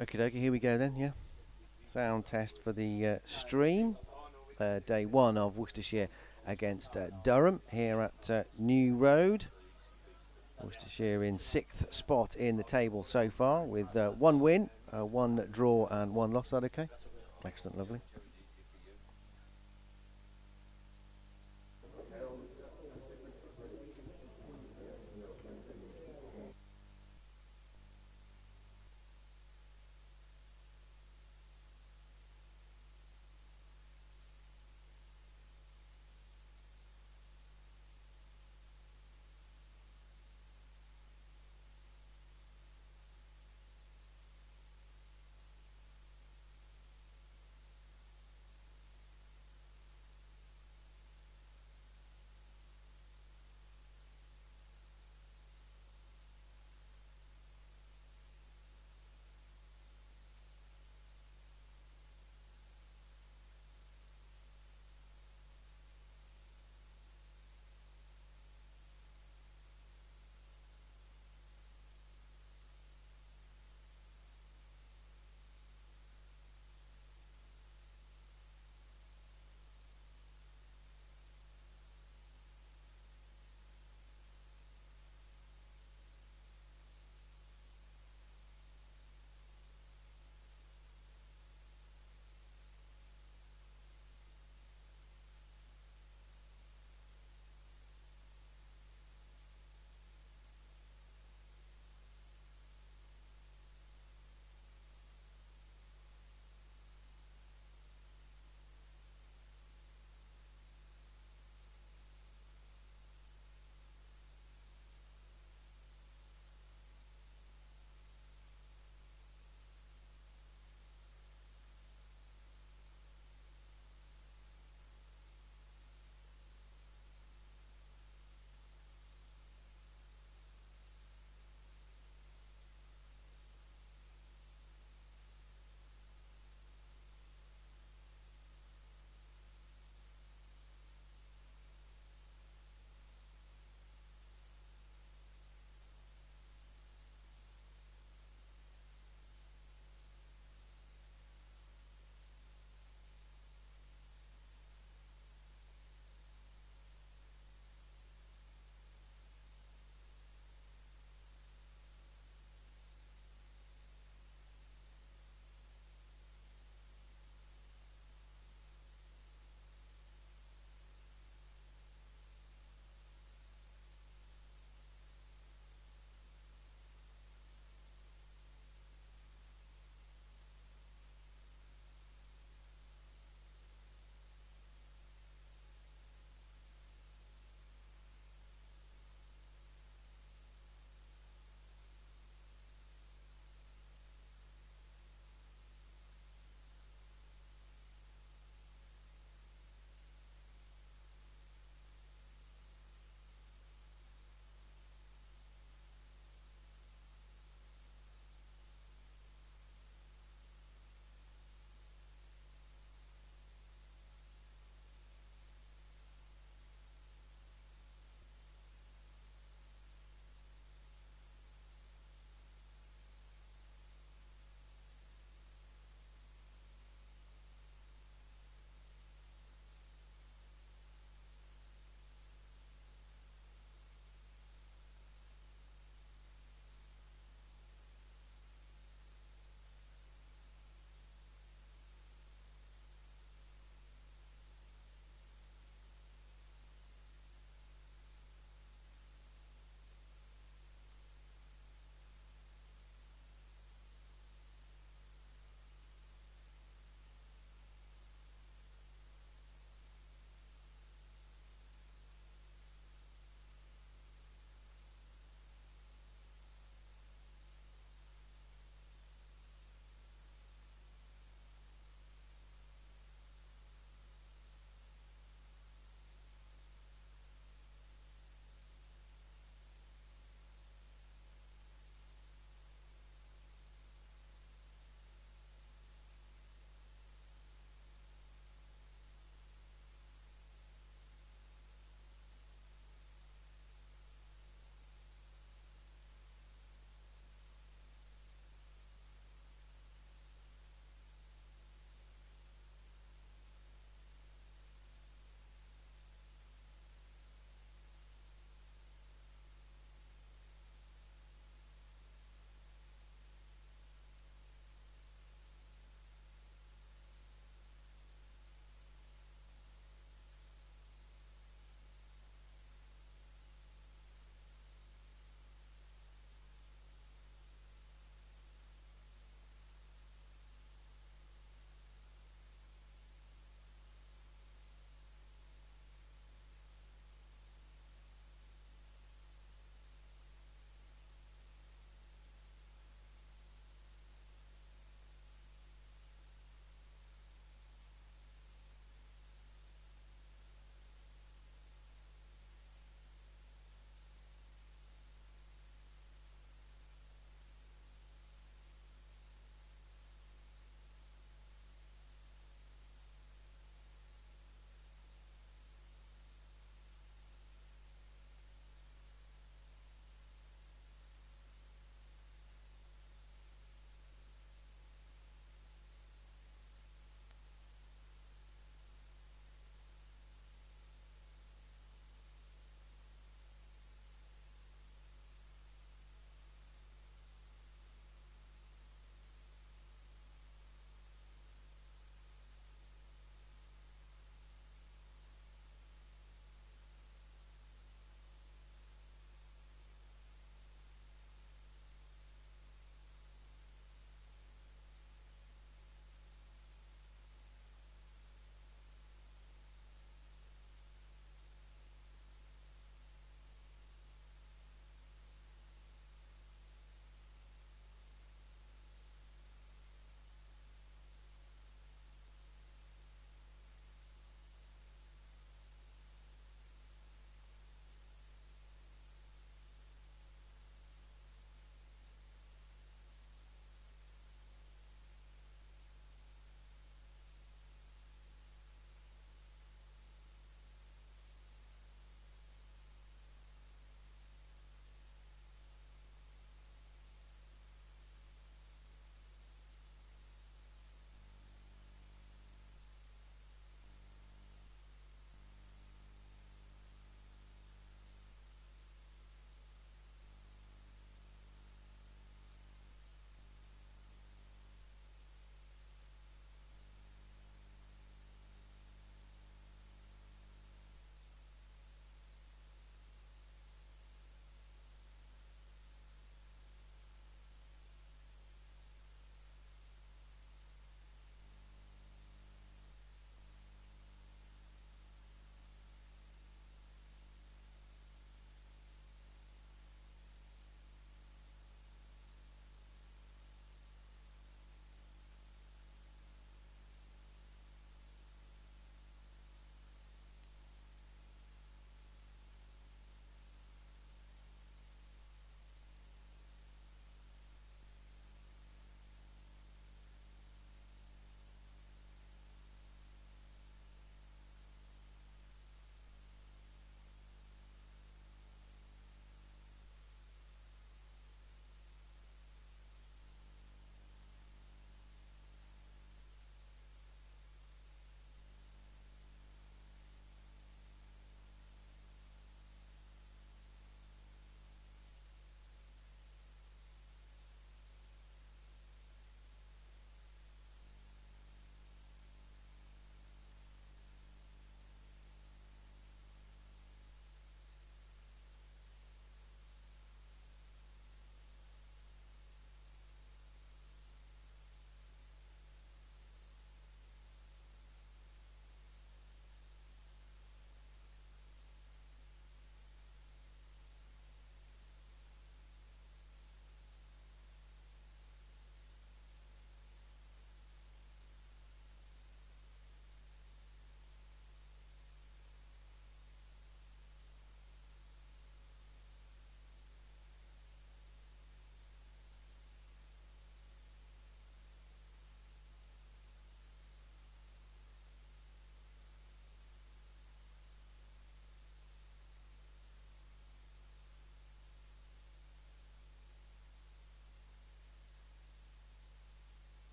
Okie dokie, here we go then, yeah. Sound test for the stream. Day one of Worcestershire against Durham here at New Road. Worcestershire in 6th spot in the table so far with one win, one draw and one loss. Is that okay? Excellent, lovely.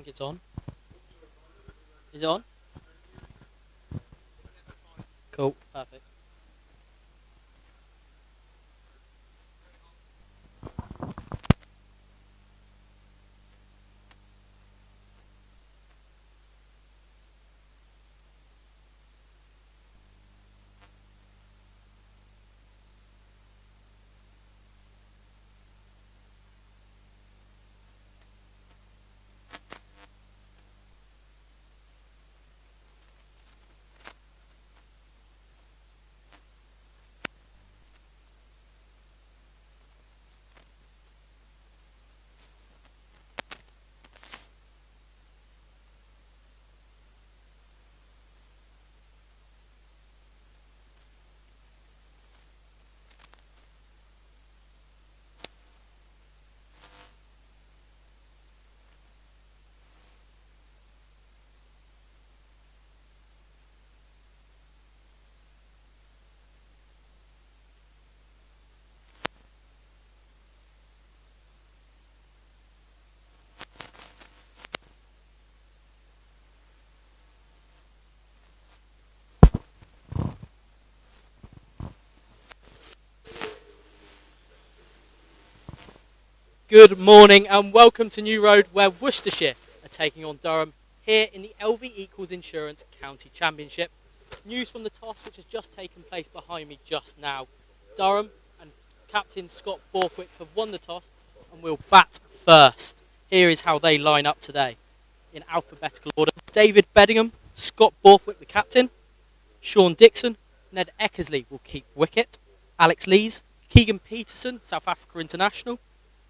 think it's on. Is it on? Cool, perfect. Good morning and welcome to New Road, where Worcestershire are taking on Durham here in the LV Equals Insurance County Championship. News from the toss, which has just taken place behind me just now. Durham and captain Scott Borthwick have won the toss and will bat first. Here is how they line up today. In alphabetical order: David Beddingham, Scott Borthwick the captain, Sean Dixon, Ned Eckersley will keep wicket, Alex Lees, Keegan Peterson, South Africa international,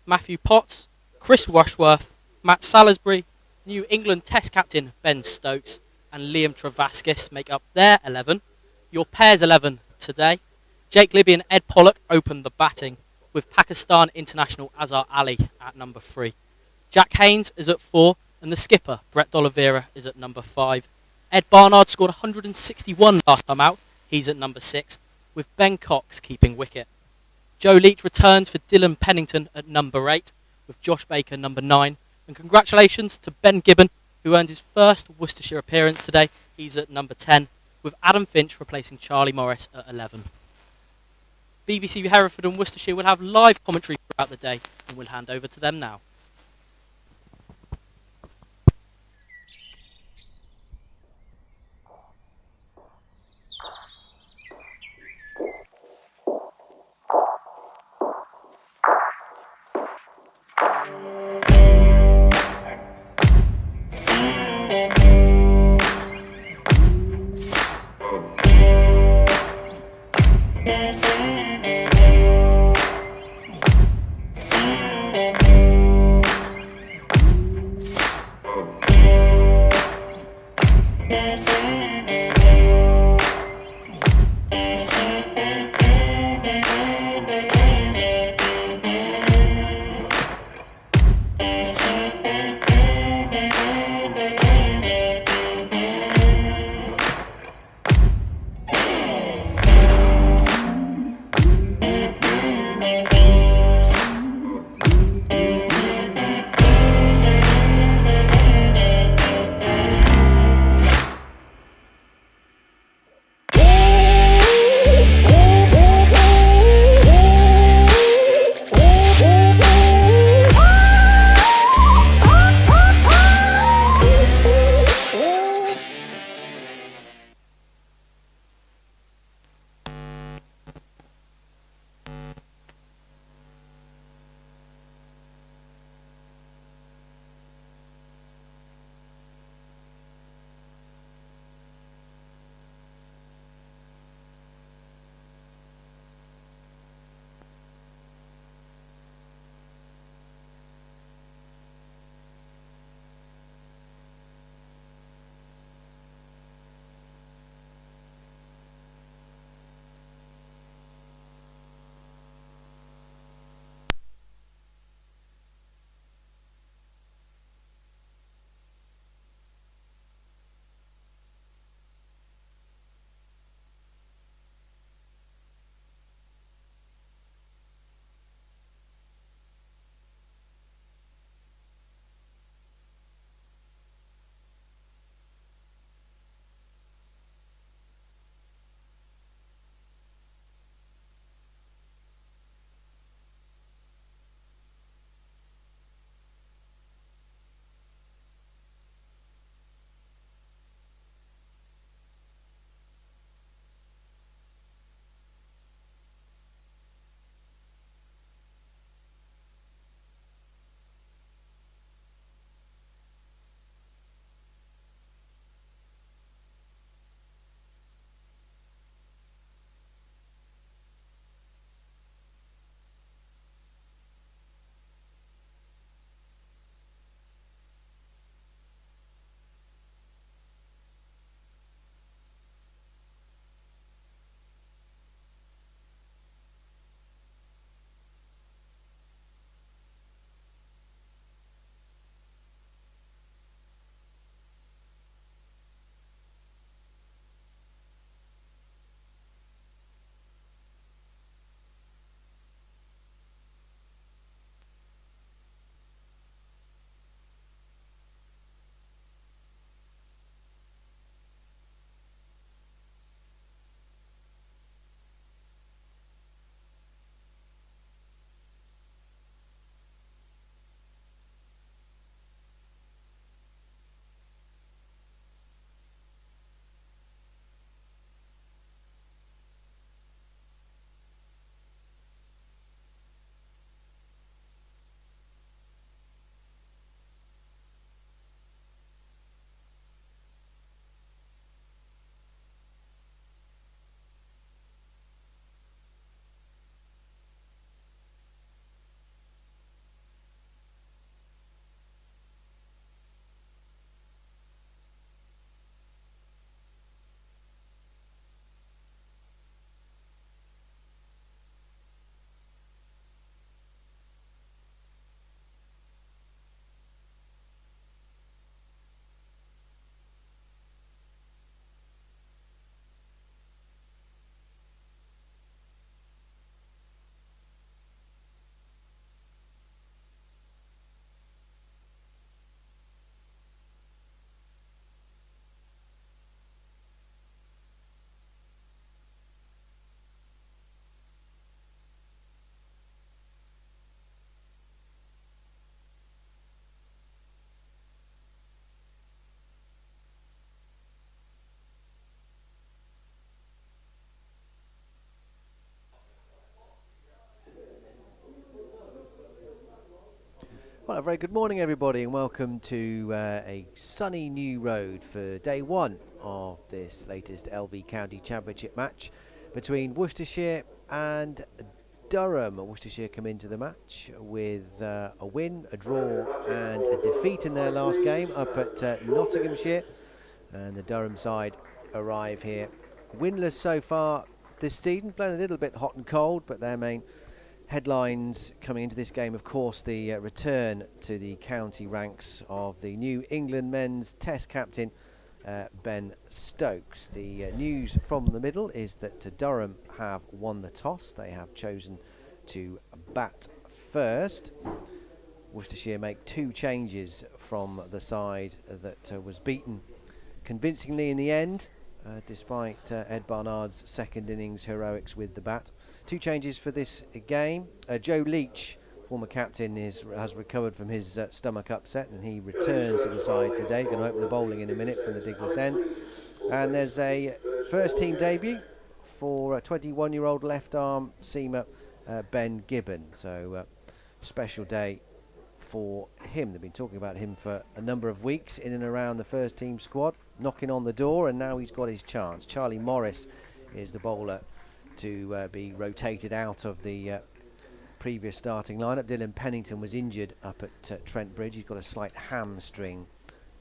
Matthew Potts, Chris Rushworth, Matt Salisbury, New England Test captain Ben Stokes and Liam Travaskis make up their 11. Your Pears 11 today: Jake Libby and Ed Pollock open the batting, with Pakistan international Azhar Ali at number 3. Jack Haynes is at 4 and the skipper Brett D'Oliveira is at number 5. Ed Barnard scored 161 last time out, he's at number 6, with Ben Cox keeping wicket. Joe Leach returns for Dylan Pennington at number 8, with Josh Baker number 9. And congratulations to Ben Gibbon, who earned his first Worcestershire appearance today. He's at number 10, with Adam Finch replacing Charlie Morris at 11. BBC Hereford and Worcestershire will have live commentary throughout the day, and we'll hand over to them now. Well, a very good morning, everybody, and welcome to a sunny New Road for day one of this latest LV County Championship match between Worcestershire and Durham. Worcestershire come into the match with a win, a draw and a defeat in their last game up at Nottinghamshire, and the Durham side arrive here winless so far this season, playing a little bit hot and cold, but their main headlines coming into this game, of course, the return to the county ranks of the New England men's Test captain Ben Stokes. The news from the middle is that Durham have won the toss. They have chosen to bat first. Worcestershire make two changes from the side that was beaten convincingly in the end, despite Ed Barnard's second innings heroics with the bat. Two changes for this game. Joe Leach, former captain, has recovered from his stomach upset, and he returns to the side today. He's going to open the bowling in a minute from the Diglas end. And there's a first team debut for a 21-year-old left arm seamer Ben Gibbon. So special day for him. They've been talking about him for a number of weeks in and around the first team squad, knocking on the door, and now he's got his chance. Charlie Morris is the bowler to be rotated out of the previous starting lineup. Dylan Pennington was injured up at Trent Bridge. He's got a slight hamstring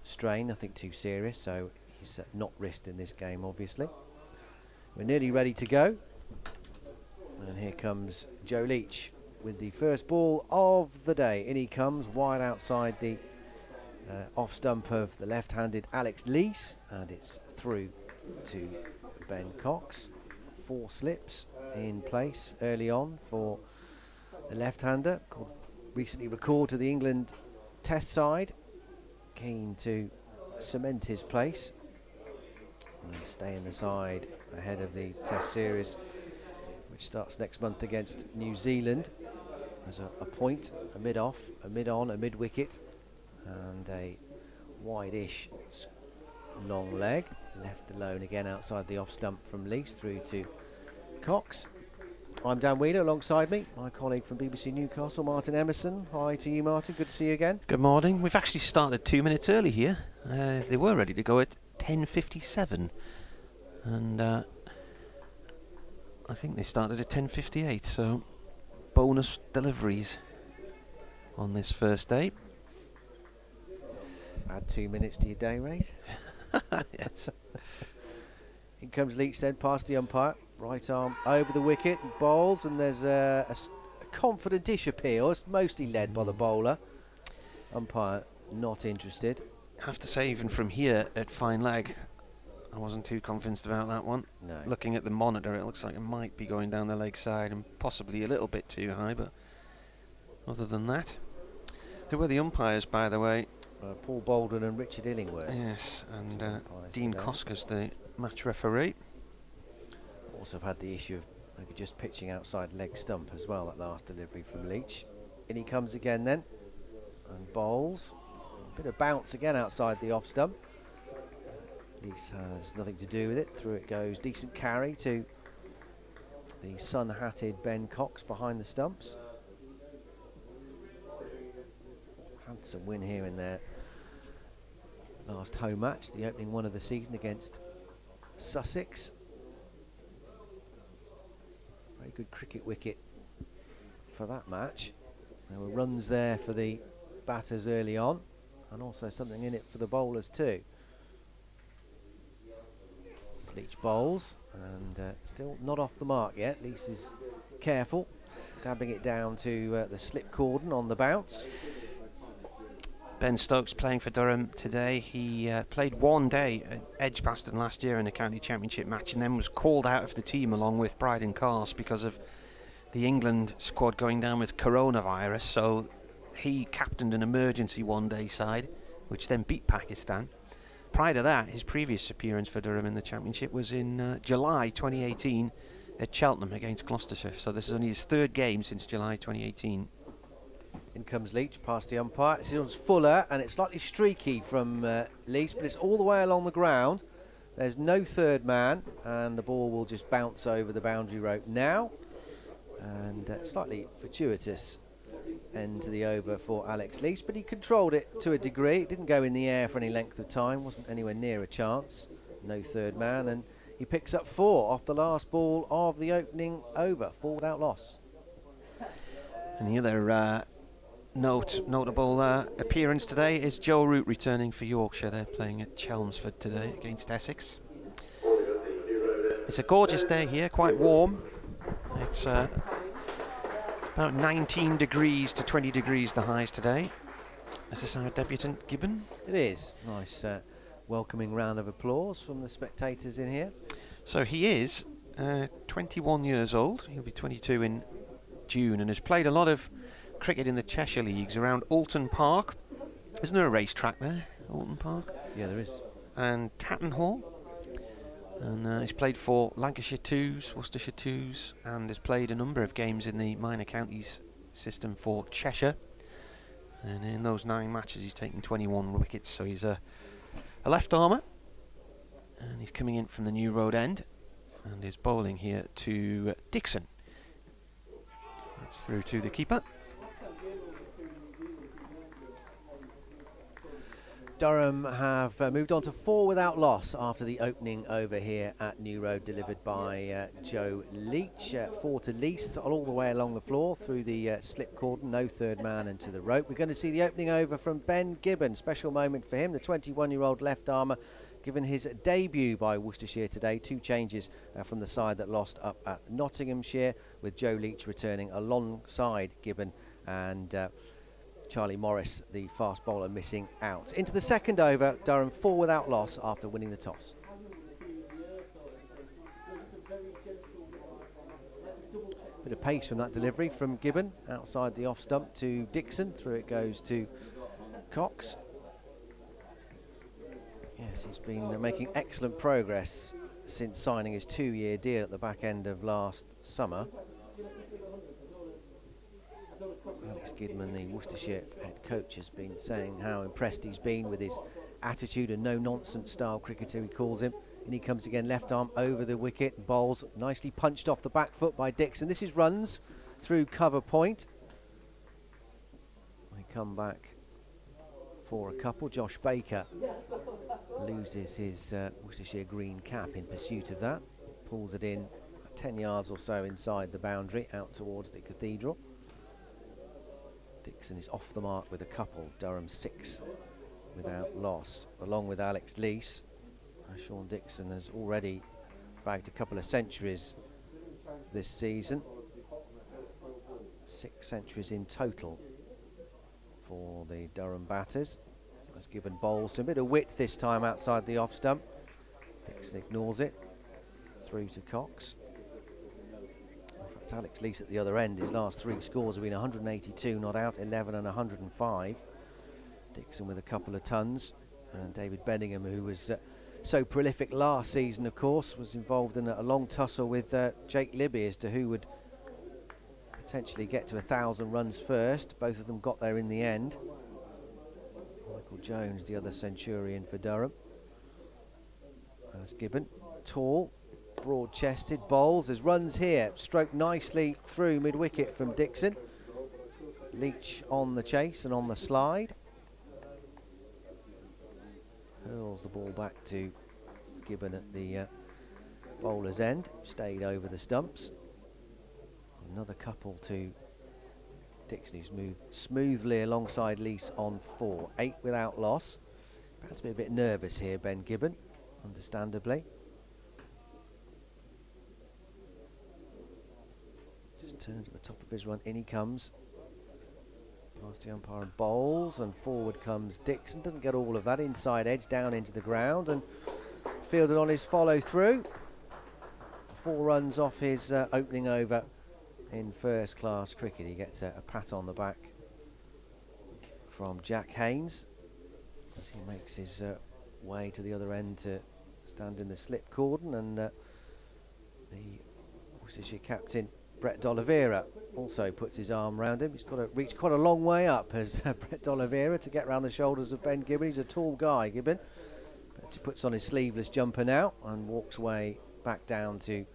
strain, nothing too serious, so he's not risked in this game, obviously. We're nearly ready to go, and here comes Joe Leach with the first ball of the day. In he comes, wide outside the off stump of the left-handed Alex Leach, and it's through to Ben Cox. 4 slips in place early on for the left-hander, recently recalled to the England Test side, keen to cement his place and stay in the side ahead of the Test series, which starts next month against New Zealand. There's a point, a mid-off, a mid-on, a mid-wicket, and a wide-ish long leg, left alone again outside the off stump from Leach through to Cox. I'm Dan Wheeler, alongside me my colleague from BBC Newcastle, Martin Emerson. Hi to you, Martin, good to see you again. Good morning. We've actually started 2 minutes early here. They were ready to go at 10:57, and I think they started at 10:58, so bonus deliveries on this first day. Add 2 minutes to your day rate. Yes. In comes Leach then, past the umpire, right arm over the wicket, bowls, and there's a confident-ish appeal. It's mostly led by the bowler. Umpire not interested. I have to say, even from here at fine leg, I wasn't too convinced about that one. No. Looking at the monitor, it looks like it might be going down the leg side and possibly a little bit too high, but other than that. Who were the umpires, by the way? Paul Bolden and Richard Illingworth. Yes, and Dean Cosker's the match referee. Also have had the issue of maybe just pitching outside leg stump as well, that last delivery from Leach. In he comes again then, and bowls. A bit of bounce again outside the off stump. Leach has nothing to do with it. Through it goes. Decent carry to the sun-hatted Ben Cox behind the stumps. Handsome win here in their last home match, the opening one of the season against Sussex. Very good cricket wicket for that match. There were runs there for the batters early on, and also something in it for the bowlers too. Leach bowls, and still not off the mark yet. Leach is careful, dabbing it down to the slip cordon on the bounce. Ben Stokes playing for Durham today. He played 1 day at Edgbaston last year in a county championship match, and then was called out of the team along with Bryden Carse because of the England squad going down with coronavirus. So he captained an emergency 1 day side, which then beat Pakistan. Prior to that, his previous appearance for Durham in the championship was in July 2018 at Cheltenham against Gloucestershire. So this is only his 3rd game since July 2018. In comes Leach past the umpire. This is Fuller, and it's slightly streaky from Leach, but it's all the way along the ground. There's no third man, and the ball will just bounce over the boundary rope now. And slightly fortuitous end to the over for Alex Leach, but he controlled it to a degree. It didn't go in the air for any length of time, wasn't anywhere near a chance. No third man, and he picks up 4 off the last ball of the opening over, 4 without loss. And the other notable appearance today is Joe Root returning for Yorkshire. They're playing at Chelmsford today against Essex. It's a gorgeous day here, quite warm. It's about 19 degrees to 20 degrees the highs today. Is this our debutant, Gibbon? It is. Nice welcoming round of applause from the spectators in here. So he is 21 years old. He'll be 22 in June and has played a lot of cricket in the Cheshire Leagues around Alton Park. Isn't there a racetrack there, Alton Park? Yeah, there is. And Tatton Hall. And he's played for Lancashire 2s, Worcestershire 2s, and has played a number of games in the minor counties system for Cheshire. And in those 9 matches he's taken 21 wickets, so he's a left armer. And he's coming in from the New Road end and is bowling here to Dixon. That's through to the keeper. Durham have moved on to 4 without loss after the opening over here at New Road, delivered by Joe Leach. 4 to Leach, all the way along the floor through the slip cordon, no third man into the rope. We're going to see the opening over from Ben Gibbon. Special moment for him, the 21-year-old left armer, given his debut by Worcestershire today. 2 changes from the side that lost up at Nottinghamshire, with Joe Leach returning alongside Gibbon and Charlie Morris, the fast bowler, missing out. Into the second over, Durham 4 without loss after winning the toss. Bit of pace from that delivery from Gibbon, outside the off stump to Dixon. Through it goes to Cox. Yes, he's been making excellent progress since signing his 2-year deal at the back end of last summer. Alex Gidman, the Worcestershire head coach, has been saying how impressed he's been with his attitude and no-nonsense style cricketer, he calls him. And he comes again, left arm over the wicket, bowls nicely punched off the back foot by Dixon. This is runs through cover point. They come back for a couple. Josh Baker loses his Worcestershire green cap in pursuit of that. Pulls it in 10 yards or so inside the boundary, out towards the Cathedral. Dixon is off the mark with a couple. Durham 6 without loss, along with Alex Leach. Sean Dixon has already bagged a couple of centuries this season. 6 centuries in total for the Durham batters. Has given bowls a bit of width this time outside the off stump. Dixon ignores it. Through to Cox. In fact, Alex Leach at the other end, his last 3 scores have been 182 not out, 11 and 105. Dixon with a couple of tons. And David Benningham, who was so prolific last season, of course, was involved in a long tussle with Jake Libby as to who would potentially get to 1,000 runs first. Both of them got there in the end. Michael Jones, the other centurion for Durham. As Gibbon, tall, broad-chested, bowls. There's runs here, stroked nicely through mid-wicket from Dixon. Leach on the chase and on the slide. Hurls the ball back to Gibbon at the bowler's end. Stayed over the stumps. Another couple to Dixon, who's moved smoothly alongside Leach on 4. 8 without loss. Perhaps a bit nervous here, Ben Gibbon, understandably. Just turned to the top of his run. In he comes. Past the umpire and bowls, and forward comes Dixon. Doesn't get all of that. Inside edge down into the ground and fielded on his follow through. 4 runs off his opening over in first class cricket. He gets a pat on the back from Jack Haynes as he makes his way to the other end to stand in the slip cordon, and the Worcestershire captain Brett D'Oliveira also puts his arm round him. He's got to reach quite a long way up as Brett D'Oliveira to get round the shoulders of Ben Gibbon. He's a tall guy, Gibbon. But he puts on his sleeveless jumper now and walks way back down to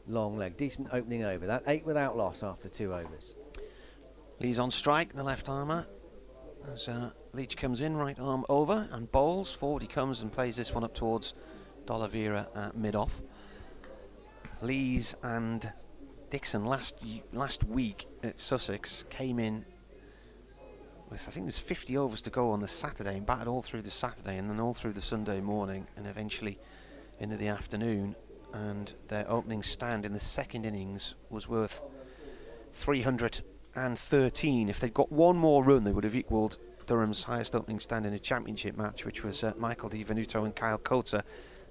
long leg. Decent opening over that. 8 without loss after 2 overs. Lee's on strike, the left armour. As Leach comes in, right arm over and bowls. Forward he comes and plays this one up towards D'Oliveira at mid-off. Lees and Dixon last week at Sussex came in with, I think there's 50 overs to go on the Saturday, and batted all through the Saturday and then all through the Sunday morning and eventually into the afternoon. And their opening stand in the second innings was worth 313. If they'd got one more run, they would have equalled Durham's highest opening stand in a championship match, which was Michael Di Venuto and Kyle Coates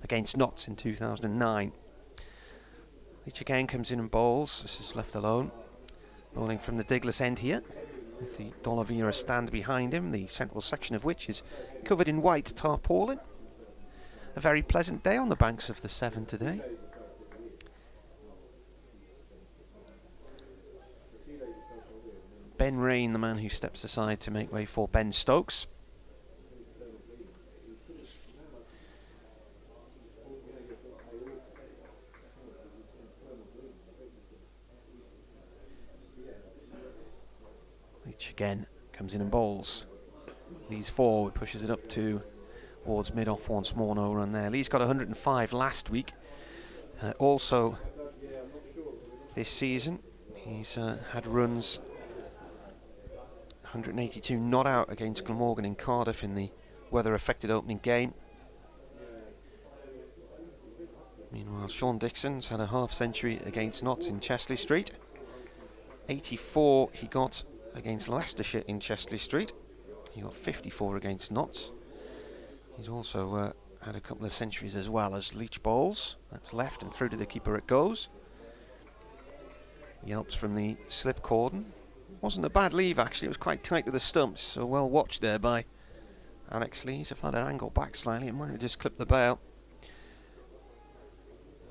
against Notts in 2009. Leach again comes in and bowls. This is left alone. Bowling from the Diglas end here, with the D'Oliveira stand behind him, the central section of which is covered in white tarpaulin. A very pleasant day on the banks of the Severn today. Ben Rain, the man who steps aside to make way for Ben Stokes. Leach again comes in and bowls. Lee's forward, pushes it up towards mid-off once more, no run there. Lee's got 105 last week. Also this season he's had runs 182 not out against Glamorgan in Cardiff in the weather-affected opening game. Meanwhile, Sean Dixon's had a half-century against Notts in Chesley Street. 84 he got against Leicestershire in Chesley Street. He got 54 against Notts. He's also had a couple of centuries as well as Leach bowls. That's left and through to the keeper it goes. He helps from the slip cordon. Wasn't a bad leave actually, it was quite tight to the stumps, so well watched there by Alex Lees. If that had angled back slightly, it might have just clipped the bail.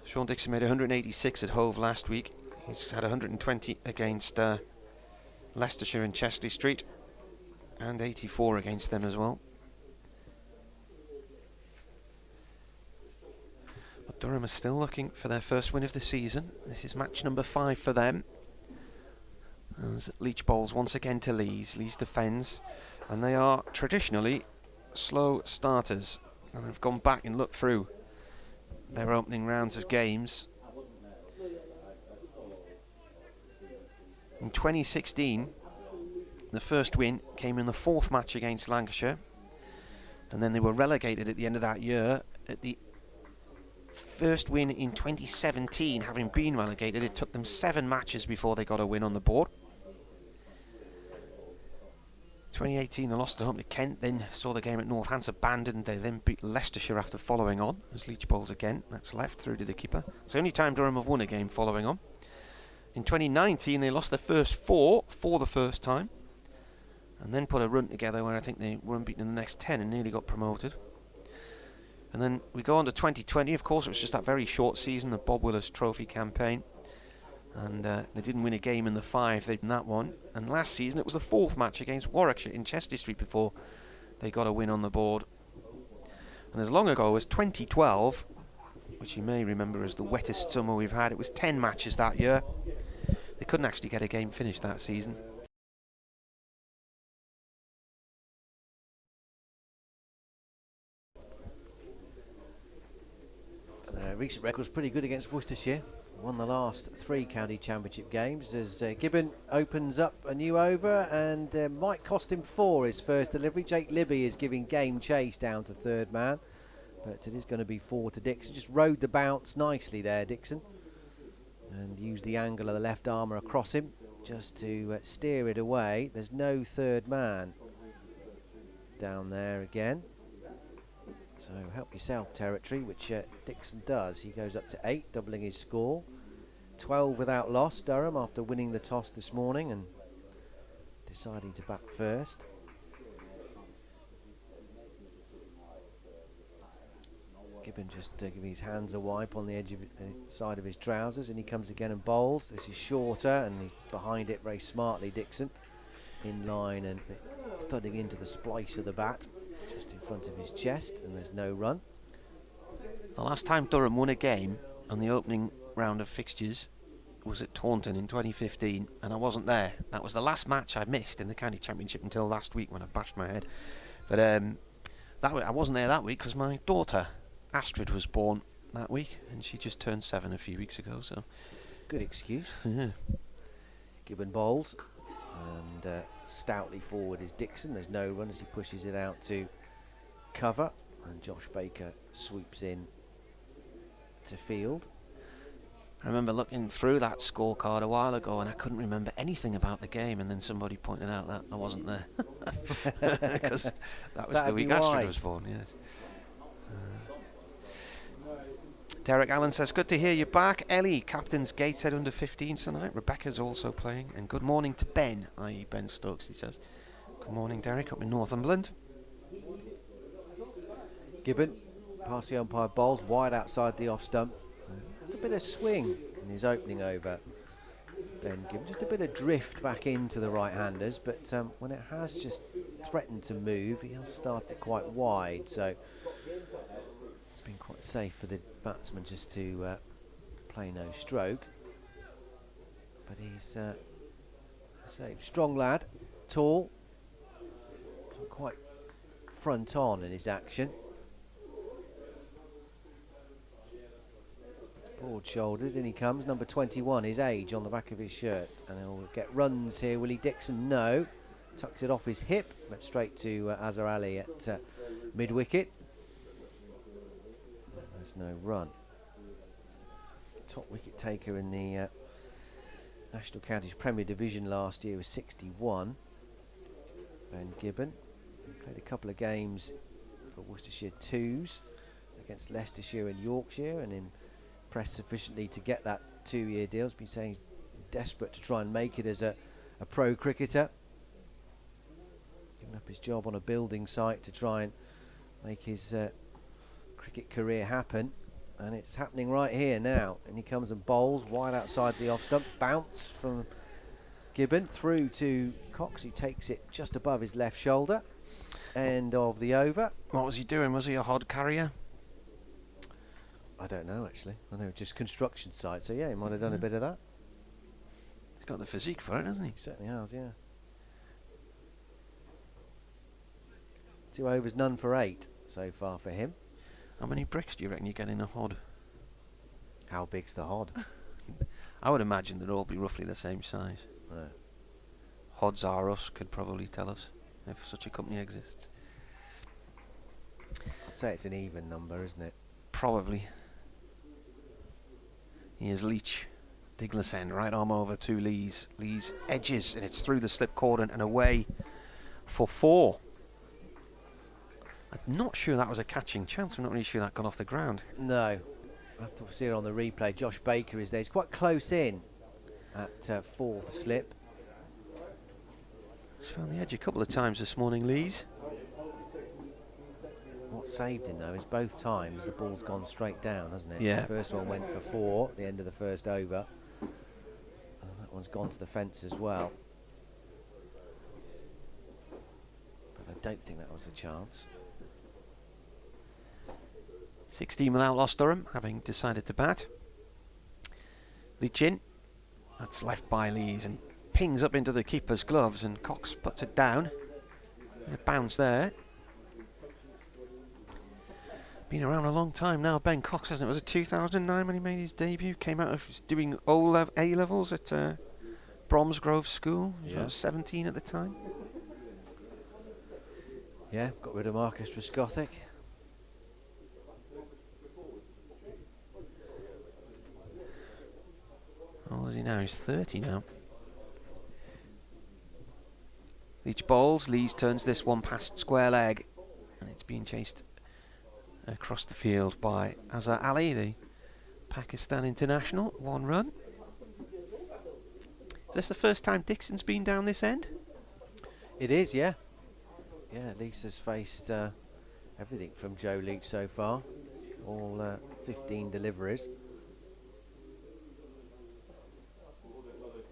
Sean Dixon made 186 at Hove last week. He's had 120 against Leicestershire and Chesley Street, and 84 against them as well. But Durham is still looking for their first win of the season. This is match number 5 for them. As Leach bowls once again to Lees. Lees defends, and they are traditionally slow starters, and have gone back and looked through their opening rounds of games. In 2016, the first win came in the 4th match against Lancashire, and then they were relegated at the end of that year. At the first win in 2017, having been relegated, it took them 7 matches before they got a win on the board. 2018 they lost at home to Kent, then saw the game at Northants abandoned. They then beat Leicestershire after following on, as Leach bowls again. That's left through to the keeper. It's the only time Durham have won a game following on. In 2019 they lost their first 4 for the first time, and then put a run together where I think they were unbeaten in the next 10 and nearly got promoted. And then we go on to 2020, of course it was just that very short season, the Bob Willis Trophy campaign, and they didn't win a game in the 5 they'd in that one. And last season it was the 4th match against Warwickshire in Chester Street before they got a win on the board. And as long ago as 2012, which you may remember as the wettest summer we've had, it was 10 matches that year. They couldn't actually get a game finished that season. Recent record's pretty good against Worcestershire. Won the last 3 county championship games as Gibbon opens up a new over, and might cost him 4 his first delivery. Jake Libby is giving game chase down to 3rd man, but it is going to be 4 to Dixon. Just rode the bounce nicely there, Dixon, and used the angle of the left armour across him just to steer it away. There's no 3rd man down there again. So help yourself territory, which Dixon does. He goes up to 8, doubling his score. 12 without loss, Durham, after winning the toss this morning and deciding to bat first. Gibbon just giving his hands a wipe on the edge of side of his trousers, and he comes again and bowls. This is shorter, and he's behind it very smartly, Dixon. In line and thudding into the splice of the bat, just in front of his chest, and there's no run. The last time Durham won a game on the opening round of fixtures was at Taunton in 2015, and I wasn't there. That was the last match I missed in the county championship until last week when I bashed my head. But I wasn't there that week because my daughter Astrid was born that week, and she just turned 7 a few weeks ago. So Good excuse. yeah. Gibbon bowls, and stoutly forward is Dixon. There's no run as he pushes it out to cover, and Josh Baker sweeps in to field. I remember looking through that scorecard a while ago, and I couldn't remember anything about the game, and then somebody pointed out that I wasn't there because that was That'd the week be why. Astrid was born. Yes. Derek Allen says, good to hear you back. Ellie, captain's Gateshead under 15 tonight. Rebecca's also playing. And good morning to Ben, i.e. Ben Stokes, he says. Good morning, Derek, up in Northumberland. Gibbon, past the umpire bowls, wide outside the off stump. Just a bit of swing in his opening over. Ben Gibbon, just a bit of drift back into the right-handers, but when it has just threatened to move, he has started it quite wide, so it's been quite safe for the batsman just to play no stroke. But he's strong lad, tall, quite front on in his action. Broad-shouldered, in he comes, number 21, his age on the back of his shirt, and he'll get runs here. Will he? Dixon, no. Tucks it off his hip, went straight to Azhar Ali at mid-wicket. There's no run. Top wicket taker in the National Counties Premier Division last year was 61. Ben Gibbon. He played a couple of games for Worcestershire 2s against Leicestershire and Yorkshire, and impressed sufficiently to get that 2-year deal. He's been saying he's desperate to try and make it as a pro cricketer. Giving up his job on a building site to try and make his cricket career happen, and it's happening right here now. And he comes and bowls wide outside the off stump, bounce from Gibbon through to Cox, who takes it just above his left shoulder. End of the over. What was he doing? Was he a hod carrier? I don't know, actually. I know, just construction site, so yeah, he might have done a bit of that. He's got the physique for it, hasn't he? He certainly has, yeah. 2 overs, none for 8 so far for him. How many bricks do you reckon you get in a hod? How big's the hod? I would imagine they'd all be roughly the same size. No. Hods R Us could probably tell us if such a company exists. I'd say it's an even number, isn't it? Probably. Here's Leach. Digler's end, right arm over to Lee's. Lee's edges, and it's through the slip cordon and away for 4. I'm not sure that was a catching chance. I'm not really sure that got off the ground. No. We'll have to see it on the replay. Josh Baker is there. He's quite close in at 4th slip. He's found the edge a couple of times this morning, Lee's. What saved him, though, is both times the ball's gone straight down, hasn't it? Yeah. The first one went for 4 at the end of the first over. And that one's gone to the fence as well. But I don't think that was a chance. 16 without lost Durham, having decided to bat. Leach in. That's left by Lees and pings up into the keeper's gloves, and Cox puts it down. A bounce there. Been around a long time now, Ben Cox, hasn't it? Was it 2009 when he made his debut? Came out of doing A-levels at Bromsgrove School. He was 17 at the time. Yeah, got rid of Marcus Trescothick. How old is he now? He's 30 now. Leach bowls. Lees turns this one past square leg, and it's being chased across the field by Azhar Ali, the Pakistan international. 1 run. Is this the first time Dixon's been down this end? It is, yeah. Yeah, Lisa's faced everything from Joe Leach so far. All 15 deliveries.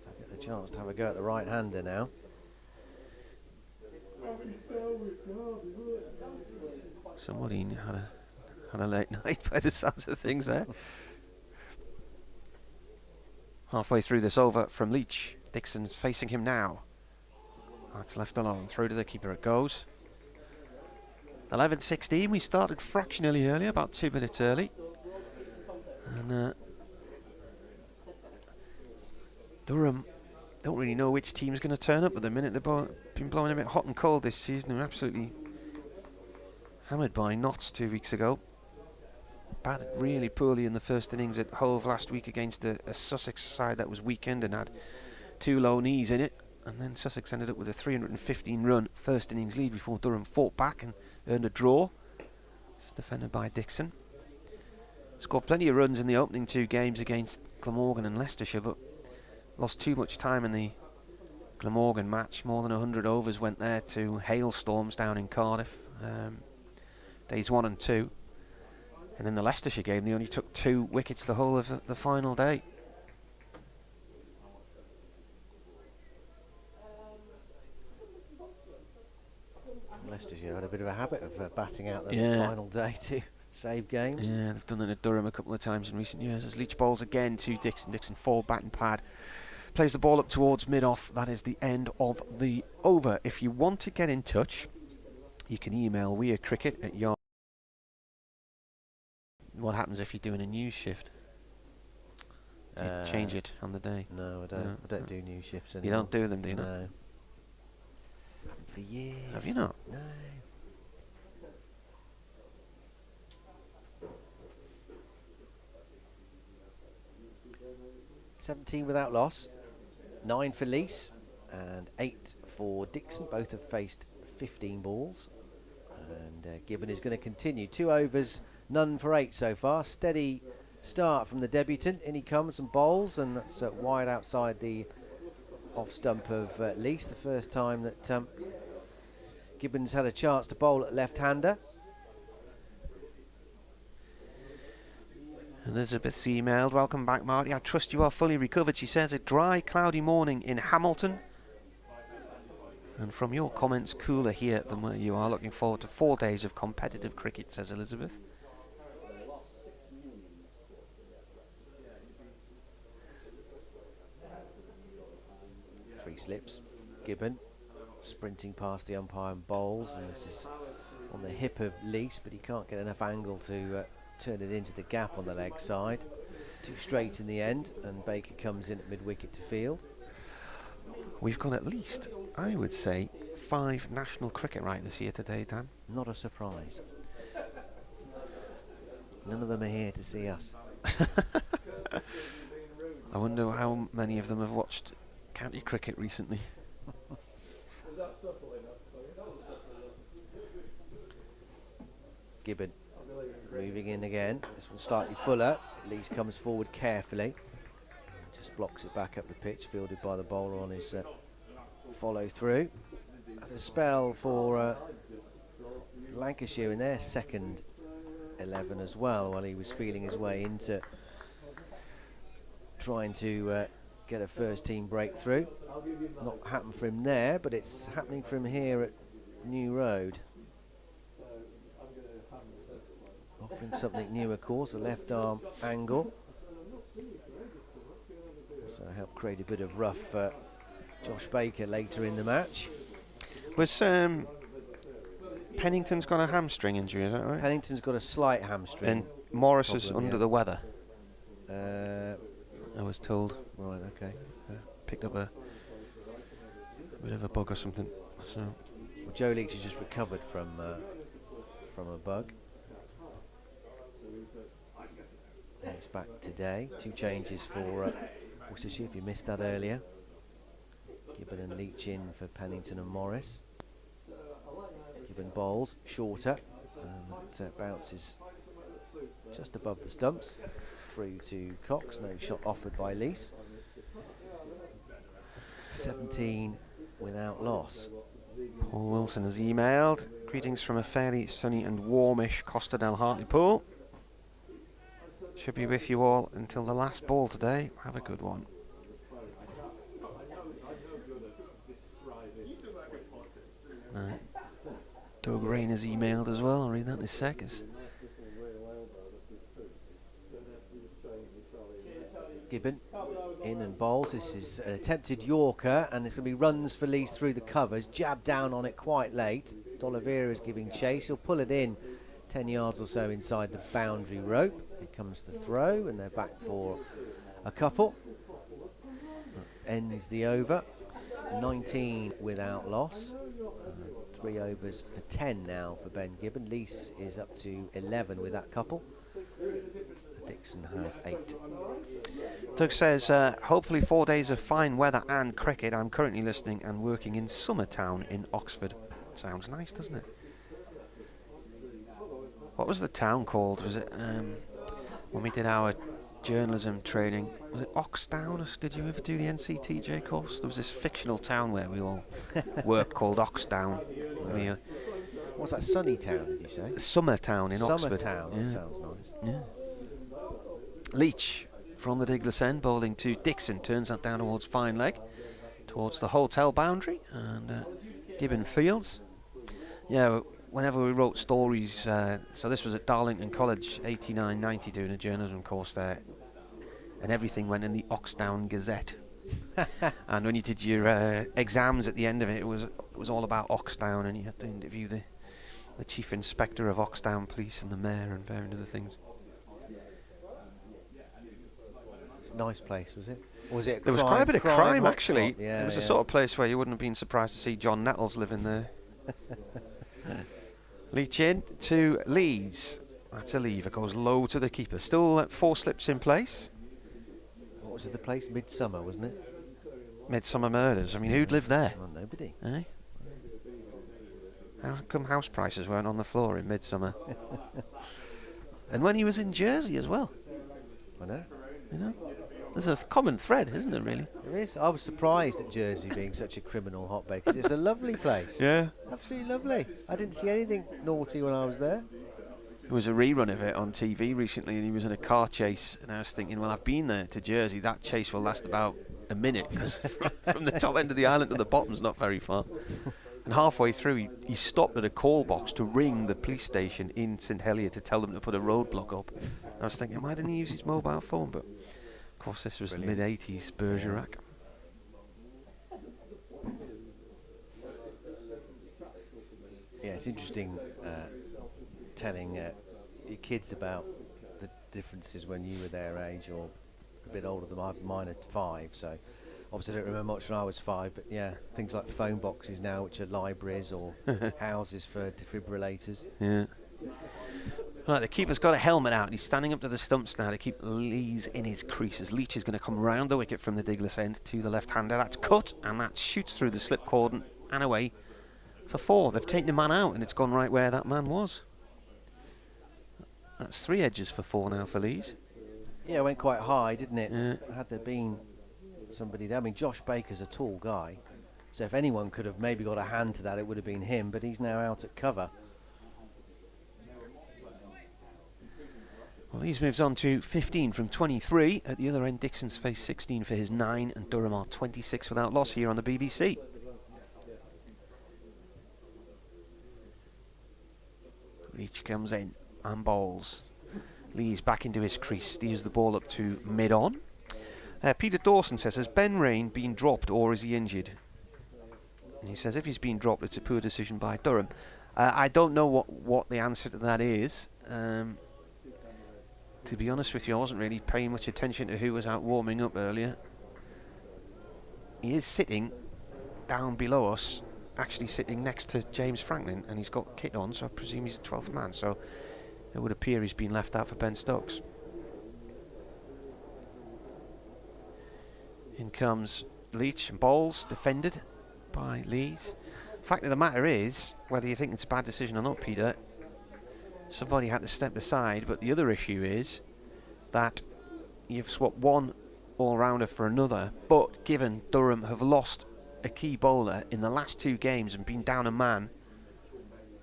So I get the chance to have a go at the right-hander now. Somebody had a late night by the sounds of things there. Halfway through this over from Leach. Dixon's facing him now. That's left alone. Through to the keeper it goes. 11:16. We started fractionally early, about 2 minutes early. And Durham don't really know which team's going to turn up at the minute. They've been blowing a bit hot and cold this season. They were absolutely hammered by Notts 2 weeks ago. Batted really poorly in the first innings at Hove last week against a Sussex side that was weakened and had 2 low knees in it. And then Sussex ended up with a 315 run first innings lead before Durham fought back and earned a draw. It's defended by Dixon. Scored plenty of runs in the opening 2 games against Glamorgan and Leicestershire, but lost too much time in the Glamorgan match. More than 100 overs went there to hailstorms down in Cardiff, days 1 and 2. And in the Leicestershire game, they only took 2 wickets the whole of the final day. Leicestershire had a bit of a habit of batting out the final day to save games. Yeah, they've done it at Durham a couple of times in recent years. As Leach bowls again to Dixon. Dixon forward batting pad. Plays the ball up towards mid-off. That is the end of the over. If you want to get in touch, you can email wearecricket@yard. What happens if you're doing a news shift? Do you change it on the day? No, I don't. No. I don't do news shifts anymore. You don't do them, do you? No. For years. Have you not? No. "17 without loss, 9 for Leach and 8 for Dixon. Both have faced 15 balls. And Gibbon is going to continue. 2 overs, none for 8 so far. Steady start from the debutant. In he comes and bowls, and that's wide outside the off stump of Leach. The first time that Gibbons had a chance to bowl at left-hander. Elizabeth's emailed, "Welcome back, Marty. I trust you are fully recovered." She says, "A dry, cloudy morning in Hamilton. And from your comments, cooler here than where you are. Looking forward to 4 days of competitive cricket," says Elizabeth. Three slips. Gibbon sprinting past the umpire and bowls, and this is on the hip of Leach, but he can't get enough angle to turn it into the gap on the leg side. Too straight in the end, and Baker comes in at mid-wicket to field. We've got at least, I would say, 5 national cricket right this year today, Dan. Not a surprise. None of them are here to see us. I wonder how many of them have watched county cricket recently. Gibbon moving in again. This one's slightly fuller. Leach comes forward carefully. Just blocks it back up the pitch, fielded by the bowler on his follow through. Had a spell for Lancashire in their second 11 as well, while he was feeling his way into trying to get a first team breakthrough. Not happened for him there, but it's happening for him here at New Road. Offering something new, of course, a left arm angle. So helped create a bit of rough for Josh Baker later in the match. Was Pennington's got a hamstring injury, is that right? Pennington's got a slight hamstring. And Morris problem, is under yeah. the weather, Uh, I was told. right, okay. Picked up a bit of a bug or something. So Well, Joe Leach has just recovered from a bug. And he's back today. 2 changes for Worcestershire, if you missed that earlier. Gibbon and Leach in for Pennington and Morris. Gibbon bowls shorter, and that bounces just above the stumps. Through to Cox, no shot offered by Leach. 17 without loss. Paul Wilson has emailed, "Greetings from a fairly sunny and warmish Costa del Hartlepool. Should be with you all until the last ball today. Have a good one." Doug Rain has emailed as well. I'll read that in a sec. Gibbon in and bowls. This is an attempted Yorker, and it's going to be runs for Leach through the covers. Jab down on it quite late. D'Oliveira is giving chase. He'll pull it in 10 yards or so inside the boundary rope. Here comes the throw, and they're back for a couple. Ends the over. 19 without loss. 3 overs for 10 now for Ben Gibbon. Leach is up to 11 with that couple. Dixon has 8. Doug says, hopefully 4 days of fine weather and cricket. I'm currently listening and working in Summertown in Oxford. Sounds nice, doesn't it? What was the town called? Was it when we did our journalism training? Was it Oxdown? Did you ever do the NCTJ course? There was this fictional town where we all worked called Oxdown. What's that, Sunnytown, did you say? Summertown in Oxford. Summertown, Yeah. That sounds nice. Yeah. Leach from the Diglas end, bowling to Dixon, turns that down towards fine leg, towards the hotel boundary, and Gibbon fields. Yeah, whenever we wrote stories, so this was at Darlington College, 89-90, doing a journalism course there, and everything went in the Oxdown Gazette. And when you did your exams at the end of it, it was all about Oxdown, and you had to interview the chief inspector of Oxdown Police and the mayor and various other things. Nice place, was it? Or was it? There was quite a bit of crime actually. Yeah, it was the sort of place where you wouldn't have been surprised to see John Nettles living there. Leach in to Lees. That's a lever, goes low to the keeper. Still 4 slips in place. What was it, the place? Midsummer, wasn't it? Midsummer Murders. I mean, who'd live there? Well, nobody. Eh? How come house prices weren't on the floor in Midsummer? And when he was in Jersey as well. I know. You know? There's a common thread, isn't there, really? There is. I was surprised at Jersey being such a criminal hotbed, because it's a lovely place. Yeah. Absolutely lovely. I didn't see anything naughty when I was there. There was a rerun of it on TV recently, and he was in a car chase, and I was thinking, well, I've been there to Jersey. That chase will last about a minute, because from the top end of the island to the bottom's not very far. And halfway through, he stopped at a call box to ring the police station in St Helier to tell them to put a roadblock up. And I was thinking, why didn't he use his mobile phone? But of course, this was Brilliant. the mid-80s Bergerac. Yeah, it's interesting telling your kids about the differences when you were their age or a bit older than mine are 5, so obviously I don't remember much when I was 5, but yeah, things like phone boxes now, which are libraries or houses for defibrillators. Yeah. Right, the keeper's got a helmet out and he's standing up to the stumps now to keep Lees in his creases. Leach is going to come round the wicket from the Diglas end to the left-hander. That's cut, and that shoots through the slip cordon and away for 4. They've taken a man out, and it's gone right where that man was. That's 3 edges for 4 now for Lees. Yeah, it went quite high, didn't it? Yeah. Had there been somebody there, I mean, Josh Baker's a tall guy, so if anyone could have maybe got a hand to that, it would have been him, but he's now out at cover. Well, Lees moves on to 15 from 23. At the other end, Dixon's faced 16 for his 9, and Durham are 26 without loss here on the BBC. Leach comes in and bowls. Lees back into his crease, steers the ball up to mid-on. Peter Dawson says, has Ben Rain been dropped or is he injured? And he says if he's been dropped, it's a poor decision by Durham. I don't know what the answer to that is. To be honest with you, I wasn't really paying much attention to who was out warming up earlier. He is sitting down below us, actually sitting next to James Franklin, and he's got kit on, so I presume he's the 12th man, so it would appear he's been left out for Ben Stokes. In comes Leach and bowls, defended by Lees. Fact of the matter is, whether you think it's a bad decision or not, Peter, somebody had to step aside, but the other issue is that you've swapped one all-rounder for another, but given Durham have lost a key bowler in the last 2 games and been down a man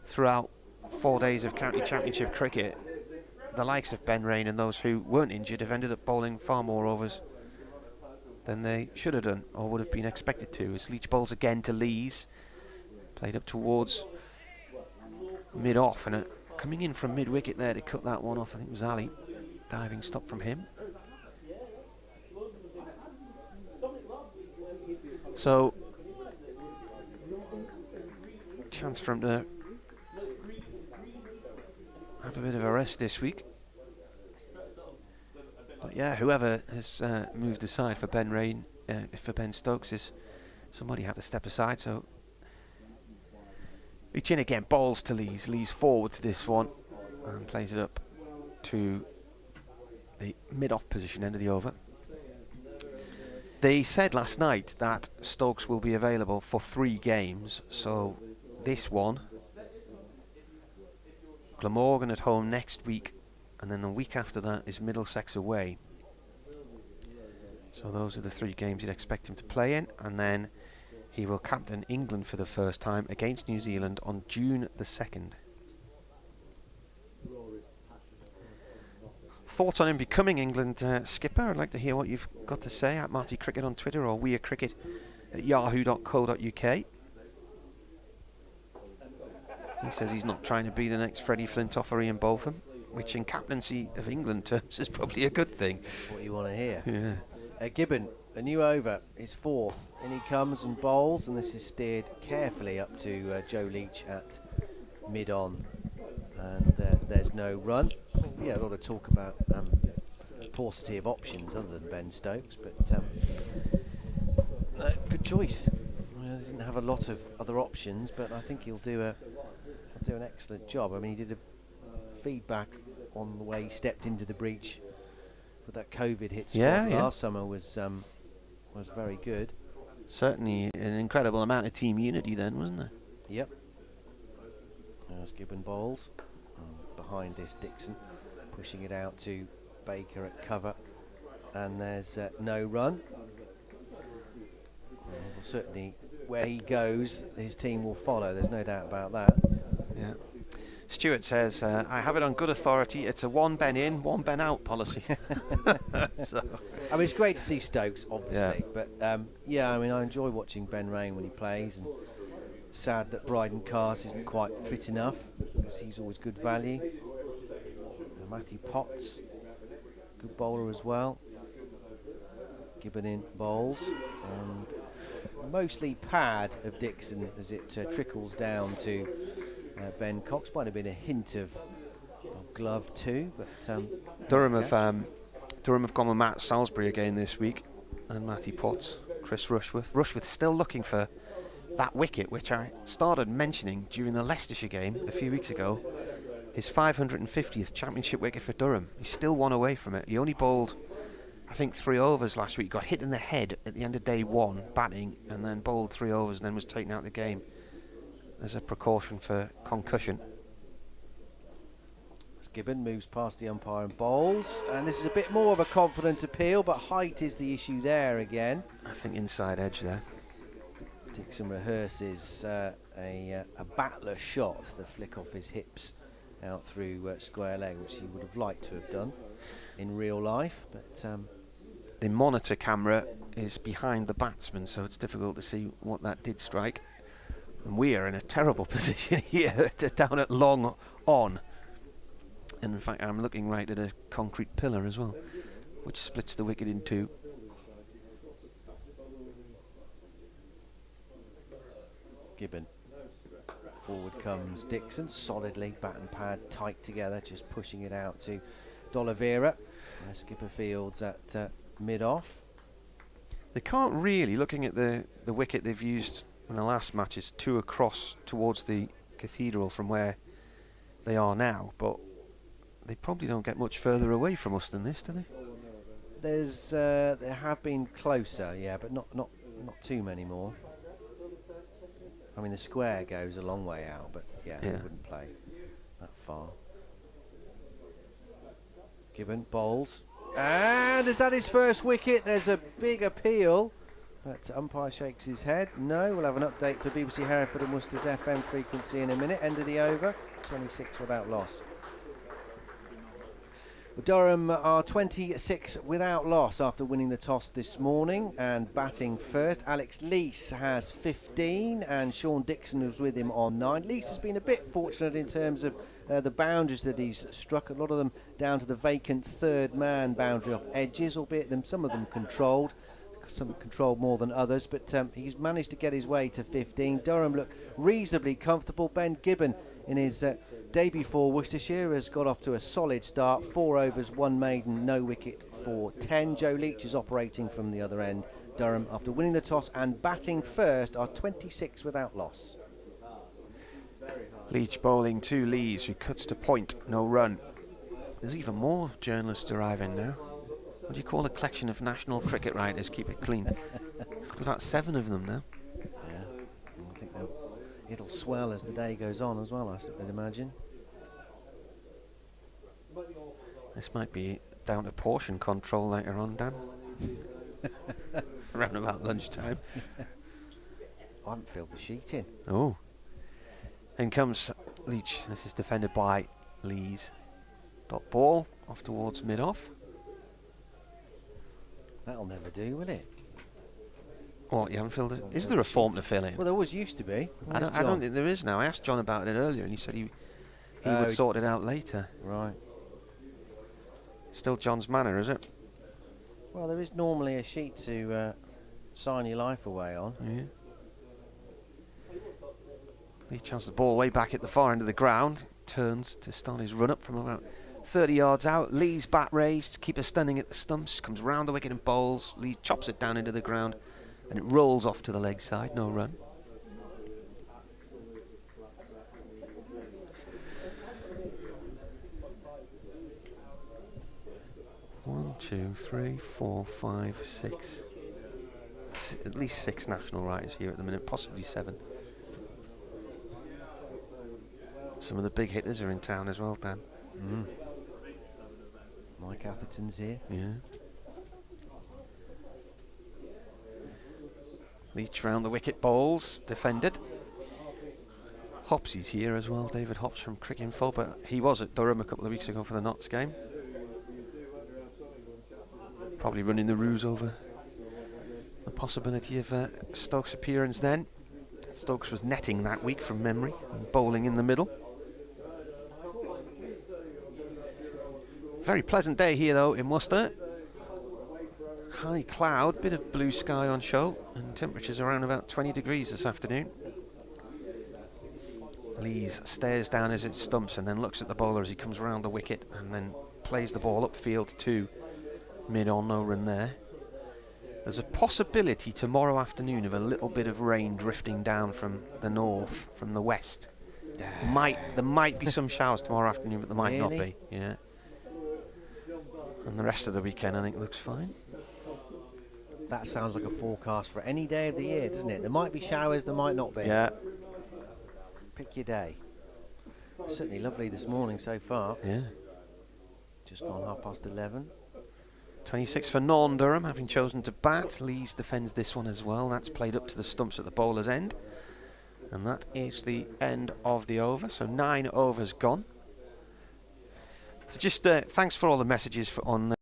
throughout 4 days of county championship cricket, the likes of Ben Rain and those who weren't injured have ended up bowling far more overs than they should have done or would have been expected to. As Leach bowls again to Lees, played up towards mid-off, and coming in from mid-wicket there to cut that one off, I think it was Ali. Diving stop from him. So, chance for him to have a bit of a rest this week. But yeah, whoever has moved aside for for Ben Stokes, is somebody had to step aside. So Leach in again, balls to Lees. Lees forward to this one and plays it up to the mid-off position, end of the over. They said last night that Stokes will be available for 3 games, so this one, Glamorgan at home next week, and then the week after that is Middlesex away. So those are the 3 games you'd expect him to play in, and then he will captain England for the first time against New Zealand on June the 2nd. Thoughts on him becoming England skipper? I'd like to hear what you've got to say at Marty Cricket on Twitter or wearecricket@yahoo.co.uk. He says he's not trying to be the next Freddie Flintoff or Ian Botham, which in captaincy of England terms is probably a good thing. That's what you want to hear. Yeah. Gibbon, a new over, his 4th. In he comes and bowls, and this is steered carefully up to Joe Leach at mid-on. And there's no run. Yeah, a lot of talk about paucity of options other than Ben Stokes, but good choice. He didn't have a lot of other options, but I think he'll do an excellent job. I mean, he did a feedback on the way he stepped into the breach with that COVID hit squad last summer was very good. Certainly an incredible amount of team unity then, wasn't there? Yep. There's Gibbon bowls. Behind this Dixon, pushing it out to Baker at cover, and there's no run. Well, certainly where he goes, his team will follow, there's no doubt about that. Yeah. Stuart says, I have it on good authority, it's a 1 Ben in, 1 Ben out policy. So. I mean, it's great to see Stokes, obviously, but yeah, I mean, I enjoy watching Ben Rain when he plays, and sad that Bryden Cars isn't quite fit enough, because he's always good value. Matthew Potts, good bowler as well. Gibbon in bowls, and mostly pad of Dixon as it trickles down to Ben Cox. Might have been a hint of glove too, but Durham have gone with Matt Salisbury again this week, and Matty Potts, Chris Rushworth. Rushworth still looking for that wicket, which I started mentioning during the Leicestershire game a few weeks ago. His 550th championship wicket for Durham. He's still 1 away from it. He only bowled, I think, 3 overs last week. Got hit in the head at the end of day 1 batting, and then bowled 3 overs and then was taken out of the game as a precaution for concussion. As Gibbon moves past the umpire and bowls, and this is a bit more of a confident appeal, but height is the issue there again. I think inside edge there. Dixon rehearses a battler shot, the flick off his hips out through square leg, which he would have liked to have done in real life, but the monitor camera is behind the batsman, so it's difficult to see what that did strike. And we are in a terrible position here, down at long on. And in fact, I'm looking right at a concrete pillar as well, which splits the wicket in 2. Gibbon. Forward comes Dixon, solidly, bat and pad tight together, just pushing it out to D'Oliveira. Skipper Fields at mid-off. They can't really, looking at the wicket they've used in the last matches, 2 across towards the cathedral from where they are now, but they probably don't get much further away from us than this, do they? There have been closer, yeah, but not too many more. I mean, the square goes a long way out, but yeah, he wouldn't play that far. Gibbon bowls, and is that his first wicket? There's a big appeal, but umpire shakes his head. No, we'll have an update for BBC Hereford and Worcester's FM frequency in a minute. End of the over, 26 without loss. Durham are 26 without loss after winning the toss this morning and batting first. Alex Leach has 15 and Sean Dixon was with him on 9. Leach has been a bit fortunate in terms of the boundaries that he's struck, a lot of them down to the vacant third man boundary off edges, albeit some of them controlled. some control more than others, but he's managed to get his way to 15. Durham look reasonably comfortable. Ben Gibbon in his debut for Worcestershire has got off to a solid start. 4 overs, 1 maiden, no wicket for 10. Joe Leach is operating from the other end. Durham, after winning the toss and batting first, are 26 without loss. Leach bowling to Lees, who cuts to point, no run. There's even more journalists arriving now. What do you call a collection of national cricket writers? Keep it clean. There's about 7 of them now. Yeah, I think it'll swell as the day goes on as well, I should imagine. This might be down to portion control later on, Dan. Around about lunchtime. I haven't filled the sheet in. Oh. In comes Leach. This is defended by Lees. Dot ball off towards mid-off. That'll never do, will it? What, you haven't filled it? Is there a form to fill in? Well, there always used to be. I don't think there is now. I asked John about it earlier and he said he would sort it out later. Right. Still John's manner, is it? Well, there is normally a sheet to sign your life away on. Yeah. Leach has the ball way back at the far end of the ground. Turns to start his run up from about 30 yards out. Lee's bat raised, keeper standing at the stumps, comes round the wicket and bowls. Lee chops it down into the ground and it rolls off to the leg side, no run. One, two, three, four, five, six. At least 6 national writers here at the minute, possibly 7. Some of the big hitters are in town as well, Dan. Mike Atherton's here. Yeah. Leach round the wicket, bowls, defended. Hopsy's here as well, David Hops from Cricinfo, but he was at Durham a couple of weeks ago for the Notts game. Probably running the ruse over the possibility of Stokes' appearance then. Stokes was netting that week from memory and bowling in the middle. Very pleasant day here though in Worcester. High cloud, bit of blue sky on show, and temperatures around about 20 degrees this afternoon. Lees stares down as it stumps and then looks at the bowler as he comes round the wicket and then plays the ball upfield to mid-on, no run there. There's a possibility tomorrow afternoon of a little bit of rain drifting down from the north, from the west. There might be some showers tomorrow afternoon, but there might not be. Yeah. And the rest of the weekend, I think, looks fine. That sounds like a forecast for any day of the year, doesn't it? There might be showers, there might not be. Yeah. Pick your day. Certainly lovely this morning so far. Yeah. Just gone 11:30. 26 for non-Durham, having chosen to bat. Lees defends this one as well. That's played up to the stumps at the bowler's end. And that is the end of the over. So 9 overs gone. So just thanks for all the messages on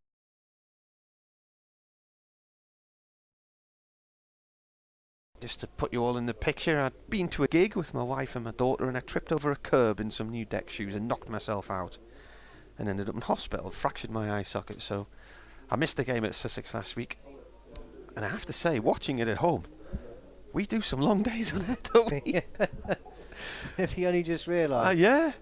just to put you all in the picture. I'd been to a gig with my wife and my daughter and I tripped over a curb in some new deck shoes and knocked myself out and ended up in hospital, fractured my eye socket. So I missed the game at Sussex last week, and I have to say, watching it at home, we do some long days on it, don't we? If you only just realised. Yeah.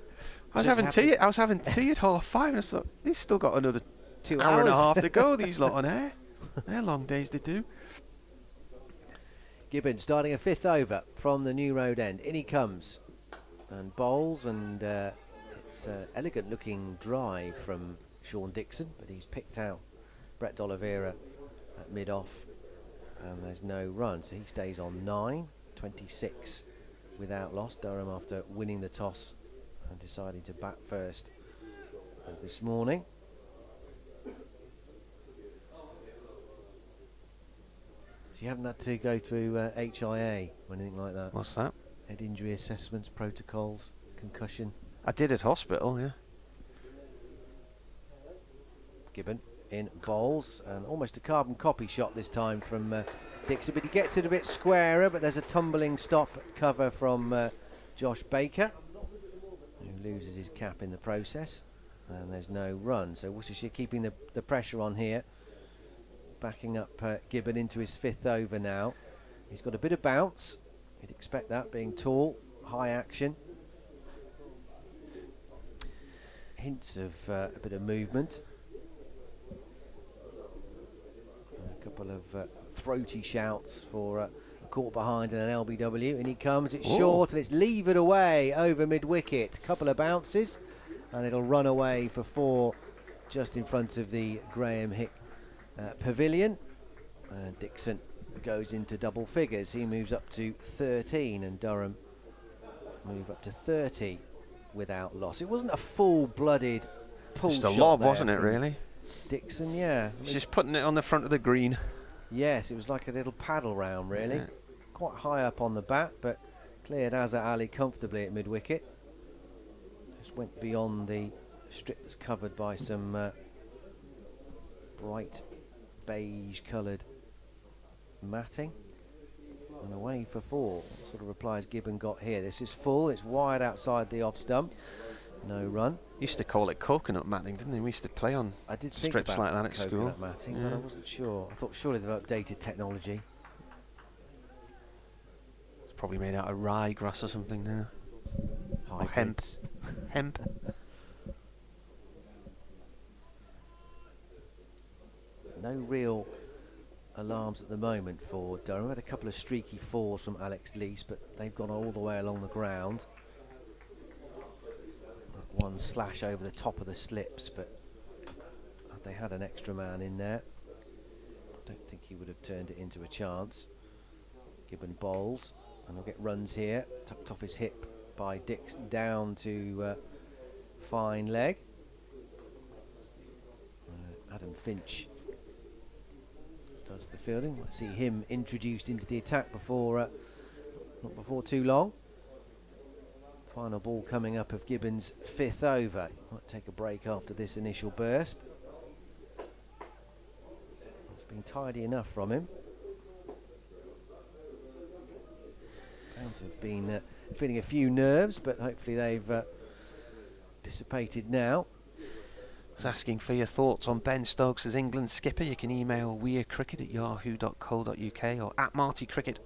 I was having tea at 5:30 and I thought, they've still got another 2 hour and a hours half to go, these lot on air. They're long days they do. Gibbon starting a 5th over from the New Road end. In he comes and bowls, and it's an elegant looking drive from Sean Dixon, but he's picked out Brett D'Oliveira at mid-off, and there's no run, so he stays on 9, 26 without loss. Durham after winning the toss and deciding to bat first this morning. So you haven't had to go through HIA or anything like that? What's that? Head injury assessments, protocols, concussion. I did at hospital, yeah. Gibbon in bowls, and almost a carbon copy shot this time from Dixon, but he gets it a bit squarer, but there's a tumbling stop at cover from Josh Baker, who loses his cap in the process, and there's no run. So Worcestershire keeping the pressure on here. backing up Gibbon into his 5th over now. He's got a bit of bounce. You'd expect that, being tall, high action. Hints of a bit of movement. A couple of throaty shouts for a caught behind and an LBW, and he comes, it's short, and it's levered away over mid-wicket. Couple of bounces, and it'll run away for 4 just in front of the Graham Hick pavilion. Dixon goes into double figures. He moves up to 13, and Durham move up to 30 without loss. It wasn't a full-blooded pull just shot. Just a lob, wasn't it, really? Dixon, yeah. He's just putting it on the front of the green. Yes, it was like a little paddle round, really. Yeah. Quite high up on the bat, but cleared Azhar Ali comfortably at mid-wicket. Just went beyond the strip that's covered by some bright beige-coloured matting. And away for 4. What sort of replies Gibbon got here? This is full, it's wide outside the off stump. No run. Used to call it coconut matting, didn't they? We used to play on strips like that at school. Matting, but I wasn't sure. I thought surely they've updated technology. It's probably made out of ryegrass or something now. Or hemp. Hemp. No real alarms at the moment for Durham. We had a couple of streaky 4s from Alex Leach, but they've gone all the way along the ground. One slash over the top of the slips, but they had an extra man in there. Don't think he would have turned it into a chance. Gibbon bowls, and he'll get runs here. Tucked off his hip by Dix down to fine leg. Adam Finch does the fielding. Let's see him introduced into the attack before not before too long. Final ball coming up of Gibbon's 5th over. Might take a break after this initial burst. It's been tidy enough from him. Bound to have been feeling a few nerves, but hopefully they've dissipated now. I was asking for your thoughts on Ben Stokes as England skipper. You can email weircricket@yahoo.co.uk or @MartyCricket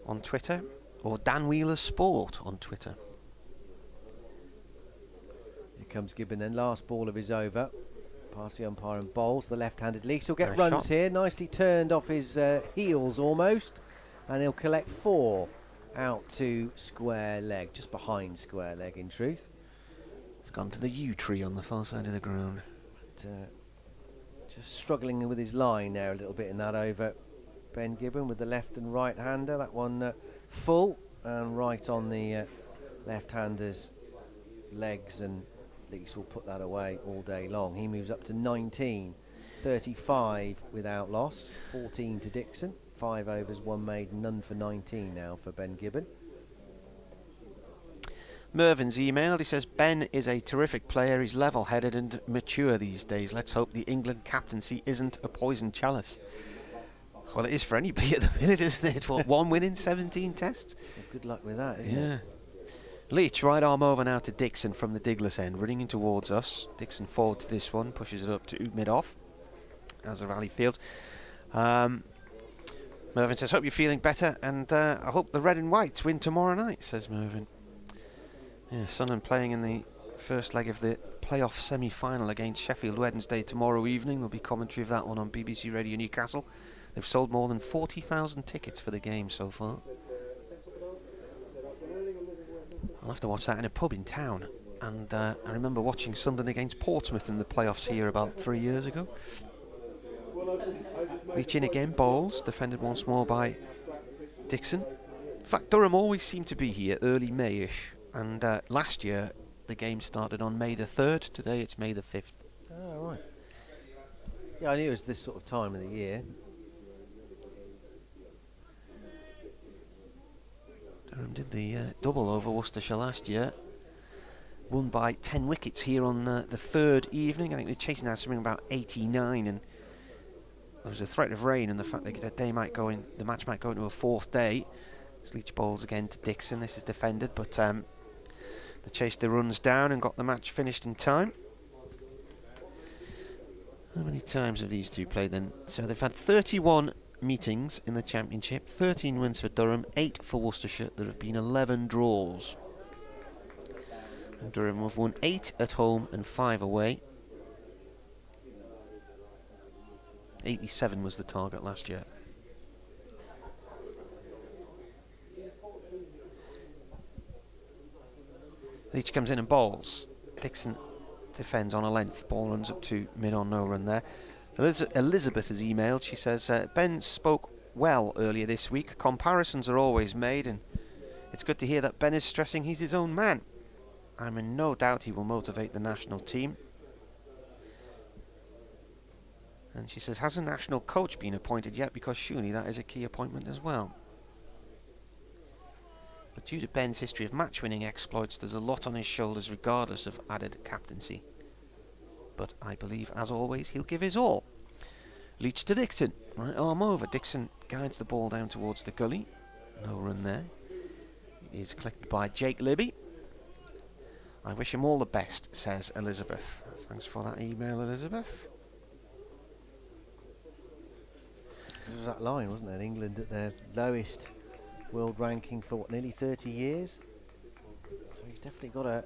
on Twitter or Dan Wheeler Sport on Twitter. Here comes Gibbon then, last ball of his over. Past the umpire and bowls, the left-handed Leach. He'll get Nice runs shot. here, nicely turned off his heels almost, and he'll collect 4 out to square leg, just behind square leg in truth. It's gone to the yew tree on the far side of the ground. But, just struggling with his line there a little bit in that over. Ben Gibbon with the left and right hander, that one full and right on the left-hander's legs, and Leach will put that away all day long. He moves up to 19, 35 without loss, 14 to Dixon, 5 overs, 1 made, none for 19 now for Ben Gibbon. Mervin's emailed. He says Ben is a terrific player. He's level-headed and mature these days. Let's hope the England captaincy isn't a poison chalice. Well, it is for anybody at the minute, isn't it? What, 1 win in 17 tests? Well, good luck with that, isn't it? Leach, right arm over now to Dixon from the Diglas end, running in towards us. Dixon forward to this one, pushes it up to mid-off as a rally field. Mervyn says, hope you're feeling better, and I hope the red and whites win tomorrow night, says Mervyn. Yeah, Sunderland playing in the first leg of the playoff semi-final against Sheffield Wednesday tomorrow evening. There'll be commentary of that one on BBC Radio Newcastle. They've sold more than 40,000 tickets for the game so far. I'll have to watch that in a pub in town. And I remember watching Sunderland against Portsmouth in the playoffs here about 3 years ago. Leach in again, bowls, defended once more by Dixon. In fact, Durham always seemed to be here early May-ish. And last year, the game started on May the 3rd. Today, it's May the 5th. Oh, right. Yeah, I knew it was this sort of time of the year. Durham did the double over Worcestershire last year. Won by 10 wickets here on the 3rd evening. I think they're chasing out something about 89, and there was a threat of rain and the fact that the match might go into a 4th day. Leach bowls again to Dixon. This is defended, but they chased the runs down and got the match finished in time. How many times have these two played then? So they've had 31 meetings in the Championship, 13 wins for Durham, 8 for Worcestershire. There have been 11 draws. And Durham have won 8 at home and 5 away. 87 was the target last year. Leach comes in and bowls. Dixon defends on a length. Ball runs up to mid-on, no run there. Elizabeth has emailed. She says, Ben spoke well earlier this week. Comparisons are always made, and it's good to hear that Ben is stressing he's his own man. I'm in no doubt he will motivate the national team. And she says, has a national coach been appointed yet? Because surely that is a key appointment as well. But due to Ben's history of match-winning exploits, there's a lot on his shoulders regardless of added captaincy. But I believe, as always, he'll give his all. Leach to Dixon. Right arm over. Dixon guides the ball down towards the gully. No run there. It is collected by Jake Libby. I wish him all the best, says Elizabeth. Thanks for that email, Elizabeth. There was that line, wasn't there? England at their lowest world ranking for what, nearly 30 years. So he's definitely got a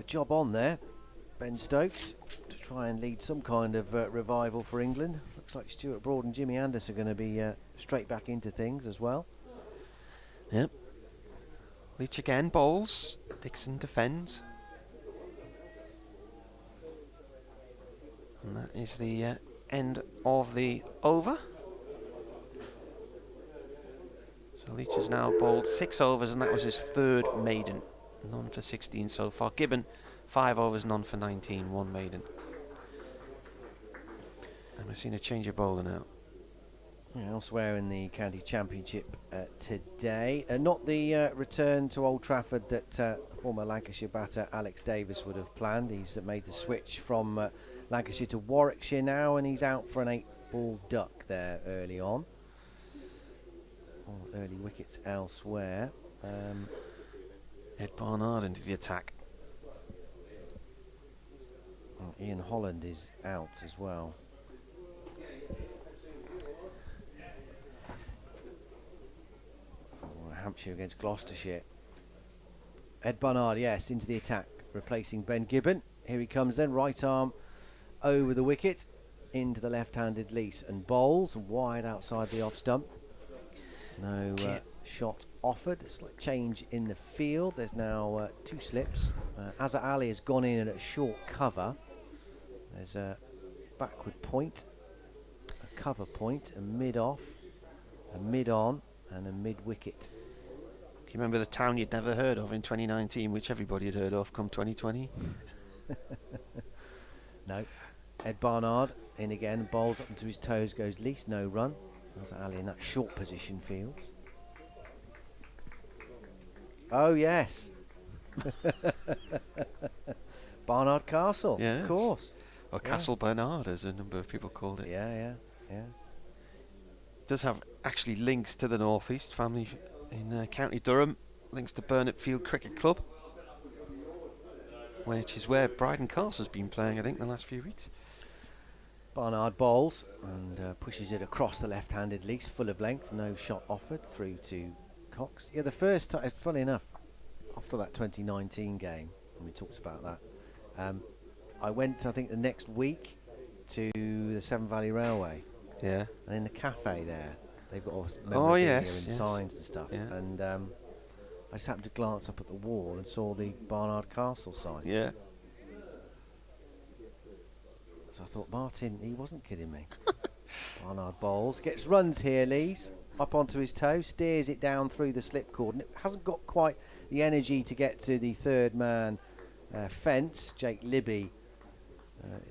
job on there, Ben Stokes, to try and lead some kind of revival for England. Looks like Stuart Broad and Jimmy Anderson are going to be straight back into things as well. Yep. Leach again bowls. Dixon defends. And that is the end of the over. So Leach has now bowled 6 overs, and that was his 3rd maiden. None for 16 so far. Gibbon, 5 overs, none for 19, 1 maiden. And we've seen a change of bowler now. Yeah, elsewhere in the county championship today, not the return to Old Trafford that former Lancashire batter Alex Davis would have planned. He's made the switch from Lancashire to Warwickshire now, and he's out for an 8-ball duck there early on. All early wickets elsewhere. Ed Barnard into the attack. Ian Holland is out as well. Hampshire against Gloucestershire. Ed Barnard, yes, into the attack, replacing Ben Gibbon. Here he comes then, right arm over the wicket, into the left-handed Leach and bowls, wide outside the off stump. No shot offered. A slight change in the field. There's now 2 slips. Azhar Ali has gone in at a short cover. There's a backward point, a cover point, a mid-off, a mid-on, and a mid-wicket. Can you remember the town you'd never heard of in 2019, which everybody had heard of come 2020? No. Ed Barnard in again, bowls up into his toes, goes Leach, no run. Azhar Ali in that short position fields. Oh yes. Barnard Castle, Yes. of course. Or Castle Bernard, as a number of people called it. Yeah. Does have actually links to the North East family in County Durham, links to Burnett Field Cricket Club, which is where Bryden Castle's been playing, I think, the last few weeks. Barnard bowls and pushes it across the left-handed Leach, full of length, no shot offered, through to Cox. Yeah, the first time, funny enough, after that 2019 game, and we talked about that, I went, I think, the next week to the Severn Valley Railway. Yeah. And in the cafe there, they've got all memorabilia and signs and stuff. Yeah. And I just happened to glance up at the wall and saw the Barnard Castle sign. Yeah. So I thought, Martin, he wasn't kidding me. Barnard bowls, gets runs here, Lees, up onto his toe, steers it down through the slip cord, and it hasn't got quite the energy to get to the 3rd man fence. Jake Libby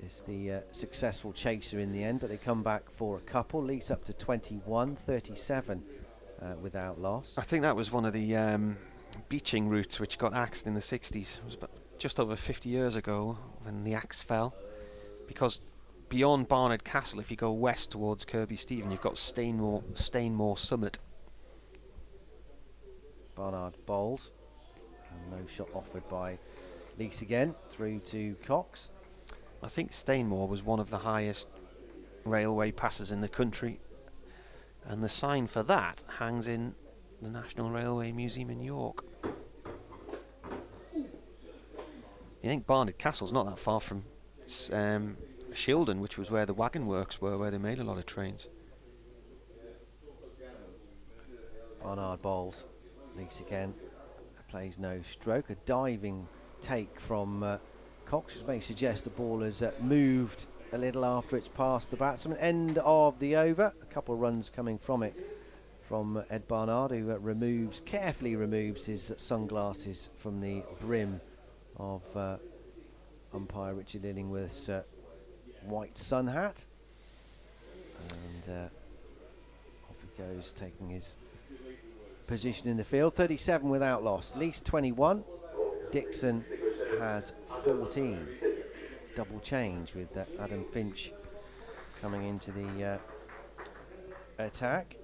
is the successful chaser in the end, but they come back for a couple. Leaks up to 21, 37 without loss. I think that was one of the beaching routes which got axed in the 60s. It was about just over 50 years ago when the axe fell. Because beyond Barnard Castle, if you go west towards Kirby Stephen, you've got Stainmore Summit. Barnard bowls, and no shot offered by Leach again, through to Cox. I think Stainmore was one of the highest railway passes in the country, and the sign for that hangs in the National Railway Museum in York. You think Barnard Castle's not that far from Shildon, which was where the wagon works were, where they made a lot of trains. Barnard bowls. Leach again. Plays no stroke. A diving take from Cox, which may suggest the ball has moved a little after it's past the batsman. End of the over. A couple of runs coming from it from Ed Barnard, who carefully removes his sunglasses from the brim of umpire Richard Illingworth's white sun hat, and off he goes, taking his position in the field. 37 without loss. Leach 21. Dixon has 14. Double change with Adam Finch coming into the attack.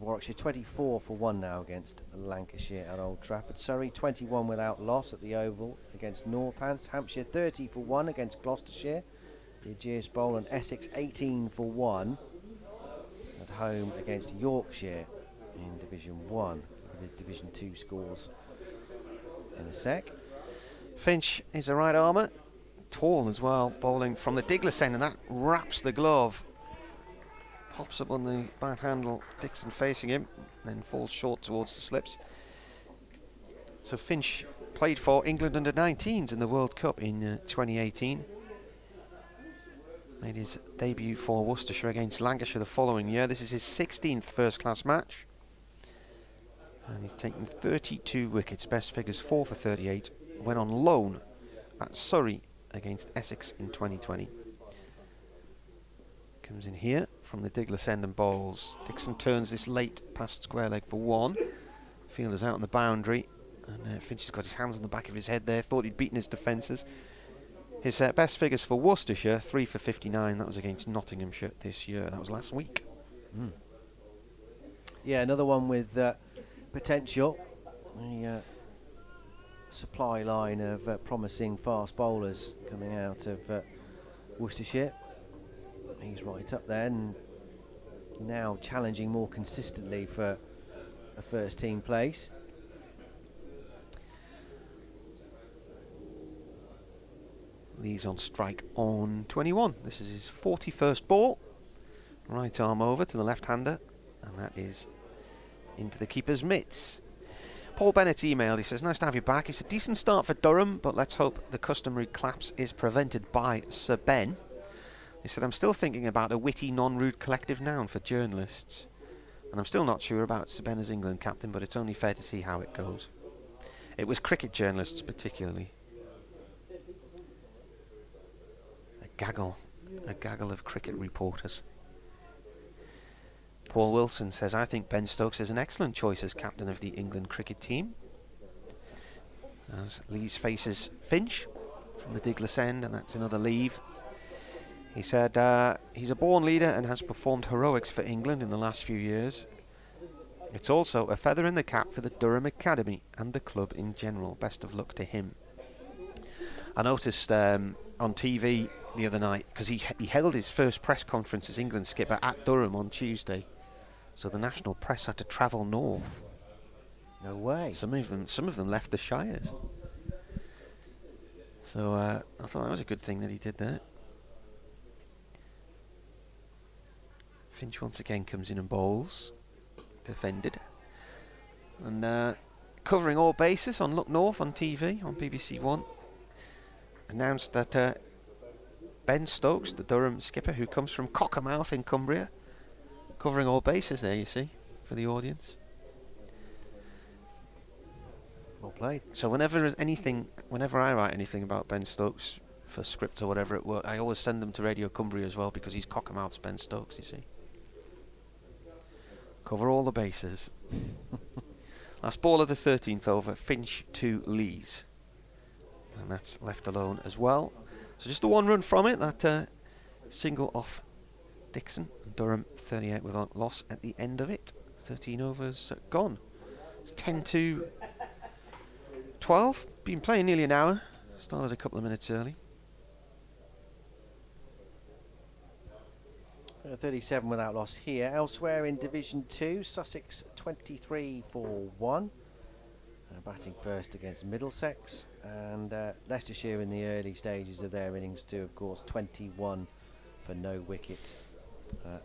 Warwickshire 24 for 1 now against Lancashire at Old Trafford. Surrey 21 without loss at the Oval against Northants. Hampshire 30 for 1 against Gloucestershire, the Ageas Bowl, and Essex 18 for 1 at home against Yorkshire in Division 1. The Division 2 scores in a sec. Finch is a right armour, tall as well, bowling from the Diglis end, and that wraps the glove. Pops up on the bat handle, Dixon facing him, then falls short towards the slips. So Finch played for England under-19s in the World Cup in 2018. Made his debut for Worcestershire against Lancashire the following year. This is his 16th first-class match. And he's taken 32 wickets, best figures 4 for 38. Went on loan at Surrey against Essex in 2020. Comes in here from the Diglis end and bowls. Dixon turns this late past square leg for 1. Fielder's out on the boundary, and Finch has got his hands on the back of his head there. Thought he'd beaten his defences. His best figures for Worcestershire, 3 for 59. That was against Nottinghamshire this year. That was last week. Yeah, another one with potential. The supply line of promising fast bowlers coming out of Worcestershire. He's right up there and now challenging more consistently for a first team place. Lee's on strike on 21. This is his 41st ball. Right arm over to the left-hander, and that is into the keeper's mitts. Paul Bennett emailed, he says, nice to have you back. It's a decent start for Durham, but let's hope the customary collapse is prevented by Sir Ben. He said, I'm still thinking about a witty, non-rude collective noun for journalists. And I'm still not sure about Sir Ben as England captain, but it's only fair to see how it goes. It was cricket journalists particularly. A gaggle of cricket reporters. Paul Wilson says, I think Ben Stokes is an excellent choice as captain of the England cricket team. As Lees faces Finch from the Diglis end, and that's another leave. He said he's a born leader and has performed heroics for England in the last few years. It's also a feather in the cap for the Durham Academy and the club in general. Best of luck to him. I noticed on TV the other night, because he held his first press conference as England skipper at Durham on Tuesday, so the national press had to travel north. No way. Some of them left the Shires. So I thought that was a good thing that he did that. Finch once again comes in and bowls. Defended. And covering all bases on Look North on TV, on BBC One, announced that Ben Stokes, the Durham skipper, who comes from Cockermouth in Cumbria, covering all bases there, you see, for the audience. Well played. So whenever I write anything about Ben Stokes for script or whatever at work, I always send them to Radio Cumbria as well, because he's Cockermouth's Ben Stokes, you see. Cover all the bases. Last ball of the 13th over, Finch to Lees. And that's left alone as well. So just the one run from it, that single off Dixon. Durham 38 without loss at the end of it. 13 overs gone. It's 10-12. Been playing nearly an hour. Started a couple of minutes early. 37 without loss here. Elsewhere in Division 2, Sussex 23 for 1. Batting first against Middlesex, and Leicestershire in the early stages of their innings too, of course, 21 for no wicket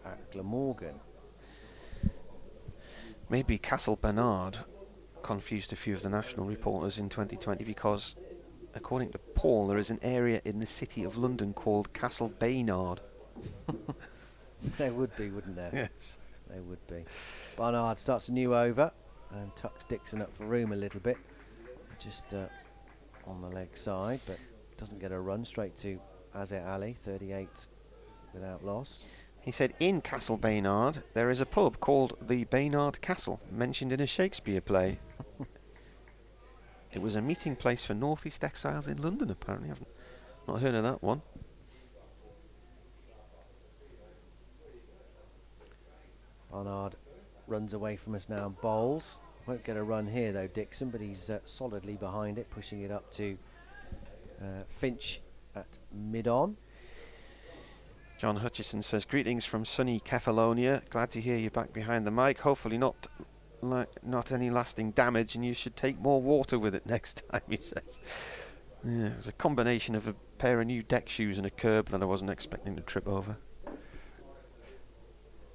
at Glamorgan. Maybe Castle Bernard confused a few of the national reporters in 2020 because, according to Paul, there is an area in the city of London called Castle Baynard. There would be, wouldn't there? Yes. There would be. Barnard starts a new over and tucks Dixon up for room a little bit, just on the leg side, but doesn't get a run. Straight to Azir Ali, 38 without loss. He said, in Castle Baynard there is a pub called the Baynard Castle, mentioned in a Shakespeare play. It was a meeting place for North East exiles in London, apparently. I've not heard of that one. Barnard runs away from us now and bowls. Won't get a run here though, Dixon, but he's solidly behind it, pushing it up to Finch at mid-on. John Hutchison says, greetings from sunny Kefalonia. Glad to hear you back behind the mic. Hopefully not any lasting damage, and you should take more water with it next time, he says. Yeah, it was a combination of a pair of new deck shoes and a curb that I wasn't expecting to trip over.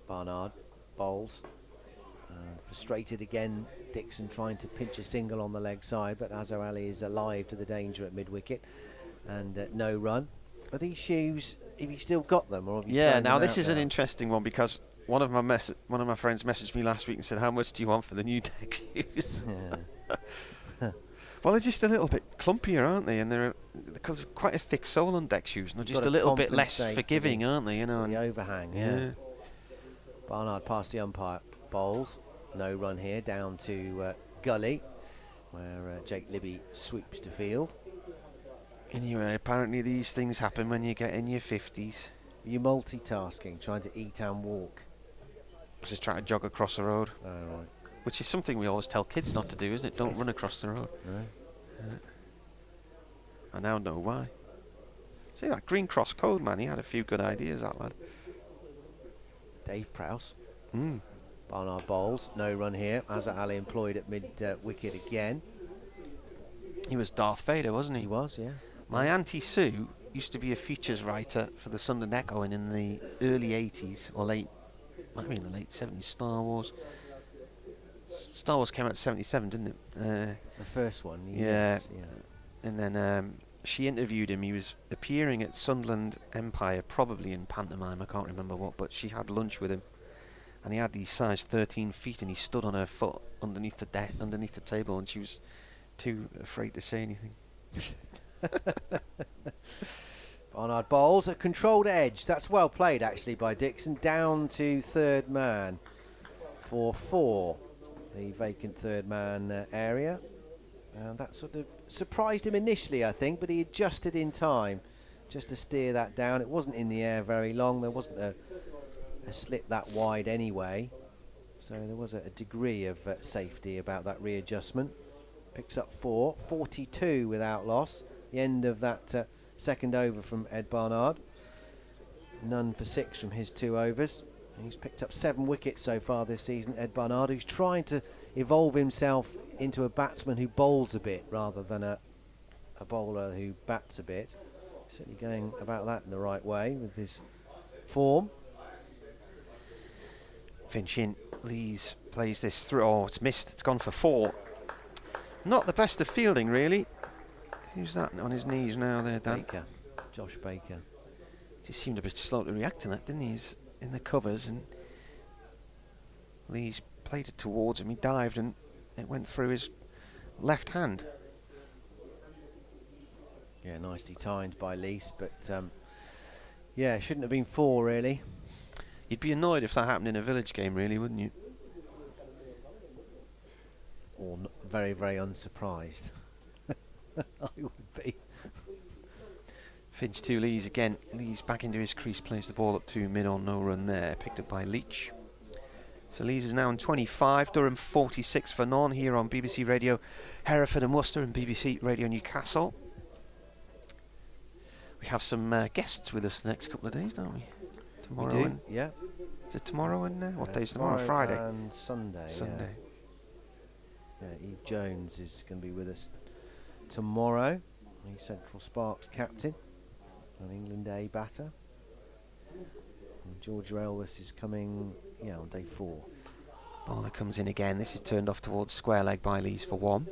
Barnard bowls. Frustrated again, Dixon trying to pinch a single on the leg side, but Azhar Ali is alive to the danger at mid-wicket, and no run. Are these shoes, have you still got them, or have you Yeah, thrown now them this out is now? an interesting one, because one of my friends messaged me last week and said, how much do you want for the new deck shoes? Yeah. Well, they're just a little bit clumpier, aren't they? And they're because of quite a thick sole on deck shoes, and they're just Gotta a little bit less compensate for forgiving, aren't they? You know. The overhang, yeah. Barnard past the umpire, bowls. No run here, down to Gully, where Jake Libby sweeps to field. Anyway, apparently these things happen when you get in your 50s. You're multitasking, trying to eat and walk. Just trying to jog across the road. Oh, right. Which is something we always tell kids not to do, isn't it? Don't run across the road. No. I now know why. See, that Green Cross Code man, he had a few good ideas, that lad. Dave Prowse. Mm. Barnard bowls, no run here. Azhar Ali employed at mid-wicket again. He was Darth Vader, wasn't he? He was, yeah. My Auntie Sue used to be a features writer for the Sunderland Echo, and in the early 80s, or might have been the late 70s, Star Wars. Star Wars came out in 77, didn't it? The first one, yeah. yes. Yeah. And then she interviewed him. He was appearing at Sunderland Empire, probably in pantomime, I can't remember what, but she had lunch with him. And he had these size 13 feet, and he stood on her foot underneath the table, and she was too afraid to say anything. Barnard bowls, a controlled edge. That's well played, actually, by Dixon. Down to third man for 4, the vacant third man area. And that sort of surprised him initially, I think, but he adjusted in time just to steer that down. It wasn't in the air very long. There wasn't a slit that wide anyway, so there was a degree of safety about that readjustment. Picks up 4, 42 without loss. The end of that second over from Ed Barnard. None for 6 from his 2 overs. And he's picked up 7 wickets so far this season, Ed Barnard, who's trying to evolve himself into a batsman who bowls a bit rather than a bowler who bats a bit. Certainly going about that in the right way with his form. Finch in. Lees plays this through. Oh, it's missed. It's gone for 4. Not the best of fielding, really. Who's that on his knees now there, Dan? Baker. Josh Baker. Just seemed a bit slow to react to that, didn't he? He's in the covers, and Lees played it towards him. He dived, and it went through his left hand. Yeah, nicely timed by Lees, but yeah, shouldn't have been 4 really. You'd be annoyed if that happened in a village game, really, wouldn't you? Or very, very unsurprised. I would be. Finch to Lees again. Lees back into his crease, plays the ball up to mid-on, no run there. Picked up by Leach. So Lees is now on 25, Durham 46 for none here on BBC Radio Hereford and Worcester and BBC Radio Newcastle. We have some guests with us the next couple of days, don't we? Tomorrow. We do, And yeah. is it tomorrow and what day is tomorrow? Tomorrow Friday. and Sunday. Sunday. Yeah, Eve Jones is going to be with us tomorrow. He's Central Sparks captain, an England A batter. And Georgia Elvis is coming, on day 4. Bowler comes in again. This is turned off towards square leg by Leach for 1.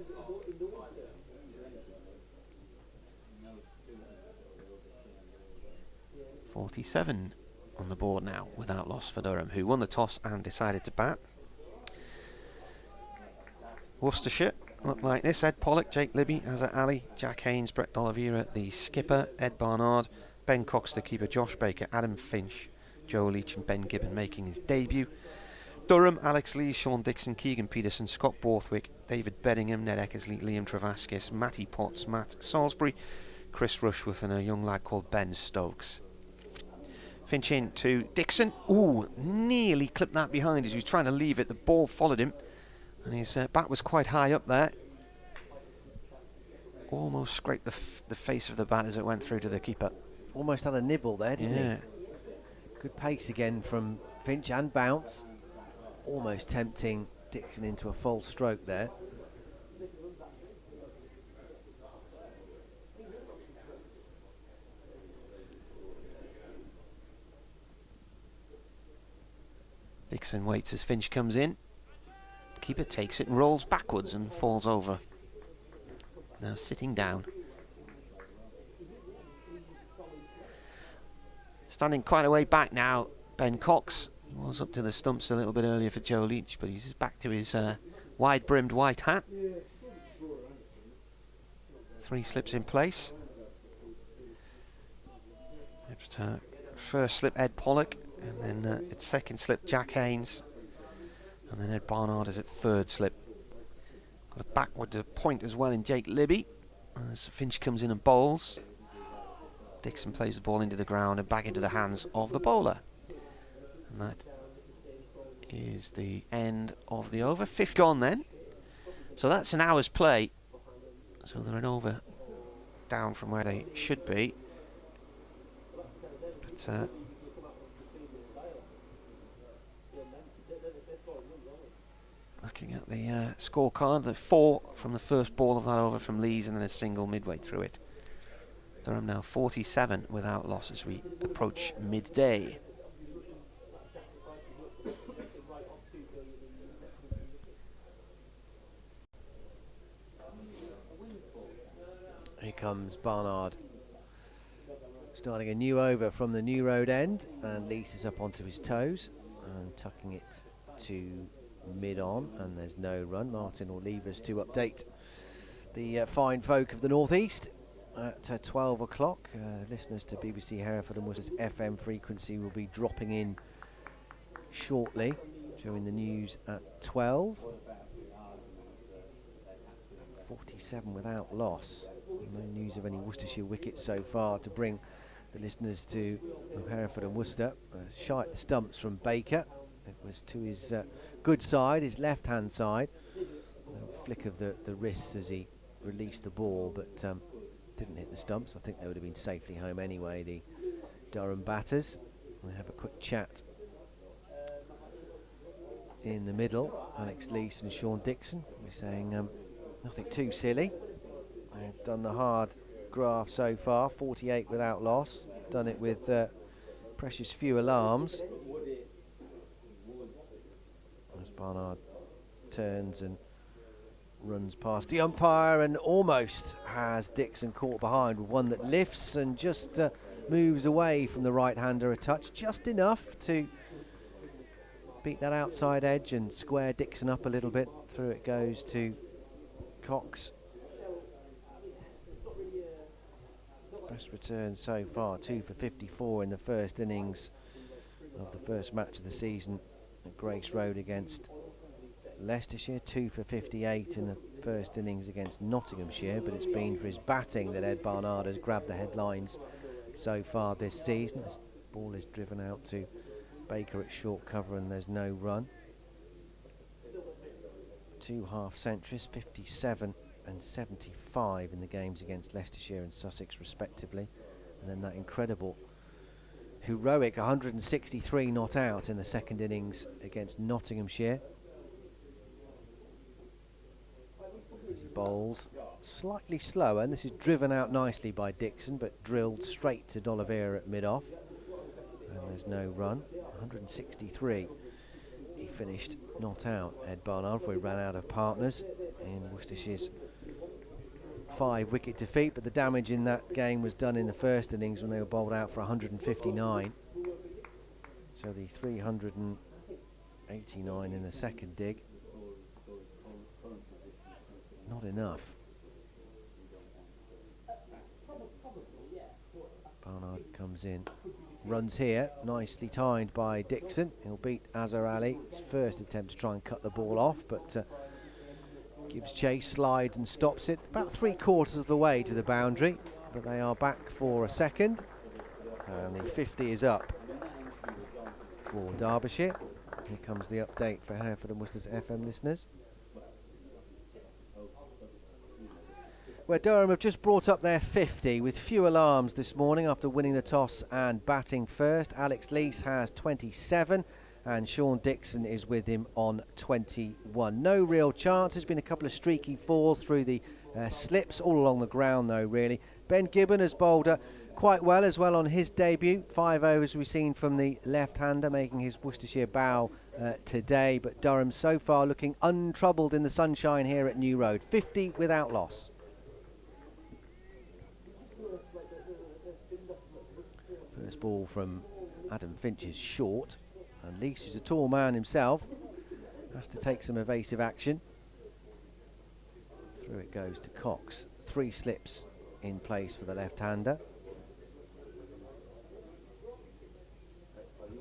.47 on the board now, without loss for Durham, who won the toss and decided to bat. Worcestershire look like this: Ed Pollock, Jake Libby, Azza Ali, Jack Haynes, Brett D'Oliveira, the skipper, Ed Barnard, Ben Cox, the keeper, Josh Baker, Adam Finch, Joe Leach and Ben Gibbon making his debut. Durham, Alex Lee, Sean Dixon, Keegan Peterson, Scott Borthwick, David Beddingham, Ned Eckersley, Liam Travaskis, Matty Potts, Matt Salisbury, Chris Rushworth and a young lad called Ben Stokes. Finch in to Dixon. Ooh, nearly clipped that behind as he was trying to leave it. The ball followed him and his bat was quite high up there. Almost scraped the face of the bat as it went through to the keeper. Almost had a nibble there, didn't he? Good pace again from Finch and bounce. Almost tempting Dixon into a false stroke there. Dixon waits as Finch comes in. Keeper takes it and rolls backwards and falls over. Now sitting down. Standing quite a way back now, Ben Cox. He was up to the stumps a little bit earlier for Joe Leach, but he's back to his wide-brimmed white hat. 3 slips in place. First slip Ed Pollock, and then at second slip Jack Haynes, and then Ed Barnard is at third slip. Got a backward point as well in Jake Libby as Finch comes in and bowls. Dixon plays the ball into the ground and back into the hands of the bowler. And that is the end of the over. 5th gone then. So that's an hour's play. So they're an over down from where they should be. But looking at the scorecard, the 4 from the first ball of that over from Lees and then a single midway through it. Durham now 47 without loss as we approach midday. Here comes Barnard, starting a new over from the New Road end, and Lees is up onto his toes and tucking it to mid-on, and there's no run. Martin will leave us to update the fine folk of the northeast at 12 o'clock. Listeners to BBC Hereford and Worcester's FM frequency will be dropping in shortly, showing the news at 12. 47 without loss. No news of any Worcestershire wickets so far to bring the listeners to Hereford and Worcester. Shy at the stumps from Baker. It was to his good side, his left-hand side. A flick of the wrists as he released the ball, but didn't hit the stumps. I think they would have been safely home anyway, the Durham batters. We have a quick chat in the middle. Alex Lees and Sean Dixon. We're saying nothing too silly. They've done the hard graft so far, 48 without loss. Done it with precious few alarms. As Barnard turns and runs past the umpire and almost has Dixon caught behind with one that lifts and just moves away from the right-hander a touch, just enough to beat that outside edge and square Dixon up a little bit. Through it goes to Cox. Best return so far, 2 for 54 in the first innings of the first match of the season at Grace Road against Leicestershire. 2 for 58 in the first innings against Nottinghamshire, but it's been for his batting that Ed Barnard has grabbed the headlines so far this season. This ball is driven out to Baker at short cover and there's no run. 2 half centuries, 57 and 75 in the games against Leicestershire and Sussex respectively, and then that incredible heroic 163 not out in the second innings against Nottinghamshire. As he bowls slightly slower, and this is driven out nicely by Dixon, but drilled straight to D'Oliveira at mid-off. And there's no run. 163. He finished not out, Ed Barnard, before he ran out of partners in Worcestershire's 5-wicket defeat, but the damage in that game was done in the first innings when they were bowled out for 159. So the 389 in the second dig, not enough. Barnard comes in, runs here, nicely timed by Dixon. He'll beat Azhar Ali. His first attempt to try and cut the ball off, but gives chase, slides and stops it about 3/4 of the way to the boundary, but they are back for a second, and the 50 is up for Derbyshire. Here comes the update for Hereford and Worcester's FM listeners. Where Durham have just brought up their 50 with few alarms this morning after winning the toss and batting first. Alex Leach has 27 and Sean Dixon is with him on 21. No real chance. There's been a couple of streaky falls through the slips all along the ground though, really. Ben Gibbon has bowled quite well as well on his debut. 5 overs we've seen from the left-hander, making his Worcestershire bow today, but Durham so far looking untroubled in the sunshine here at New Road. 50 without loss. First ball from Adam Finch is short, and Leach, who's a tall man himself, has to take some evasive action. Through it goes to Cox. 3 slips in place for the left-hander.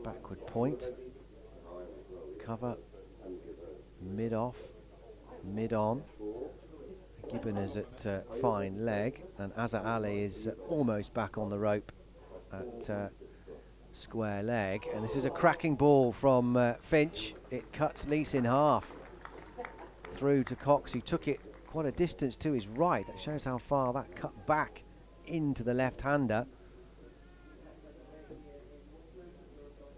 Backward point. Cover. Mid-off. Mid-on. Gibbon is at fine leg, and Azhar Ali is almost back on the rope at square leg, and this is a cracking ball from Finch. It cuts Leach in half. Through to Cox, who took it quite a distance to his right. That shows how far that cut back into the left-hander.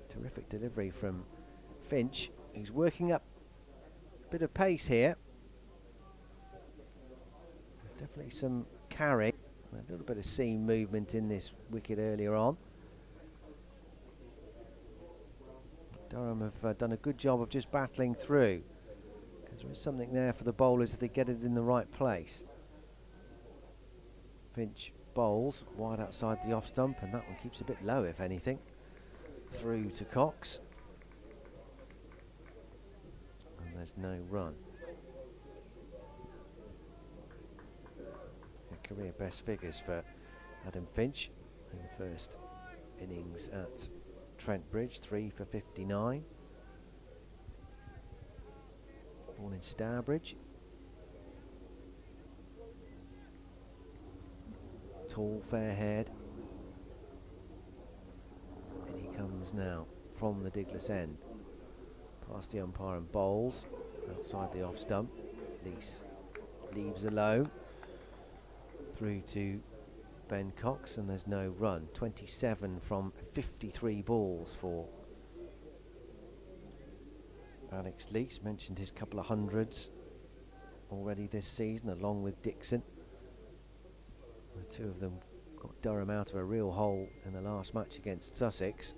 Terrific delivery from Finch, who's working up a bit of pace here. There's definitely some carry, a little bit of seam movement in this wicket earlier on. Durham have done a good job of just battling through, because there is something there for the bowlers if they get it in the right place. Finch bowls wide outside the off stump, and that one keeps a bit low if anything. Through to Cox, and there's no run. Career best figures for Adam Finch in the first innings at Trent Bridge, 3 for 59. Born in Stourbridge. Tall, fair-haired. And he comes now from the Diglas end. Past the umpire and bowls outside the off stump. Leach leaves alone. Through to Ben Cox, and there's no run. 27 from 53 balls for Alex Leach. Mentioned his couple of hundreds already this season, along with Dixon. The two of them got Durham out of a real hole in the last match against Sussex.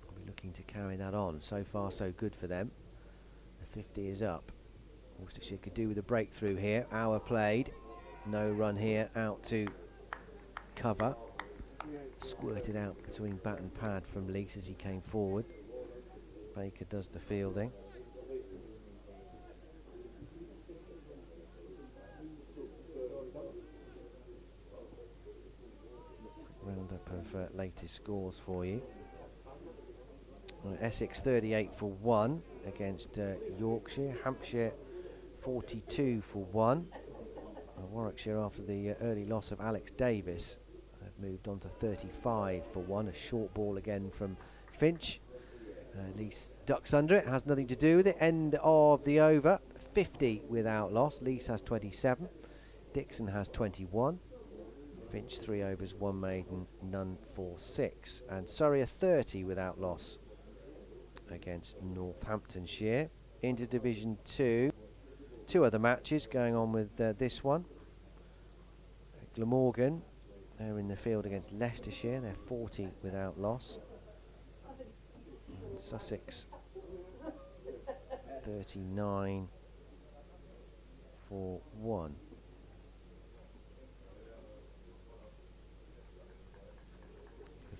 I'll be looking to carry that on. So far so good for them. The 50 is up. Worcestershire could do with a breakthrough here. Hour played. No run here. Out to cover. Squirted out between bat and pad from Leach as he came forward. Baker does the fielding. Roundup of latest scores for you. Essex 38 for 1 against Yorkshire. Hampshire 42 for 1. Warwickshire, after the early loss of Alex Davis, have moved on to 35 for 1. A short ball again from Finch. Leach ducks under it, has nothing to do with it. End of the over. 50 without loss. Leach has 27. Dixon has 21. Finch 3 overs, 1 maiden, none for 6. And Surrey a 30 without loss against Northamptonshire. Into Division 2. 2 other matches going on with this one. Glamorgan, they're in the field against Leicestershire. They're 40 without loss. And Sussex 39 for 1.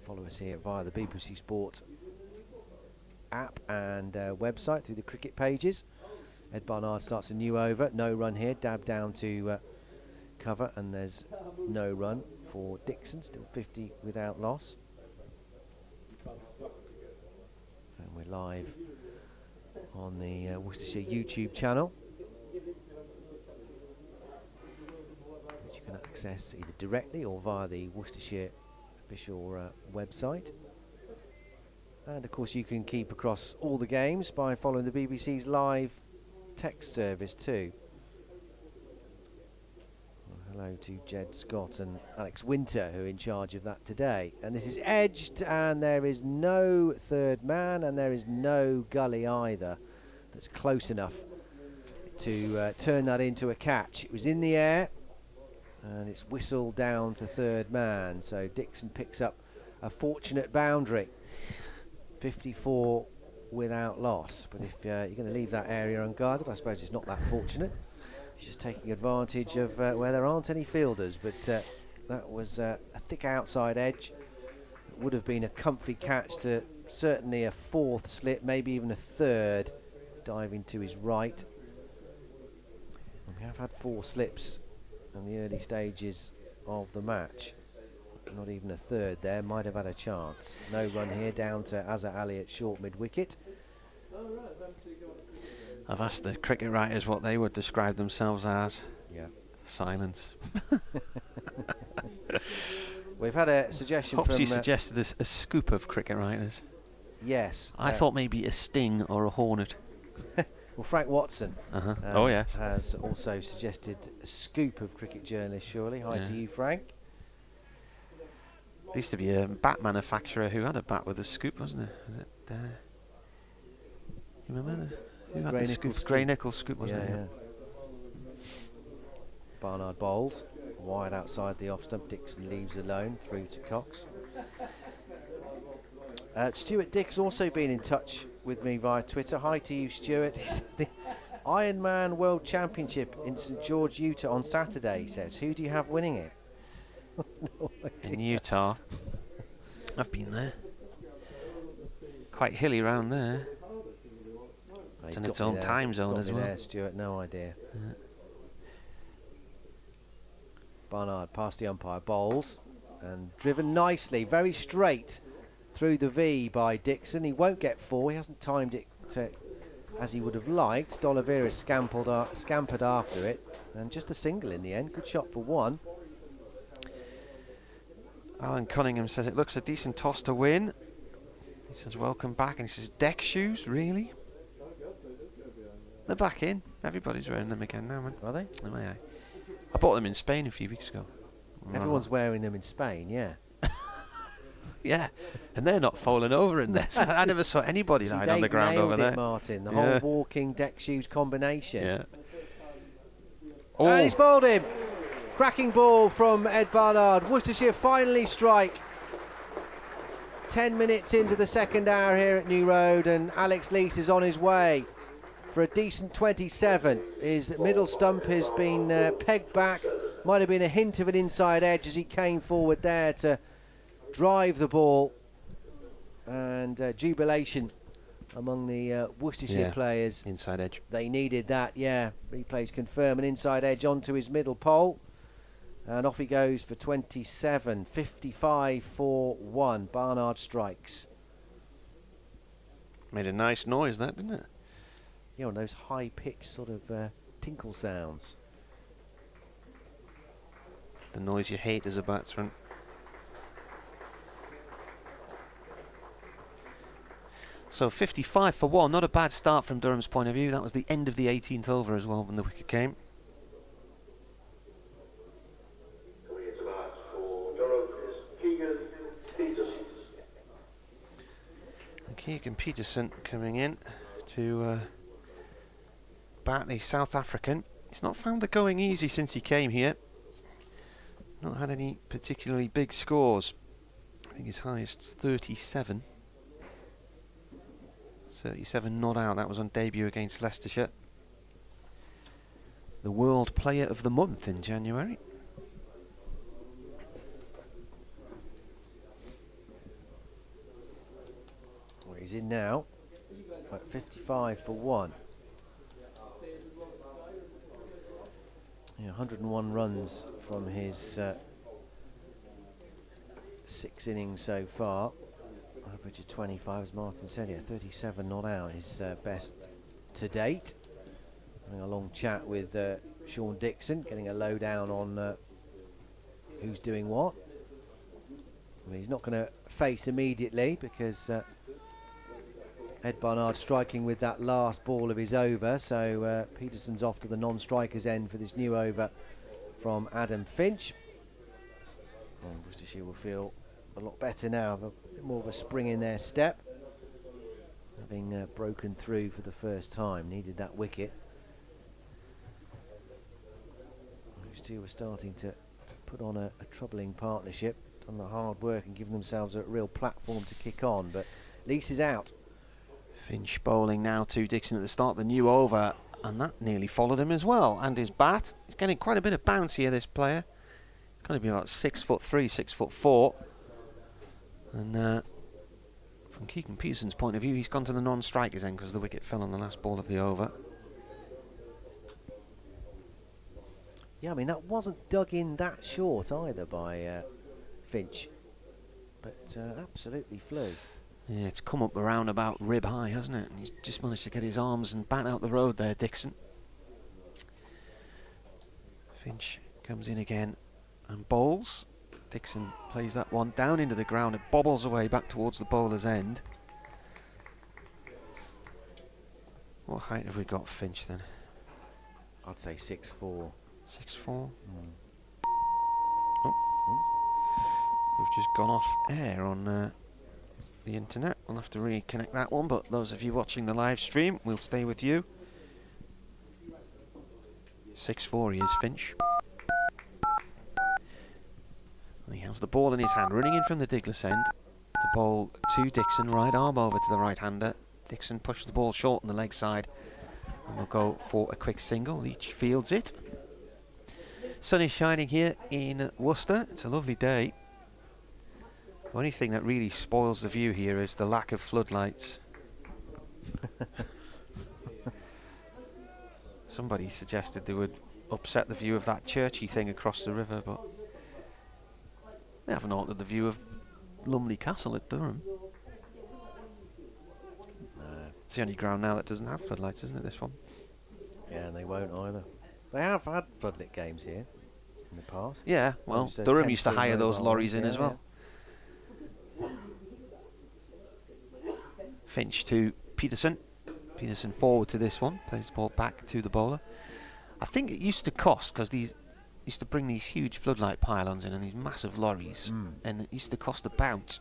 Follow us here via the BBC Sport app and website through the cricket pages. Ed Barnard starts a new over, no run here, dab down to cover, and there's no run for Dixon, still 50 without loss. And we're live on the Worcestershire YouTube channel, which you can access either directly or via the Worcestershire official website. And of course you can keep across all the games by following the BBC's live text service too. Well, hello to Jed Scott and Alex Winter, who are in charge of that today. And this is edged, and there is no third man, and there is no gully either that's close enough to turn that into a catch. It was in the air and it's whistled down to third man, so Dixon picks up a fortunate boundary. 54 without loss, but if you're going to leave that area unguarded, I suppose it's not that fortunate. He's just taking advantage of where there aren't any fielders, but that was a thick outside edge. It would have been a comfy catch to certainly a fourth slip, maybe even a third, diving to his right. And we have had 4 slips in the early stages of the match. Not even a third there, might have had a chance. No run here, down to Azhar Ali at short mid-wicket. I've asked the cricket writers what they would describe themselves as. Yeah. Silence. We've had a suggestion Hopsy from... suggested a scoop of cricket writers. Yes. I thought maybe a sting or a hornet. Well, Frank Watson Oh yes, has also suggested a scoop of cricket journalists, surely. Hi to you, Frank. There used to be a bat manufacturer who had a bat with a scoop, wasn't there? Was it, you remember who had the scoop? Gray Nichols scoop, wasn't it? Yeah. Barnard bowls wide outside the off stump. Dixon leaves alone through to Cox. Stuart Dick's also been in touch with me via Twitter. Hi to you, Stuart. The Ironman World Championship in St George, Utah on Saturday, he says. Who do you have winning it? No In Utah. I've been there. Quite hilly round there. It's in its own time zone as well. There, Stuart, no idea. Barnard past the umpire, bowls, and driven nicely, very straight through the V by Dixon. He won't get 4, he hasn't timed it as he would have liked. D'Oliveira scampered after it, and just a single in the end. Good shot for 1. Alan Cunningham says it looks a decent toss to win. He says welcome back, and he says deck shoes, really? They're back in. Everybody's wearing them again now, man. Are they? Oh, yeah. I bought them in Spain a few weeks ago. Everyone's wearing them in Spain, yeah. Yeah, and they're not falling over in this. I never saw anybody lying on the ground over there. Martin, the whole walking deck shoes combination. Yeah. Oh. And he's bowled him. Cracking ball from Ed Barnard. Worcestershire finally strike. 10 minutes into the second hour here at New Road, and Alex Leach is on his way for a decent 27. His middle stump has been pegged back. Might have been a hint of an inside edge as he came forward there to drive the ball, and jubilation among the Worcestershire players. Inside edge. They needed that, yeah. Replays confirm an inside edge onto his middle pole, and off he goes for 27. 55 for 1. Barnard strikes. Made a nice noise, that, didn't it? Yeah, one of those high-pitched sort of tinkle sounds. The noise you hate as a batsman. So 55 for 1, not a bad start from Durham's point of view. That was the end of the 18th over as well when the wicket came. Keegan Peterson coming in to bat the South African. He's not found the going easy since he came here. Not had any particularly big scores. I think his highest is 37. 37 not out. That was on debut against Leicestershire. The World Player of the Month in January. Well, he's in now at 55 for 1. Yeah, 101 runs from his 6 innings so far. Average of 25, as Martin said here. 37 not out, his best to date. Having a long chat with Sean Dixon, getting a lowdown on who's doing what. Well, he's not going to face immediately because Ed Barnard striking with that last ball of his over, so Peterson's off to the non-strikers end for this new over from Adam Finch. And Worcestershire will feel a lot better now, have a bit more of a spring in their step, having broken through for the first time. Needed that wicket. Those two were starting to put on a troubling partnership, done the hard work and given themselves a real platform to kick on, but Leach is out. Finch bowling now to Dixon at the start of the new over, and that nearly followed him as well. And his bat, he's getting quite a bit of bounce here, this player. He's going to be about 6'3", 6'4". And from Keegan Peterson's point of view, he's gone to the non-strikers end because the wicket fell on the last ball of the over. Yeah, I mean, that wasn't dug in that short either by Finch, but absolutely flew. Yeah, it's come up around about rib high, hasn't it? And he's just managed to get his arms and bat out the road there, Dixon. Finch comes in again and bowls. Dixon plays that one down into the ground. It bobbles away back towards the bowler's end. What height have we got, Finch, then? I'd say 6'4". 6'4". Oh. We've just gone off air on the internet. We'll have to reconnect that one, but those of you watching the live stream, we'll stay with you. 6'4" he is, Finch. And he has the ball in his hand, running in from the Diglas end. The ball to Dixon, right arm over to the right-hander. Dixon pushes the ball short on the leg side, and we'll go for a quick single. Leach fields it. Sun is shining here in Worcester. It's a lovely day. The only thing that really spoils the view here is the lack of floodlights. Somebody suggested they would upset the view of that churchy thing across the river, but they haven't altered the view of Lumley Castle at Durham. It's the only ground now that doesn't have floodlights, isn't it, this one? Yeah, and they won't either. They have had floodlit games here in the past. Yeah, well, Durham used to hire those lorries in as well. Finch to Peterson. Peterson forward to this one, plays the ball back to the bowler. I think it used to cost, because these used to bring these huge floodlight pylons in and these massive lorries, and it used to cost about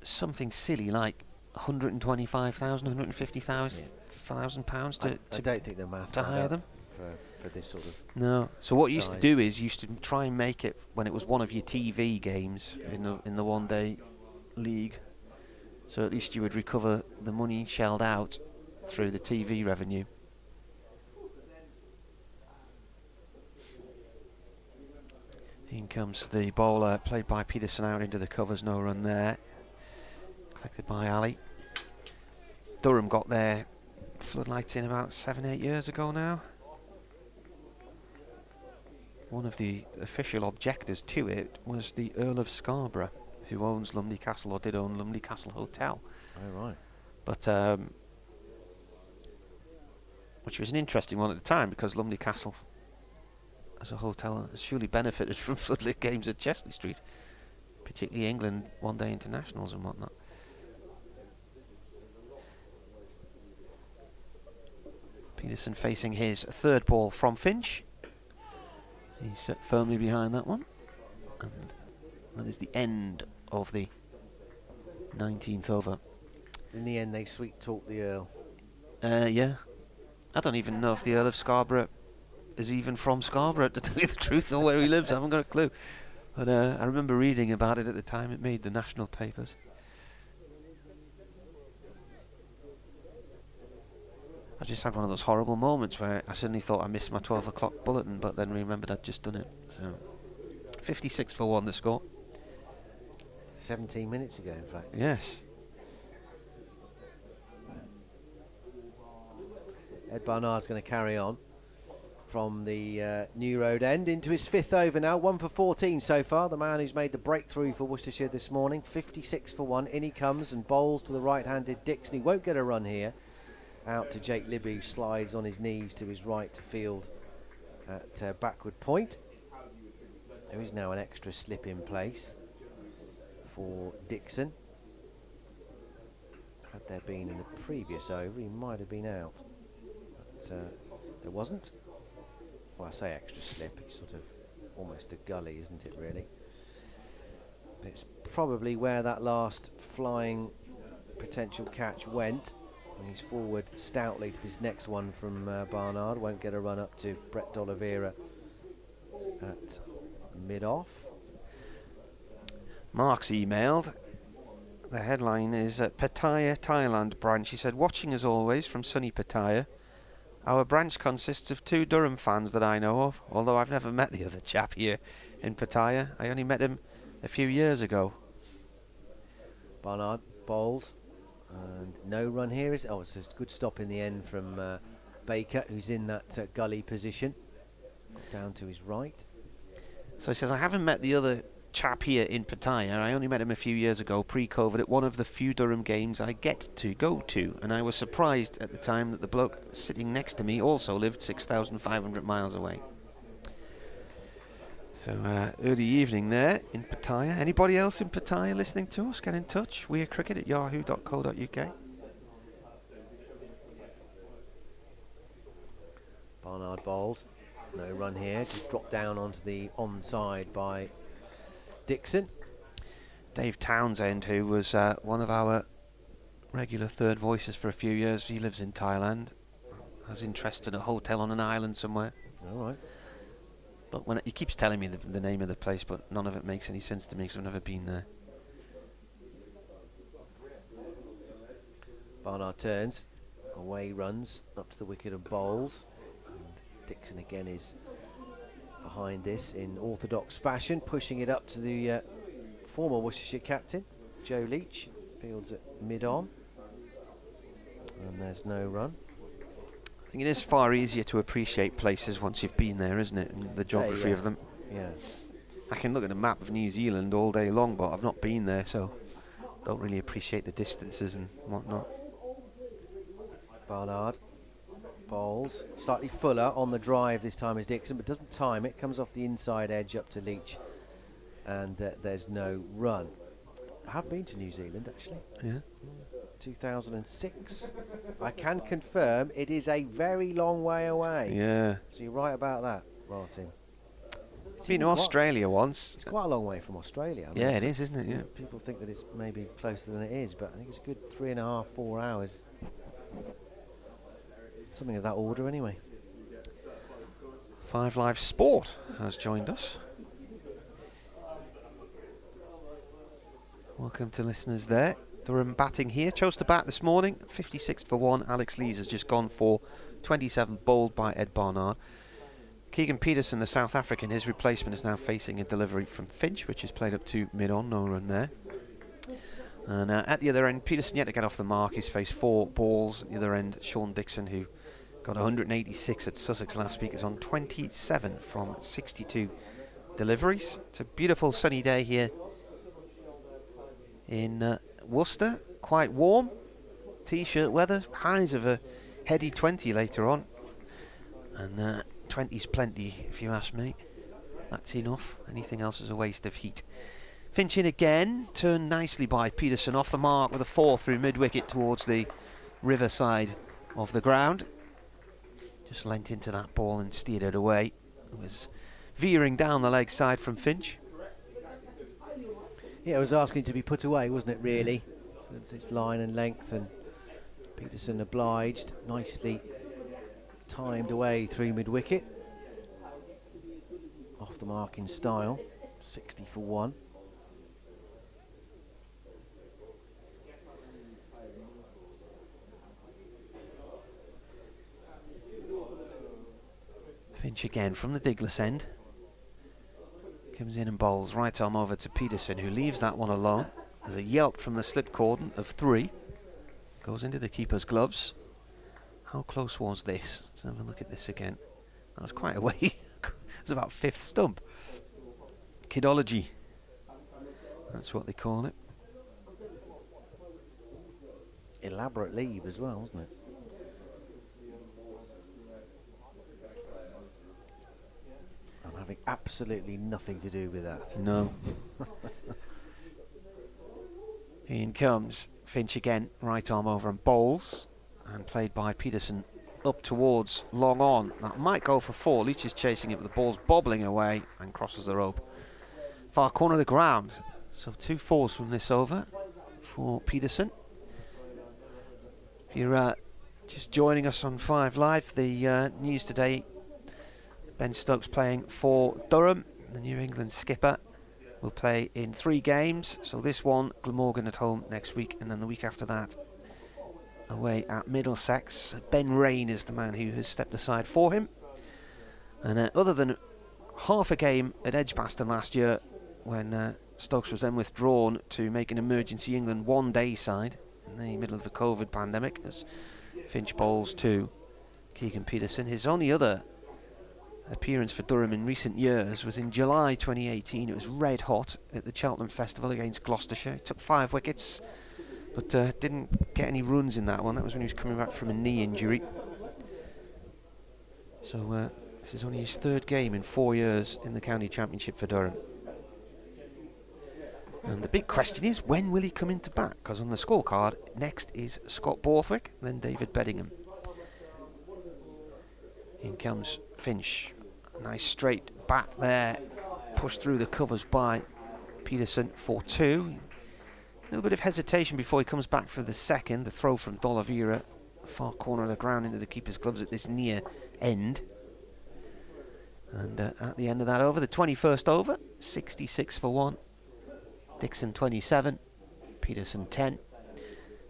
something silly like 125,000, 150,000 pounds to I don't think the math to hire them for this sort of. No. So what you used to size. do is you used to try and make it when it was one of your TV games in the one-day league. So at least you would recover the money shelled out through the TV revenue. In comes the bowler, played by Peterson out into the covers, no run there. Collected by Ali. Durham got their floodlights in about 7-8 years ago now. One of the official objectors to it was the Earl of Scarborough, who owns Lumley Castle, or did own Lumley Castle Hotel. Oh, right. But which was an interesting one at the time, because Lumley Castle as a hotel has surely benefited from floodlit games at Chesley Street, particularly England one-day internationals and whatnot. Peterson facing his third ball from Finch. He's set firmly behind that one, and that is the end of the 19th over. In the end, they sweet talked the Earl. Yeah. I don't even know if the Earl of Scarborough is even from Scarborough, to tell you the truth, or where he lives. I haven't got a clue. But I remember reading about it at the time it made the national papers. I just had one of those horrible moments where I suddenly thought I missed my 12 o'clock bulletin, but then remembered I'd just done it. So 56 for 1 the score. 17 minutes ago, in fact. Yes. Ed Barnard's going to carry on from the New Road end into his 5th over now. 1 for 14 so far. The man who's made the breakthrough for Worcestershire this morning. 56 for 1. In he comes and bowls to the right-handed Dixon. He won't get a run here. Out to Jake Libby, who slides on his knees to his right to field at backward point. There is now an extra slip in place for Dixon. Had there been in the previous over, he might have been out. But there wasn't. Well, I say extra slip, it's sort of almost a gully, isn't it, really? It's probably where that last flying potential catch went. And he's forward stoutly to this next one from Barnard. Won't get a run up to Brett D'Oliveira at mid-off. Mark's emailed. The headline is Pattaya, Thailand branch. He said, watching as always from sunny Pattaya. Our branch consists of 2 Durham fans that I know of, although I've never met the other chap here in Pattaya. I only met him a few years ago. Barnard bowls, and no run here. It's a good stop in the end from Baker, who's in that gully position, down to his right. So he says, I haven't met the other chap here in Pattaya. I only met him a few years ago, pre-COVID, at one of the few Durham games I get to go to, and I was surprised at the time that the bloke sitting next to me also lived 6,500 miles away. So early evening there in Pattaya. Anybody else in Pattaya listening to us? Get in touch. wearecricket@yahoo.co.uk. Barnard bowls, no run here, just dropped down onto the onside by Dixon. Dave Townsend, who was one of our regular third voices for a few years, he lives in Thailand, has interest in a hotel on an island somewhere. All right. But when he keeps telling me the name of the place, but none of it makes any sense to me because I've never been there. Barnard turns, away runs, up to the wicket and bowls. And Dixon again is behind this in orthodox fashion, pushing it up to the former Worcestershire captain, Joe Leach. Fields at mid-on. And there's no run. I think it is far easier to appreciate places once you've been there, isn't it? And the geography of them. Yeah. I can look at a map of New Zealand all day long, but I've not been there, so don't really appreciate the distances and whatnot. Barnard bowls, slightly fuller on the drive this time as Dixon, but doesn't time it, comes off the inside edge up to Leach, and there's no run. I have been to New Zealand actually. Yeah. 2006. I can confirm it is a very long way away. Yeah. So you're right about that, Martin. Been to Australia once. It's quite a long way from Australia. I mean, Yeah, it is, isn't it? Yeah. People think that it's maybe closer than it is, but I think it's a good 3.5, 4 hours. Something of that order anyway. 5 Live Sport has joined us. Welcome to listeners there. Durham batting here. Chose to bat this morning. 56 for 1. Alex Lees has just gone for 27, bowled by Ed Barnard. Keegan Peterson, the South African, his replacement, is now facing a delivery from Finch, which is played up to mid-on. No run there. And at the other end, Peterson yet to get off the mark. He's faced 4 balls. At the other end, Sean Dixon, who got 186 at Sussex last week, is on 27 from 62 deliveries. It's a beautiful sunny day here in Worcester. Quite warm. T-shirt weather. Highs of a heady 20 later on. And 20's plenty, if you ask me. That's enough. Anything else is a waste of heat. Finch in again, turned nicely by Peterson, off the mark with a 4 through mid-wicket towards the river side of the ground. Just leant into that ball and steered it away. It was veering down the leg side from Finch. Yeah, it was asking to be put away, wasn't it, really? its line and length, and Peterson obliged, nicely timed away through mid-wicket. Off the mark in style, 60 for 1. Finch again from the Diglas end. Comes in and bowls right arm over to Peterson, who leaves that one alone. There's a yelp from the slip cordon of 3. Goes into the keeper's gloves. How close was this? Let's have a look at this again. That was quite a way. It was about 5th stump. Kidology. That's what they call it. Elaborate leave as well, wasn't it? I'm having absolutely nothing to do with that. No. In comes Finch again, right arm over and bowls, and played by Peterson up towards long on. That might go for 4. Leach is chasing it, but the ball's bobbling away and crosses the rope. Far corner of the ground. So 2 4s from this over for Peterson. If you're just joining us on 5 Live, the news today: Ben Stokes playing for Durham, the New England skipper. Will play in 3 games, so this one, Glamorgan at home next week, and then the week after that away at Middlesex. Ben Rain is the man who has stepped aside for him. And other than half a game at Edgbaston last year, when Stokes was then withdrawn to make an emergency England one-day side in the middle of the COVID pandemic, as Finch bowls to Keegan Peterson, his only other appearance for Durham in recent years was in July 2018. It was red hot at the Cheltenham Festival against Gloucestershire. He took 5 wickets, but didn't get any runs in that one. That was when he was coming back from a knee injury. So this is only his 3rd game in 4 years in the county championship for Durham. And the big question is, when will he come into bat? Because on the scorecard, next is Scott Borthwick, then David Beddingham. In comes Finch. Nice straight bat there. Pushed through the covers by Peterson for 2. A little bit of hesitation before he comes back for the second. The throw from D'Oliveira, far corner of the ground into the keeper's gloves at this near end. And at the end of that over, the 21st over, 66 for 1. Dixon 27, Peterson 10.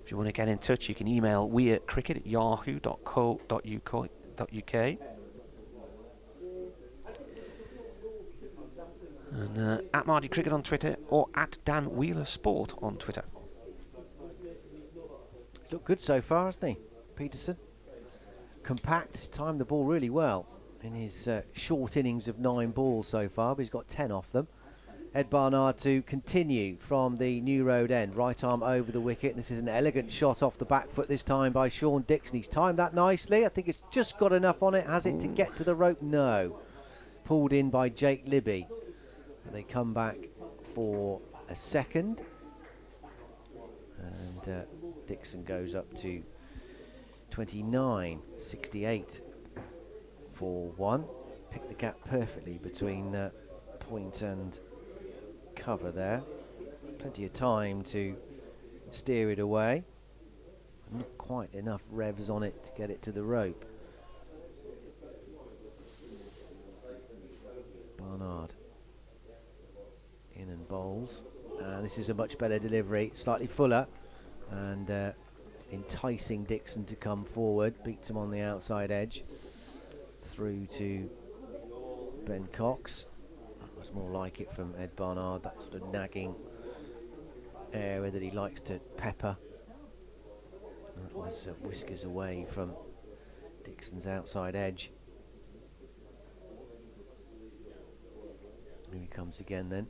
If you want to get in touch, you can email weatcricket@yahoo.co.uk. And at Marty Cricket on Twitter, or at Dan Wheeler Sport on Twitter. He's looked good so far, hasn't he, Peterson? Compact, timed the ball really well in his short innings of 9 balls so far, but he's got 10 off them. Ed Barnard to continue from the New Road end, right arm over the wicket. This is an elegant shot off the back foot this time by Sean Dixon. He's timed that nicely. I think it's just got enough on it. Has it to get to the rope? No. Pulled in by Jake Libby. They come back for a second, and Dixon goes up to 29, 68 for 1. Picked the gap perfectly between point and cover there. Plenty of time to steer it away. Not quite enough revs on it to get it to the rope. Barnard in and bowls. This is a much better delivery, slightly fuller, and enticing Dixon to come forward. Beats him on the outside edge. Through to Ben Cox. That was more like it from Ed Barnard, that sort of nagging area that he likes to pepper. That was whiskers away from Dixon's outside edge. Here he comes again then.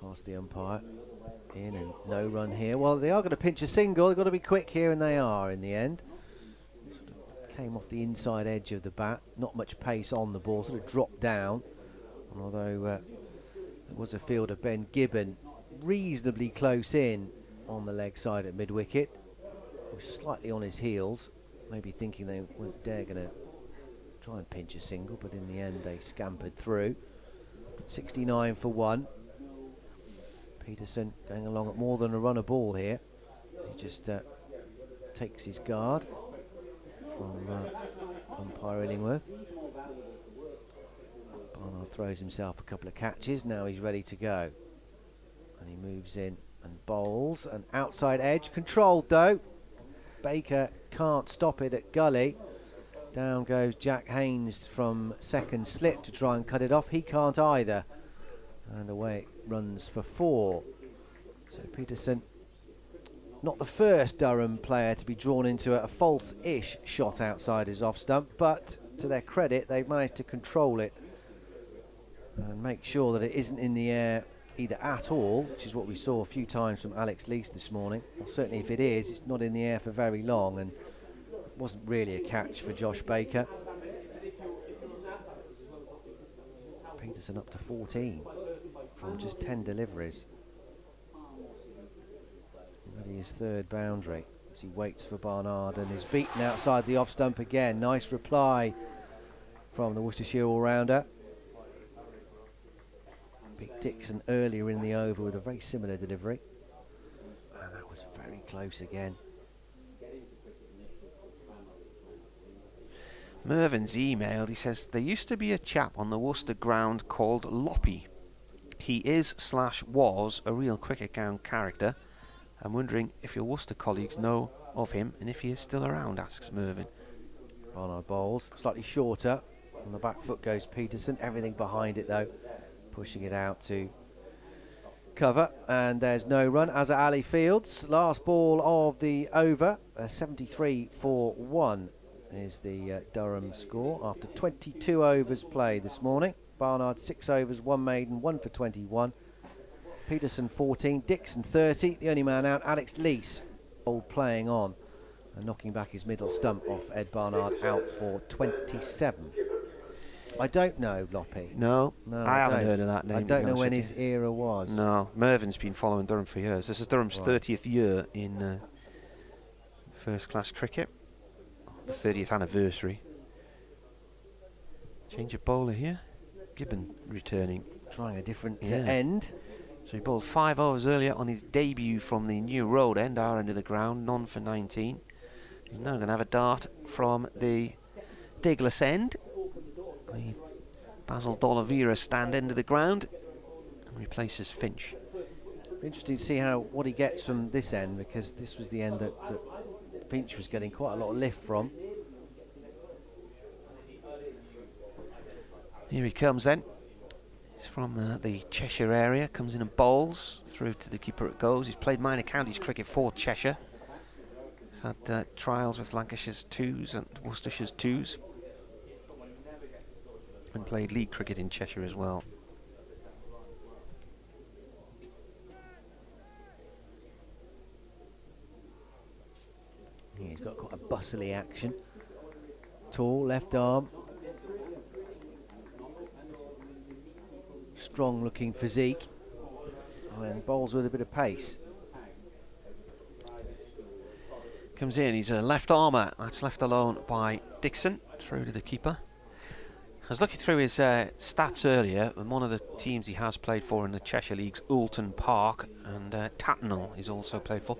Past the umpire. In and no run here. Well, they are going to pinch a single. They've got to be quick here, and they are in the end. Sort of came off the inside edge of the bat. Not much pace on the ball. Sort of dropped down. And although there was a fielder, Ben Gibbon, reasonably close in on the leg side at mid-wicket. He was slightly on his heels. Maybe thinking they weren't going to try and pinch a single, but in the end they scampered through. 69 for 1. Peterson going along at more than a run a ball here. He just takes his guard from umpire Illingworth. Barnard throws himself a couple of catches. Now he's ready to go. And he moves in and bowls. An outside edge, controlled though. Baker can't stop it at gully. Down goes Jack Haynes from second slip to try and cut it off. He can't either. And away it runs for 4. So Peterson, not the first Durham player to be drawn into a false-ish shot outside his off stump, but to their credit, they've managed to control it and make sure that it isn't in the air either at all, which is what we saw a few times from Alex Leach this morning. Or certainly if it is, it's not in the air for very long, and it wasn't really a catch for Josh Baker. Peterson up to 14 from just 10 deliveries. Already his 3rd boundary as he waits for Barnard and is beaten outside the off stump again. Nice reply from the Worcestershire all-rounder. Beat Dixon earlier in the over with a very similar delivery. And that was very close again. Mervin's emailed. He says, there used to be a chap on the Worcester ground called Loppy. He is/was a real cricket ground character. I'm wondering if your Worcester colleagues know of him and if he is still around, asks Mervyn. Barnard bowls, slightly shorter. On the back foot goes Peterson. Everything behind it though, pushing it out to cover. And there's no run. As at Ali Fields, last ball of the over, 73 for 1 is the Durham score after 22 overs played this morning. Barnard 6 overs, 1 maiden, 1 for 21. Peterson 14, Dixon 30. The only man out, Alex Leach, playing on and knocking back his middle stump off Ed Barnard out for 27. I don't know Loppy. No, I haven't heard of that name. I don't know when his era was. No, Mervin's been following Durham for years. This is Durham's 30th year in first class cricket. The 30th anniversary. Change of bowler here. Gibbon returning. Trying a different end. So he bowled 5 overs earlier on his debut from the New Road end, our end of the ground, none for 19. He's now going to have a dart from the Diglas end. The Basil D'Oliveira stand end of the ground and replaces Finch. Interesting to see what he gets from this end, because this was the end that Finch was getting quite a lot of lift from. Here he comes then. He's from the Cheshire area, comes in and bowls. Through to the keeper it goes. He's played minor counties cricket for Cheshire. He's had trials with Lancashire's 2s and Worcestershire's 2s. And played league cricket in Cheshire as well. Yeah, he's got quite a bustly action. Tall, left arm. Strong looking physique. And bowls with a bit of pace. Comes in, he's a left armour. That's left alone by Dixon. Through to the keeper. I was looking through his stats earlier, and one of the teams he has played for in the Cheshire League's Oulton Park, and Tattenhall he's also played for.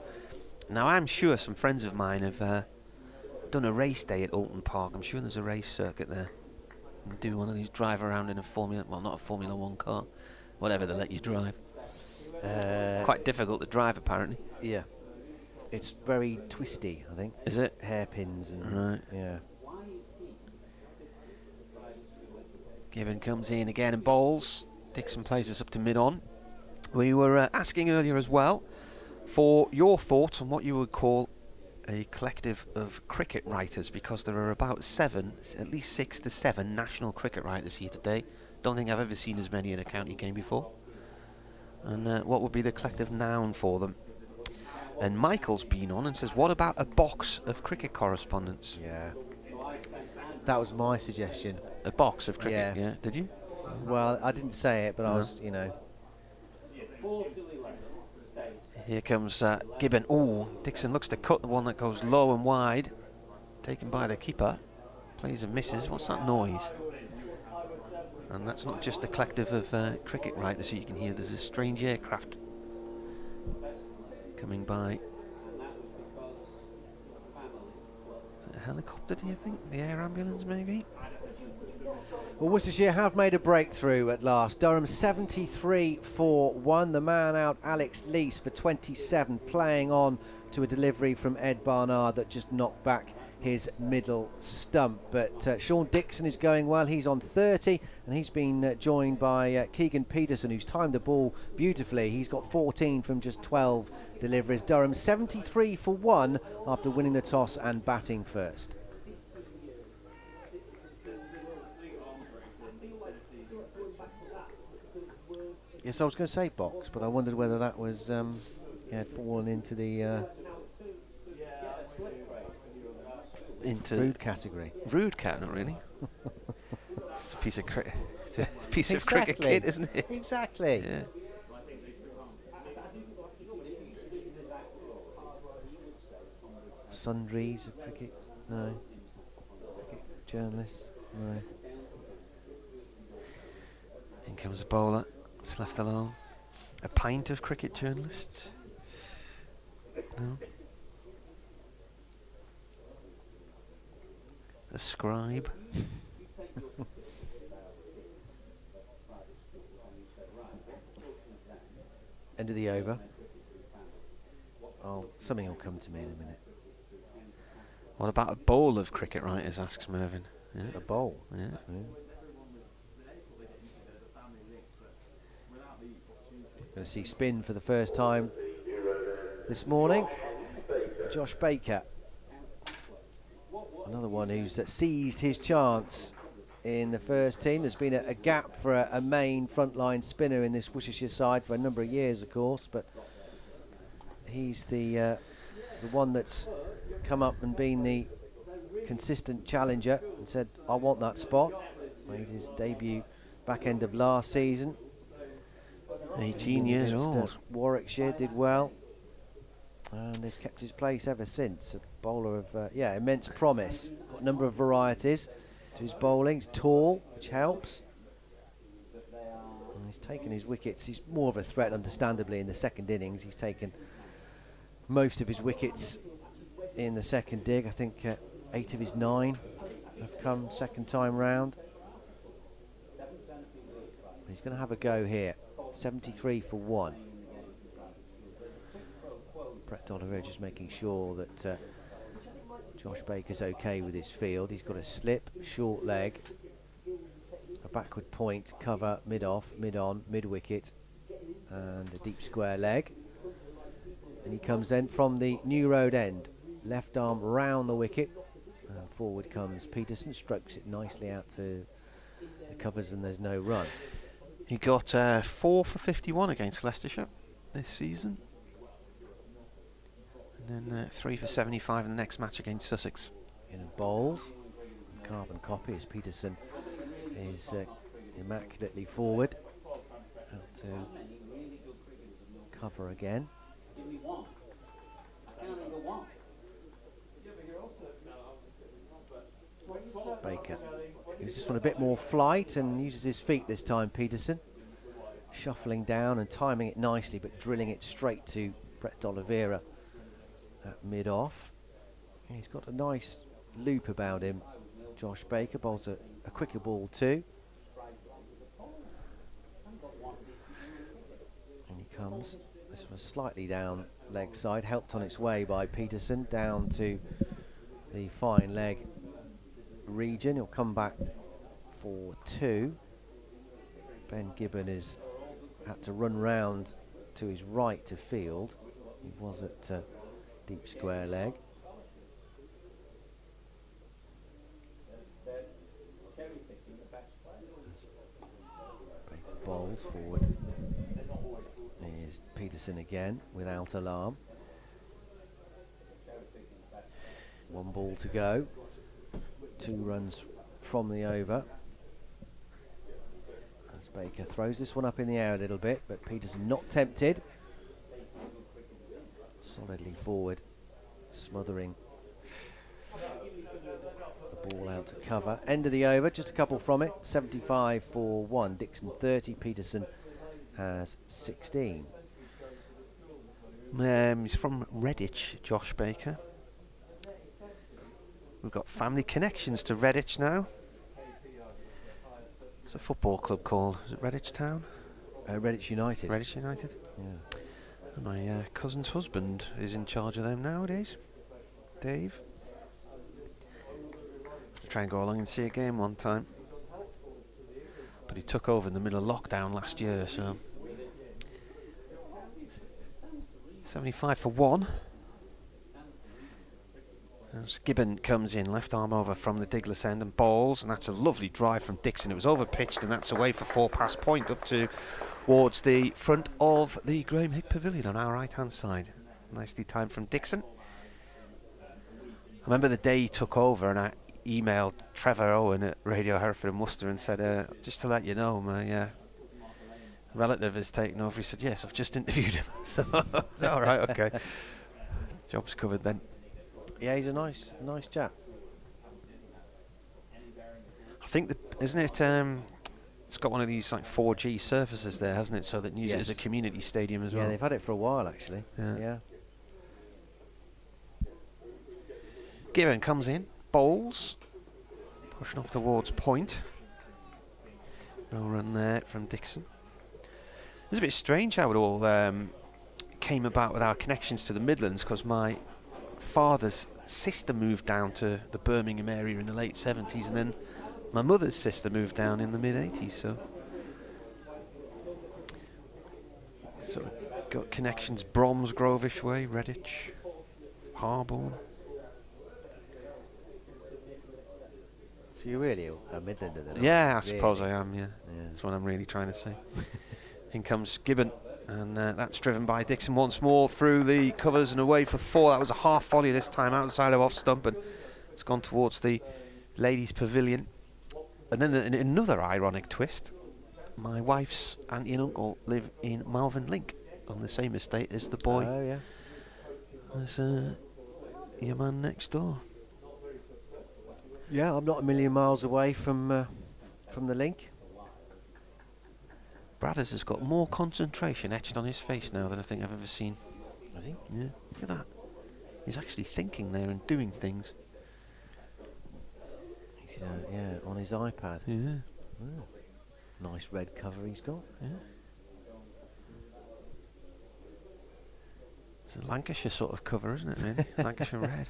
Now I'm sure some friends of mine have done a race day at Oulton Park. I'm sure there's a race circuit there. And do one of these drive around in not a Formula 1 car, whatever they let you drive. Quite difficult to drive apparently. Yeah. It's very twisty, I think. Is it? Hairpins and... Right. Yeah. Gibbon comes in again and bowls. Dixon plays us up to mid-on. We were asking earlier as well for your thoughts on what you would call a collective of cricket writers, because there are about at least 6 to 7 national cricket writers here today. Don't think I've ever seen as many in a county game before. And what would be the collective noun for them? And Michael's been on and says, what about a box of cricket correspondence? Yeah. That was my suggestion. A box of cricket, yeah. Did you? Well, I didn't say it, but No. I was, Here comes Gibbon. Oh, Dixon looks to cut the one that goes low and wide. Taken by the keeper. Plays and misses. What's that noise? And that's not just a collective of cricket writers who you can hear. There's a strange aircraft coming by. helicopter, do you think? The air ambulance, maybe? Well, Worcestershire have made a breakthrough at last. Durham 73 for 1. The man out, Alex Leach, for 27, playing on to a delivery from Ed Barnard that just knocked back his middle stump. But Sean Dixon is going well. He's on 30, and he's been joined by Keegan Peterson, who's timed the ball beautifully. He's got 14 from just 12 deliveries. Durham 73 for 1 after winning the toss and batting first. Yes, I was going to say box, but I wondered whether that was fallen into the rude category. Rude cat, not really. It's a piece of it's a piece of cricket kit, isn't it? Exactly. Yeah. Sundries of cricket? No. Cricket journalists? No. In comes a bowler. It's left alone. A pint of cricket journalists? No. A scribe? End of the over. Something will come to me in a minute. What about a bowl of cricket writers, asks Mervyn. Yeah. A bowl? Yeah. Going to see spin for the first time this morning. Josh Baker. Another one who's seized his chance in the first team. There's been a gap for a main frontline spinner in this Worcestershire side for a number of years, of course, but he's the one that's come up and been the consistent challenger and said, I want that spot. Made his debut back end of last season. 18 years old. Warwickshire, did well, and has kept his place ever since. A bowler of immense promise. Got a number of varieties to his bowling. He's tall, which helps. And he's taken his wickets. He's more of a threat, understandably, in the second innings. He's taken most of his wickets in the second dig. I think 8 of his 9 have come second time round. He's going to have a go here. 73 for 1. Brett D'Oliveira just making sure that Josh Baker's okay with his field. He's got a slip, short leg, a backward point, cover, mid-off, mid-on, mid-wicket, and a deep square leg. And he comes then from the New Road end. Left arm round the wicket, and forward comes Peterson, strokes it nicely out to the covers, and there's no run. He got 4 for 51 against Leicestershire this season. And then 3 for 75 in the next match against Sussex. In bowls, carbon copy as Peterson is immaculately forward. Out to cover again. Baker gives this one a bit more flight and uses his feet this time, Peterson. Shuffling down and timing it nicely, but drilling it straight to Brett D'Oliveira at mid-off. He's got a nice loop about him. Josh Baker bowls a quicker ball too. And he comes. This was slightly down leg side, helped on its way by Peterson down to the fine leg region. He'll come back for 2. Ben Gibbon has had to run round to his right to field. He was at deep square leg. Baker bowls forward. Here's Peterson again without alarm. 1 ball to go. 2 runs from the over. As Baker throws this one up in the air a little bit, but Peterson not tempted. Solidly forward, smothering the ball out to cover. End of the over, just a couple from it. 75 for 1. Dixon 30, Peterson has 16. He's from Redditch, Josh Baker. We've got family connections to Redditch now. It's a football club called, is it Redditch Town? Redditch United. Redditch United. Yeah. And my cousin's husband is in charge of them nowadays. Dave. Try and go along and see a game one time. But he took over in the middle of lockdown last year, so 75 for 1. As Gibbon comes in, left arm over from the Diglas end and bowls, and that's a lovely drive from Dixon. It was over pitched, and that's away for 4 past point up towards the front of the Graham Hick Pavilion on our right hand side. Nicely timed from Dixon. I remember the day he took over, and I emailed Trevor Owen at Radio Hereford and Worcester and said, just to let you know, my relative has taken over. He said, yes, I've just interviewed him. So, all right, okay. Job's covered then. Yeah, he's a nice chap. I think isn't it? It's got one of these like 4G surfaces there, hasn't it? So that use it as a community stadium as well. Yeah, they've had it for a while actually. Yeah. Gibbon comes in, bowls, pushing off towards point. No run there from Dixon. It's a bit strange how it all came about with our connections to the Midlands, because my father's sister moved down to the Birmingham area in the late 70s, and then my mother's sister moved down in the mid 80s, so got connections Bromsgrove-ish way, Redditch, Harborne. So you're really a Midlander then? Yeah, I really? suppose I am, yeah. That's what I'm really trying to say. In comes Gibbon, and that's driven by Dixon once more through the covers and away for 4. That was a half volley this time, outside of off stump, and it's gone towards the ladies' pavilion. And then in another ironic twist, my wife's auntie and uncle live in Malvern Link, on the same estate as the boy. Oh yeah. As your man next door. Yeah, I'm not a million miles away from the link. Bradders has got more concentration etched on his face now than I think I've ever seen. Has he? Yeah, look at that. He's actually thinking there and doing things. He's on his iPad. Yeah. Oh. Nice red cover he's got. Yeah. It's a Lancashire sort of cover, isn't it, really? Lancashire red.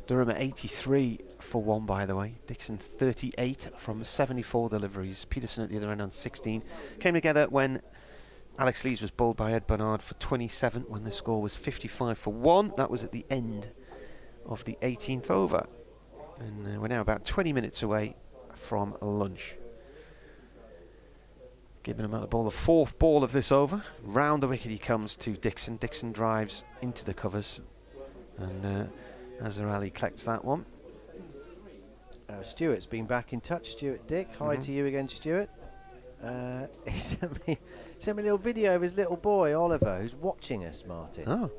Durham at 83 for 1, by the way. Dixon 38 from 74 deliveries. Peterson at the other end on 16. Came together when Alex Lees was bowled by Ed Bernard for 27, when the score was 55 for 1. That was at the end of the 18th over. And we're now about 20 minutes away from lunch. Giving him out the ball, the 4th ball of this over. Round the wicket he comes to Dixon. Dixon drives into the covers. And Azarali collects that one. Stuart's been back in touch. Stuart Dick, hi to you again, Stuart. He sent me a little video of his little boy Oliver, who's watching us, Martin. Oh,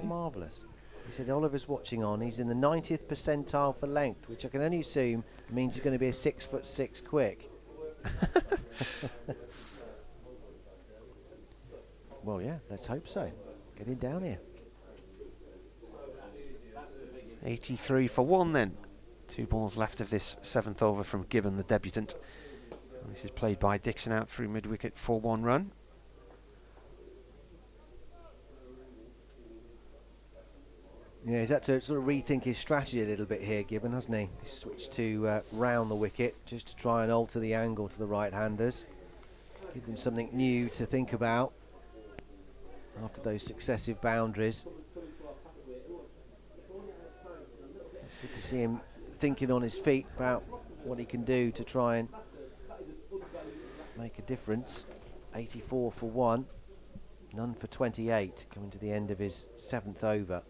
marvellous. He said Oliver's watching on. He's in the 90th percentile for length, which I can only assume means he's going to be a 6'6" quick. Well, yeah, let's hope so. Get him down here. 83 for 1 then. 2 balls left of this 7th over from Gibbon, the debutant. And this is played by Dixon out through mid-wicket for 1 run. Yeah, he's had to sort of rethink his strategy a little bit here, Gibbon, hasn't he? He's switched to round the wicket just to try and alter the angle to the right-handers. Give them something new to think about after those successive boundaries. It's good to see him thinking on his feet about what he can do to try and make a difference. 84 for 1, none for 28, coming to the end of his 7th over.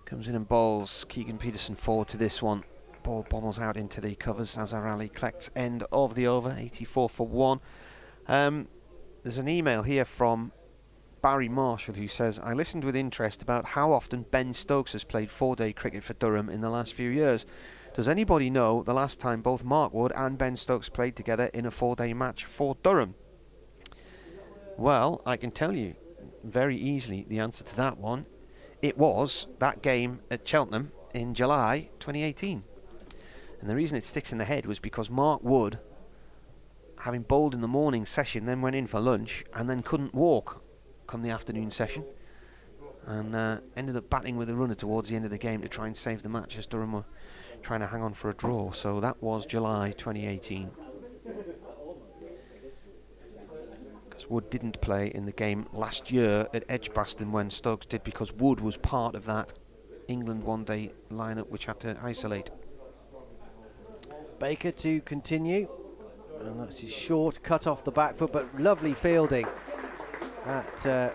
Comes in and bowls Keegan Peterson forward to this one. Ball bombs out into the covers as Azarali collects end of the over. 84 for 1. There's an email here from Barry Marshall who says, I listened with interest about how often Ben Stokes has played 4-day cricket for Durham in the last few years. Does anybody know the last time both Mark Wood and Ben Stokes played together in a 4-day match for Durham? Well, I can tell you very easily the answer to that one it was that game at Cheltenham in July 2018. And the reason it sticks in the head was because Mark Wood, having bowled in the morning session, then went in for lunch and then couldn't walk come the afternoon session, and ended up batting with a runner towards the end of the game to try and save the match as Durham were trying to hang on for a draw. So that was July 2018. Because Wood didn't play in the game last year at Edgbaston when Stokes did, because Wood was part of that England one-day lineup which had to isolate. Baker to continue, and that's his short cut off the back foot, but lovely fielding at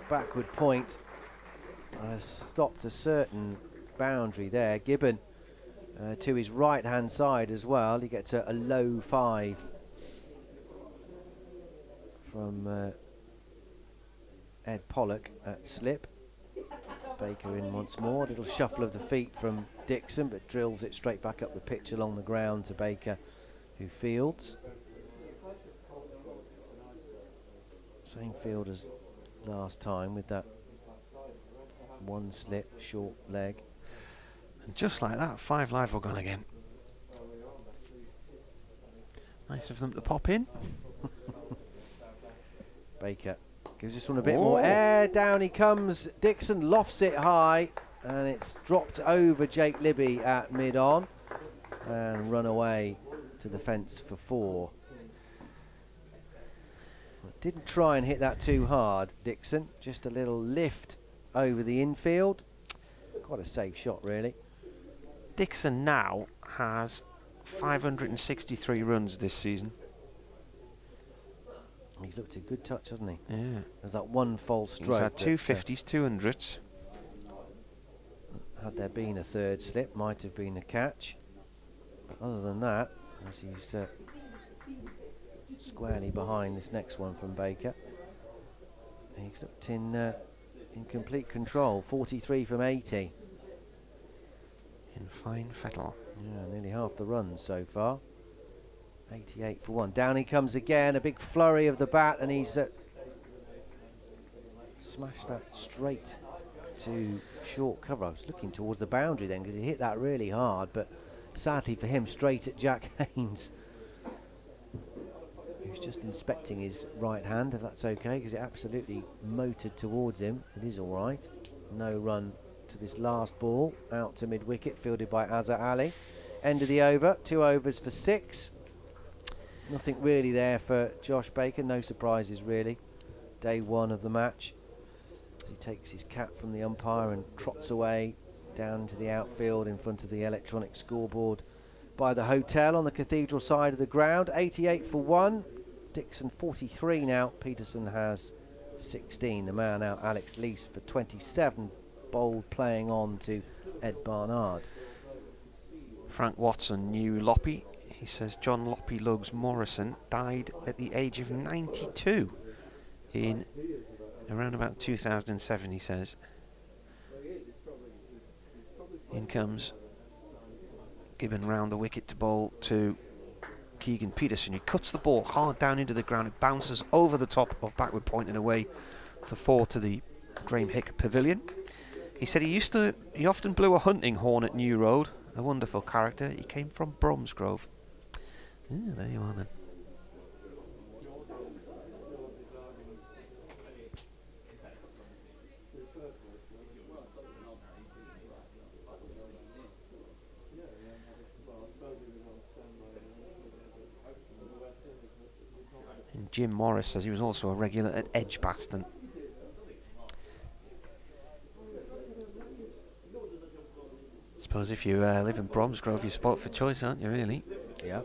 backward point. Has stopped a certain boundary there. Gibbon to his right hand side as well. He gets a low 5 from Ed Pollock at slip. Baker in once more. A little shuffle of the feet from Dixon, but drills it straight back up the pitch along the ground to Baker, who fields. Same field as last time with that one slip, short leg. And just like that, 5 live were gone again. Nice of them to pop in. Baker gives this one a bit more air. Down he comes. Dixon lofts it high, and it's dropped over Jake Libby at mid-on and run away to the fence for 4. Didn't try and hit that too hard, Dixon. Just a little lift over the infield. Quite a safe shot, really. Dixon now has 563 runs this season. He's looked a good touch, hasn't he? Yeah. There's that one false stroke. He's had 2 50s, 200s. Had there been a third slip, might have been a catch. But other than that, as he's squarely behind this next one from Baker. He's looked in complete control. 43 from 80. In fine fettle. Yeah, nearly half the runs so far. 88 for 1. Down he comes again. A big flurry of the bat, and he's smashed that straight to short cover. I was looking towards the boundary then, because he hit that really hard, but sadly for him, straight at Jack Haynes, who's just inspecting his right hand, if that's okay, because it absolutely motored towards him. It is all right. No run to this last ball, out to mid-wicket, fielded by Azhar Ali. End of the over, 2 overs for 6. Nothing really there for Josh Baker, no surprises really. Day 1 of the match. He takes his cap from the umpire and trots away down into the outfield in front of the electronic scoreboard by the hotel on the cathedral side of the ground. 88 for 1. Dixon 43 now. Peterson has 16. The man out, Alex Leach, for 27. Bowled playing on to Ed Barnard. Frank Watson knew Loppy. He says John Loppy Lugs Morrison died at the age of 92 in around about 2007, he says. In comes Gibbon round the wicket to bowl to Keegan Peterson. He cuts the ball hard down into the ground. It bounces over the top of backward point and away for 4 to the Graham Hick Pavilion. He said he often blew a hunting horn at New Road. A wonderful character. He came from Bromsgrove. Yeah, there you are then. And Jim Morris says he was also a regular at Edgbaston. Suppose if you live in Bromsgrove, you're spot for choice, aren't you, really? Yeah.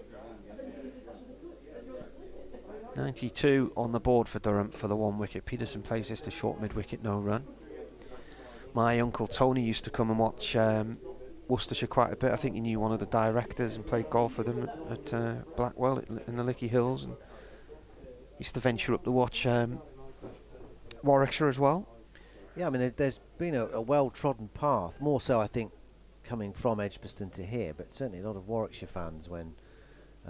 92 on the board for Durham for the 1 wicket. Peterson plays this to short mid-wicket, no run. My uncle Tony used to come and watch Worcestershire quite a bit. I think he knew one of the directors and played golf with them at Blackwell in the Lickey Hills, and used to venture up to watch Warwickshire as well. Yeah, I mean, there's been a well-trodden path, more so I think coming from Edgbaston to here, but certainly a lot of Warwickshire fans, when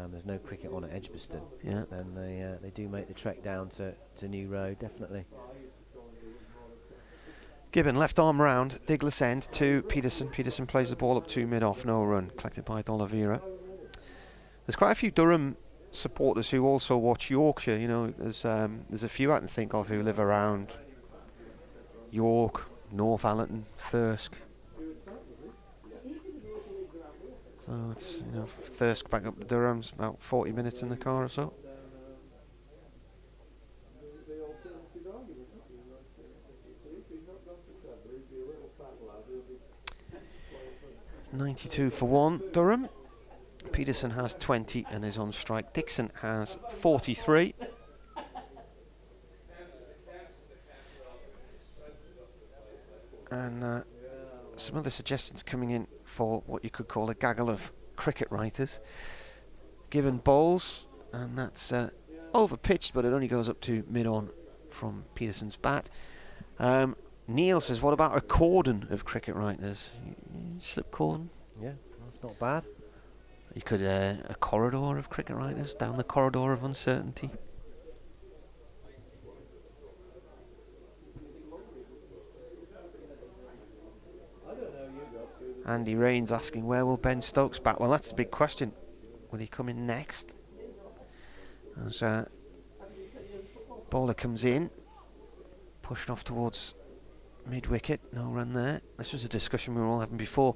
there's no cricket on at Edgbaston, Yeah. then they do make the trek down to New Road, definitely. Gibbon, left arm round, Diglis end to Peterson. Peterson plays the ball up to mid-off, no run. Collected by D'Oliveira. There's quite a few Durham supporters who also watch Yorkshire. You know, there's a few I can think of who live around York, Northallerton, Thirsk. So it's, you know, Thirsk back up to Durham's about 40 minutes in the car or so. 92 for 1, Durham. Peterson has 20 and is on strike. Dixon has 43. And some other suggestions coming in for what you could call a gaggle of cricket writers. Given bowls, and that's over pitched, but it only goes up to mid-on from Peterson's bat. Neil says, what about a cordon of cricket writers? Slip cordon? Yeah, that's not bad. You could, a corridor of cricket writers down the corridor of uncertainty. Andy Rains asking, where will Ben Stokes bat? Well, that's the big question. Will he come in next? As bowler comes in, pushed off towards mid-wicket, no run there. This was a discussion we were all having before.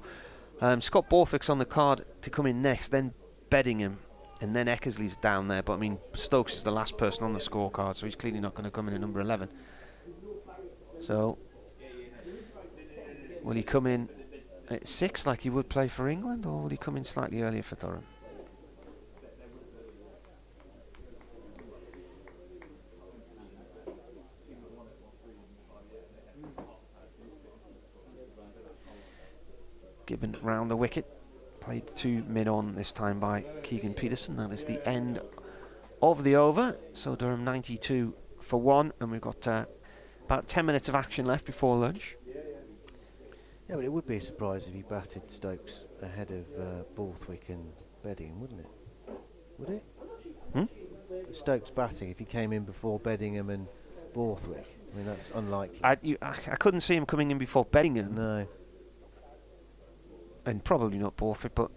Scott Borthwick's on the card to come in next, then Beddingham, and then Eckersley's down there. But I mean, Stokes is the last person on the scorecard, so he's clearly not going to come in at number 11. So, will he come in at 6 like he would play for England, or will he come in slightly earlier for Durham? Gibbon round the wicket, played to mid-on this time by Keegan Peterson. That is the end of the over. So Durham 92 for 1, and we've got about 10 minutes of action left before lunch. Yeah, but it would be a surprise if he batted Stokes ahead of Borthwick and Beddingham, wouldn't it? Would it? Stokes batting if he came in before Beddingham and Borthwick. I mean, that's unlikely. I couldn't see him coming in before Beddingham. No. And probably not Borthwick, but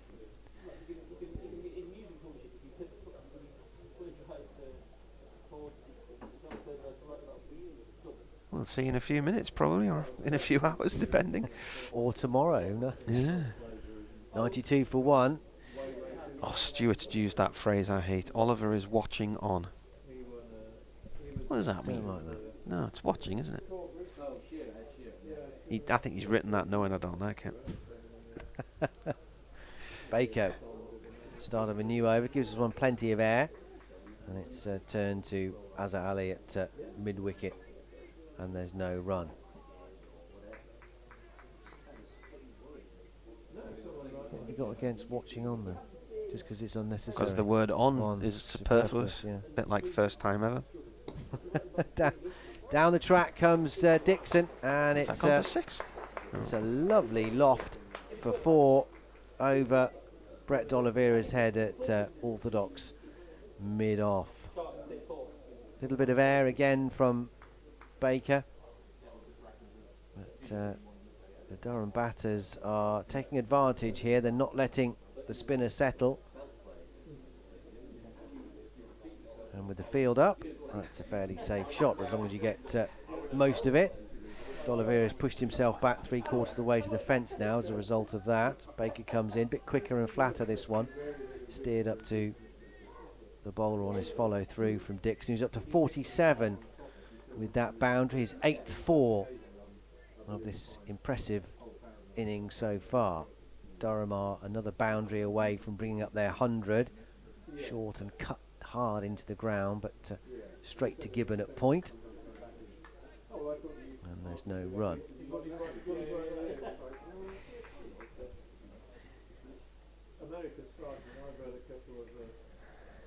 we'll see in a few minutes, probably, or in a few hours, depending. Or tomorrow, no? Yeah. 92 for 1. Oh, Stuart's used that phrase I hate. Oliver is watching on. What does that mean? Don't like that. No, it's watching, isn't it? I think he's written that knowing I don't like it. Baker, start of a new over, gives us one plenty of air, and it's turned to Azhar Ali at mid-wicket, and there's no run. What have you got against watching on then? Just because it's unnecessary? Because the word on is superfluous, yeah. a bit like first time ever. Down the track comes Dixon, and It's for 6. It's a lovely loft for 4 over Brett D'Oliveira's head at orthodox mid-off. Little bit of air again from Baker, but the Durham batters are taking advantage here. They're not letting the spinner settle, and with the field up, that's a fairly safe shot as long as you get most of it. D'Oliveira's pushed himself back 3/4 of the way to the fence now as a result of that. Baker comes in, a bit quicker and flatter this one. Steered up to the bowler on his follow through from Dixon, who's up to 47 with that boundary. His 8th 4 of this impressive innings so far. Durham are another boundary away from bringing up their 100. Short and cut hard into the ground, but straight to Gibbon at point. And there's no run.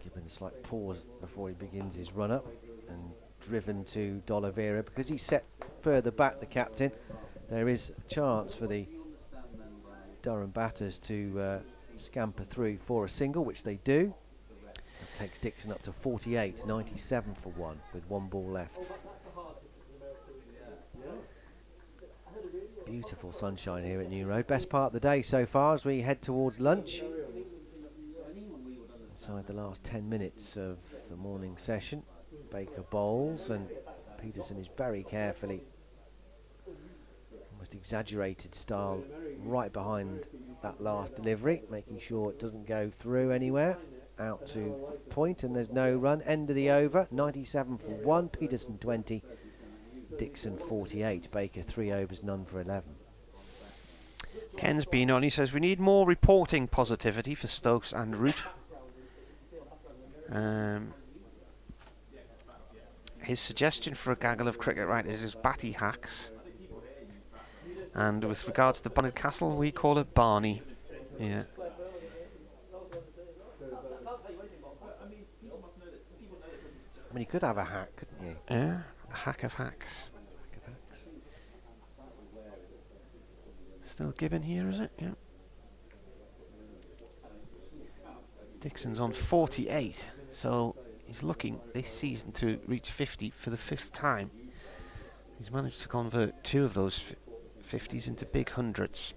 Gibbon a slight pause before he begins his run up, and driven to D'Oliveira because he's set further back, the captain. There is a chance for the Durham batters to scamper through for a single, which they do. That takes Dixon up to 48, 97 for 1 with 1 ball left. Beautiful sunshine here at New Road. Best part of the day so far as we head towards lunch. Inside the last 10 minutes of the morning session. Baker bowls and Peterson is very carefully, almost exaggerated style, right behind that last delivery, making sure it doesn't go through anywhere. Out to point, and there's no run. End of the over. 97 for 1. Peterson 20. Dixon 48. Baker 3 overs, none for 11. Ken's been on. He says we need more reporting positivity for Stokes and Root. His suggestion for a gaggle of cricket writers is Batty Hacks. And with regards to Bonnet Castle, we call it Barney. Yeah. I mean, you could have a hack, couldn't you? Yeah, a hack of hacks. Hack of hacks. Still Gibbon here, is it? Yeah. Dixon's on 48, so he's looking this season to reach 50 for the 5th time. He's managed to convert 2 of those 50s into big hundreds.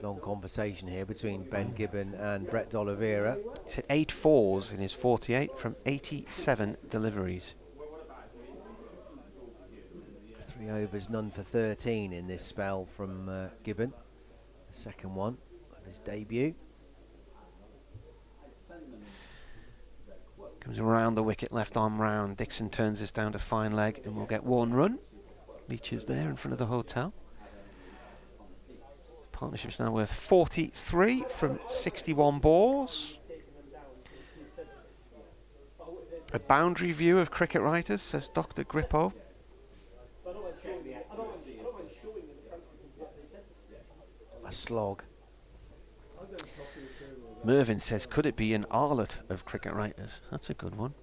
Long conversation here between Ben Gibbon and Brett D'Oliveira. He's hit 8 fours in his 48 from 87 deliveries. 3 overs, none for 13 in this spell from Gibbon. The second one of his debut. Comes around the wicket, left arm round. Dixon turns this down to fine leg and we'll get 1 run. Leach is there in front of the hotel. Partnership's now worth 43 from 61 balls. A boundary view of cricket writers, says Dr. Grippo. A slog. Mervyn says, could it be an Arlott of cricket writers? That's a good one.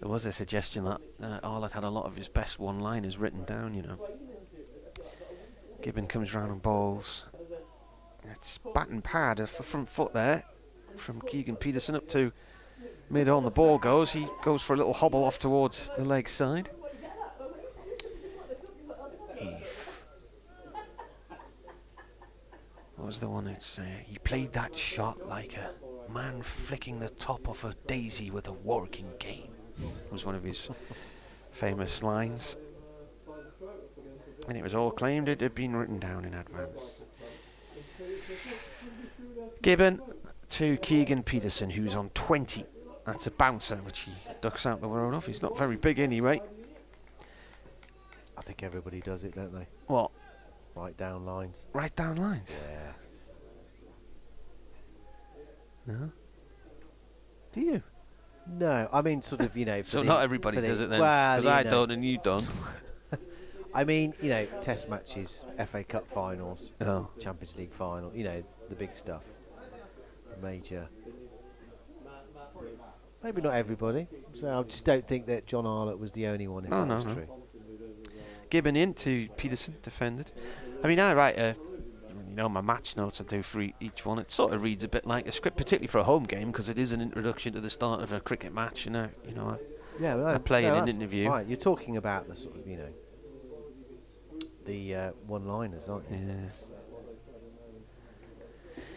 There was a suggestion that Arlott had a lot of his best one-liners written down, you know. Gibbon comes round and bowls. It's bat and pad, a front foot there from Keegan Peterson up to mid on. The ball goes. He goes for a little hobble off towards the leg side. Heath. What was the one that said? He played that shot like a man flicking the top off a daisy with a working game. Was one of his famous lines. And it was all claimed it had been written down in advance. Gibbon to Keegan Peterson, who's on 20. That's a bouncer, which he ducks out the road off. He's not very big anyway. I think everybody does it, don't they? What? Right down lines. Right down lines? Yeah. No? Do you? No, I mean, sort of, you know. So not everybody does it then? Because I don't and you don't. I mean, you know, test matches, FA Cup finals, Oh. Champions League final, you know, the big stuff. The major. Maybe not everybody. So I just don't think that John Arlott was the only one if that was true. Gibbon in to Peterson, defended. I mean, I write my match notes I do for each one. It sort of reads a bit like a script, particularly for a home game, because it is an introduction to the start of a cricket match. I play in an interview. Right, you're talking about the sort of, you know, the one-liners, aren't you? Yeah.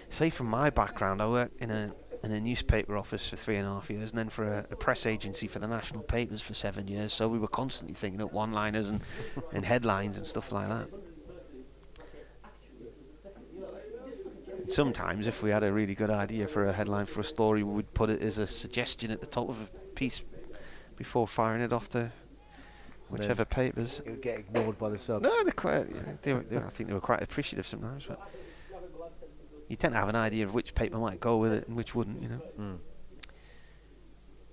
Say from my background, I worked in a newspaper office for 3.5 years, and then for a press agency for the national papers for 7 years. So we were constantly thinking up one-liners and headlines and stuff like that. Sometimes, if we had a really good idea for a headline for a story, we would put it as a suggestion at the top of a piece before firing it off to whichever papers. It would get ignored by the subs. No, they're quite. I think they were quite appreciative sometimes, but you tend to have an idea of which paper might go with it and which wouldn't, you know. Mm.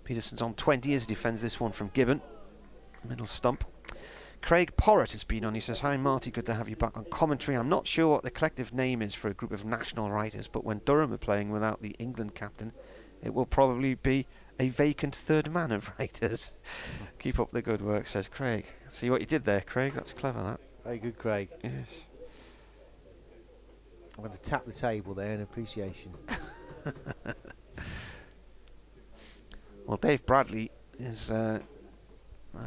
Peterson's on 20 as he defends this one from Gibbon. Middle stump. Craig Porritt has been on. He says, hi Marty, good to have you back on commentary. I'm not sure what the collective name is for a group of national writers, but when Durham are playing without the England captain, it will probably be a vacant third man of writers. Keep up the good work, says Craig. See what you did there, Craig? That's clever, that. Very good, Craig. Yes. I'm going to tap the table there in appreciation. Well, Dave Bradley is a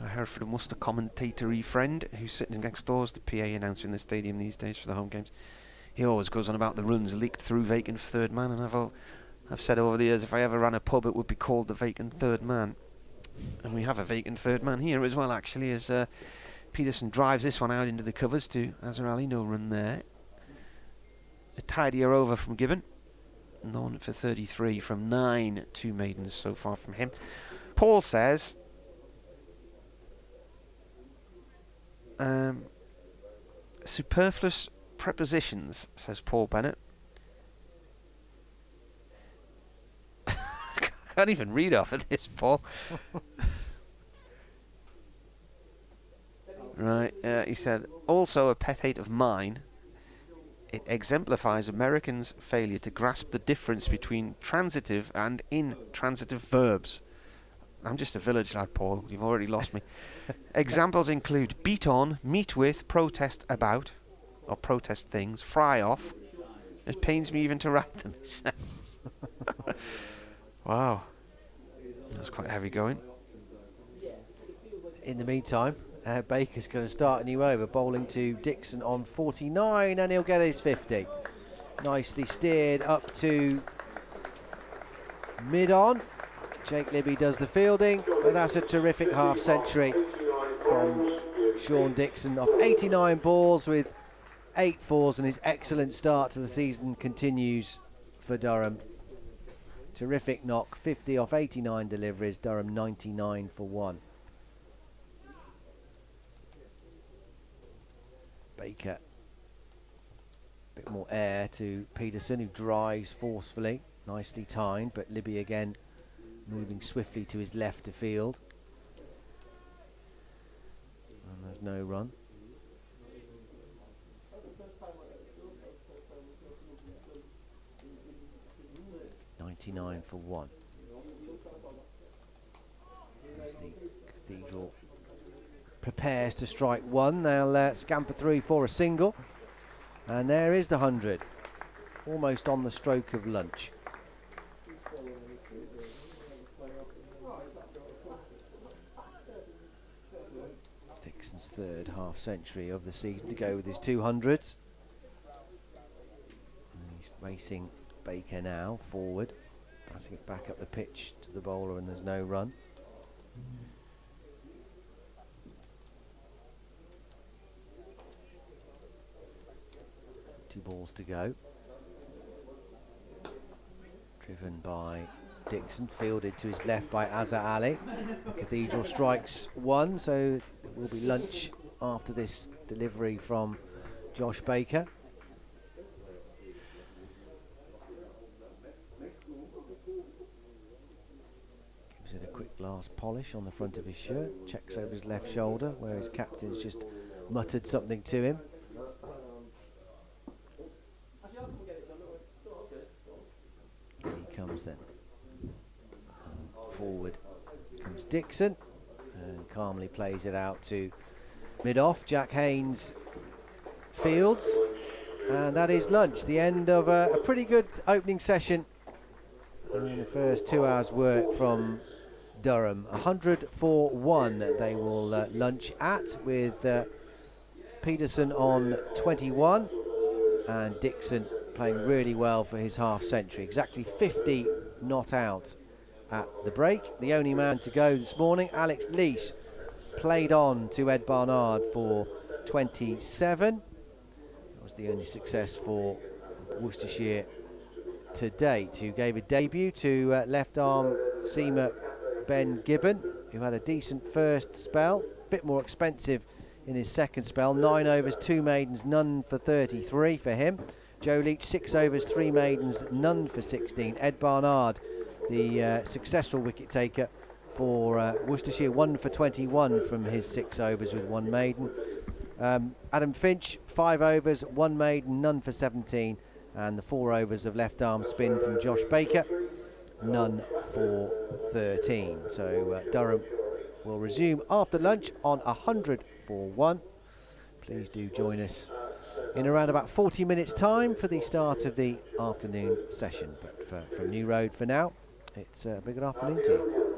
Hereford and Worcester commentator-y friend who's sitting next door as the PA announcer in the stadium these days for the home games. He always goes on about the runs leaked through vacant third man, and I've said over the years if I ever ran a pub it would be called the vacant third man. And we have a vacant third man here as well, actually, as Peterson drives this one out into the covers to Azhar Ali. No run there. A tidier over from Gibbon. None for 33 from 9. 2 maidens so far from him. Paul says superfluous prepositions, says Paul Bennett. Can't even read off of this, Paul. Right, he said, also a pet hate of mine. It exemplifies Americans' failure to grasp the difference between transitive and intransitive verbs. I'm just a village lad, Paul. You've already lost me. Examples include beat on, meet with, protest about, or protest things, fry off. It pains me even to write them, he says. Wow. That's quite heavy going. In the meantime, Baker's going to start a new over, bowling to Dixon on 49, and he'll get his 50. Nicely steered up to mid-on. Jake Libby does the fielding, but that's a terrific half-century from Sean Dixon off 89 balls with 8 fours, and his excellent start to the season continues for Durham. Terrific knock, 50 off 89 deliveries, Durham 99 for 1. Baker, a bit more air to Peterson, who drives forcefully, nicely timed, but Libby again moving swiftly to his left to field. And there's no run. .99 for 1. As the Cathedral prepares to strike 1, they'll scamper through for a single, and there is the 100, almost on the stroke of lunch. Dixon's third half century of the season to go with his 200s. And he's racing Baker now forward, passing it back up the pitch to the bowler, and there's no run. Two balls to go. Driven by Dixon, fielded to his left by Azhar Ali. The Cathedral strikes 1, so it will be lunch after this delivery from Josh Baker. Gives it a quick last polish on the front of his shirt, checks over his left shoulder where his captain's just muttered something to him. He comes then. Forward comes Dixon and calmly plays it out to mid-off. Jack Haynes fields, and that is lunch. The end of a pretty good opening session in the first 2 hours work from Durham. 100 for 1 they will lunch at, with Peterson on 21 and Dixon playing really well for his half century. Exactly 50 not out at the break. The only man to go this morning, Alex Leach, played on to Ed Barnard for 27. That was the only success for Worcestershire to date, who gave a debut to left arm seamer Ben Gibbon, who had a decent first spell, a bit more expensive in his second spell. 9 overs, 2 maidens, none for 33 for him. Joe Leach, 6 overs, 3 maidens, none for 16. Ed Barnard, the successful wicket taker for Worcestershire, 1 for 21 from his 6 overs with 1 maiden. Adam Finch, 5 overs, 1 maiden, none for 17. And the 4 overs of left arm spin from Josh Baker, none for 13. So Durham will resume after lunch on 100 for 1. Please do join us in around about 40 minutes time for the start of the afternoon session. But from New Road for now, it's a big good afternoon to you.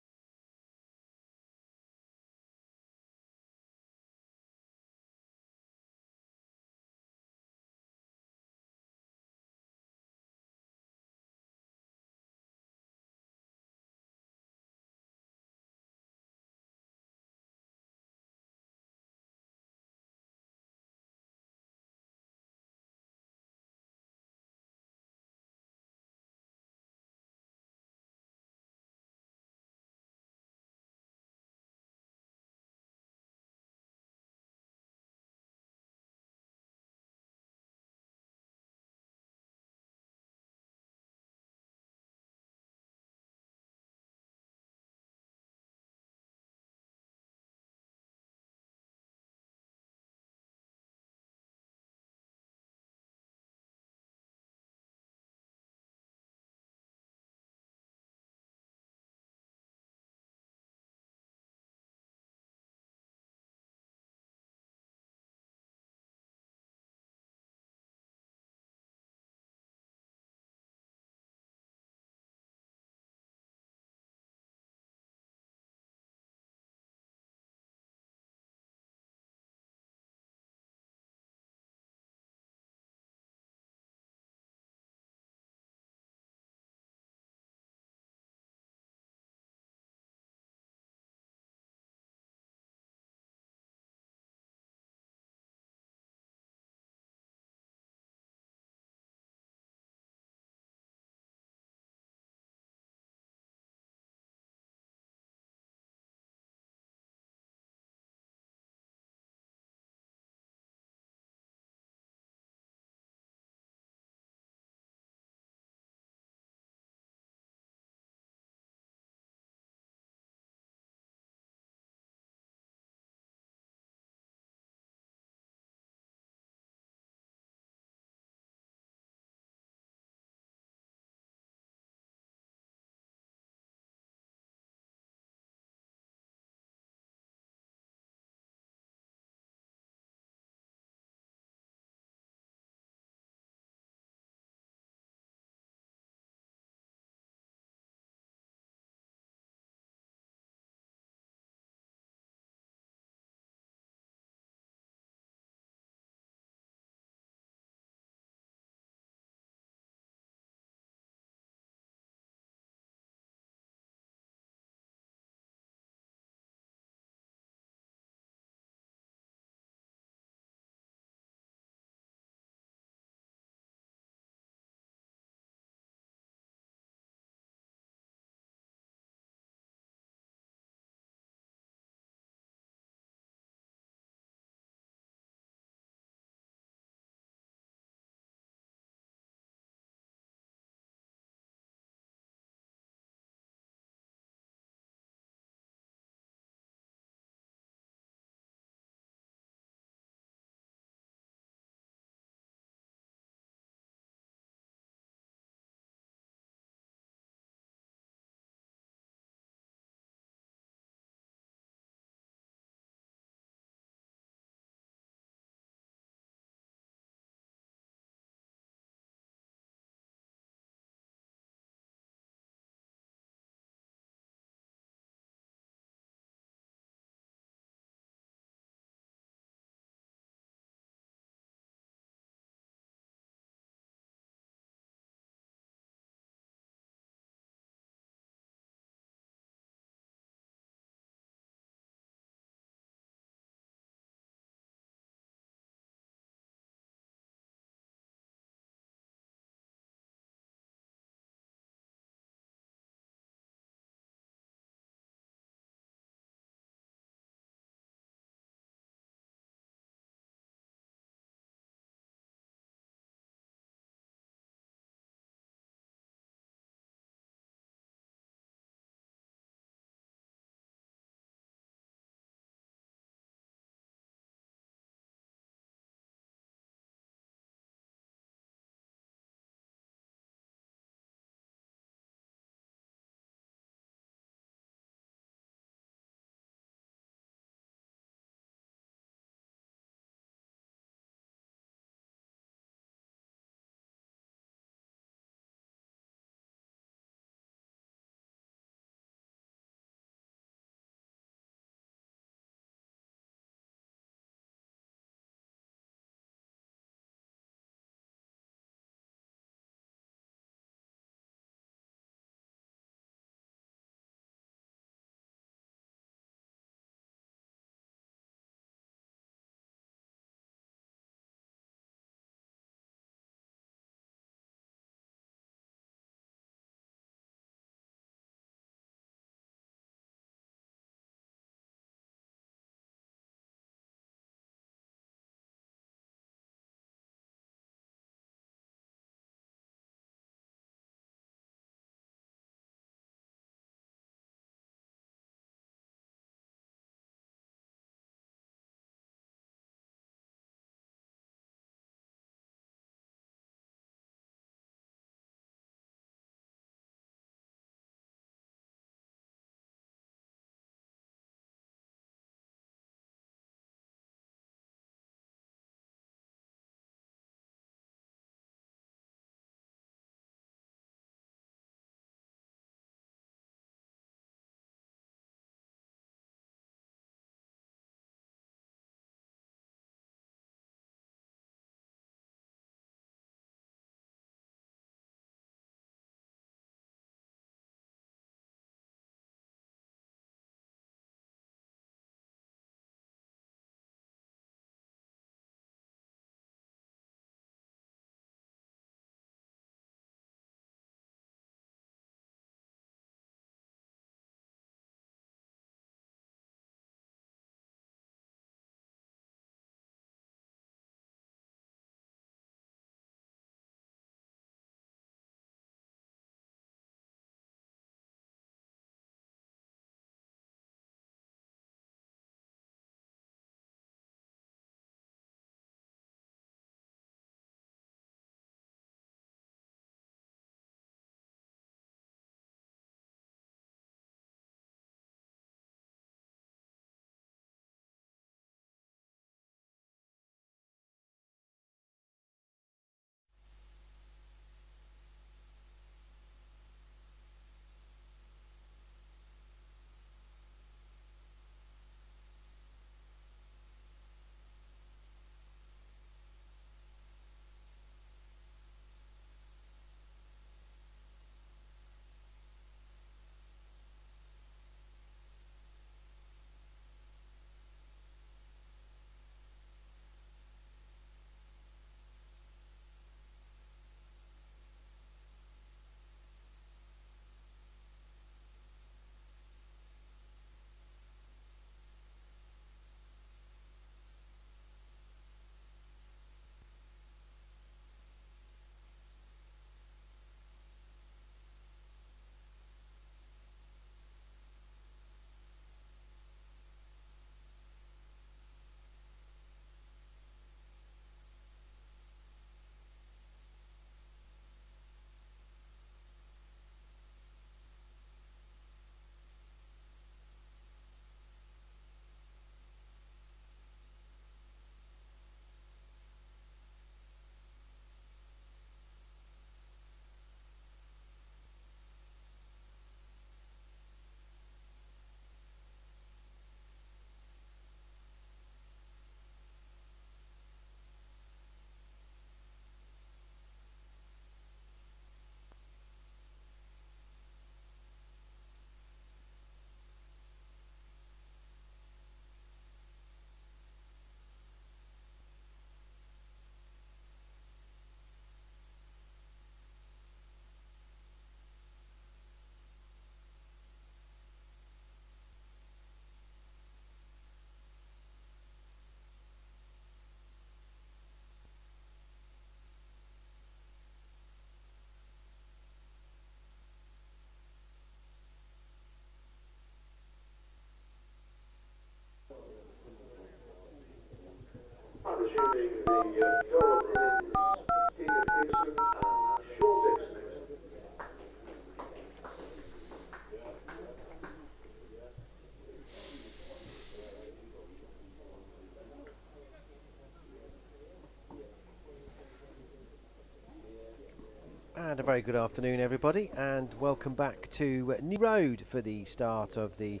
very good afternoon, everybody, and welcome back to New Road for the start of the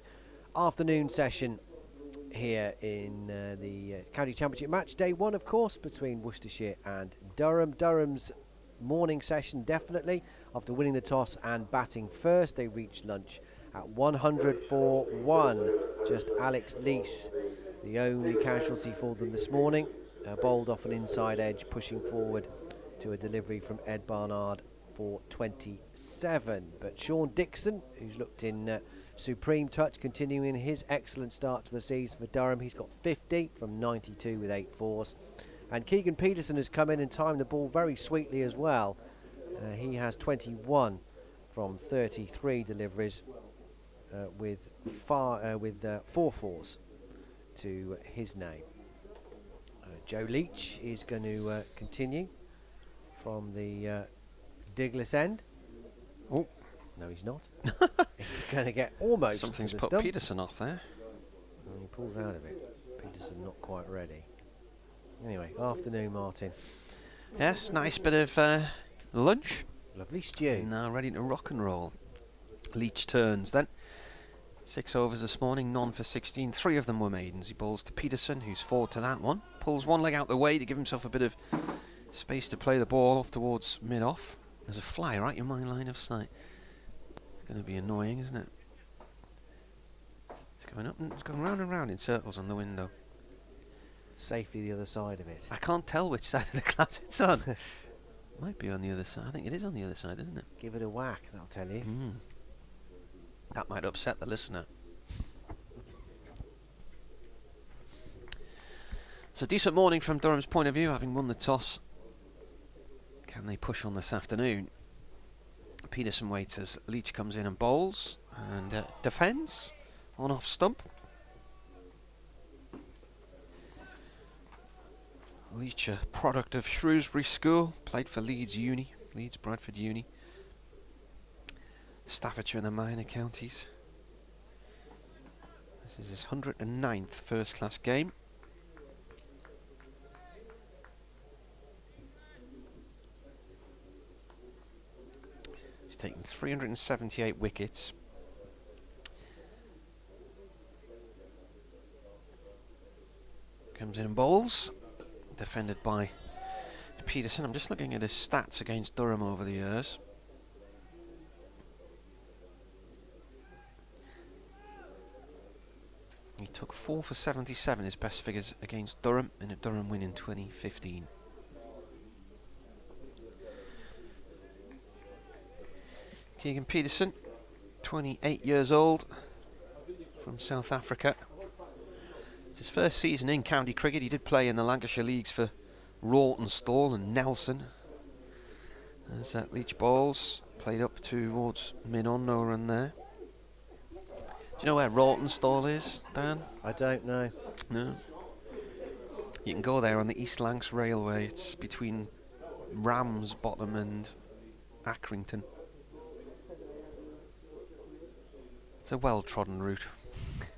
afternoon session here in the County Championship match. Day 1, of course, between Worcestershire and Durham. Durham's morning session, definitely. After winning the toss and batting first, they reached lunch at 100 for 1. Just Alex Leach, the only casualty for them this morning. Bowled off an inside edge, pushing forward to a delivery from Ed Barnard for 27. But Sean Dixon, who's looked in supreme touch, continuing his excellent start to the season for Durham. He's got 50 from 92 with 8 fours. And Keegan Peterson has come in and timed the ball very sweetly as well. He has 21 from 33 deliveries with 4 fours to his name. Joe Leach is going to continue from the digless end. Oh, no, he's not. He's going to get almost. Something's to the put stump. Peterson off there. And he pulls out of it. Peterson not quite ready. Anyway, afternoon, Martin. Yes, nice bit of lunch. Lovely stew. Now ready to rock and roll. Leach turns then. 6 overs this morning, none for 16. 3 of them were maidens. He bowls to Peterson, who's forward to that one. Pulls one leg out the way to give himself a bit of space to play the ball off towards mid-off. There's a fly right in my line of sight. It's going to be annoying, isn't it? It's going up and it's going round and round in circles on the window. Safely the other side of it. I can't tell which side of the glass it's on. Might be on the other side. I think it is on the other side, isn't it? Give it a whack, that'll tell you. That might upset the listener. It's a decent morning from Durham's point of view, having won the toss. Can they push on this afternoon? Peterson waits as Leach comes in and bowls and defends on off stump. Leach, a product of Shrewsbury School, played for Leeds Bradford Uni, Staffordshire and the minor counties. This is his 109th first class game. He's taken 378 wickets. Comes in and bowls. Defended by Peterson. I'm just looking at his stats against Durham over the years. He took 4 for 77, his best figures against Durham, in a Durham win in 2015. Keegan Peterson, 28 years old, from South Africa. It's his first season in county cricket. He did play in the Lancashire leagues for Rawtenstall and Nelson. There's that Leach bowls, played up towards mid-on, no run there. Do you know where Rawtenstall is, Dan? I don't know. No. You can go there on the East Lancs Railway. It's between Ramsbottom and Accrington. It's a well-trodden route,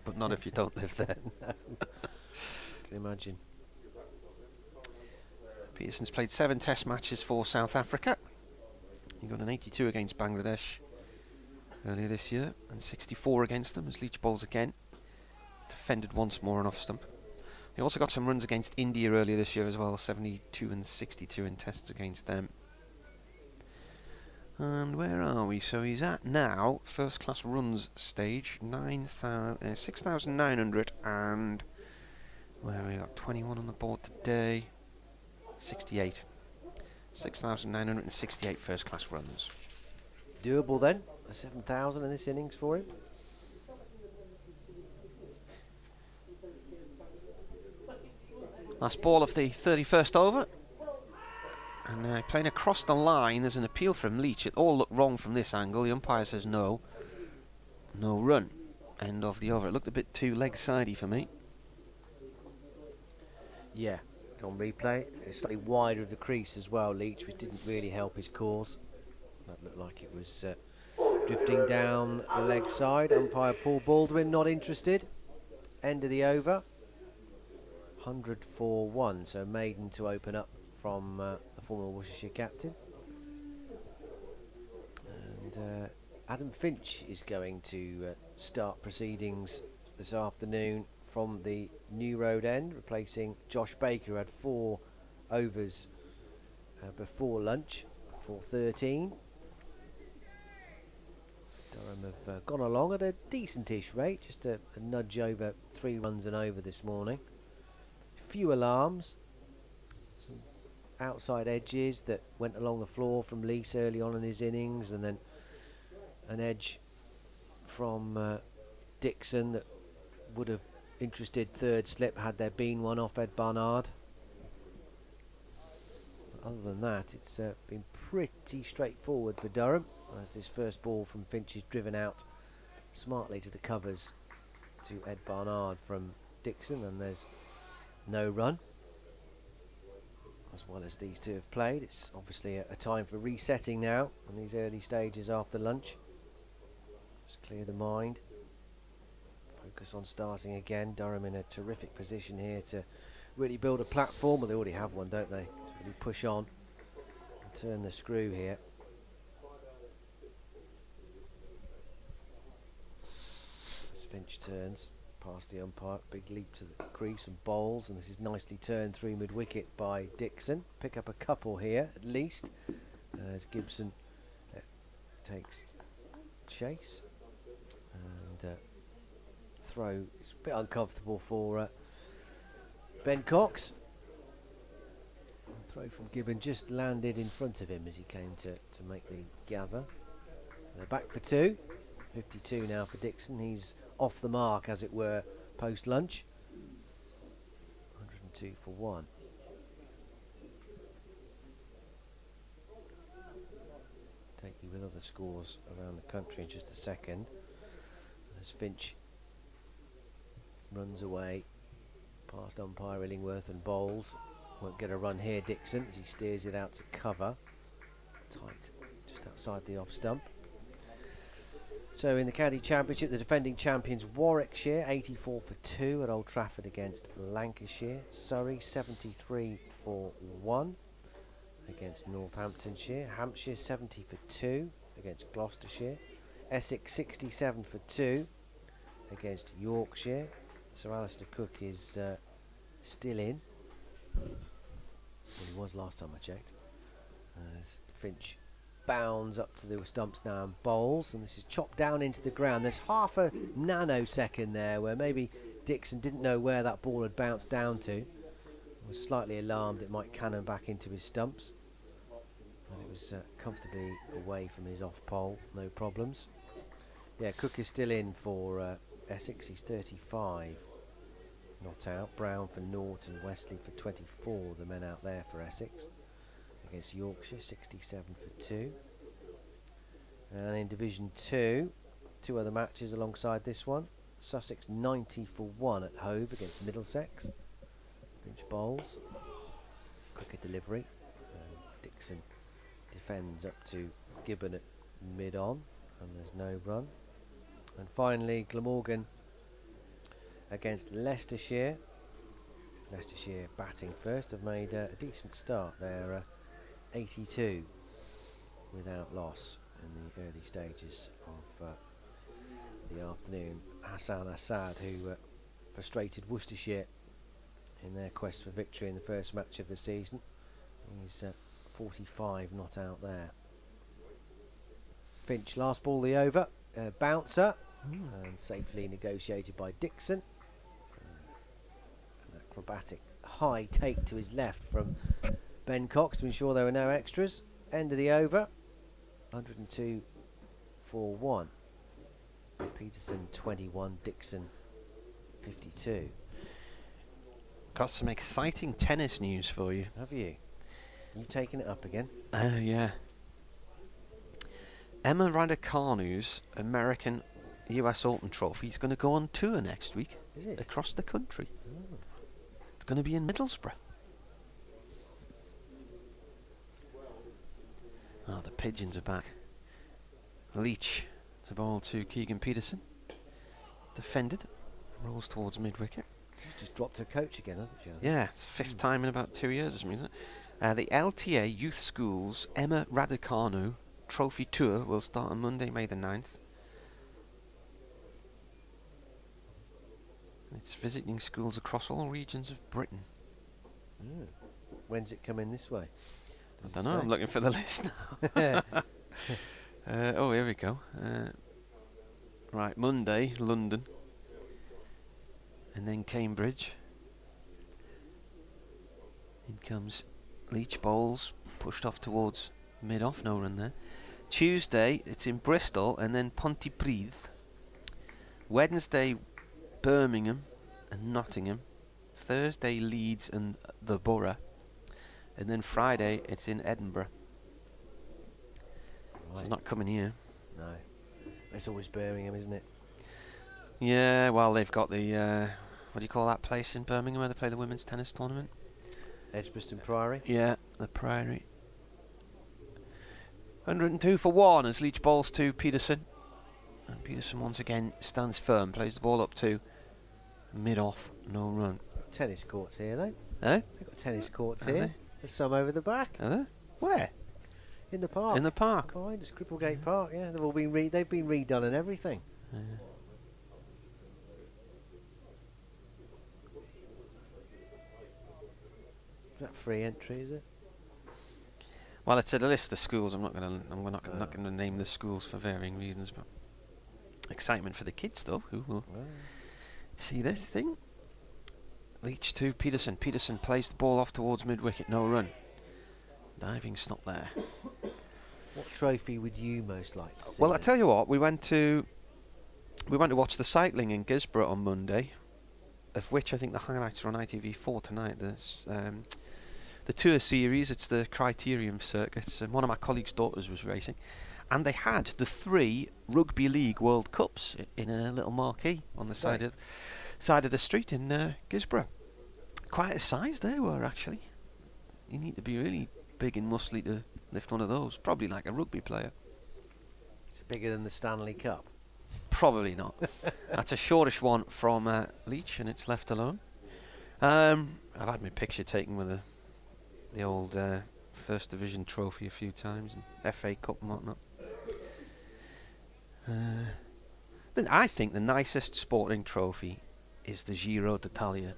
but not if you don't live there. No. Can imagine. Peterson's played 7 test matches for South Africa. He got an 82 against Bangladesh earlier this year, and 64 against them as Leach bowls again. Defended once more on off stump. He also got some runs against India earlier this year as well, 72 and 62 in tests against them. And where are we? So he's at now, first class runs stage, 6,900 and... where we got 21 on the board today, 68. 6,968 first class runs. Doable then, 7,000 in this innings for him. Last ball of the 31st over. And playing across the line, there's an appeal from Leach. It all looked wrong from this angle. The umpire says no. No run. End of the over. It looked a bit too leg-sidey for me. Yeah, on replay. It's slightly wider of the crease as well, Leach, which didn't really help his cause. That looked like it was drifting down the leg side. Umpire Paul Baldwin not interested. End of the over. 100 for 1, so maiden to open up from the former Worcestershire captain. Adam Finch is going to start proceedings this afternoon from the New Road end, replacing Josh Baker, who had 4 overs before lunch, 4:13. Durham have gone along at a decentish rate, just a nudge over 3 runs and over this morning. Few alarms, some outside edges that went along the floor from Leach early on in his innings, and then an edge from Dixon that would have interested third slip had there been one off Ed Barnard. But other than that, it's been pretty straightforward for Durham, as this first ball from Finch is driven out smartly to the covers to Ed Barnard from Dixon, and there's no run. As well as these two have played, it's obviously a time for resetting now in these early stages after lunch. Just clear the mind, focus on starting again. Durham in a terrific position here to really build a platform. Well, they already have one, don't they? To really push on and turn the screw here. As Finch turns past the umpire, big leap to the crease and bowls, and this is nicely turned through mid-wicket by Dixon. Pick up a couple here at least, as Gibson takes chase, and throw is a bit uncomfortable for Ben Cox. Throw from Gibbon just landed in front of him as he came to make the gather. They're back for 2. 52 now for Dixon. He's off the mark, as it were, post lunch. 102 for 1. Take you with other scores around the country in just a second. As Finch runs away past umpire Illingworth and bowls. Won't get a run here, Dixon, as he steers it out to cover. Tight, just outside the off stump. So in the County Championship, the defending champions Warwickshire 84 for 2 at Old Trafford against Lancashire. Surrey 73 for 1 against Northamptonshire. Hampshire 70 for 2 against Gloucestershire. Essex 67 for 2 against Yorkshire. So Alistair Cook is still in. Well, he was last time I checked. As Finch bounds up to the stumps now and bowls, and this is chopped down into the ground. There's half a nanosecond there where maybe Dixon didn't know where that ball had bounced down to. Was slightly alarmed it might cannon back into his stumps, and it was comfortably away from his off pole, no problems. Yeah, Cook is still in for Essex. He's 35 not out. Brown for Norton, Wesley for 24, the men out there for Essex. Against Yorkshire 67 for 2. And in Division 2, 2 other matches alongside this one. Sussex 90 for 1 at Hove against Middlesex. Finch bowls, quicker delivery. Dixon defends up to Gibbon at mid-on, and there's no run. And finally Glamorgan against Leicestershire. Leicestershire batting first, have made a decent start. They're 82 without loss in the early stages of the afternoon. Hassan Assad, who frustrated Worcestershire in their quest for victory in the first match of the season, he's 45 not out there. Finch, last ball the over, bouncer, and safely negotiated by Dixon. An acrobatic high take to his left from Ben Cox to ensure there were no extras. End of the over, 102 for 1. Peterson 21, Dixon 52. Got some exciting tennis news for you. Have you? You taking it up again? Yeah. Emma Raducanu's American US Open Trophy is going to go on tour next week. Is it? Across the country. Oh. It's going to be in Middlesbrough. Oh, the pigeons are back. Leach to bowl to Keegan Peterson. Defended. Rolls towards mid-wicket. She's just dropped her coach again, hasn't she? Yeah, it's fifth time in about 2 years or something, isn't it? The LTA Youth Schools Emma Raducanu Trophy Tour will start on Monday, May the 9th. It's visiting schools across all regions of Britain. When's it coming this way? I don't know, I'm looking for the list now. Oh, here we go. Right, Monday, London. And then Cambridge. In comes Leach Bowls, pushed off towards mid-off, no run there. Tuesday, it's in Bristol, and then Pontypridd. Wednesday, Birmingham and Nottingham. Thursday, Leeds and the Borough. And then Friday, it's in Edinburgh. So it's not coming here. No. It's always Birmingham, isn't it? Yeah, well, they've got the, what do you call that place in Birmingham where they play the women's tennis tournament? Edgbaston Priory? Yeah, the Priory. 102 for 1 as Leach bowls to Peterson. And Peterson once again stands firm, plays the ball up to mid-off, no run. Tennis courts here, though. Eh? They've got tennis courts Are here. they? There's some over the back. Are there? Where? In the park. In the park. Behind us, Cripplegate Park, yeah. They've all been they've been redone and everything. Yeah. Is that free entry, is it? Well, it's a list of schools. I'm not going to name the schools for varying reasons, but excitement for the kids, though, who will see this thing. Leach to Peterson. Peterson plays the ball off towards mid-wicket, no run. Diving stop there. What trophy would you most like to see? Well, I tell you what, we went to watch the cycling in Gisborough on Monday, of which I think the highlights are on ITV4 tonight. There's the tour series. It's the Criterium Circuit, and one of my colleagues' daughters was racing, and they had the 3 Rugby League World Cups in a little marquee on the side of the street in Gisborough. Quite a size they were, actually. You need to be really big and muscly to lift one of those. Probably like a rugby player. It's bigger than the Stanley Cup. Probably not. That's a shortish one from Leach, and it's left alone. I've had my picture taken with the old First Division trophy a few times, and FA Cup and whatnot. Then I think the nicest sporting trophy is the Giro d'Italia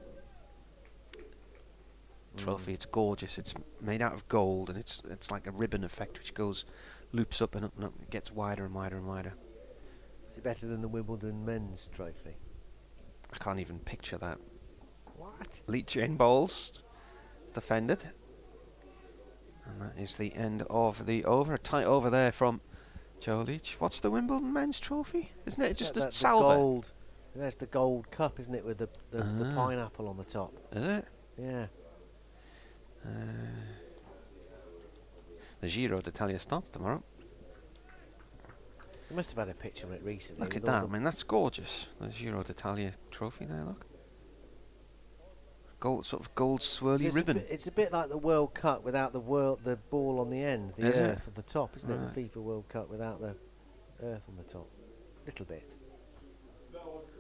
trophy. It's gorgeous. It's made out of gold, and it's like a ribbon effect which loops up and up and up. It gets wider and wider and wider. Is it better than the Wimbledon men's trophy? I can't even picture that. What? Leach in bowls. It's defended. And that is the end of the over. A tight over there from Joe Leach. What's the Wimbledon men's trophy? Isn't it just a salver? Gold. There's the gold cup, isn't it, with the pineapple on the top? Is it? Yeah. The Giro d'Italia starts tomorrow. You must have had a picture of it recently. Look at that. I mean, that's gorgeous. The Giro d'Italia trophy there, look. Gold, sort of gold swirly ribbon. It's a bit like the World Cup without the ball on the end, the earth at the top, isn't it? The FIFA World Cup without the earth on the top. Little bit.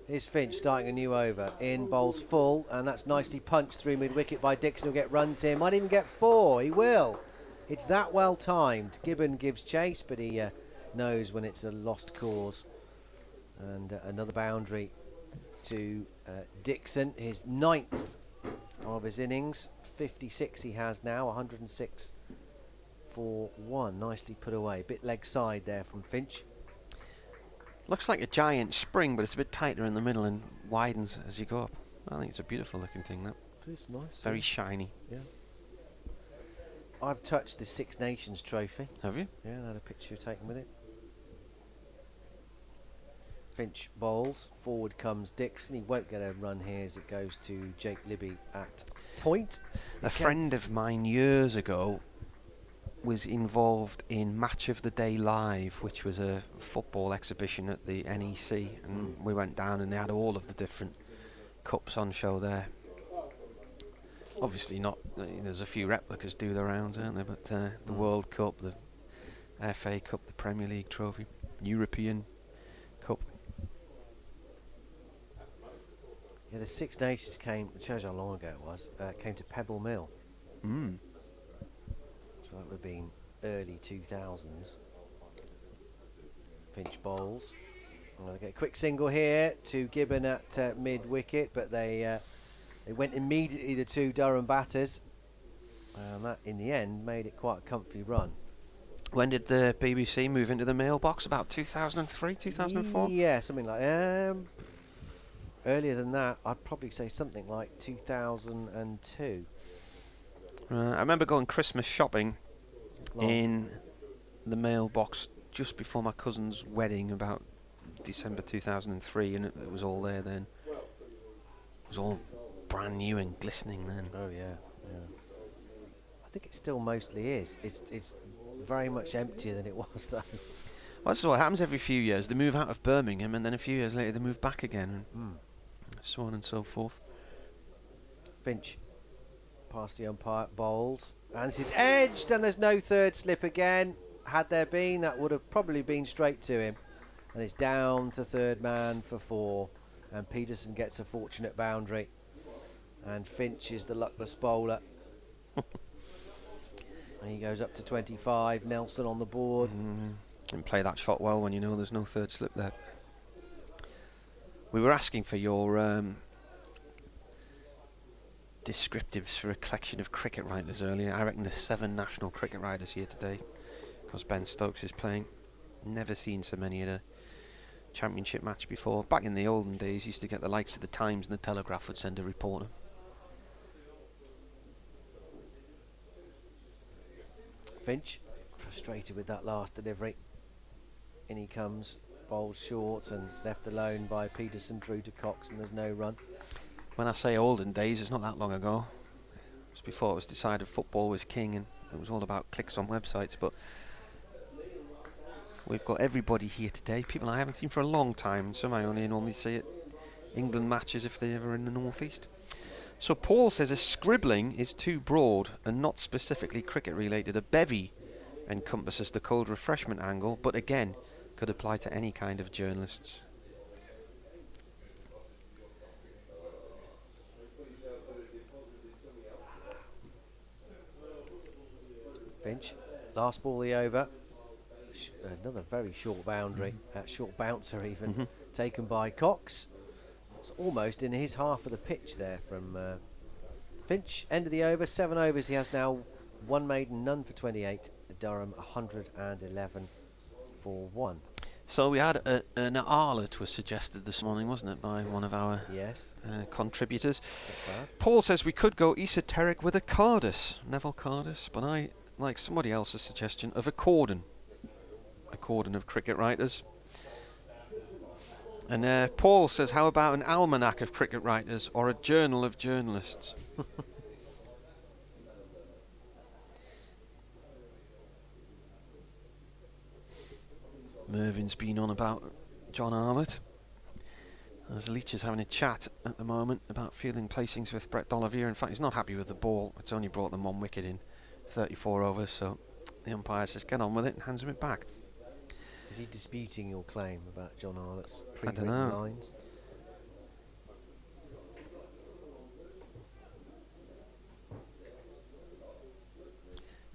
Here's Finch starting a new over. In, bowls full, and that's nicely punched through mid-wicket by Dixon. He'll get runs here. Might even get 4. He will. It's that well timed. Gibbon gives chase, but he knows when it's a lost cause. And another boundary to Dixon. His 9th of his innings. 56 he has now. 106 for 1. Nicely put away. Bit leg side there from Finch. Looks like a giant spring, but it's a bit tighter in the middle and widens as you go up. I think it's a beautiful looking thing, that. It is nice. Very shiny. Yeah. I've touched the Six Nations trophy. Have you? Yeah, I had a picture taken with it. Finch bowls. Forward comes Dixon. He won't get a run here as it goes to Jake Libby at point. A friend of mine years ago was involved in Match of the Day Live, which was a football exhibition at the NEC, and we went down and they had all of the different cups on show there. Obviously not, there's a few replicas do the rounds, aren't there, but the World Cup, the FA Cup, the Premier League trophy, European Cup. Yeah, the Six Nations came, it shows how long ago it was, came to Pebble Mill. So that would have been early 2000s. Finch bowls. I'm going to get a quick single here to Gibbon at mid-wicket, but they went immediately, the two Durham batters, and that in the end made it quite a comfy run. When did the BBC move into the mailbox? About 2003, 2004? Yeah, something like earlier than that. I'd probably say something like 2002. I remember going Christmas shopping in the mailbox just before my cousin's wedding, about December 2003, and it was all there then. It was all brand new and glistening then. Oh yeah, yeah. I think it still mostly is. It's very much emptier than it was though. Well, that's what happens every few years. They move out of Birmingham, and then a few years later they move back again, and so on and so forth. Finch past the umpire, bowls, and this is edged, and there's no third slip again. Had there been, that would have probably been straight to him, and it's down to third man for 4, and Peterson gets a fortunate boundary, and Finch is the luckless bowler. And he goes up to 25. Nelson on the board. And play that shot well when you know there's no third slip there. We were asking for your descriptives for a collection of cricket writers earlier. I reckon there's 7 national cricket writers here today, because Ben Stokes is playing. Never seen so many at a championship match before. Back in the olden days, used to get the likes of the Times and the Telegraph would send a reporter. Finch frustrated with that last delivery. In he comes, bowled short and left alone by Peterson through to Cox, and there's no run. When I say olden days, it's not that long ago. It was before it was decided football was king and it was all about clicks on websites. But we've got everybody here today, people I haven't seen for a long time, and some I only normally see at England matches if they're ever in the northeast. So Paul says a scribbling is too broad and not specifically cricket related. A bevy encompasses the cold refreshment angle, but again could apply to any kind of journalists. Finch, last ball of the over. Another very short boundary, short bouncer even, taken by Cox. It's almost in his half of the pitch there from Finch. End of the over, 7 overs. He has now 1 maiden, none for 28. Durham 111 for 1. So we had an Arlet was suggested this morning, wasn't it, by one of our contributors. Paul says we could go esoteric with a Cardus, Neville Cardus, but I like somebody else's suggestion of a cordon of cricket writers. And Paul says, how about an almanac of cricket writers or a journal of journalists? Mervyn's been on about John Arlott. As Leach is having a chat at the moment about fielding placings with Brett D'Oliveira. In fact, he's not happy with the ball. It's only brought them 1 wicket in 34 overs, so the umpire says get on with it and hands him it back. Is he disputing your claim about John Arlott's I don't pre-written know. lines?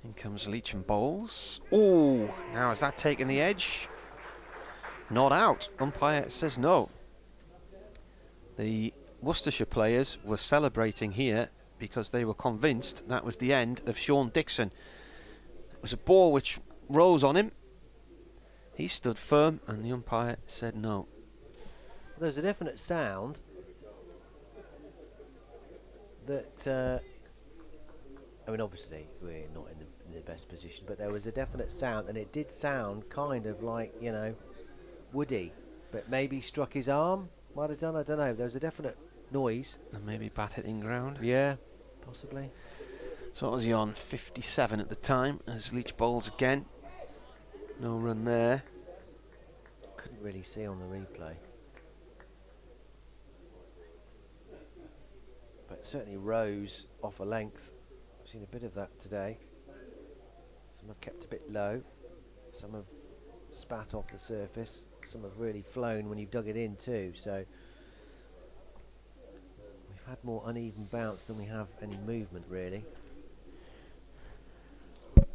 In comes Leach and bowls. Oh, now has that taken the edge? Not out. Umpire says no. The Worcestershire players were celebrating here because they were convinced that was the end of Sean Dixon. It was a ball which rose on him. He stood firm and the umpire said no. There's a definite sound that I mean, obviously we're not in the best position, but there was a definite sound, and it did sound kind of like, you know, Woody, but maybe struck his arm. Might have done, I don't know. There was a definite noise. And maybe bat hitting ground. Yeah, possibly. So what was he on? 57 at the time as Leach bowls again. No run there. Couldn't really see on the replay. But certainly rose off a length. I've seen a bit of that today. Some have kept a bit low. Some have spat off the surface. Some have really flown when you've dug it in too. So we've had more uneven bounce than we have any movement really. But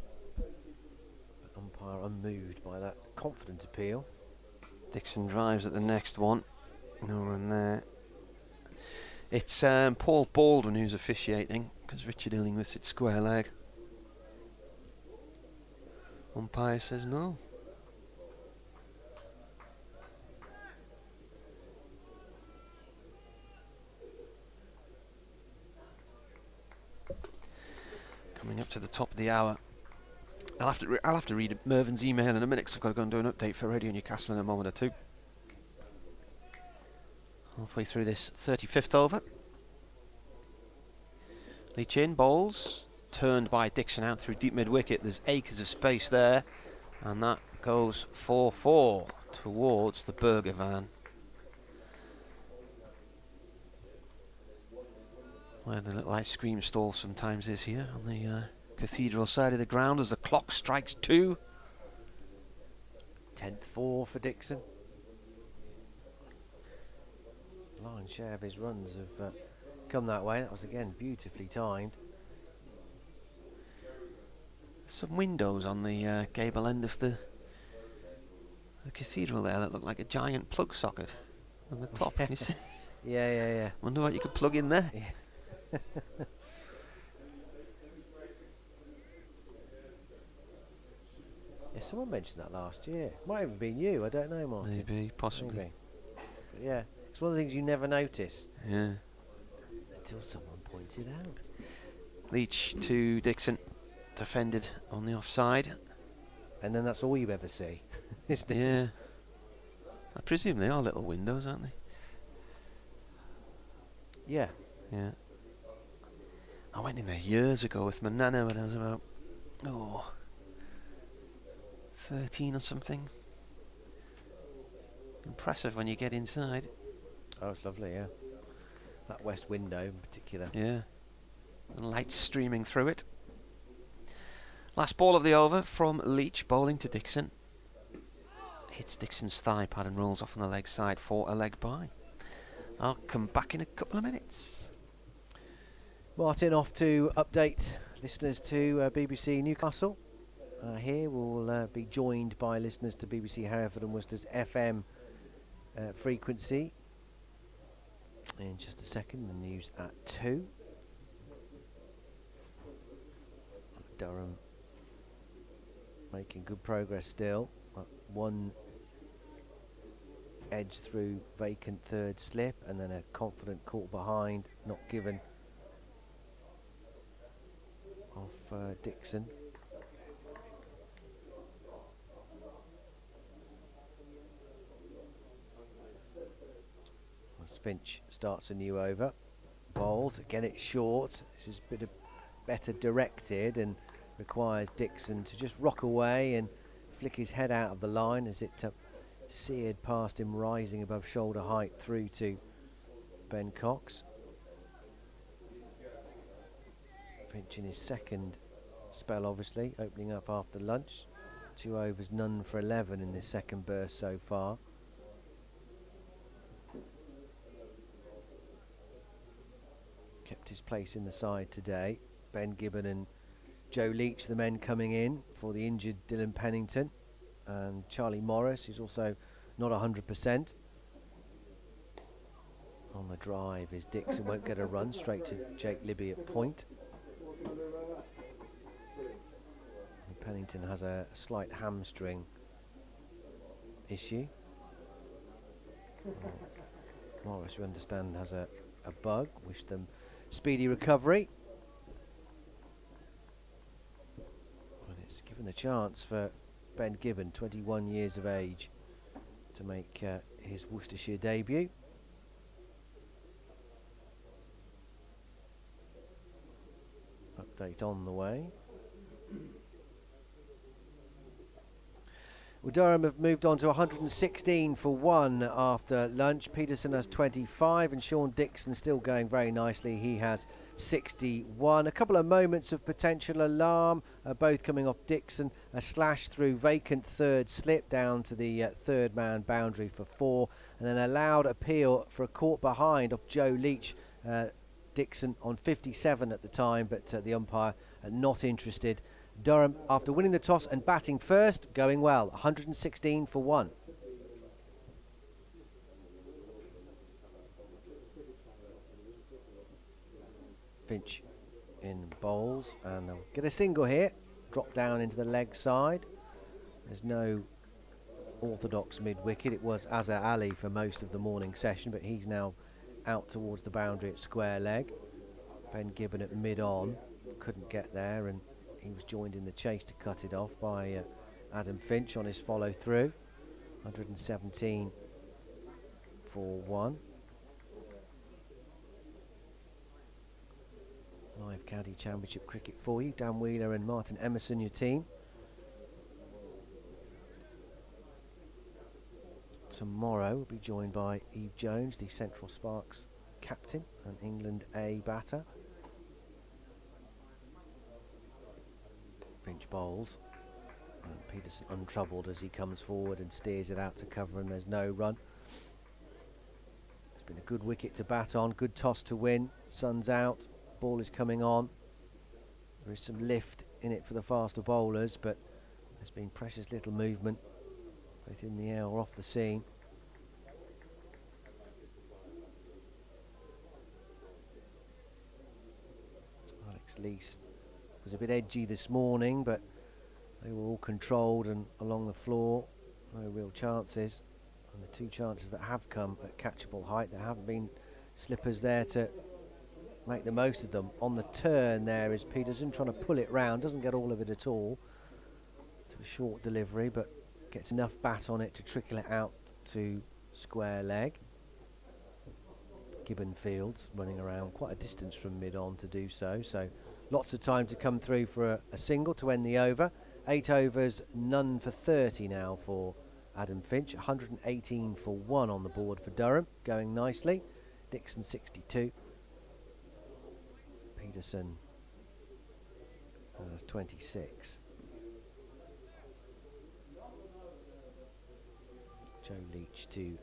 umpire unmoved by that confident appeal. Dixon drives at the next one. No run there. It's Paul Baldwin who's officiating, because Richard Illingworth's at square leg. Umpire says no. Coming up to the top of the hour. I'll have to read Mervyn's email in a minute, because I've got to go and do an update for Radio Newcastle in a moment or two. Halfway through this 35th over. Leach in, bowls. Turned by Dixon out through deep mid-wicket. There's acres of space there. And that goes 4-4 towards the Burger van. Where the little ice cream stall sometimes is here on the cathedral side of the ground as the clock strikes 2. 10th 4 for Dixon. Lion's share of his runs have come that way. That was again beautifully timed. Some windows on the gable end of the cathedral there that look like a giant plug socket on the top. Can you see? Yeah. Wonder what you could plug in there. Yeah. Yeah, someone mentioned that last year. Might have been you. I don't know, Martin. Maybe, possibly. Maybe. But yeah, it's one of the things you never notice. Yeah. Until someone points it out. Leach to Dixon, defended on the offside. And then that's all you ever see, isn't it? Yeah. I presume they are little windows, aren't they? Yeah. Yeah. I went in there years ago with my nana when I was about 13 or something. Impressive when you get inside. Oh, it's lovely, yeah. That west window in particular. Yeah. The light streaming through it. Last ball of the over from Leach, bowling to Dixon. Hits Dixon's thigh pad and rolls off on the leg side for a leg bye. I'll come back in a couple of minutes. Martin off to update listeners to BBC Newcastle. Here we'll be joined by listeners to BBC Hereford and Worcester's FM frequency. In just a second, the news at 2. Durham making good progress still. One edge through vacant third slip and then a confident caught behind, not given, off Dixon. As Finch starts a new over, bowls again, it's short. This is a bit better directed and requires Dixon to just rock away and flick his head out of the line as it seared past him, rising above shoulder height through to Ben Cox. Finch in his second spell, obviously, opening up after lunch. 2 overs, none for 11 in this second burst so far. Kept his place in the side today. Ben Gibbon and Joe Leach, the men coming in for the injured Dylan Pennington, and Charlie Morris, who's also not 100%. On the drive is Dixon, won't get a run, straight to Jake Libby at point. And Pennington has a slight hamstring issue. Morris, we understand, has a bug. Wish them speedy recovery. It's given a chance for Ben Gibbon, 21 years of age, to make his Worcestershire debut. Update on the way. Well, Durham have moved on to 116 for 1 after lunch. Peterson has 25 and Sean Dixon still going very nicely. He has 61. A couple of moments of potential alarm, both coming off Dixon. A slash through vacant third slip down to the third man boundary for 4, and then a loud appeal for a caught behind off Joe Leach. Dixon on 57 at the time, but the umpire not interested. Durham, after winning the toss and batting first, going well, 116 for 1. Finch in bowls, and they'll get a single here. Drop down into the leg side. There's no orthodox mid-wicket. It was Azhar Ali for most of the morning session, but he's now out towards the boundary at square leg. Ben Gibbon at mid-on couldn't get there, and he was joined in the chase to cut it off by Adam Finch on his follow-through. 117 for 1. Live County Championship cricket for you. Dan Wheeler and Martin Emerson, your team. Tomorrow we'll be joined by Eve Jones, the Central Sparks captain and England A batter. Finch bowls. And Peterson untroubled as he comes forward and steers it out to cover, and there's no run. It's been a good wicket to bat on, good toss to win. Sun's out, ball is coming on. There is some lift in it for the faster bowlers, but there's been precious little movement, both in the air or off the seam. Alex Leach was a bit edgy this morning, but they were all controlled and along the floor. No real chances. And the two chances that have come at catchable height, there haven't been slippers there to make the most of them. On the turn there is Peterson trying to pull it round, doesn't get all of it at all to a short delivery, but gets enough bat on it to trickle it out to square leg. Gibbon Fields running around quite a distance from mid-on to do so, so lots of time to come through for a single to end the over. 8 overs, none for 30 now for Adam Finch. 118 for 1 on the board for Durham, going nicely. Dixon 62. Peterson 26. Joe Leach to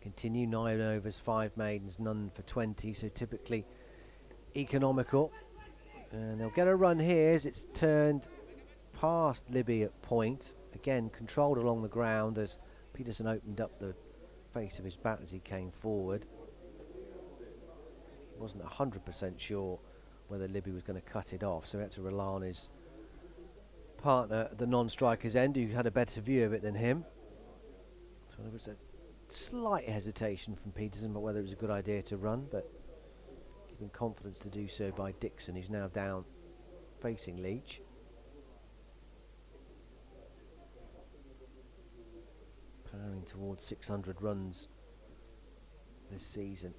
continue. 9 overs, 5 maidens, none for 20, so typically economical. And they'll get a run here as it's turned past Libby at point. Again, controlled along the ground as Peterson opened up the face of his bat as he came forward. He wasn't 100% sure whether Libby was going to cut it off, so he had to rely on his partner at the non-striker's end, who had a better view of it than him. So there was a slight hesitation from Peterson about whether it was a good idea to run, but given confidence to do so by Dixon, who's now down facing Leach. Powering towards 600 runs this season.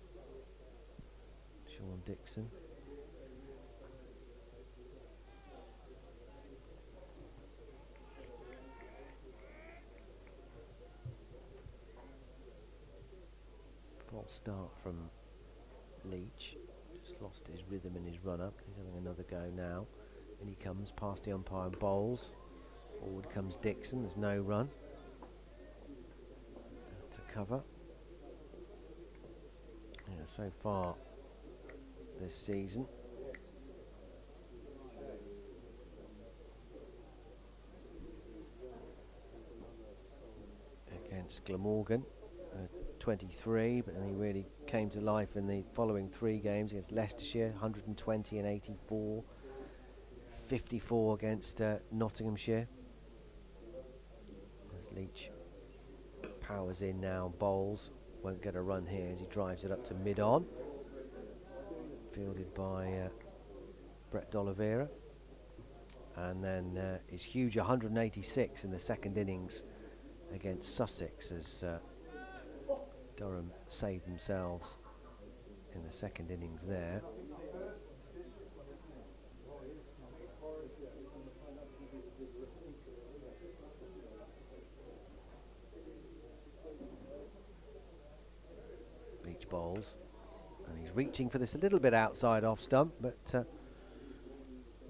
Sean Dixon. False start from Leach. Just lost his rhythm in his run-up. He's having another go now. And he comes past the umpire and bowls. Forward comes Dixon. There's no run. Out to cover. Yeah, so far this season, against Glamorgan, 23, but then he really came to life in the following 3 games against Leicestershire, 120 and 84, 54 against Nottinghamshire. As Leach powers in now, bowls, won't get a run here as he drives it up to mid-on. Fielded by Brett D'Oliveira. And then his huge 186 in the second innings against Sussex as Durham saved themselves in the second innings there. Leach bowls, and he's reaching for this a little bit outside off stump, but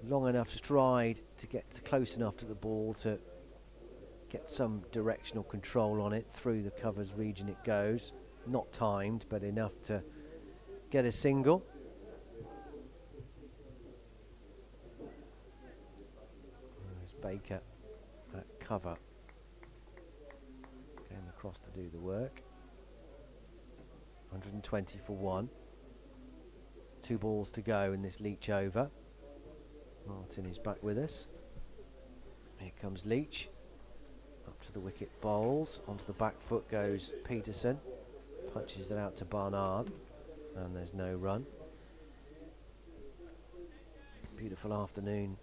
long enough stride to get close enough to the ball to get some directional control on it. Through the covers region it goes, not timed but enough to get a single. There's Baker at cover, came across to do the work. 120 for 1. 2 balls to go in this Leach over. Martin is back with us. Here comes Leach. Up to the wicket bowls. Onto the back foot goes Peterson. Punches it out to Barnard. And there's no run. Beautiful afternoon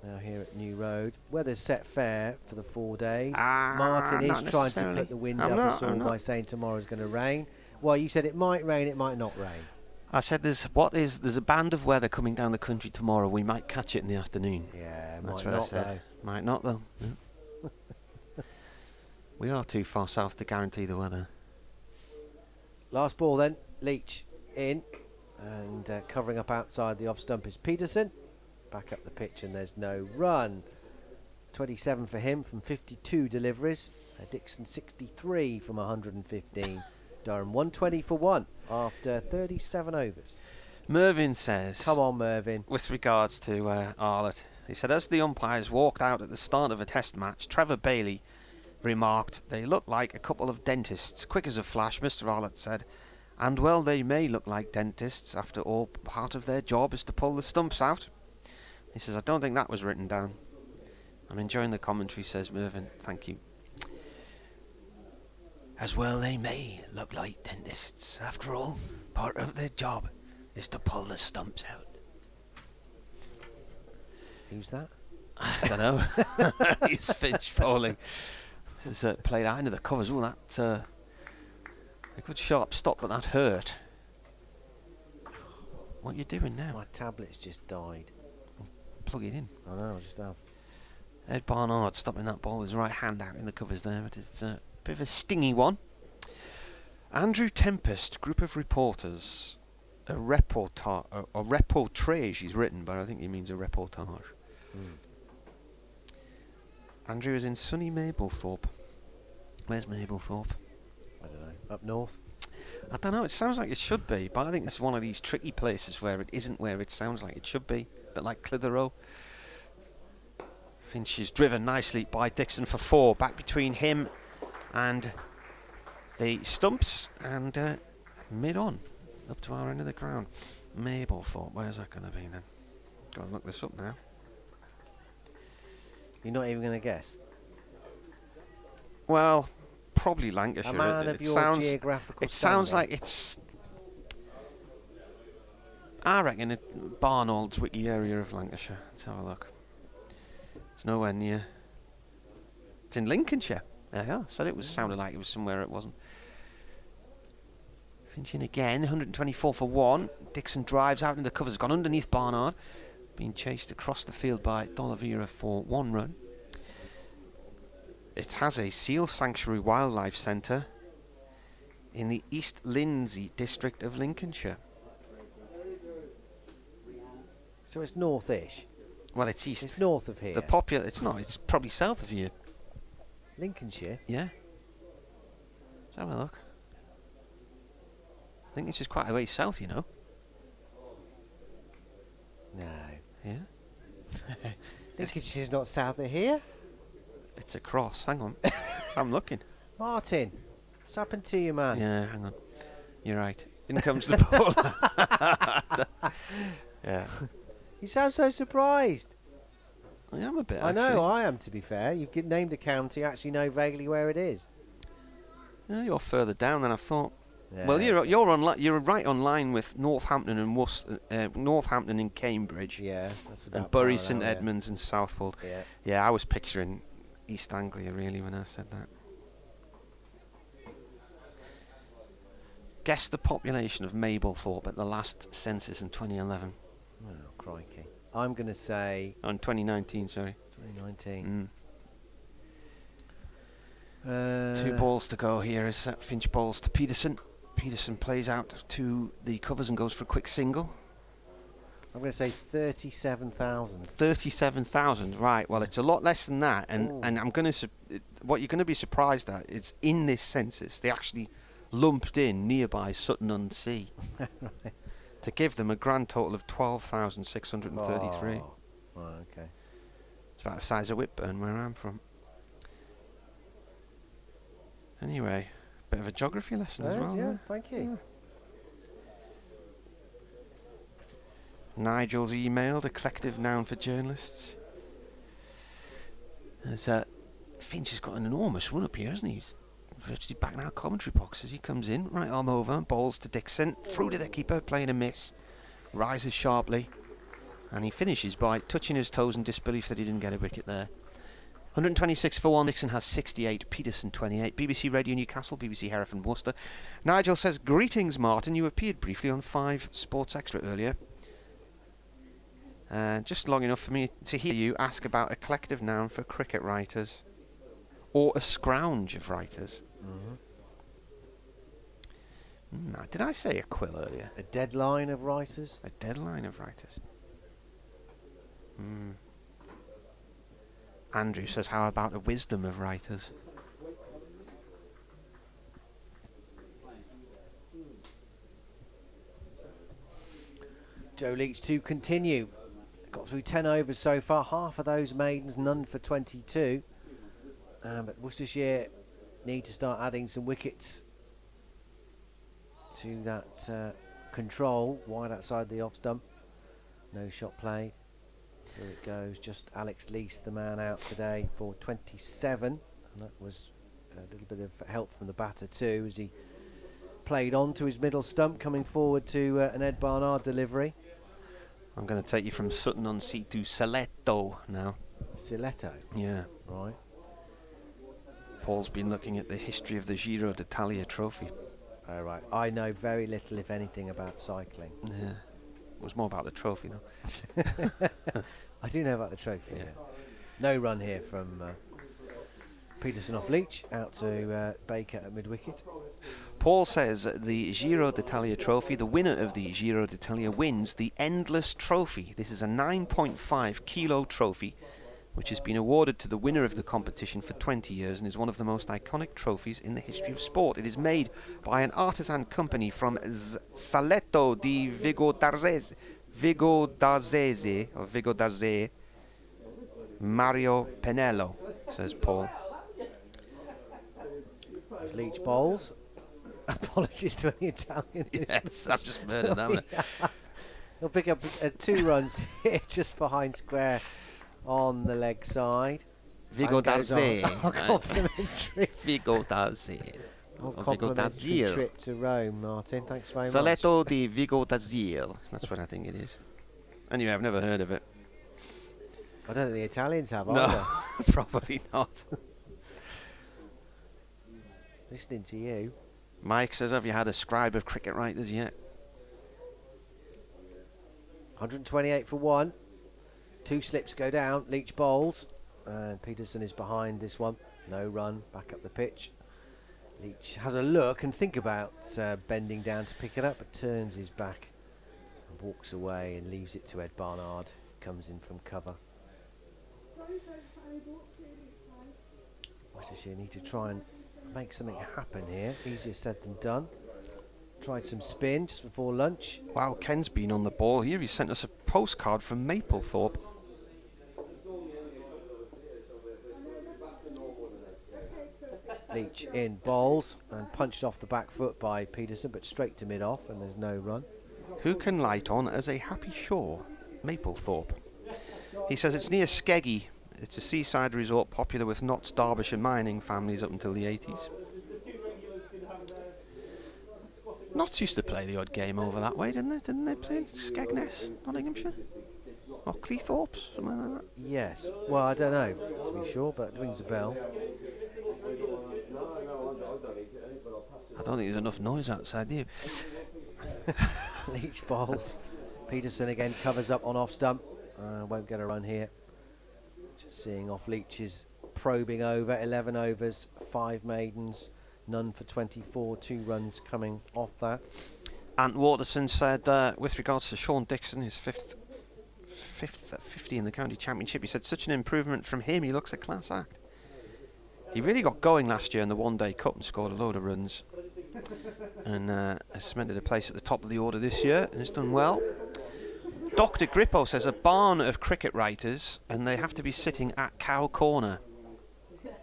now here at New Road. Weather's set fair for the 4 days. Martin is trying to put the wind up us all by saying tomorrow's going to rain. Well, you said it might rain, it might not rain. I said there's a band of weather coming down the country tomorrow. We might catch it in the afternoon. Yeah, that's might what not I said. though. Might not though. Yeah. We are too far south to guarantee the weather. Last ball then, Leach in, and covering up outside the off stump is Peterson. Back up the pitch and there's no run. 27 for him from 52 deliveries. Dixon 63 from 115. Durham 120 for 1 after 37 overs. Mervyn says, come on Mervyn. With regards to Arlott, he said, as the umpires walked out at the start of a test match, Trevor Bailey remarked, they look like a couple of dentists. Quick as a flash, Mr. Arlott said, and well, they may look like dentists. After all, part of their job is to pull the stumps out. He says, I don't think that was written down. I'm enjoying the commentary, says Mervyn. Thank you. As well, they may look like dentists. After all, part of their job is to pull the stumps out. Who's that? I don't know. He's Finch bowling. This is played out into the covers. Oh, that a good sharp stop, but that hurt. What are you doing now? My tablet's just died. Plug it in. I know, I just have. Ed Barnard stopping that ball with his right hand out in the covers there, but it's a bit of a stingy one. Andrew Tempest, group of reporters. A reportage he's written, but I think he means a reportage. Andrew is in sunny Mablethorpe. Where's Mablethorpe? I don't know. Up north? I don't know, it sounds like it should be, but I think it's one of these tricky places where it isn't where it sounds like it should be. A bit like Clitheroe. Finch is driven nicely by Dixon for 4. Back between him and the stumps, and mid-on, up to our end of the ground. Mablethorpe, where's that going to be then? Got to look this up now. You're not even going to guess? Well, probably Lancashire. A man of your geographical It sounds like it's... I reckon Barnard's wiki area of Lancashire. Let's have a look. It's nowhere near. It's in Lincolnshire. Yeah, said it was sounded like it was somewhere it wasn't. Finch in again, 124 for 1. Dixon drives out in the covers, gone underneath Barnard. Being chased across the field by D'Oliveira for 1 run. It has a seal sanctuary wildlife centre in the East Lindsey district of Lincolnshire. So it's north-ish? Well, it's east. It's north of here? It's not, it's probably south of here. Lincolnshire? Yeah. Let's have a look. I think it's just quite a way south, you know. No. Yeah? Lincolnshire's not south of here? It's across. Hang on. I'm looking. Martin, what's happened to you, man? Yeah, hang on. You're right. In comes the ball. Yeah. You sound so surprised. I am a bit, I actually. know, I am, to be fair. You've named a county, actually know vaguely where it is. Yeah, you're further down than I thought. Yeah. Well, you're right on line with Northampton and Northampton and Cambridge. Yeah, that's about and Bury, parallel, St yeah. Edmunds and Southwold. Yeah. Yeah, I was picturing East Anglia really when I said that. Guess the population of Mablethorpe at the last census in 2011. Oh, crikey. I'm going to say... Oh, in 2019, sorry. 2019. 2 balls to go here as Finch bowls to Peterson. Peterson plays out to the covers and goes for a quick single. I'm going to say 37,000. 37,000, right. Well, it's a lot less than that. And I'm going to... what you're going to be surprised at is in this census, they actually lumped in nearby Sutton-on-Sea to give them a grand total of 12,633. Oh, okay. It's about the size of Whitburn, where I'm from. Anyway, bit of a geography lesson as well. Yeah, Right? thank you. Nigel's emailed a collective noun for journalists. Finch has got an enormous run up here, hasn't he? He's virtually back now commentary box as he comes in. Right arm over, bowls to Dixon, through to the keeper, playing a miss. Rises sharply, and he finishes by touching his toes in disbelief that he didn't get a wicket there. 126 for 1, Dixon has 68, Peterson 28. BBC Radio Newcastle, BBC Hereford and Worcester. Nigel says, greetings Martin, you appeared briefly on 5 Sports Extra earlier. Just long enough for me to hear you ask about a collective noun for cricket writers. Or a scrounge of writers. Did I say a quill earlier? A deadline of writers? A deadline of writers. Andrew says, how about a wisdom of writers? Joe Leach to continue. Got through 10 overs so far, half of those maidens, none for 22. But Worcestershire need to start adding some wickets to that control, wide outside the off stump. No shot play. Here it goes, just Alex Leach, the man out today for 27. And that was a little bit of help from the batter too, as he played on to his middle stump, coming forward to an Ed Barnard delivery. I'm going to take you from Sutton-on-Sea to Saletto now. Siletto? Yeah. Right. Paul's been looking at the history of the Giro d'Italia trophy. Oh, right. I know very little, if anything, about cycling. Yeah. It was more about the trophy, though. I do know about the trophy. Yeah. No run here from Peterson off Leach, out to Baker at mid-wicket. Paul says the Giro d'Italia trophy, the winner of the Giro d'Italia wins the Endless Trophy. This is a 9.5 kilo trophy which has been awarded to the winner of the competition for 20 years and is one of the most iconic trophies in the history of sport. It is made by an artisan company from Saletto di Vigodarzese, Mario Pinello, says Paul. As Leach bowls. Apologies to any Italian. Yes, I've just murdered that one. He'll pick up 2 runs here, just behind square on the leg side. Vigodarzese. Complimentary. Vigodarzese. Complimentary trip to Rome, Martin. Thanks very much. Saletto di Vigodarzese. That's what I think it is. Anyway, I've never heard of it. I don't think the Italians have No, either. probably not. Listening to you. Mike says, have you had a scribe of cricket writers yet? 128 for 1. 2 slips go down. Leach bowls. And Peterson is behind this one. No run. Back up the pitch. Leach has a look and think about bending down to pick it up, but turns his back and walks away and leaves it to Ed Barnard. Comes in from cover. Worcestershire need to try and make something happen here. Easier said than done. Tried some spin just before lunch. Wow, Ken's been on the ball here. He sent us a postcard from Maplethorpe. Leach in bowls and punched off the back foot by Peterson, but straight to mid-off, and there's no run. Who can light on as a happy shore? Maplethorpe. He says it's near Skeggy. It's a seaside resort popular with Notts, Derbyshire mining families up until the 80s. Notts used to play the odd game over that way, didn't they? Didn't they play in Skegness, Nottinghamshire? Or Cleethorpes, something like that? Yes. Well, I don't know to be sure, but it rings a bell. I don't think there's enough noise outside, do you? Leach bowls. Peterson again covers up on off stump. Won't get a run here. Just seeing off Leach's probing over. 11 overs, 5 maidens, none for 24. 2 runs coming off that. Ant Waterson said, with regards to Sean Dixon, his fifth at 50 in the county championship, he said, such an improvement from him. He looks a class act. He really got going last year in the one-day cup and scored a load of runs. And has cemented a place at the top of the order this year and has done well. Dr. Grippo says a barn of cricket writers and they have to be sitting at Cow Corner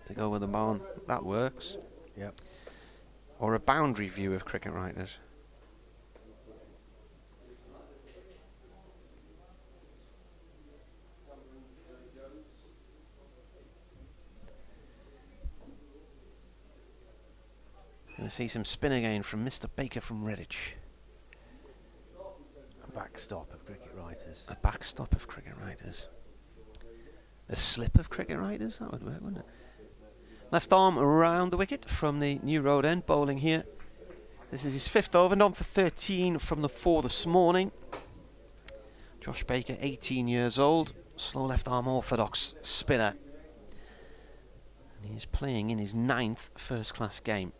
to go with the barn. That works. Yep. Or a boundary view of cricket writers. Going to see some spin again from Mr. Baker from Redditch. A backstop of cricket writers. A backstop of cricket writers. A slip of cricket writers? That would work, wouldn't it? Left arm around the wicket from the New Road end, bowling here. This is his 5th over, not for 13 from the 4 this morning. Josh Baker, 18 years old, slow left arm orthodox spinner. And he's playing in his 9th first class game.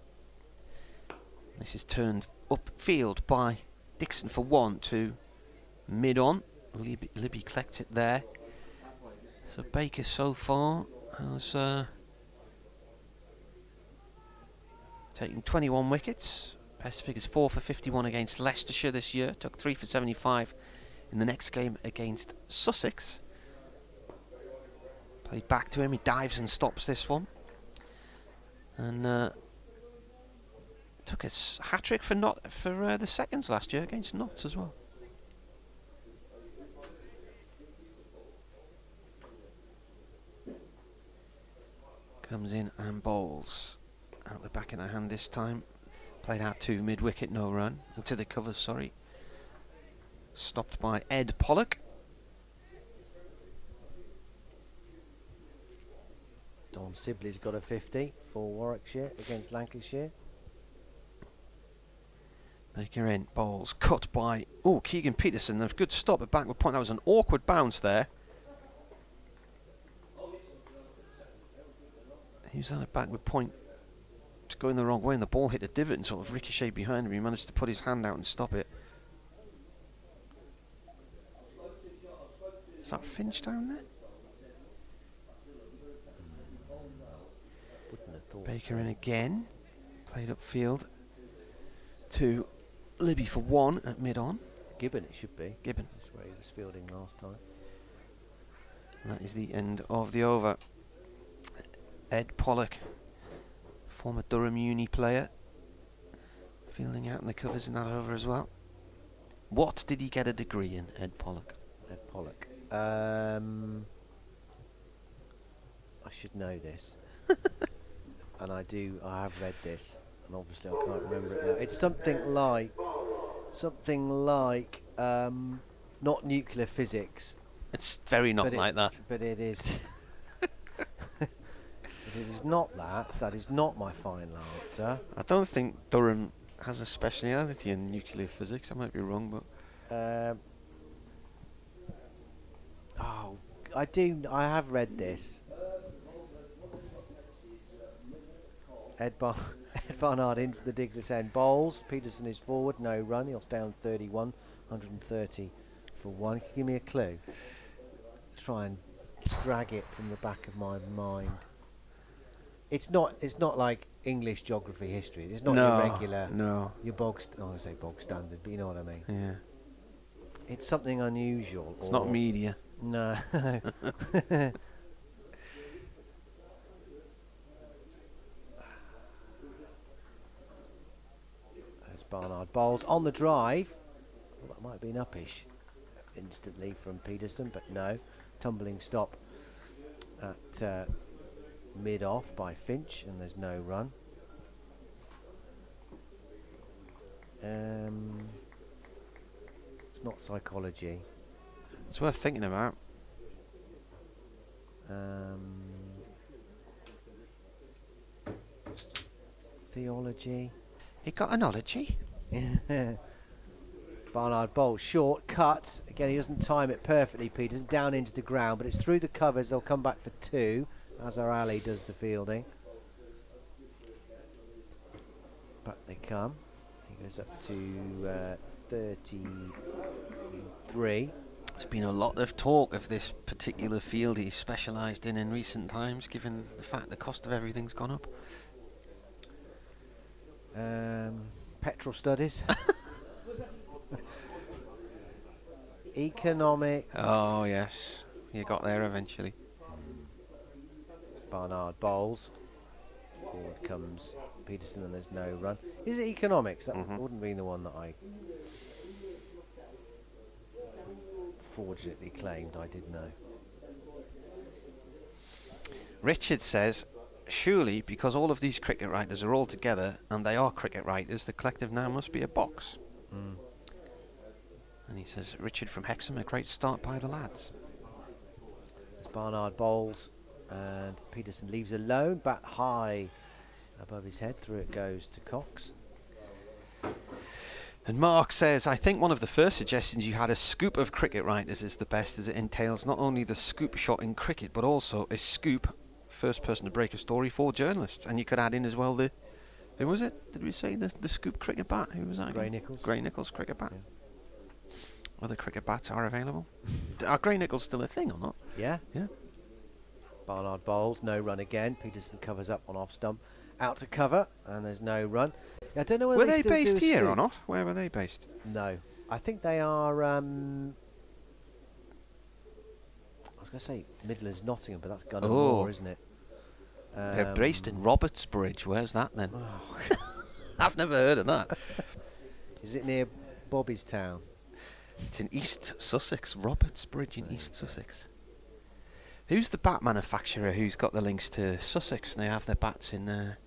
This is turned upfield by Dixon for 1 to mid on. Libby collects it there. So Baker so far has taken 21 wickets. Best figures 4 for 51 against Leicestershire this year. Took 3 for 75 in the next game against Sussex. Played back to him. He dives and stops this one. And took a hat-trick for the seconds last year against Notts as well. Comes in and bowls. Out the back of the hand this time. Played out to mid-wicket, no run. Into the covers, sorry. Stopped by Ed Pollock. Don Sibley's got a 50 for Warwickshire against Lancashire. Baker in, bowls, cut by Keegan Peterson. A good stop at backward point. That was an awkward bounce there. He was at a backward point, just going the wrong way, and the ball hit a divot and sort of ricocheted behind him. He managed to put his hand out and stop it. Is that Finch down there? Baker in again. Played upfield to Libby for 1 at mid-on. Gibbon it should be. Gibbon. That's where he was fielding last time. And that is the end of the over. Ed Pollock, former Durham Uni player, fielding out in the covers in that over as well. What did he get a degree in, Ed Pollock? Ed Pollock. I should know this. And I have read this, and obviously I can't remember it now. It's something like not nuclear physics. It's very not like that. But it is. It is not that. That is not my final answer. I don't think Durham has a speciality in nuclear physics. I might be wrong, but I do. I have read this. Ed Barnard in for the Digless end. Bowls. Peterson is forward. No run. He'll down 31. 130 for 1. Can you give me a clue? Try and drag it from the back of my mind. It's not like English geography history. It's not your regular. No. Your I want to say bog standard, but you know what I mean. Yeah. It's something unusual. It's not media. No. There's Barnard bowls on the drive. Well, that might have been uppish instantly from Peterson, but no. Tumbling stop at mid-off by Finch, and there's no run. It's not psychology. It's worth thinking about. Theology. He got an ology. Barnard bowl short cut again. He doesn't time it perfectly. Peterson down into the ground, but it's through the covers. They'll come back for 2. Azhar Ali does the fielding. Back they come. He goes up to 33. There's been a lot of talk of this particular field he's specialised in recent times, given the fact the cost of everything's gone up. Petrol studies. Economics. Oh yes, you got there eventually. Barnard bowls. Forward comes Peterson, and there's no run. Is it economics? That wouldn't be the one that I fortunately claimed I did know. Richard says, surely, because all of these cricket writers are all together, and they are cricket writers, the collective noun must be a box. Mm. And he says, Richard from Hexham, a great start by the lads. As Barnard bowls, and Peterson leaves alone, bat high above his head. Through it goes to Cox. And Mark says, I think one of the first suggestions you had, a scoop of cricket writers, is the best, as it entails not only the scoop shot in cricket, but also a scoop, first person to break a story, for journalists. And you could add in as well the, who was it? Did we say the scoop cricket bat? Who was that? Gray Nichols. Gray Nichols cricket bat. Yeah. Other cricket bats are available. Are Gray Nichols still a thing or not? Yeah. Yeah. Barnard bowls, no run again. Peterson covers up on off stump, out to cover, and there's no run. I don't know whether Were they still based do a here or sweep. not? Where were they based? No, I think they are. I was going to say Midlands, Nottingham, but that's Gunner Moor, isn't it? They're based in Roberts Bridge. Where's that then? Oh. I've never heard of that. Is it near Bobby's Town? It's in East Sussex. Roberts Bridge in East Sussex. Who's the bat manufacturer who's got the links to Sussex? They have their bats in the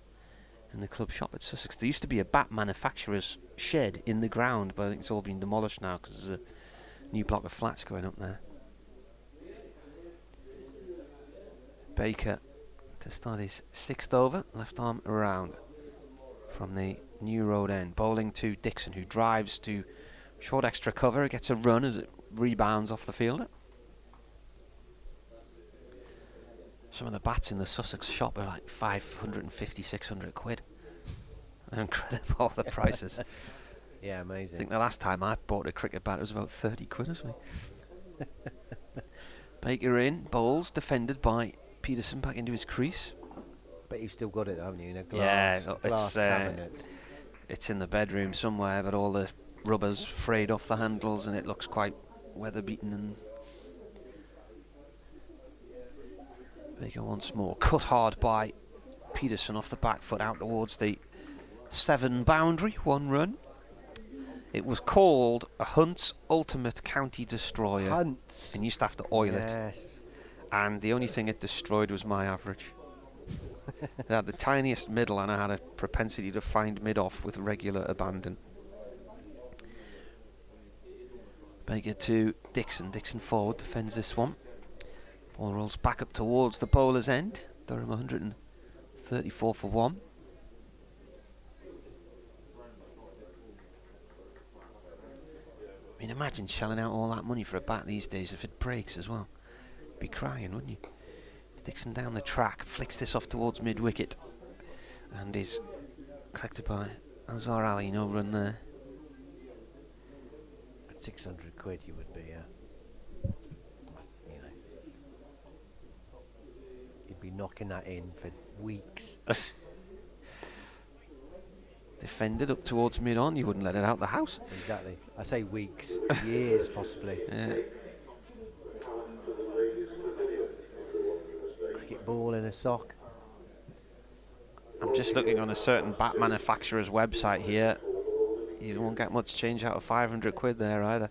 club shop at Sussex. There used to be a bat manufacturer's shed in the ground, but I think it's all been demolished now because there's a new block of flats going up there. Baker to start his 6th over, left arm around from the New Road end. Bowling to Dixon, who drives to short extra cover, gets a run as it rebounds off the fielder. Some of the bats in the Sussex shop are like 550, 600 quid. They're incredible, the prices. Yeah, I amazing. think the last time I bought a cricket bat it was about 30 quid or something. Baker in, bowls, defended by Peterson, back into his crease. But you've still got it, haven't you? In a glass, glass cabinet. It's in the bedroom somewhere, but all the rubber's frayed off the handles and it looks quite weather beaten. And Baker once more, cut hard by Peterson off the back foot out towards the 7 boundary, 1 run. It was called a Hunt's Ultimate County Destroyer. Hunt's. And you used to have to oil it. Yes. And the only thing it destroyed was my average. It had the tiniest middle and I had a propensity to find mid-off with regular abandon. Baker to Dixon. Dixon forward, defends this one. Ball rolls back up towards the bowler's end. Durham 134 for 1. I mean, imagine shelling out all that money for a bat these days if it breaks as well. You'd be crying, wouldn't you? Dixon down the track, flicks this off towards mid-wicket and is collected by Azhar Ali. No run there. At 600 quid you would be, you know, you'd be knocking that in for weeks. Defended up towards mid-on, you wouldn't let it out the house. Exactly. I say weeks, years possibly. Yeah. Cricket ball in a sock. I'm just looking on a certain bat manufacturer's website here. You won't get much change out of 500 quid there either.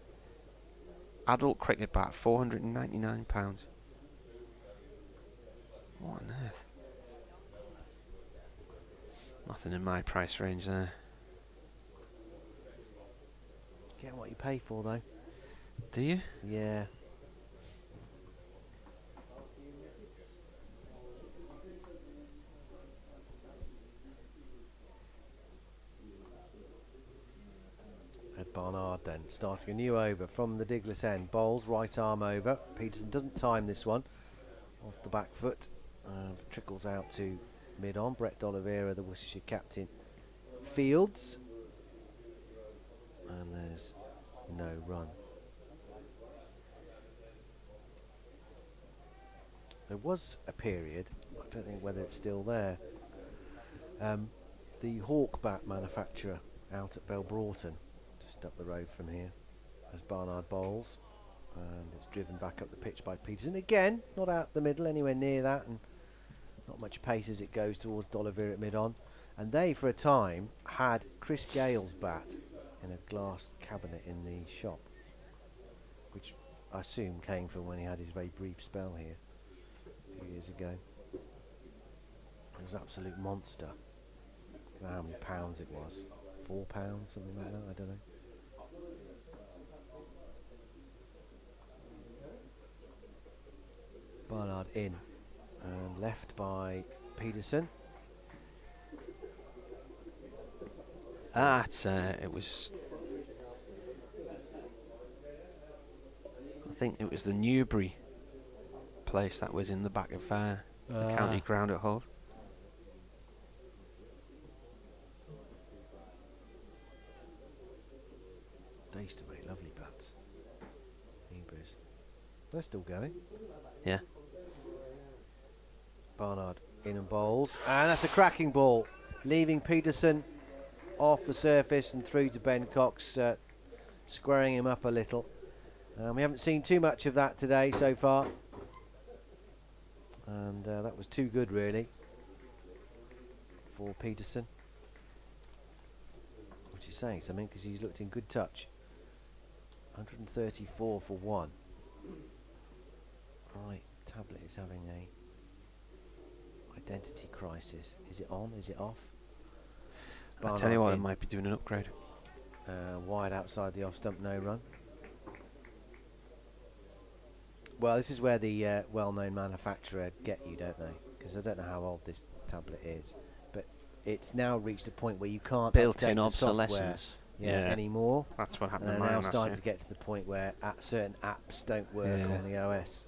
Adult cricket bat, £499. What on earth? Nothing in my price range there. Get what you pay for though. Do you? Yeah. Ed Barnard then starting a new over from the Diglis end. Bowls right arm over. Peterson doesn't time this one. Off the back foot. Trickles out to mid on. Brett D'Oliveira, the Worcestershire captain, fields. And there's no run. There was a period, I don't think whether it's still there, the Hawk bat manufacturer out at Belbroughton, just up the road from here, as Barnard bowls, and it's driven back up the pitch by Peterson. Again, not out the middle, anywhere near that, and not much pace as it goes towards D'Oliveira at mid-on. And they, for a time, had Chris Gale's bat in a glass cabinet in the shop, which I assume came from when he had his very brief spell here a few years ago. was an absolute monster. I don't know how many pounds it was. £4, something like that, I don't know. Barnard in and left by Peterson. It was. I think it was the Newbury place that was in the back of the county ground at Hull. They used to make lovely bats. Newbury's. They're still going. Yeah. Barnard in and bowls, and that's a cracking ball, leaving Peterson off the surface and through to Ben Cox, squaring him up a little. We haven't seen too much of that today so far, and that was too good really for Peterson, which is saying something because he's looked in good touch. 134 for 1. Right, tablet is having a identity crisis. Is it on? Is it off? I'll tell you what, it might be doing an upgrade. Wide outside the off stump, no run. Well, this is where the well-known manufacturer get you, don't they? Because I don't know how old this tablet is, but it's now reached a point where you can't built-in update the software obsolescence anymore. That's what happened. And to they're mine now last starting year. to get to the point where certain apps don't work on the OS.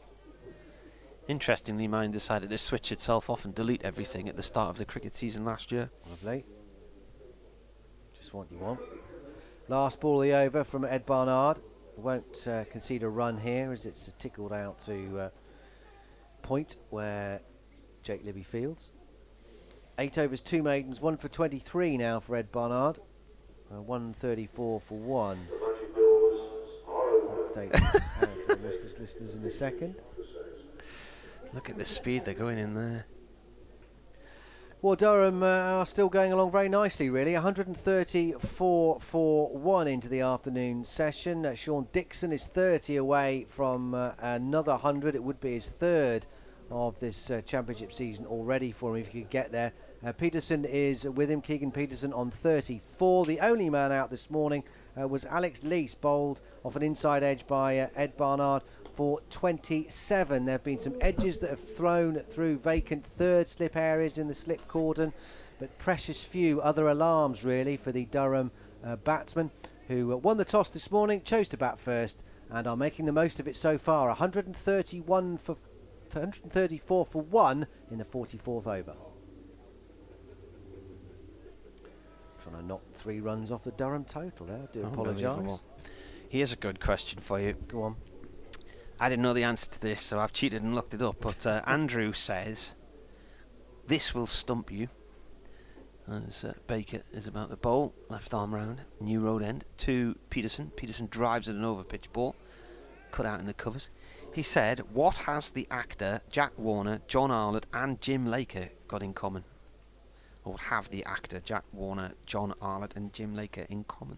Interestingly, mine decided to switch itself off and delete everything at the start of the cricket season last year. Lovely. Just what you want. Last ball of the over from Ed Barnard. Won't concede a run here as it's tickled out to point where Jake Libby fields. 8 overs, 2 maidens, 1 for 23 now for Ed Barnard. 134 for 1. Update for the listeners in a second. Look at the speed they're going in there. Well, Durham are still going along very nicely, really. 134 for 1 into the afternoon session. Sean Dixon is 30 away from another 100. It would be his third of this championship season already for him if he could get there. Peterson is with him, Keegan Peterson on 34. The only man out this morning was Alex Leach, bowled off an inside edge by Ed Barnard for 27. There have been some edges that have thrown through vacant third slip areas in the slip cordon, but precious few other alarms really for the Durham batsmen, who won the toss this morning, chose to bat first, and are making the most of it so far. 134 for 1 in the 44th over. Trying to knock 3 runs off the Durham total there. I do apologise. Here's a good question for you. Go on. I didn't know the answer to this, so I've cheated and looked it up. But Andrew says, this will stump you. As Baker is about to bowl, left arm round, New Road end, to Peterson. Peterson drives at an over pitch ball, cut out in the covers. He said, what has the actor Jack Warner, John Arlott and Jim Laker got in common? Or have the actor Jack Warner, John Arlott and Jim Laker in common?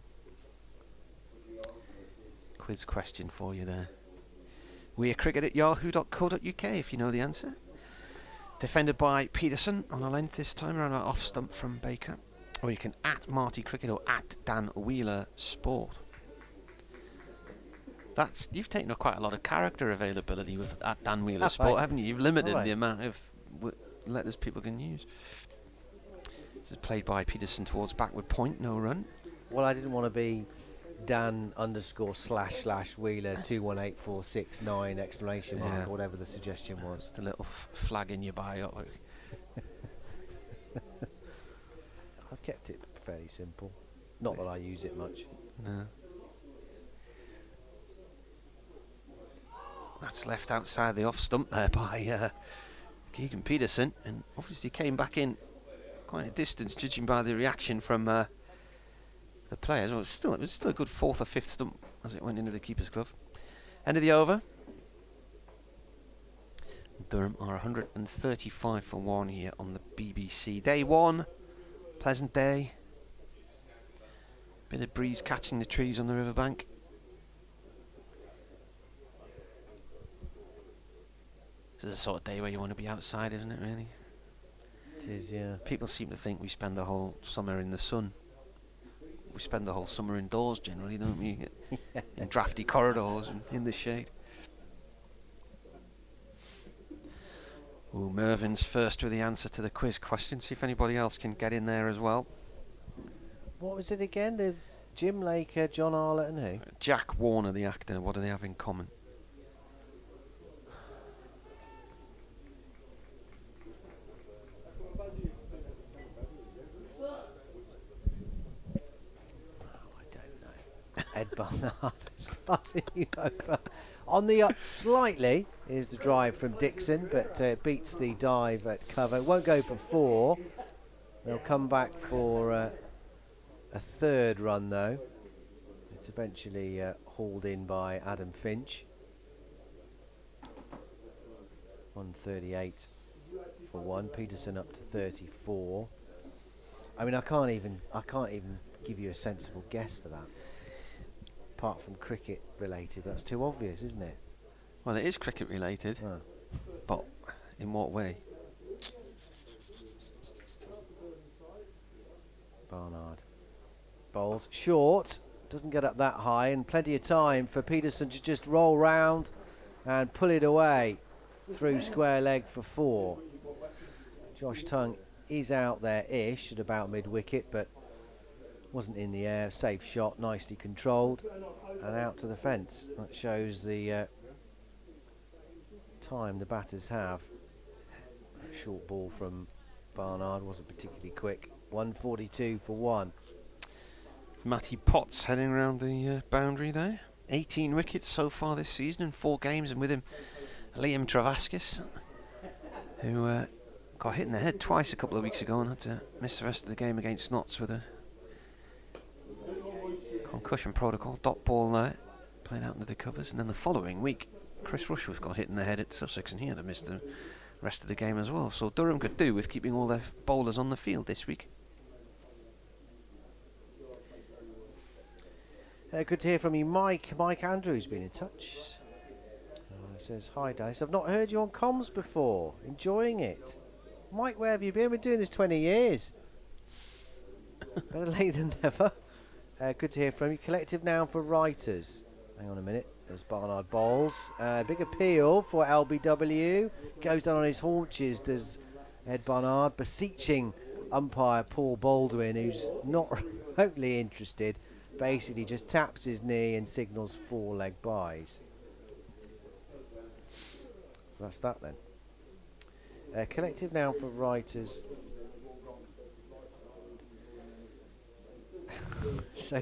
Quiz question for you there. wearecricket@yahoo.co.uk if you know the answer. Defended by Peterson on a length this time around, off stump from Baker. Or you can @Marty Cricket or @Dan Wheeler Sport. You've taken up quite a lot of character availability with @Dan Wheeler Sport, haven't you? You've limited the amount of letters people can use. This is played by Peterson towards backward point, no run. Well, I didn't want to be Dan_//Wheeler 218469 exclamation mark or whatever the suggestion was. The little flag in your bio. I've kept it fairly simple. Not that I use it much. No. That's left outside the off stump there by Keegan Peterson, and obviously came back in quite a distance, judging by the reaction from the players. Well, it was still a good 4th or 5th stump as it went into the keeper's glove. End of the over. Durham are 135 for 1 here on the BBC. Day 1, pleasant day. Bit of breeze catching the trees on the riverbank. This is the sort of day where you want to be outside, isn't it, really? It is, yeah. People seem to think we spend the whole summer in the sun. We spend the whole summer indoors generally, don't we? In drafty corridors and in the shade. Ooh, Mervin's first with the answer to the quiz question. See if anybody else can get in there as well. What was it again? The Jim Laker, John Arlott and who? Jack Warner, the actor. What do they have in common? Ed Barnard is passing you over. On the up slightly is the drive from Dixon, but beats the dive at cover. Won't go for 4. They'll come back for a third run though. It's eventually hauled in by Adam Finch. 138 for 1. Peterson up to 34. I mean, I can't even give you a sensible guess for that. Apart from cricket related, that's too obvious, isn't it? Well, it is cricket related, but in what way? Barnard bowls short, doesn't get up that high, and plenty of time for Peterson to just roll round and pull it away through square leg for 4. Josh Tongue is out there-ish at about mid-wicket, but wasn't in the air. Safe shot, nicely controlled, and out to the fence. That shows the time the batters have. Short ball from Barnard wasn't particularly quick. 142 for 1. Matty Potts heading around the boundary there. 18 wickets so far this season in 4 games, and with him Liam Travaskis, who got hit in the head twice a couple of weeks ago and had to miss the rest of the game against Notts with a concussion protocol. Dot ball there, playing out into the covers, and then the following week Chris Rushworth got hit in the head at Sussex and he had to miss the rest of the game as well. So Durham could do with keeping all their bowlers on the field this week. Good to hear from you, Mike. Mike Andrews been in touch. Says, hi Dennis, I've not heard you on comms before. Enjoying it. Mike, where have you been? We've been doing this 20 years. Better late than never. Good to hear from you. Collective noun for writers. Hang on a minute. There's Barnard bowls. Big appeal for LBW. Goes down on his haunches, does Ed Barnard, beseeching umpire Paul Baldwin, who's not remotely interested. Basically just taps his knee and signals 4 leg byes. So that's that then. Collective noun for writers. So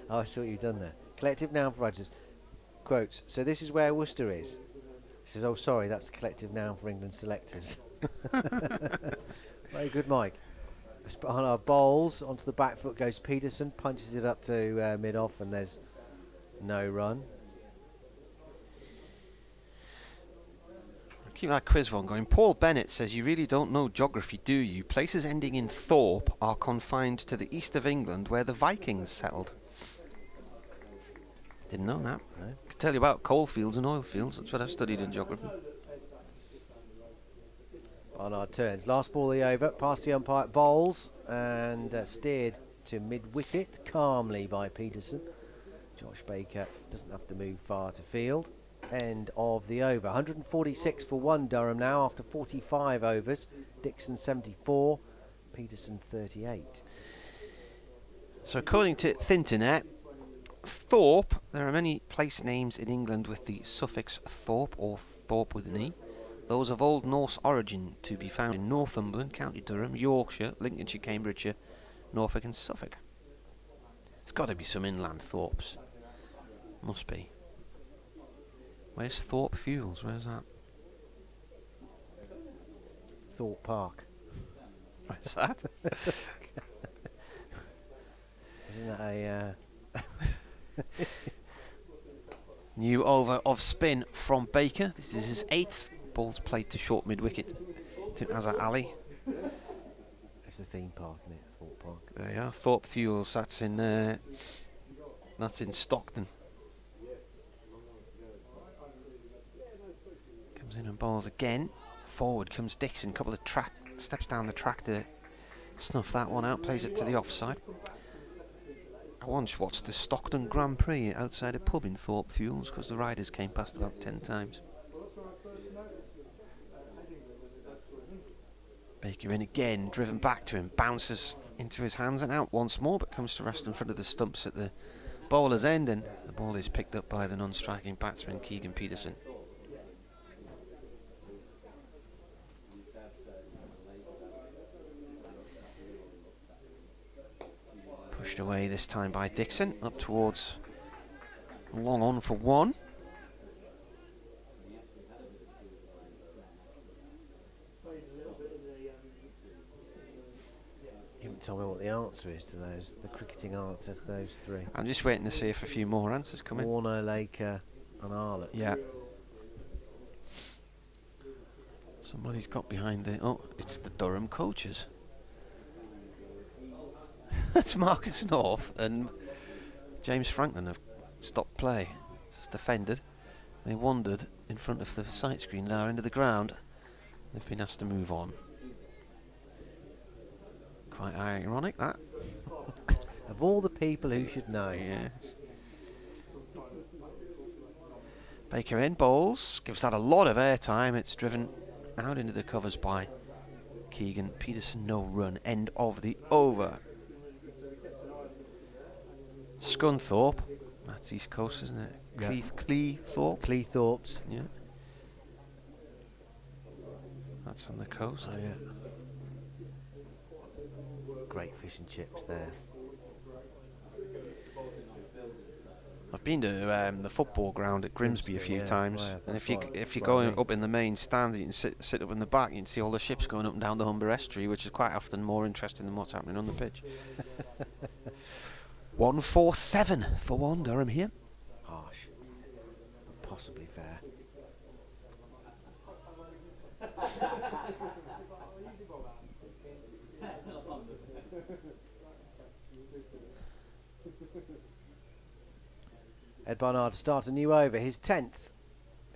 oh, I see what you've done there. Collective noun for writers. Quotes. So this is where Worcester is. He says, oh sorry, that's the collective noun for England selectors. Very good, Mike. On our bowls, onto the back foot goes Peterson, punches it up to mid-off, and there's no run. Keep that quiz one going. Paul Bennett says, you really don't know geography, do you? Places ending in Thorpe are confined to the east of England where the Vikings settled. Didn't know that. No. Could tell you about coalfields and oil fields. That's what I've studied in geography. Barnard turns. Last ball of the over. Past the umpire, bowls, and steered to mid-wicket calmly by Peterson. Josh Baker doesn't have to move far to field. End of the over. 146 for 1 Durham now after 45 overs. Dixon 74, Peterson 38. So according to Thinternet, Thorpe, there are many place names in England with the suffix Thorpe or Thorpe with an E. Those of Old Norse origin to be found in Northumberland, County Durham, Yorkshire, Lincolnshire, Cambridgeshire, Norfolk and Suffolk. It's got to be some inland Thorpes. Must be. Where's Thorpe Fuels? Where's that? Thorpe Park. Where's that? Isn't that a... New over of spin from Baker. This is his 8th. Ball's played to short mid-wicket to Azhar Ali. It's a theme park, isn't it? Thorpe Park. There you are. Thorpe Fuels. That's in Stockton. Comes in and bowls again. Forward comes Dixon. Couple of steps down the track to snuff that one out, plays it to the offside. I once watched the Stockton Grand Prix outside a pub in Thorpe Fuels because the riders came past about 10 times. Baker in again, driven back to him, bounces into his hands and out once more, but comes to rest in front of the stumps at the bowler's end, and the ball is picked up by the non-striking batsman Keegan Peterson. Pushed away this time by Dixon, up towards long on for one. You haven't told me what the answer is to those, the cricketing answer to those three. I'm just waiting to see if a few more answers come in. Warner, Laker and Arlott. Yeah. Somebody's got behind the... Oh, it's the Durham coaches. That's Marcus North and James Franklin have stopped play. Just defended. They wandered in front of the sight screen at our end of the ground. They've been asked to move on. Quite ironic, that. Of all the people who should know. Yes. Baker in, bowls. Gives that a lot of airtime. It's driven out into the covers by Keegan Peterson. No run. End of the over. Scunthorpe. That's East Coast, isn't it? Yeah. Cleethorpe. Cleethorpes. Yeah. That's on the coast. Oh, yeah. Great fish and chips there. I've been to the football ground at Grimsby a few times, wow, and that's if you right go me. up in the main stand, you can sit up in the back. You can see all the ships going up and down the Humber Estuary, which is quite often more interesting than what's happening on the pitch. 1-4-7 for one Durham here. Harsh. But possibly fair. Ed Barnard to start a new over, his 10th.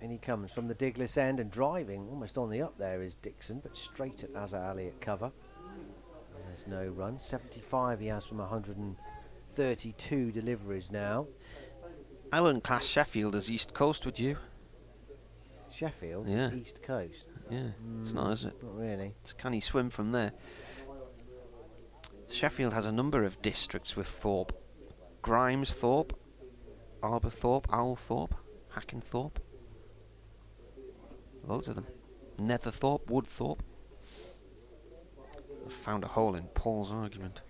And he comes from the Diglis end and driving almost on the up there is Dixon, but straight at Azhar Ali at cover. And there's no run. 75 he has from 132 deliveries now. I wouldn't class Sheffield as East Coast, would you? Sheffield, Yeah. East Coast. Yeah, it's not, is it? Not really. It's a canny swim from there. Sheffield has a number of districts with Thorpe. Grimesthorpe, Arborthorpe, Owlthorpe, Hackenthorpe. Loads of them. Netherthorpe, Woodthorpe. I've found a hole in Paul's argument.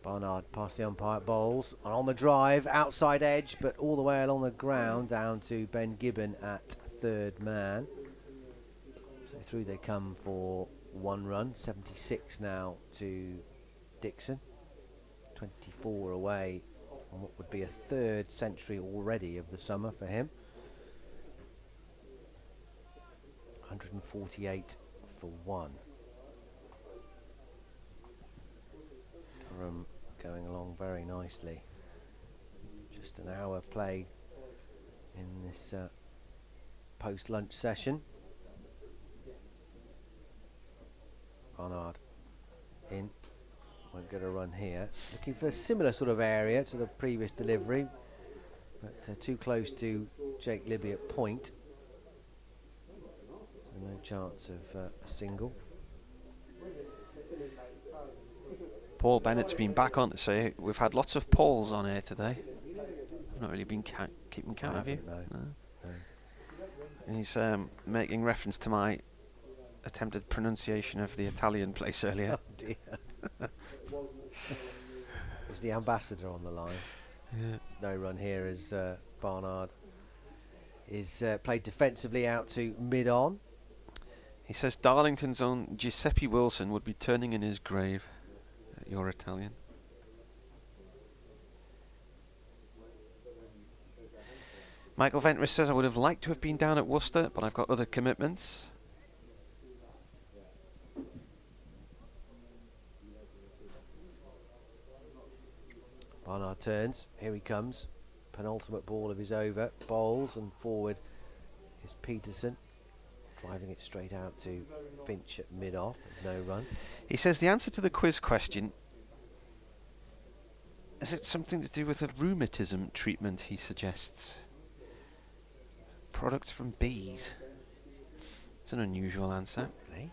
Barnard past the umpire bowls and on the drive, outside edge, but all the way along the ground down to Ben Gibbon at third man. So through they come for one run, 76 now to Dixon. 24 away on what would be a third century already of the summer for him. 148 for one. Durham going along very nicely. Just an hour played in this post-lunch session. Barnard in. Won't get a run here. Looking for a similar sort of area to the previous delivery, but too close to Jake Libby at point. So no chance of a single. Paul Bennett's been back on to say we've had lots of Pauls on here today. I've not really been keeping count, have you? No. And he's making reference to my attempted pronunciation of the Italian place earlier. Oh dear. Is the ambassador on the line? Yeah. No run here as Barnard is played defensively out to mid-on. He says Darlington's own Giuseppe Wilson would be turning in his grave. You're Italian. Michael Ventris says I would have liked to have been down at Worcester, but I've got other commitments. Barnard turns. Here he comes. Penultimate ball of his over. Bowls and forward is Peterson. driving it straight out to Finch at mid-off. There's no run. He says the answer to the quiz question, is it something to do with a rheumatism treatment, he suggests? Product from bees. It's an unusual answer. Eh?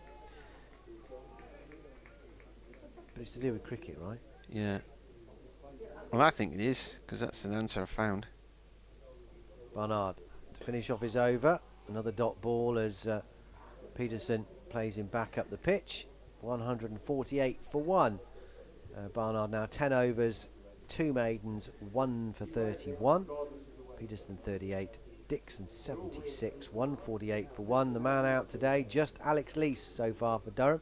But it's to do with cricket, right? Yeah. Well, I think it is, because that's the answer I found. Barnard to finish off his over. Another dot ball as Peterson plays him back up the pitch. 148 for 1. Barnard now 10 overs, 2 maidens, 1 for 31. Peterson 38. Dixon 76, 148 for 1. The man out today, just Alex Leach so far for Durham.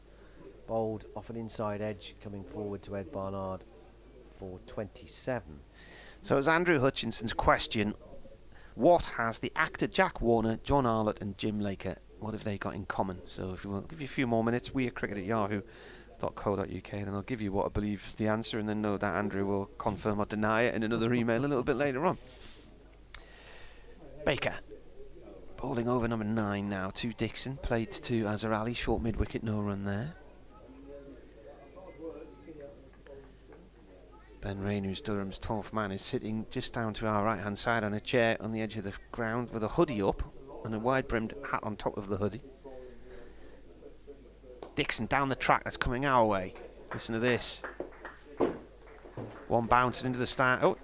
Bowled off an inside edge, coming forward to Ed Barnard for 27. So it's Andrew Hutchinson's question. What has the actor Jack Warner, John Arlott and Jim Laker, what have they got in common? So if you want, give you a few more minutes, we at cricket@yahoo.co.uk, and I'll give you what I believe is the answer, and then no doubt Andrew will confirm or deny it in another email a little bit later on. Baker, bowling over number 9 now to Dixon, played to Azhar Ali, short mid-wicket, no run there. Ben Rain, who's Durham's 12th man, is sitting just down to our right hand side on a chair on the edge of the ground with a hoodie up and a wide-brimmed hat on top of the hoodie. Dixon down the track, that's coming our way. Listen to this. One bouncing into the start. Oh,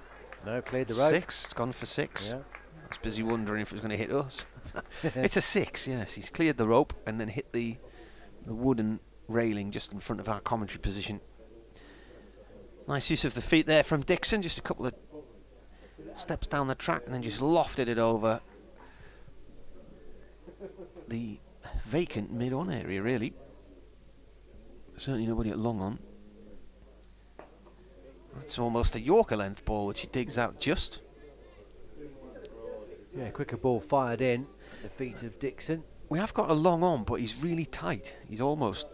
no, cleared the road. 6, it's gone for 6. Yeah. I was busy wondering if it was going to hit us. It's a 6, yes. He's cleared the rope and then hit the wooden railing just in front of our commentary position. Nice use of the feet there from Dixon, just a couple of steps down the track and then just lofted it over the vacant mid-on area, really. Certainly nobody at long on. That's almost a Yorker length ball which he digs out just. Yeah, quicker ball fired in at the feet of Dixon. We have got a long on, but he's really tight. He's almost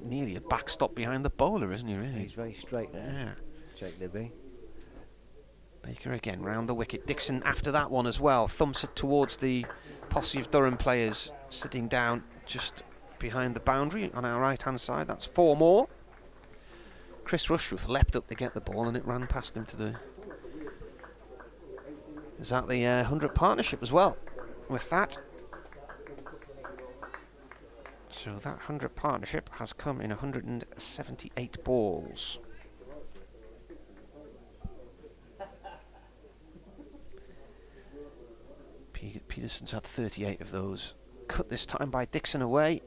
nearly a backstop behind the bowler, isn't he, really? He's very straight there. Yeah. Jake Libby. Baker again round the wicket. Dixon after that one as well. Thumps it towards the posse of Durham players sitting down just behind the boundary on our right hand side. That's 4 more. Chris Rushworth leapt up to get the ball and it ran past him to the... Is that the 100 partnership as well? With that, so that 100 partnership has come in 178 balls. Peterson's had 38 of those. Cut this time by Dixon away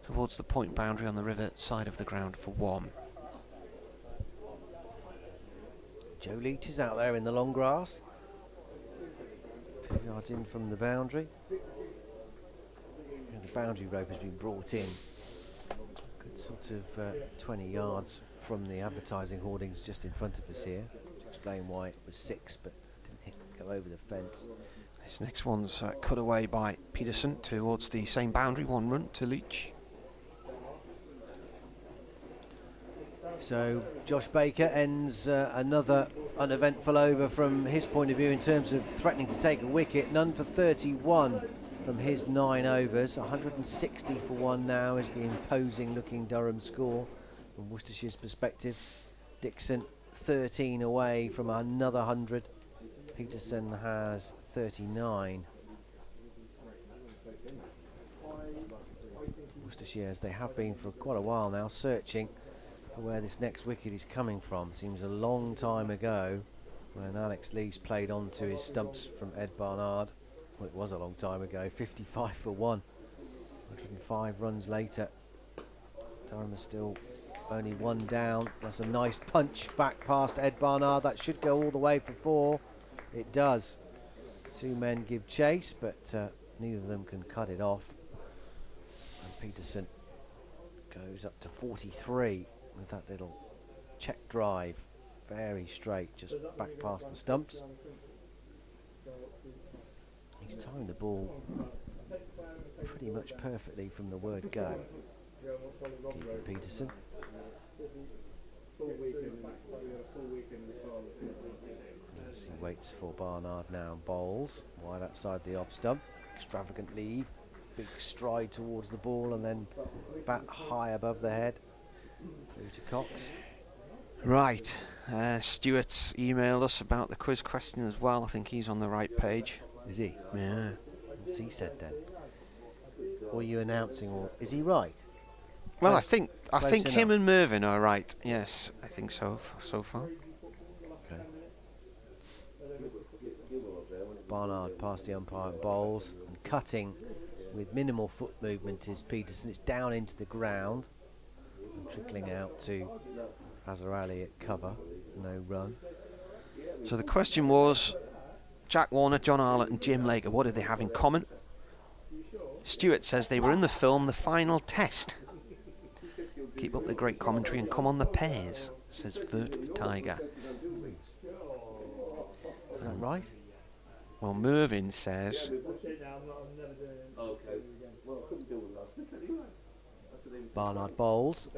towards the point boundary on the river side of the ground for 1. Joe Leach is out there in the long grass. 2 yards in from the boundary. The boundary rope has been brought in. Good sort of 20 yards from the advertising hoardings just in front of us here. To explain why it was 6 but didn't go over the fence. This next one's cut away by Peterson towards the same boundary, 1 run to Leach. So Josh Baker ends another uneventful over from his point of view in terms of threatening to take a wicket. None for 31 from his 9 overs. 160 for 1 now is the imposing looking Durham score from Worcestershire's perspective. Dixon 13 away from another 100. Peterson has 39. Worcestershire, as they have been for quite a while now, searching for where this next wicket is coming from. Seems a long time ago when Alex Leach played onto his stumps from Ed Barnard. Well, it was a long time ago. 55 for 1. 105 runs later. Durham is still only 1 down. That's a nice punch back past Ed Barnard. That should go all the way for 4. It does. 2 men give chase, but neither of them can cut it off. And Peterson goes up to 43 with that little check drive. Very straight, just back past the stumps. He's timed the ball pretty much perfectly from the word go. Keeper Peterson. As he waits for Barnard now and bowls wide outside the off stump. Extravagant leave. big stride towards the ball and then bat high above the head. Through to Cox. Right, Stuart's emailed us about the quiz question as well. I think he's on the right page. Is he? Yeah. What's he said then? Or are you announcing, or is he right? Well, Close- I think close him enough. and Mervyn are right. Yes, I think so so far. Okay. Barnard past the umpire and bowls, and cutting with minimal foot movement is Peterson. It's down into the ground and trickling out to Azhar Ali at cover. No run. So the question was, Jack Warner, John Arlott and Jim Laker, what do they have in common? Stuart says they were in the film The Final Test. Keep up the great commentary and come on the Pears, says Vert the Tiger. Is that right? Well, Mervyn says Barnard bowls.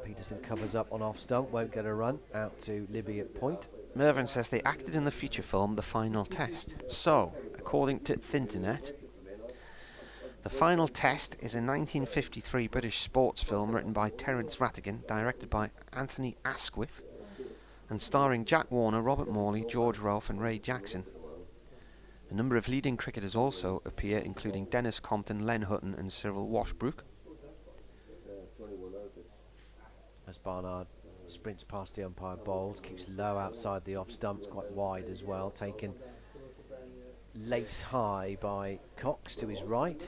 Peterson covers up on off stump, won't get a run. Out to Libby at point. Mervyn says they acted in the feature film The Final Test. So, according to Thinternet, The Final Test is a 1953 British sports film written by Terence Rattigan, directed by Anthony Asquith, and starring Jack Warner, Robert Morley, George Rolfe and Ray Jackson. A number of leading cricketers also appear, including Dennis Compton, Len Hutton and Cyril Washbrook. As Barnard sprints past the umpire bowls, keeps low outside the off stumps, quite wide as well, taken lace high by Cox to his right.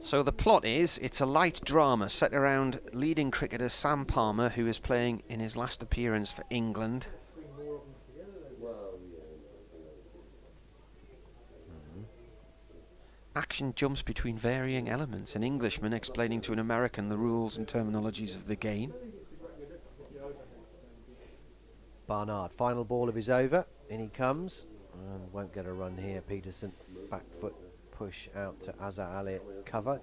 So the plot is, it's a light drama set around leading cricketer Sam Palmer, who is playing in his last appearance for England. Action jumps between varying elements, an Englishman explaining to an American the rules and terminologies of the game. Barnard, final ball of his over, in he comes, and won't get a run here. Peterson, back foot push out to Azhar Ali at cover.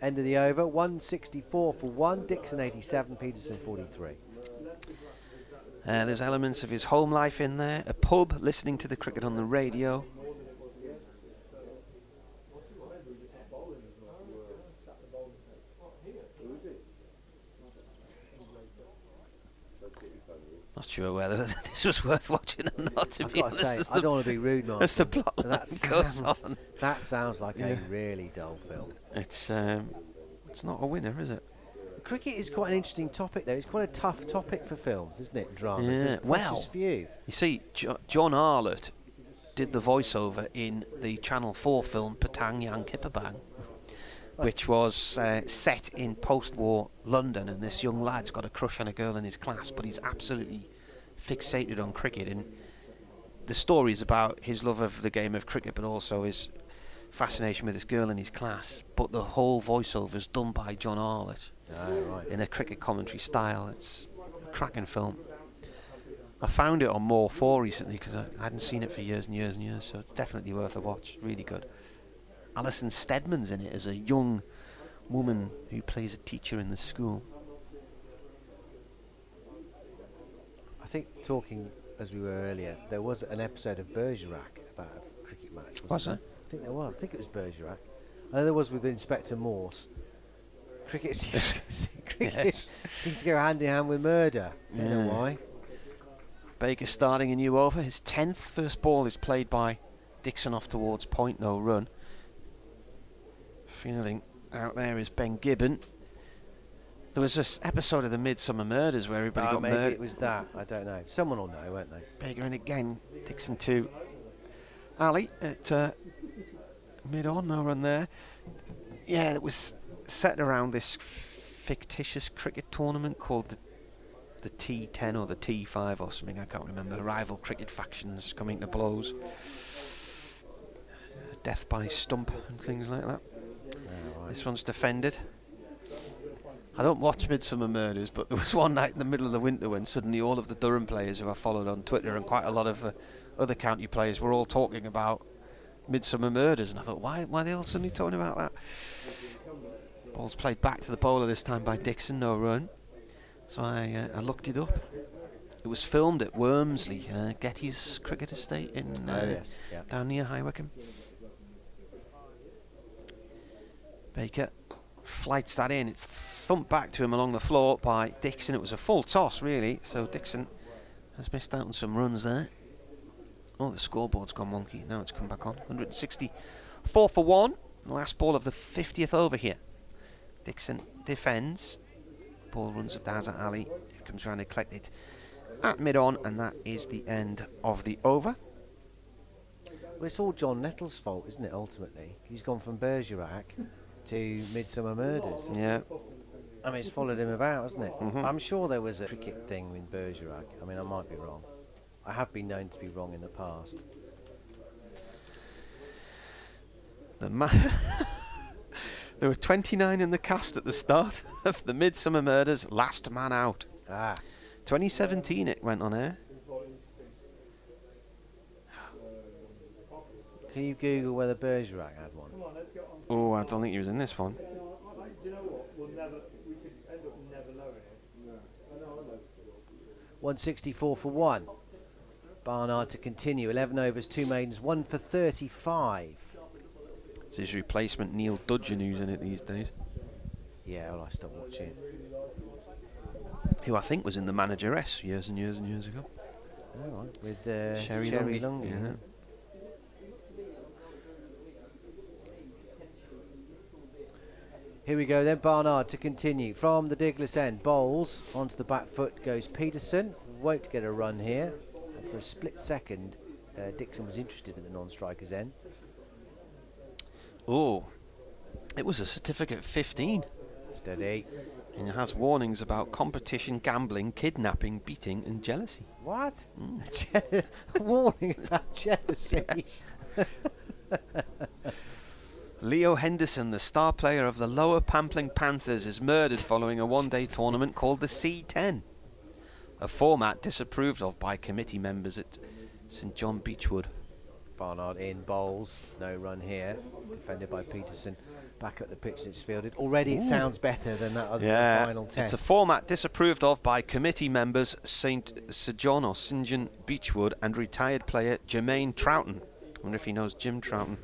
End of the over, 164 for 1, Dixon 87, Peterson 43. There's elements of his home life in there, a pub, listening to the cricket on the radio. Not sure whether this was worth watching or not, to I've be got to honest. say, I don't want to be rude, Martin. As the plot but line goes on. That sounds like Yeah. a really dull film. It's not a winner, is it? Cricket is quite an interesting topic, though. It's quite a tough topic for films, isn't it? Dramas. Yeah, There's well, precious few. You see, John Arlott did the voiceover in the Channel 4 film Patang Yang Kipabang, which was set in post-war London, and this young lad's got a crush on a girl in his class, but he's absolutely fixated on cricket, and the story is about his love of the game of cricket, but also his fascination with this girl in his class. But the whole voiceover is done by John Arlott Right. in a cricket commentary style. It's a cracking film. I found it on More 4 recently because I hadn't seen it for years and years and years, so it's definitely worth a watch. Really good. Alison Steadman's in it as a young woman who plays a teacher in the school. I think, talking as we were earlier, there was an episode of Bergerac about a cricket match. Was there? I think there was. I think it was Bergerac. I know there was with Inspector Morse. Cricket seems Yes. to go hand in hand with murder. Don't know Yeah. why. Baker starting a new over. His 10th first ball is played by Dixon off towards point, no run. Fielding out there is Ben Gibbon. There was this episode of the Midsummer Murders where everybody got Maybe murdered. it was that. I don't know. Someone will know, won't they? Baker in again. Dixon 2. Ali at mid-on, no run there. Yeah, it was set around this fictitious cricket tournament called the T10 or the T5 or something, I can't remember. Rival cricket factions coming to blows. Death by stump and things like that. Right. This one's defended. I don't watch Midsummer Murders, but there was one night in the middle of the winter when suddenly all of the Durham players who I followed on Twitter and quite a lot of other county players were all talking about Midsummer Murders, and I thought, why are they all suddenly talking about that? Ball's played back to the bowler this time by Dixon, no run. So I looked it up. It was filmed at Wormsley, Getty's cricket estate in Yes. Yeah. down near High Wycombe. Baker flights that in. It's thumped back to him along the floor by Dixon. It was a full toss, really, so Dixon has missed out on some runs there. Oh, the scoreboard's gone wonky. Now it's come back on. 164 for 1. The last ball of the 50th over here. Dixon defends. Ball runs up to Hazard Ali, who comes round and collects it at mid-on, and that is the end of the over. Well, it's all John Nettles' fault, isn't it, ultimately? He's gone from Bergerac to Midsummer Murders. Yeah. I mean, it's followed him about, hasn't it? Mhm. I'm sure there was a cricket thing with Bergerac. I mean, I might be wrong. I have been known to be wrong in the past. There were 29 in the cast at the start of the Midsummer Murders Last Man Out. 2017 it went on air. Can you Google whether Bergerac had one? Oh, I don't think he was in this one. Do you know what? We could end up never knowing it. I know. 164 for 1. Barnard to continue. 11 overs, 2 maidens, 1 for 35. It's his replacement Neil Dudgeon who's in it these days. Yeah, well, I stopped watching. Who I think was in The Manageress years and years and years ago. All right. With Sherry Sherry Lungy, Lungy. yeah. Here we go then, Barnard to continue. From the Diglis end, bowls onto the back foot goes Peterson. Won't get a run here. And for a split second, Dixon was interested in the non-striker's end. Oh, it was a certificate 15. Steady. And it has warnings about competition, gambling, kidnapping, beating and jealousy. What? Warning about jealousy. Yes. Leo Henderson, the star player of the Lower Pampling Panthers, is murdered following a one-day tournament called the C10, a format disapproved of by committee members at St John Beechwood. Barnard in, bowls, no run here. Defended by Peterson. Back at the pitch and it's fielded. Already it sounds better than that other final test. It's a format disapproved of by committee members St John or St John Beechwood and retired player Jermaine Troughton. I wonder if he knows Jim Troughton.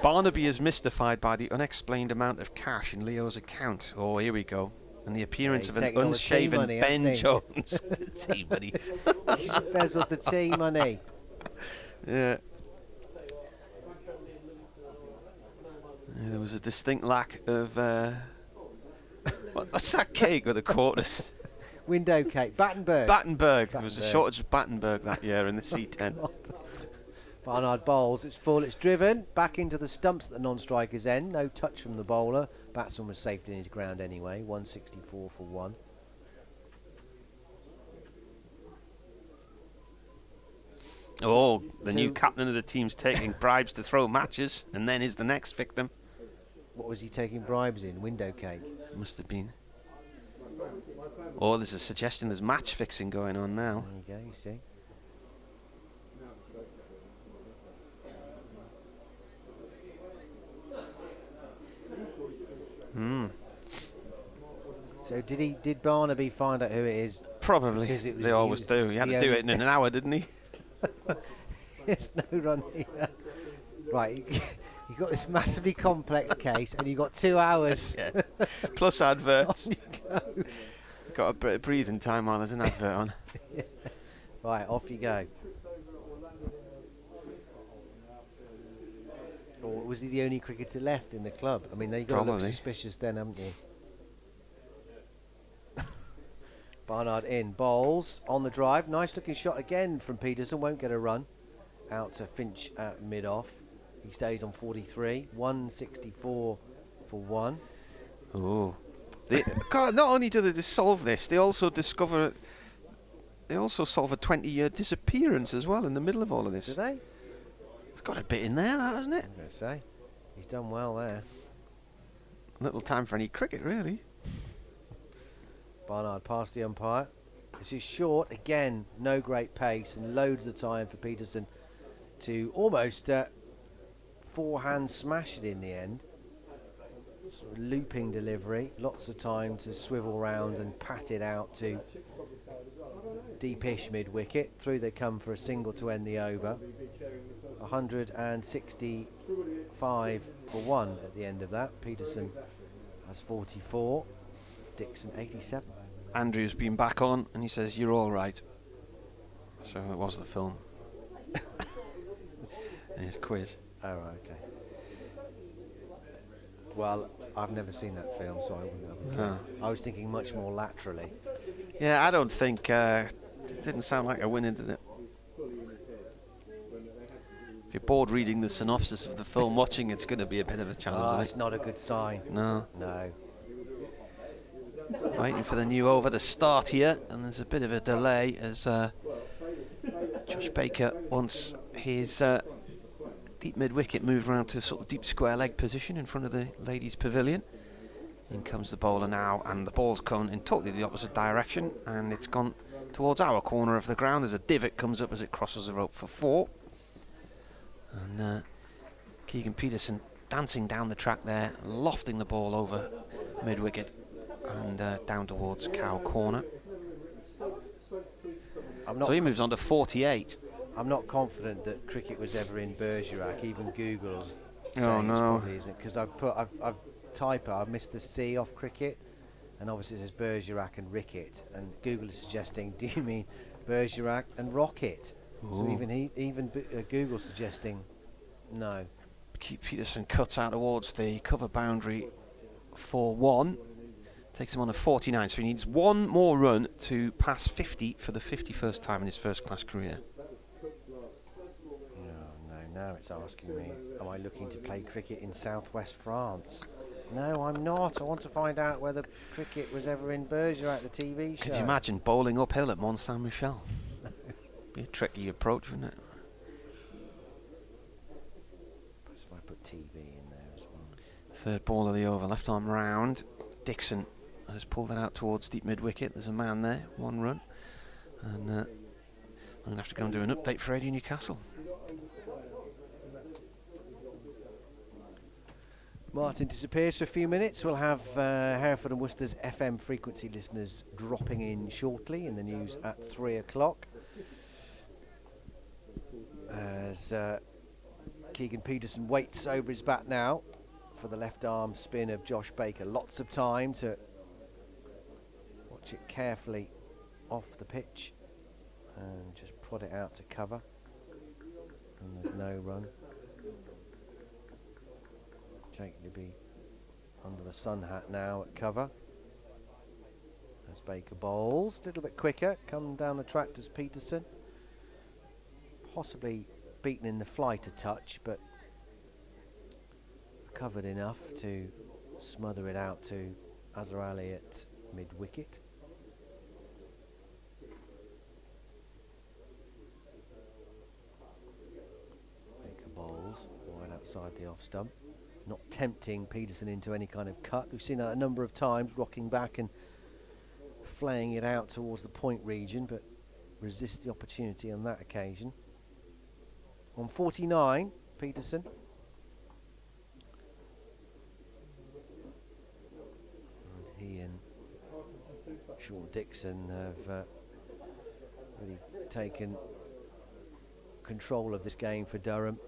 Barnaby is mystified by the unexplained amount of cash in Leo's account. Oh, here we go. And the appearance of an unshaven Ben Jones. Tea money. He's embezzled the tea money. Yeah. There was a distinct lack of what's that cake with the quarters? Window cake. Battenberg. There was a shortage of Battenberg that year in the C10. Barnard bowls. It's full. It's driven back into the stumps at the non-striker's end. No touch from the bowler. Batsman was safe in his ground anyway. 164 for 1. Oh, the new captain of the team's taking bribes to throw matches, and then is the next victim. What was he taking bribes in? Window cake? Must have been. Oh, there's a suggestion there's match fixing going on now. There you go, you see. So did Barnaby find out who it is? Probably. They always do. He had to do it in an hour, didn't he? There's no run here. Right, you got this massively complex case, and you got 2 hours. Yeah. Plus adverts. On you go. Got a bit of breathing time while there's an advert on. Yeah. Right, off you go. Or was he the only cricketer left in the club? I mean, they got to look suspicious then, haven't you? Barnard in, bowls on the drive. Nice looking shot again from Peterson. Won't get a run. Out to Finch at mid-off. He stays on 43. 164 for 1. Oh. God, not only do they solve this, they also solve a 20-year disappearance as well in the middle of all of this. Do they? It's got a bit in there, that, hasn't it? I'm going to say. He's done well there. Little time for any cricket, really. Barnard past the umpire. This is short. Again, no great pace and loads of time for Peterson to almost forehand smash it in the end. Sort of looping delivery. Lots of time to swivel round and pat it out to deepish mid-wicket. Through they come for a single to end the over. 164 5 for 1 at the end of that. Peterson has 44, Dixon 87. Andrew's been back on and he says, "You're all right." So it was the film. And his quiz. Oh, right, okay. Well, I've never seen that film, so I wouldn't have a clue. I was thinking much more laterally. Yeah, I don't think it didn't sound like a winner, did it? If you're bored reading the synopsis of the film, watching it's going to be a bit of a challenge. Oh, I it's think. not a good sign. No. No. Waiting for the new over to start here, and there's a bit of a delay as Josh Baker wants his deep mid-wicket moved round to a sort of deep square leg position in front of the ladies' pavilion. In comes the bowler now, and the ball's gone in totally the opposite direction, and it's gone towards our corner of the ground as a divot comes up as it crosses the rope for 4. And Keegan Peterson dancing down the track there, lofting the ball over mid-wicket and down towards cow corner. So he moves on to 48. I'm not confident that cricket was ever in Bergerac. Even Google's saying Oh, it no. probably isn't, because I've missed the C off cricket, and obviously it says Bergerac and Ricket, and Google is suggesting, do you mean Bergerac and Rocket? So even Google suggesting no. Peterson cuts out towards the cover boundary for 1. Takes him on to 49, so he needs one more run to pass 50 for the 51st time in his first-class career. Now it's asking me, am I looking to play cricket in southwest France? No, I'm not. I want to find out whether cricket was ever in Bergerac, the TV show. Could you imagine bowling uphill at Mont Saint-Michel? Be a tricky approach, wouldn't it? If I put TV in there as well. Third ball of the over, left arm round. Dixon has pulled it out towards deep mid-wicket. There's a man there, 1 run. And I'm going to have to go and do an update for Radio Newcastle. Martin disappears for a few minutes. We'll have Hereford and Worcester's FM frequency listeners dropping in shortly in the news at 3 o'clock. As Keegan Peterson waits over his bat now for the left arm spin of Josh Baker. Lots of time to watch it carefully off the pitch and just prod it out to cover. And there's no run. Jake Libby under the sun hat now at cover. As Baker bowls, a little bit quicker, come down the track does Peterson. Possibly beaten in the flight a touch, but covered enough to smother it out to Azhar Ali at mid-wicket. Baker bowls wide outside the off stump. Not tempting Peterson into any kind of cut. We've seen that a number of times, rocking back and flaying it out towards the point region, but resist the opportunity on that occasion. On 49, Peterson. And he and Sean Dixon have really taken control of this game for Durham.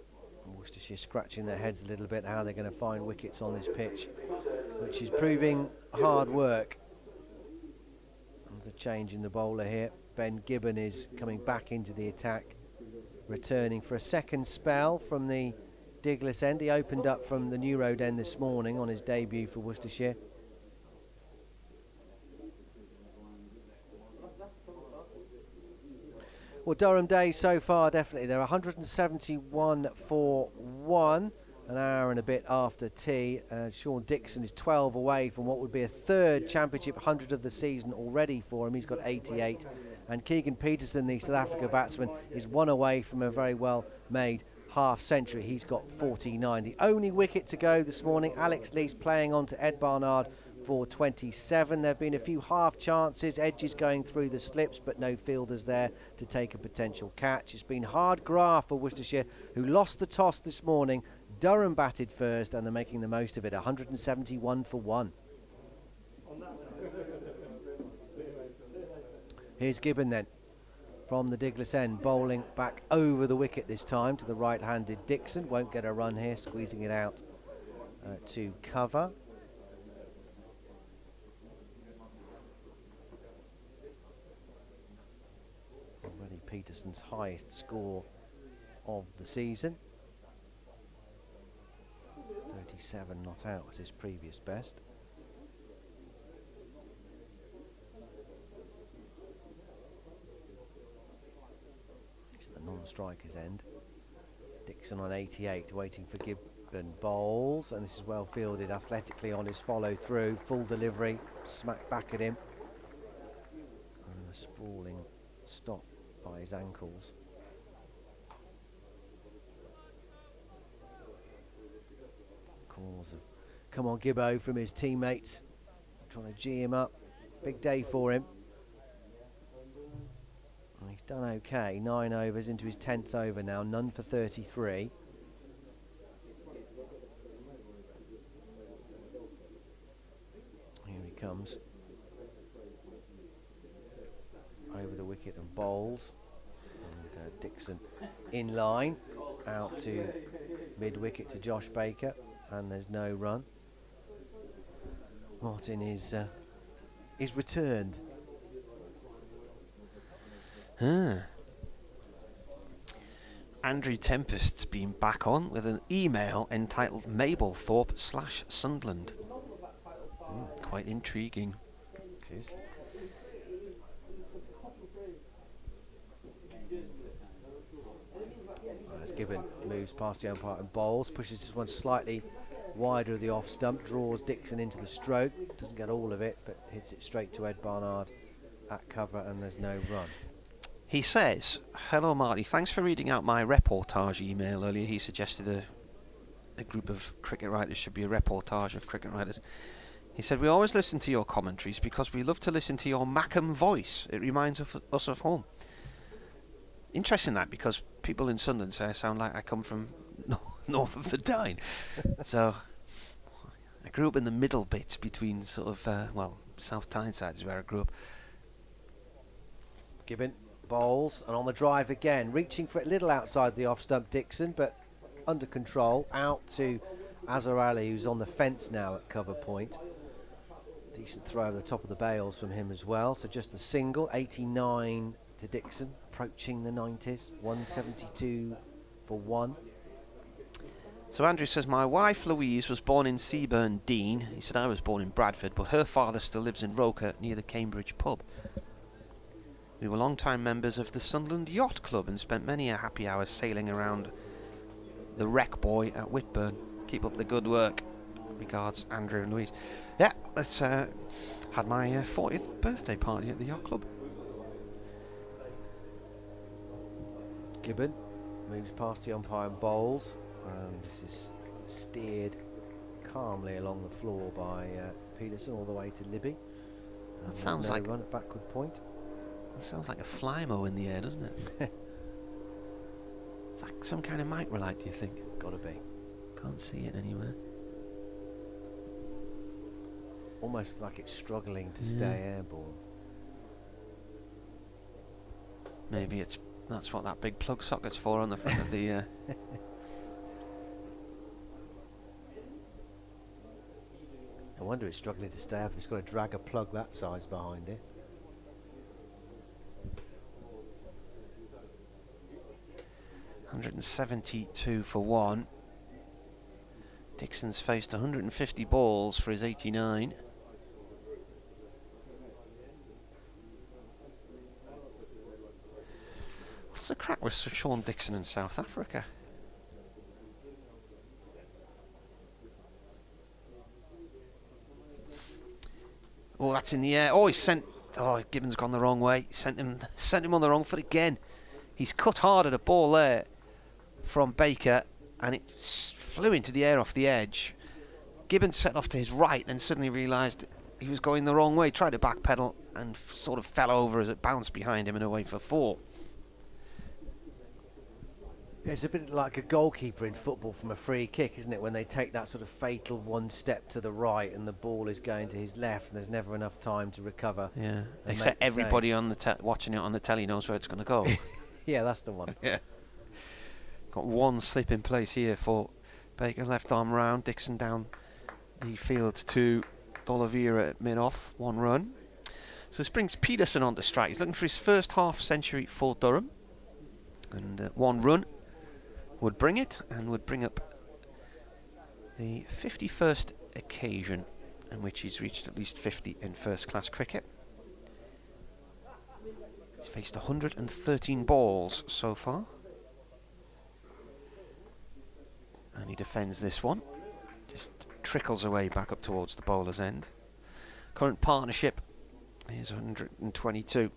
Worcestershire scratching their heads a little bit how they're going to find wickets on this pitch, which is proving hard work. And the change in the bowler here. Ben Gibbon is coming back into the attack, returning for a second spell from the Diglis end. He opened up from the New Road end this morning on his debut for Worcestershire. Well, Durham Day so far, definitely. They're 171 for 1, an hour and a bit after tea. Sean Dixon is 12 away from what would be a third championship 100 of the season already for him. He's got 88. And Keegan Peterson, the South Africa batsman, is 1 away from a very well-made half-century. He's got 49. The only wicket to go this morning, Alex Leach playing on to Ed Barnard for 27. There have been a few half chances, edges going through the slips, but no fielders there to take a potential catch. It's been hard graft for Worcestershire, who lost the toss this morning. Durham batted first, and they're making the most of it. 171 for 1. Here's Gibbon then from the Diglis end, bowling back over the wicket this time to the right-handed Dixon. Won't get a run here, squeezing it out to cover. Already Peterson's highest score of the season. 37 not out was his previous best. It's the non-striker's end. Dixon on 88, waiting for Gibbon. Bowls, and this is well fielded athletically on his follow through. Full delivery, smack back at him. And a sprawling stop by his ankles. Calls of come on Gibbo from his teammates, trying to gee him up. Big day for him. And he's done okay. 9 overs into his 10th over now, none for 33. Here he comes. Over the wicket and bowls. And Dixon in line, out to mid-wicket to Josh Baker. And there's no run. Martin is returned. Andrew Tempest's been back on with an email entitled Mablethorpe/Sunderland. Quite intriguing. It is. As Gibbon moves past the umpire and bowls, pushes this one slightly wider of the off stump, draws Dixon into the stroke, doesn't get all of it, but hits it straight to Ed Barnard at cover, and there's no run. He says, hello Marty, thanks for reading out my reportage email earlier. He suggested a group of cricket writers should be a reportage of cricket writers. He said, we always listen to your commentaries because we love to listen to your Mackham voice. It reminds us of home. Interesting that, because people in Sunderland say I sound like I come from north of the Tyne. So I grew up in the middle bits between sort of, South Tyneside is where I grew up. Gibbon bowls, and on the drive again, reaching for it a little outside the off stump Dixon, but under control, out to Azhar Ali, who's on the fence now at cover point. Decent throw over the top of the bails from him as well, so just the single. 89 to Dixon, approaching the 90s, 172 for 1. So Andrew says, my wife Louise was born in Seaburn Dean. He said I was born in Bradford, but her father still lives in Roker near the Cambridge pub. We were long-time members of the Sunderland Yacht Club and spent many a happy hour sailing around the Wreck Boy at Whitburn. Keep up the good work. Regards, Andrew and Louise. Yeah, that's had my 40th birthday party at the Yacht Club. Gibbon moves past the umpire and bowls, and this is steered calmly along the floor by Peterson all the way to Libby. That sounds like run at backward point. That sounds like a flymo in the air, doesn't it? It's like some kind of microlight, do you think? Gotta be. Can't see it anywhere. Almost like it's struggling to stay airborne. Maybe that's what that big plug socket's for on the front of the... I wonder it's struggling to stay up. It's got to drag a plug that size behind it. $172 for 1. Dixon's faced 150 balls for his 89. What's the crack with Sir Sean Dixon in South Africa? Oh, that's in the air. Oh, Gibbon's gone the wrong way. Sent him on the wrong foot again. He's cut hard at a ball there from Baker, and it flew into the air off the edge. Gibbon set off to his right, then suddenly realised he was going the wrong way. Tried to backpedal and sort of fell over as it bounced behind him and away for 4. It's a bit like a goalkeeper in football from a free kick, isn't it? When they take that sort of fatal one step to the right and the ball is going to his left and there's never enough time to recover. Yeah, and except make the everybody save. on the watching it on the telly knows where it's going to go. Yeah, that's the one. Yeah. Got one slip in place here for Baker, left arm round, Dixon down the field to D'Oliveira at mid-off, one run. So this brings Peterson on to strike. He's looking for his first half century for Durham. And one run would bring it, and would bring up the 51st occasion in which he's reached at least 50 in first class cricket. He's faced 113 balls so far. And he defends this one. Just trickles away back up towards the bowler's end. Current partnership is 122.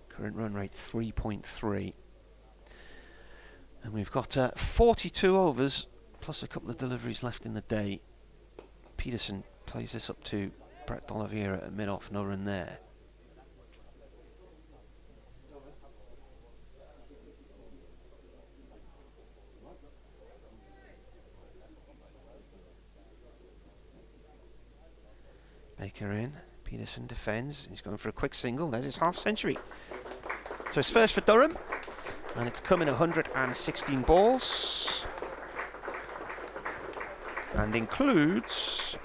Current run rate 3.3. And we've got 42 overs plus a couple of deliveries left in the day. Peterson plays this up to Brett D'Oliveira at mid-off, no run there. Baker in, Peterson defends, he's going for a quick single, there's his half century. So it's first for Durham, and it's come in 116 balls, and includes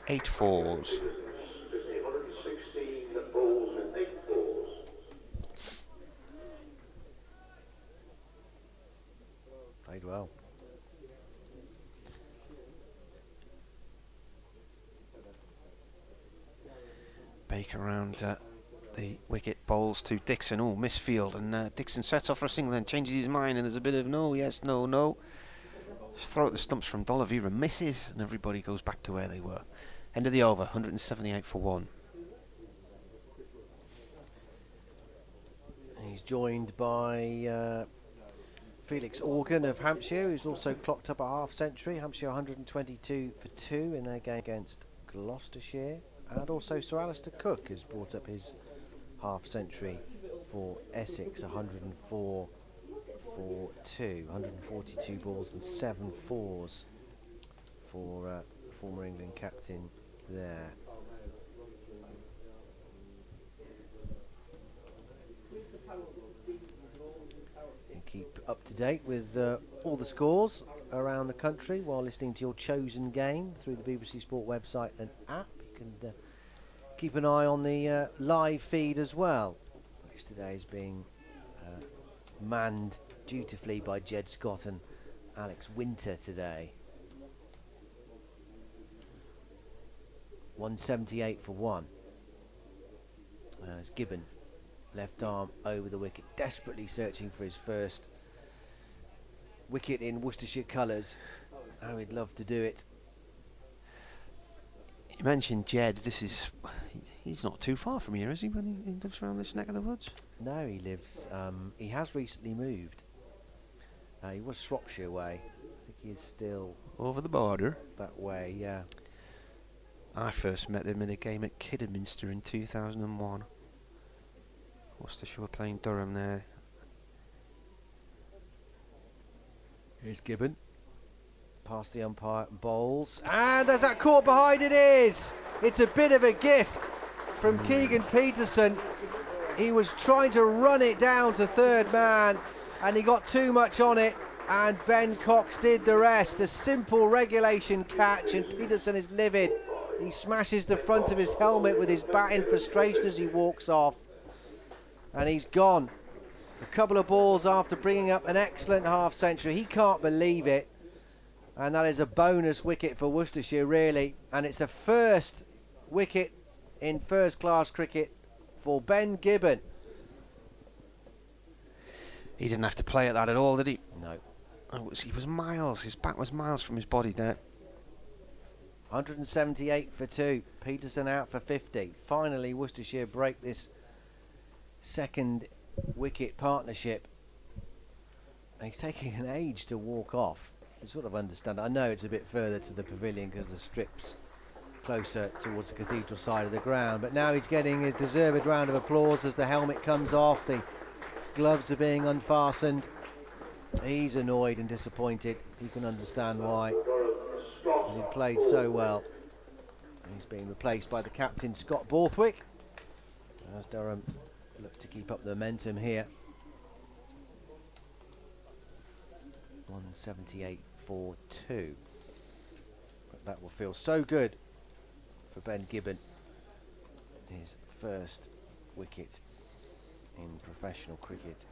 8 fours. Played well. Baker around the wicket, bowls to Dixon. Oh, misfield, and Dixon sets off for a single, then changes his mind, and there's a bit of no, yes, no, no. Just throw at the stumps from D'Oliveira, misses, and everybody goes back to where they were. End of the over, 178 for 1. He's joined by Felix Organ of Hampshire, who's also clocked up a half century. Hampshire 122 for 2 in their game against Gloucestershire. And also Sir Alistair Cook has brought up his half century for Essex, 104 for 2, 142 balls and 7 fours for former England captain there. And keep up to date with all the scores around the country while listening to your chosen game through the BBC Sport website and app. You can keep an eye on the live feed as well, which today is being manned dutifully by Jed Scott and Alex Winter today. 178 for 1. As Gibbon, left arm over the wicket, desperately searching for his first wicket in Worcestershire colours. How he'd love to do it. You mentioned Jed, he's not too far from here, is he, when he lives around this neck of the woods? No, he lives, he has recently moved. He was Shropshire way. I think he is still Over the border. that way, yeah. I first met him in a game at Kidderminster in 2001. Worcestershire were playing Durham there. Here's Gibbon. Past the umpire, bowls. And there's that caught behind, it is! It's a bit of a gift from Keegan Peterson. He was trying to run it down to third man and he got too much on it, and Ben Cox did the rest. A simple regulation catch, and Peterson is livid. He smashes the front of his helmet with his bat in frustration as he walks off, and he's gone. A couple of balls after bringing up an excellent half century. He can't believe it, and that is a bonus wicket for Worcestershire, really, and it's a first wicket in first class cricket for Ben Gibbon. He didn't have to play at that at all, did he? No. He was miles, his bat was miles from his body there. 178 for 2. Peterson out for 50. Finally, Worcestershire break this second wicket partnership. And he's taking an age to walk off. You sort of understand. I know it's a bit further to the pavilion because the strip's closer towards the cathedral side of the ground, but now he's getting his deserved round of applause as the helmet comes off. The gloves are being unfastened. He's annoyed and disappointed. You can understand why, because he played so well. He's being replaced by the captain, Scott Borthwick, as Durham look to keep up the momentum here. 178.42. But that will feel so good for Ben Gibbon. His first wicket in professional cricket.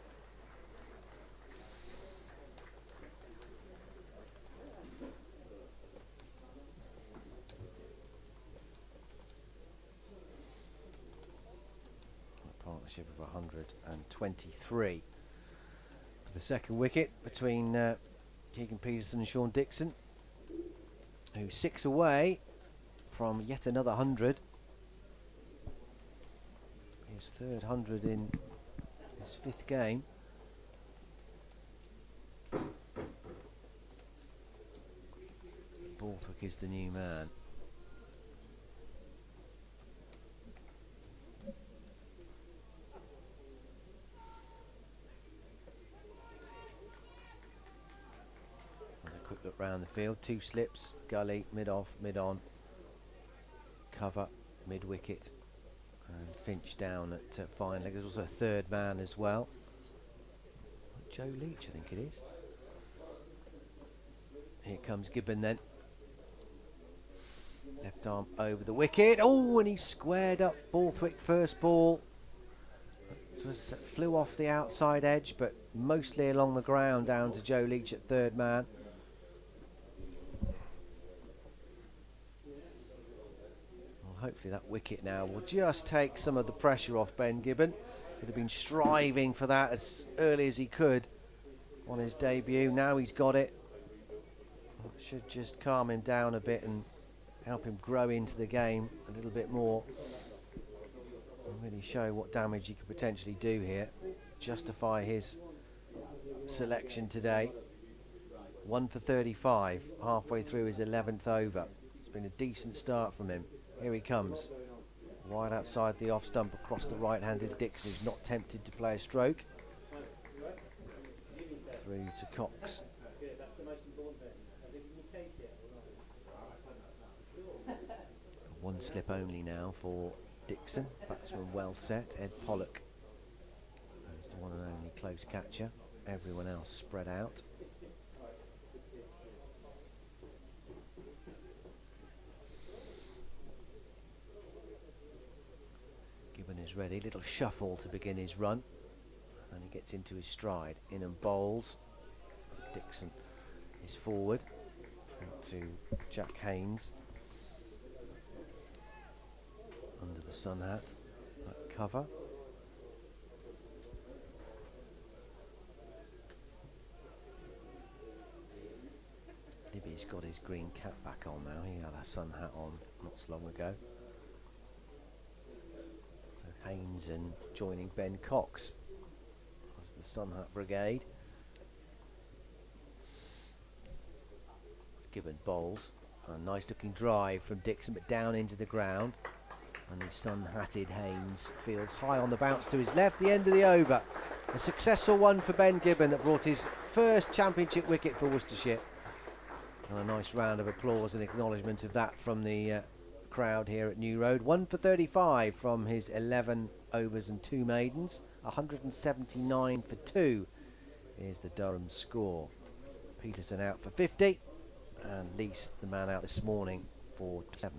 A partnership of 123 for the second wicket between Keegan Peterson and Sean Dixon, who's 6 away from yet another 100. His third 100 in his 5th game. Borthwick is the new man. There's a quick look round the field. 2 slips, gully, mid-off, mid-on, cover, mid-wicket. And Finch down at fine leg. There's also a third man as well. Joe Leach, I think it is. Here comes Gibbon then. Left arm over the wicket. Oh, and he squared up Borthwick first ball. Flew off the outside edge, but mostly along the ground down to Joe Leach at third man. Hopefully that wicket now will just take some of the pressure off Ben Gibbon. He'd have been striving for that as early as he could on his debut. Now he's got it. It should just calm him down a bit and help him grow into the game a little bit more. And really show what damage he could potentially do here. Justify his selection today. 1 for 35, halfway through his 11th over. It's been a decent start from him. Here he comes, wide outside the off stump across the right-handed Dixon, who's not tempted to play a stroke. Through to Cox. One slip only now for Dixon. Batsman well set. Ed Pollock is the one and only close catcher. Everyone else spread out. Gibbon is ready. Little shuffle to begin his run, and he gets into his stride. In and bowls. Dixon is forward out to Jack Haynes under the sun hat. That cover. Libby's got his green cap back on now. He had a sun hat on not so long ago. Haynes and joining Ben Cox as the Sun Hat Brigade. It's Gibbon bowls. A nice looking drive from Dixon, but down into the ground. And the sun-hatted Haynes fields high on the bounce to his left. The end of the over. A successful one for Ben Gibbon that brought his first championship wicket for Worcestershire. And a nice round of applause and acknowledgement of that from the crowd here at New Road. 1 for 35 from his 11 overs and 2 maidens. 179 for 2 is the Durham score. Peterson out for 50 and Leach, the man out this morning, for 7.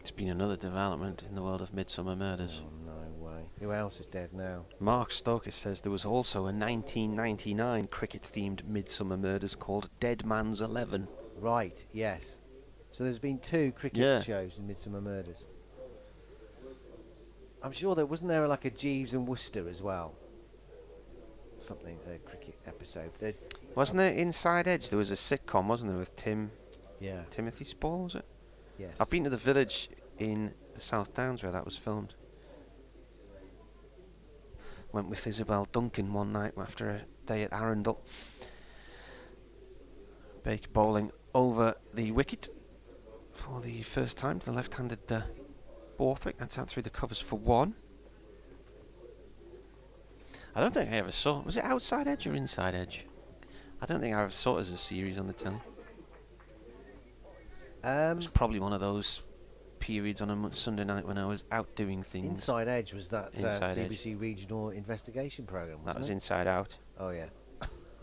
It's been another development in the world of Midsummer Murders. Oh, no way. Who else is dead now? Mark Stokes says there was also a 1999 cricket-themed Midsummer Murders called Dead Man's 11. Right, yes. So there's been 2 cricket shows in Midsummer Murders. I'm sure there wasn't there like a Jeeves and Worcester as well. Something, a cricket episode. Wasn't there Inside Edge? There was a sitcom, wasn't there, with Yeah. Timothy Spall, was it? Yes. I've been to the village in the South Downs where that was filmed. Went with Isabel Duncan one night after a day at Arundel. Baker bowling over the wicket for the first time to the left-handed Borthwick. That's out through the covers for 1. I don't think I ever saw. Was it Outside Edge or Inside Edge? I don't think I ever saw it as a series on the telly. It was probably one of those periods on a Sunday night when I was out doing things. Inside Edge was that Inside Edge. BBC regional investigation programme, That was wasn't it? Inside Out. Oh, yeah.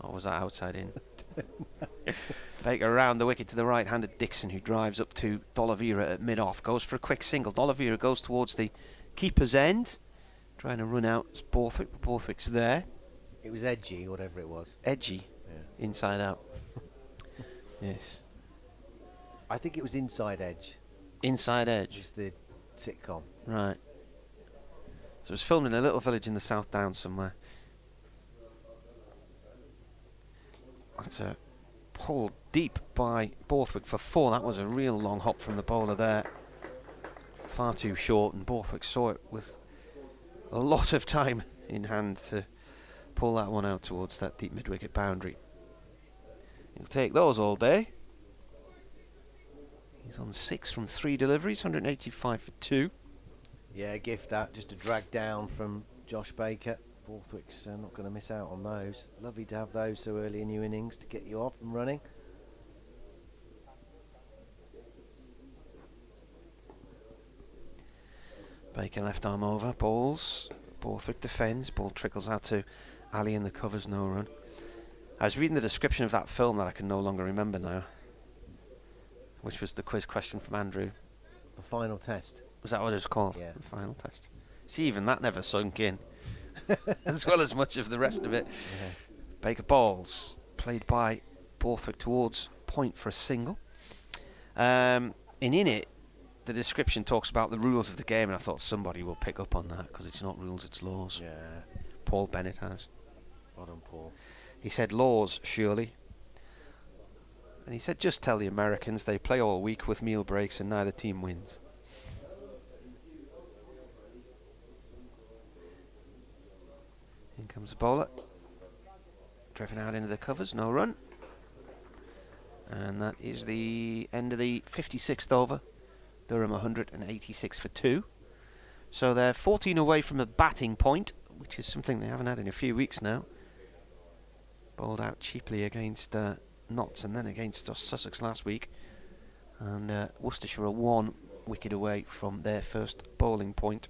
Or was that Outside In? Baker around the wicket to the right-handed Dixon, who drives up to D'Oliveira at mid-off. Goes for a quick single. D'Oliveira goes towards the keeper's end. Trying to run out Borthwick, but Borthwick's there. It was edgy, whatever it was. Edgy. Yeah. Inside Out. Yes. I think it was Inside Edge. Inside Edge. Just the sitcom. Right. So it was filmed in a little village in the South Downs somewhere. That's a pull deep by Borthwick for 4. That was a real long hop from the bowler there. Far too short, and Borthwick saw it with a lot of time in hand to pull that one out towards that deep mid-wicket boundary. He'll take those all day. He's on 6 from 3 deliveries, 185 for 2. Yeah, gift that. Just a drag down from Josh Baker. Borthwick's not going to miss out on those. Lovely to have those so early in your innings to get you off and running. Baker left arm over, balls. Borthwick defends. Ball trickles out to Ali in the covers, no run. I was reading the description of that film that I can no longer remember now, which was the quiz question from Andrew. The final test. Was that what it was called? Yeah. The final test. See, even that never sunk in, as well as much of the rest of it. Yeah. Baker balls, played by Borthwick towards point for a single. And in it, the description talks about the rules of the game, and I thought somebody will pick up on that, because it's not rules, it's laws. Yeah. Paul Bennett has. Well done, Paul. He said laws, surely. And he said, just tell the Americans they play all week with meal breaks and neither team wins. In comes the bowler. Driven out into the covers, no run. And that is the end of the 56th over. Durham 186 for 2. So they're 14 away from a batting point, which is something they haven't had in a few weeks now. Bowled out cheaply against Notts and then against Sussex last week. And Worcestershire are 1 wicket away from their first bowling point.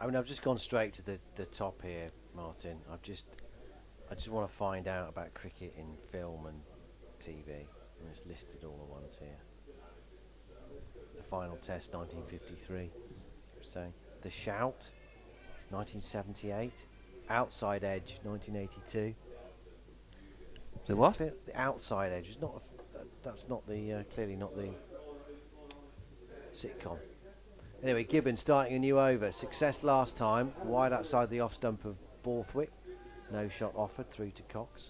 I mean, I've just gone straight to the top here, Martin. I just want to find out about cricket in film and TV. And it's listed all at once here. The final test, 1953. So the shout, 1978. Outside edge, 1982. The what? The outside edge is not. That's not the clearly not the sitcom. Anyway, Gibbon starting a new over. Success last time. Wide outside the off stump of Borthwick. No shot offered through to Cox.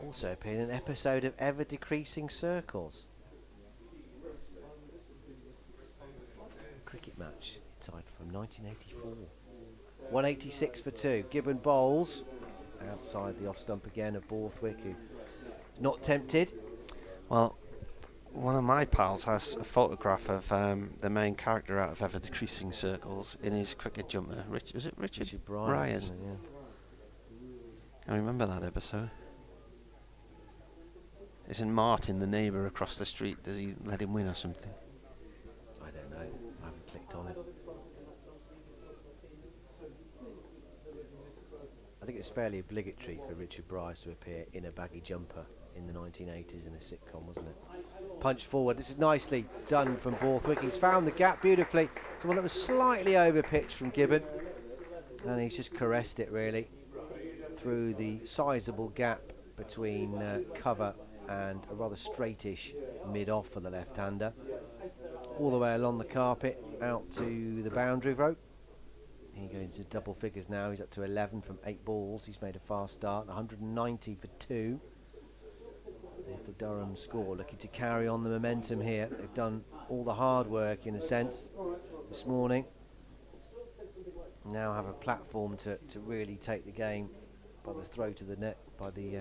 Also appeared in an episode of Ever Decreasing Circles. Cricket match tied from 1984. 186 for 2. Gibbon bowls outside the off stump again of Borthwick, who not tempted. Well, one of my pals has a photograph of the main character out of Ever Decreasing Circles in his cricket jumper. Was it Richard Bryars? Bryars? I remember that episode. Isn't Martin the neighbour across the street? Does he let him win or something? I don't know. I haven't clicked on it. I think it's fairly obligatory for Richard Bryce to appear in a baggy jumper in the 1980s in a sitcom, wasn't it? Punch forward. This is nicely done from Borthwick. He's found the gap beautifully. The one that was slightly over pitched from Gibbon, and he's just caressed it really through the sizable gap between cover and a rather straightish mid-off for the left-hander. All the way along the carpet, out to the boundary rope. He goes into double figures now. He's up to 11 from 8 balls. He's made a fast start. 190 for 2. There's the Durham score. Looking to carry on the momentum here. They've done all the hard work, in a sense, this morning. Now have a platform to really take the game by the throat of the net, by the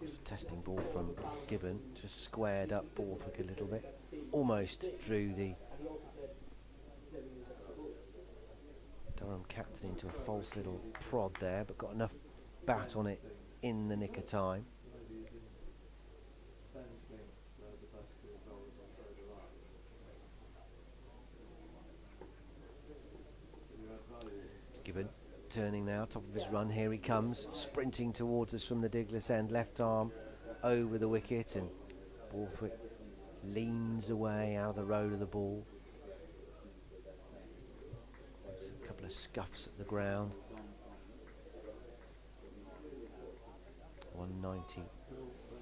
it's a testing ball from Gibbon, just squared up Borthwick a little bit, almost drew the Durham captain into a false little prod there, but got enough bat on it in the nick of time. Gibbon turning now, top of his run. Here he comes, sprinting towards us from the Diglis end, left arm over the wicket, and Borthwick leans away out of the road of the ball. A couple of scuffs at the ground. 190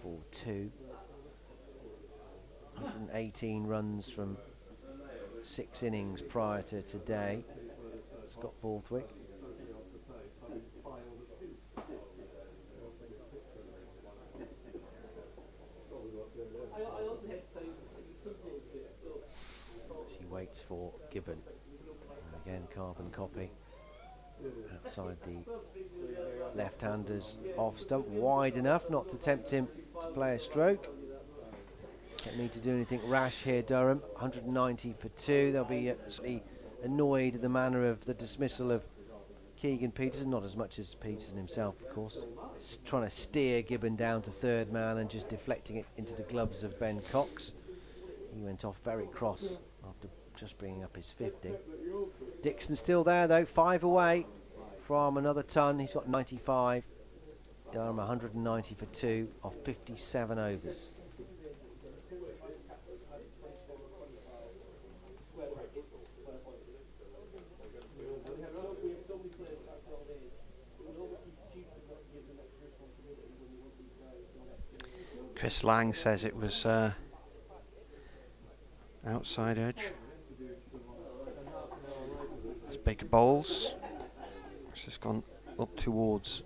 for 2. 118 runs from 6 innings prior to today. Scott Borthwick. She waits for Gibbon. And again, carbon copy. Outside the left-hander's off stump, wide enough not to tempt him to play a stroke. Don't need to do anything rash here, Durham. 190 for 2. They'll be annoyed at the manner of the dismissal of Keegan Peterson, not as much as Peterson himself, of course. Trying to steer Gibbon down to third man and just deflecting it into the gloves of Ben Cox. He went off very cross after just bringing up his 50. Dixon still there though, 5 away from another ton. He's got 95. Durham 190 for 2 off 57 overs. Chris Lang says it was outside edge. It's Baker bowls. It's just gone up towards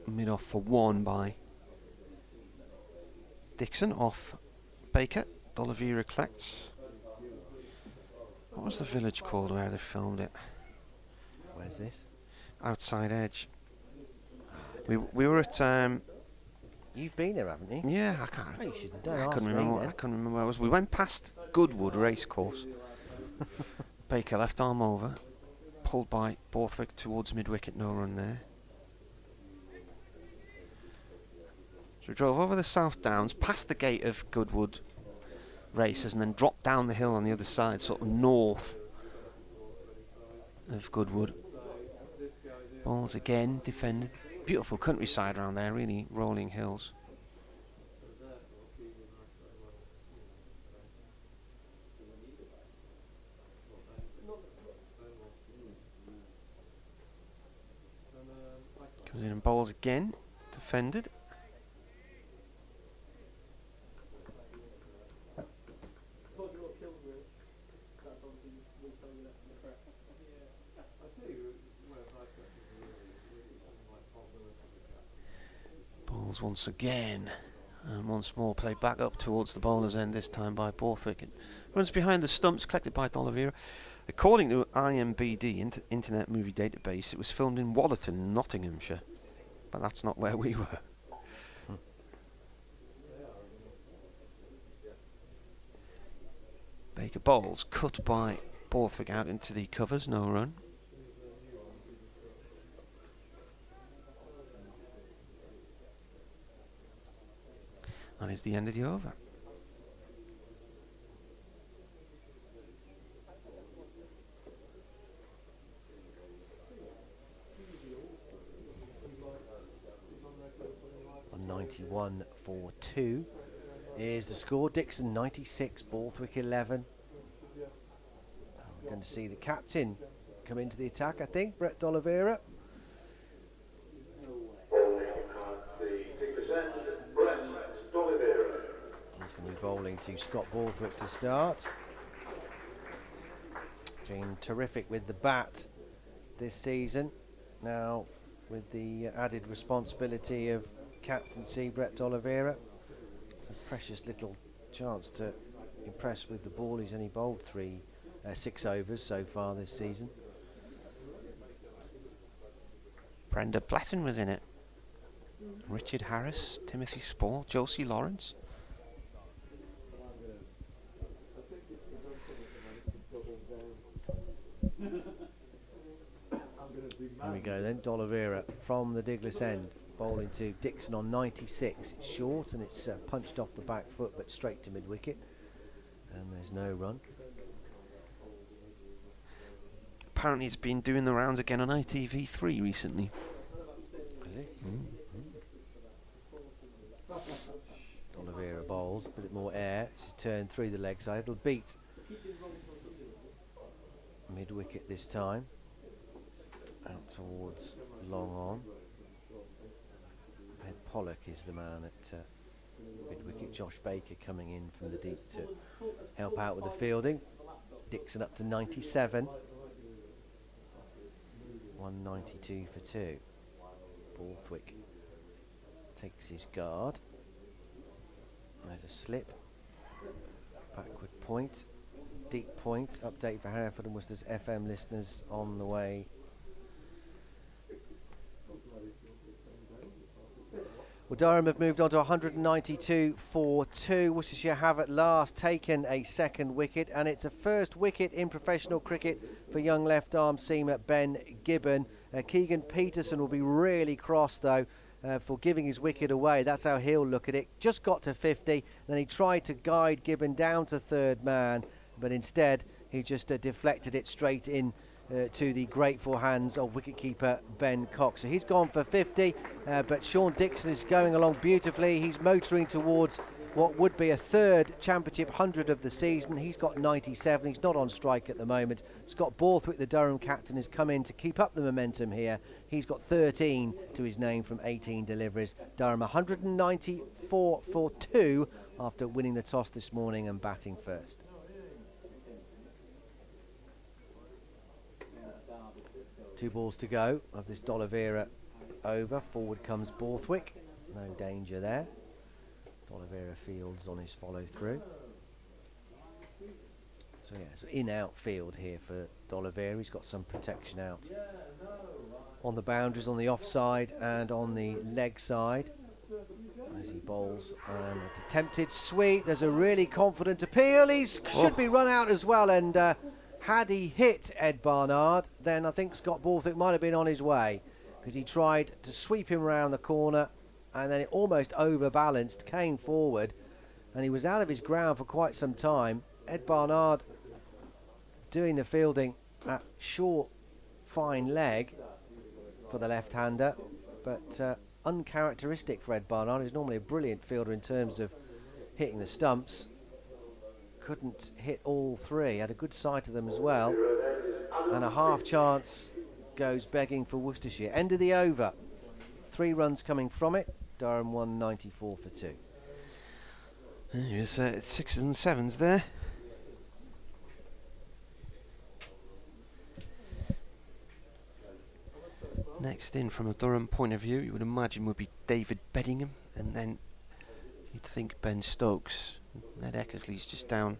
mid-off for 1 by Dixon, off Baker. D'Oliveira collects. What was the village called where they filmed it? Where's this? Outside edge. We were at You've been there, haven't you? yeah, I can't. Oh, you should don't I ask couldn't me remember. then. I couldn't remember where I was. We went past Goodwood Racecourse. Baker left arm over, pulled by Borthwick towards mid wicket. No run there. So we drove over the South Downs, past the gate of Goodwood Races, and then dropped down the hill on the other side, sort of north of Goodwood. Balls again defended. Beautiful countryside around there, really rolling hills. Comes in and bowls again, defended. Balls once again, and once more played back up towards the bowler's end, this time by Borthwick. It runs behind the stumps, collected by D'Oliveira. According to IMBD, Internet Movie Database, it was filmed in Wallerton, Nottinghamshire, but that's not where we were. Baker bowls, cut by Borthwick out into the covers, no run. That is the end of the over. On 91 for 2 is the score. Dixon 96, Borthwick 11. We're going to see the captain come into the attack, I think, Brett D'Oliveira. He's going to be bowling to Scott Borthwick to start. Been terrific with the bat this season. Now with the added responsibility of captaincy, Brett D'Oliveira. It's a precious little chance to impress with the ball. He's only bowled 6 overs so far this season. Brenda Blethyn was in it. Richard Harris, Timothy Spall, Josie Lawrence. Here we go then, D'Oliveira from the Diglis end, bowling to Dixon on 96. It's short and it's punched off the back foot but straight to mid-wicket, and there's no run. Apparently it's been doing the rounds again on ITV3 recently. Is it? D'Oliveira bowls, a bit more air. It's his turn through the leg side. It'll beat mid-wicket this time. Out towards long on. Ed Pollock is the man at mid-wicket. Josh Baker coming in from the deep to help out with the fielding. Dixon up to 97. 192 for 2. Borthwick takes his guard. There's a slip. Backward point. Deep point. Update for Hereford and Worcester's FM listeners on the way. Well, Durham have moved on to 192 for 2. Worcestershire have at last taken a second wicket, and it's a first wicket in professional cricket for young left-arm seamer Ben Gibbon. Keegan Peterson will be really cross, though, for giving his wicket away. That's how he'll look at it. Just got to 50, then he tried to guide Gibbon down to third man, but instead he just deflected it straight in to the grateful hands of wicketkeeper Ben Cox. So he's gone for 50, but Sean Dixon is going along beautifully. He's motoring towards what would be a third championship 100 of the season. He's got 97. He's not on strike at the moment. Scott Borthwick, the Durham captain, has come in to keep up the momentum here. He's got 13 to his name from 18 deliveries. Durham 194 for 2 after winning the toss this morning and batting first. Two balls to go of this D'Oliveira over. Forward comes Borthwick. No danger there. D'Oliveira fields on his follow through. So yeah, it's in-out field here for D'Oliveira. He's got some protection out on the boundaries, on the offside and on the leg side as he bowls. And an attempted sweep. There's a really confident appeal. He should be run out as well, and had he hit Ed Barnard, then I think Scott Borthwick might have been on his way, because he tried to sweep him around the corner and then it almost overbalanced, came forward, and he was out of his ground for quite some time. Ed Barnard doing the fielding at short, fine leg for the left-hander, but uncharacteristic for Ed Barnard. He's normally a brilliant fielder in terms of hitting the stumps. Couldn't hit all three, had a good sight of them as well, and a half chance goes begging for Worcestershire. End of the over, 3 runs coming from it. Durham 194 for 2. There's 6s and 7s there. Next in from a Durham point of view, you would imagine would be David Beddingham, and then you'd think Ben Stokes. Ned Eckersley's just down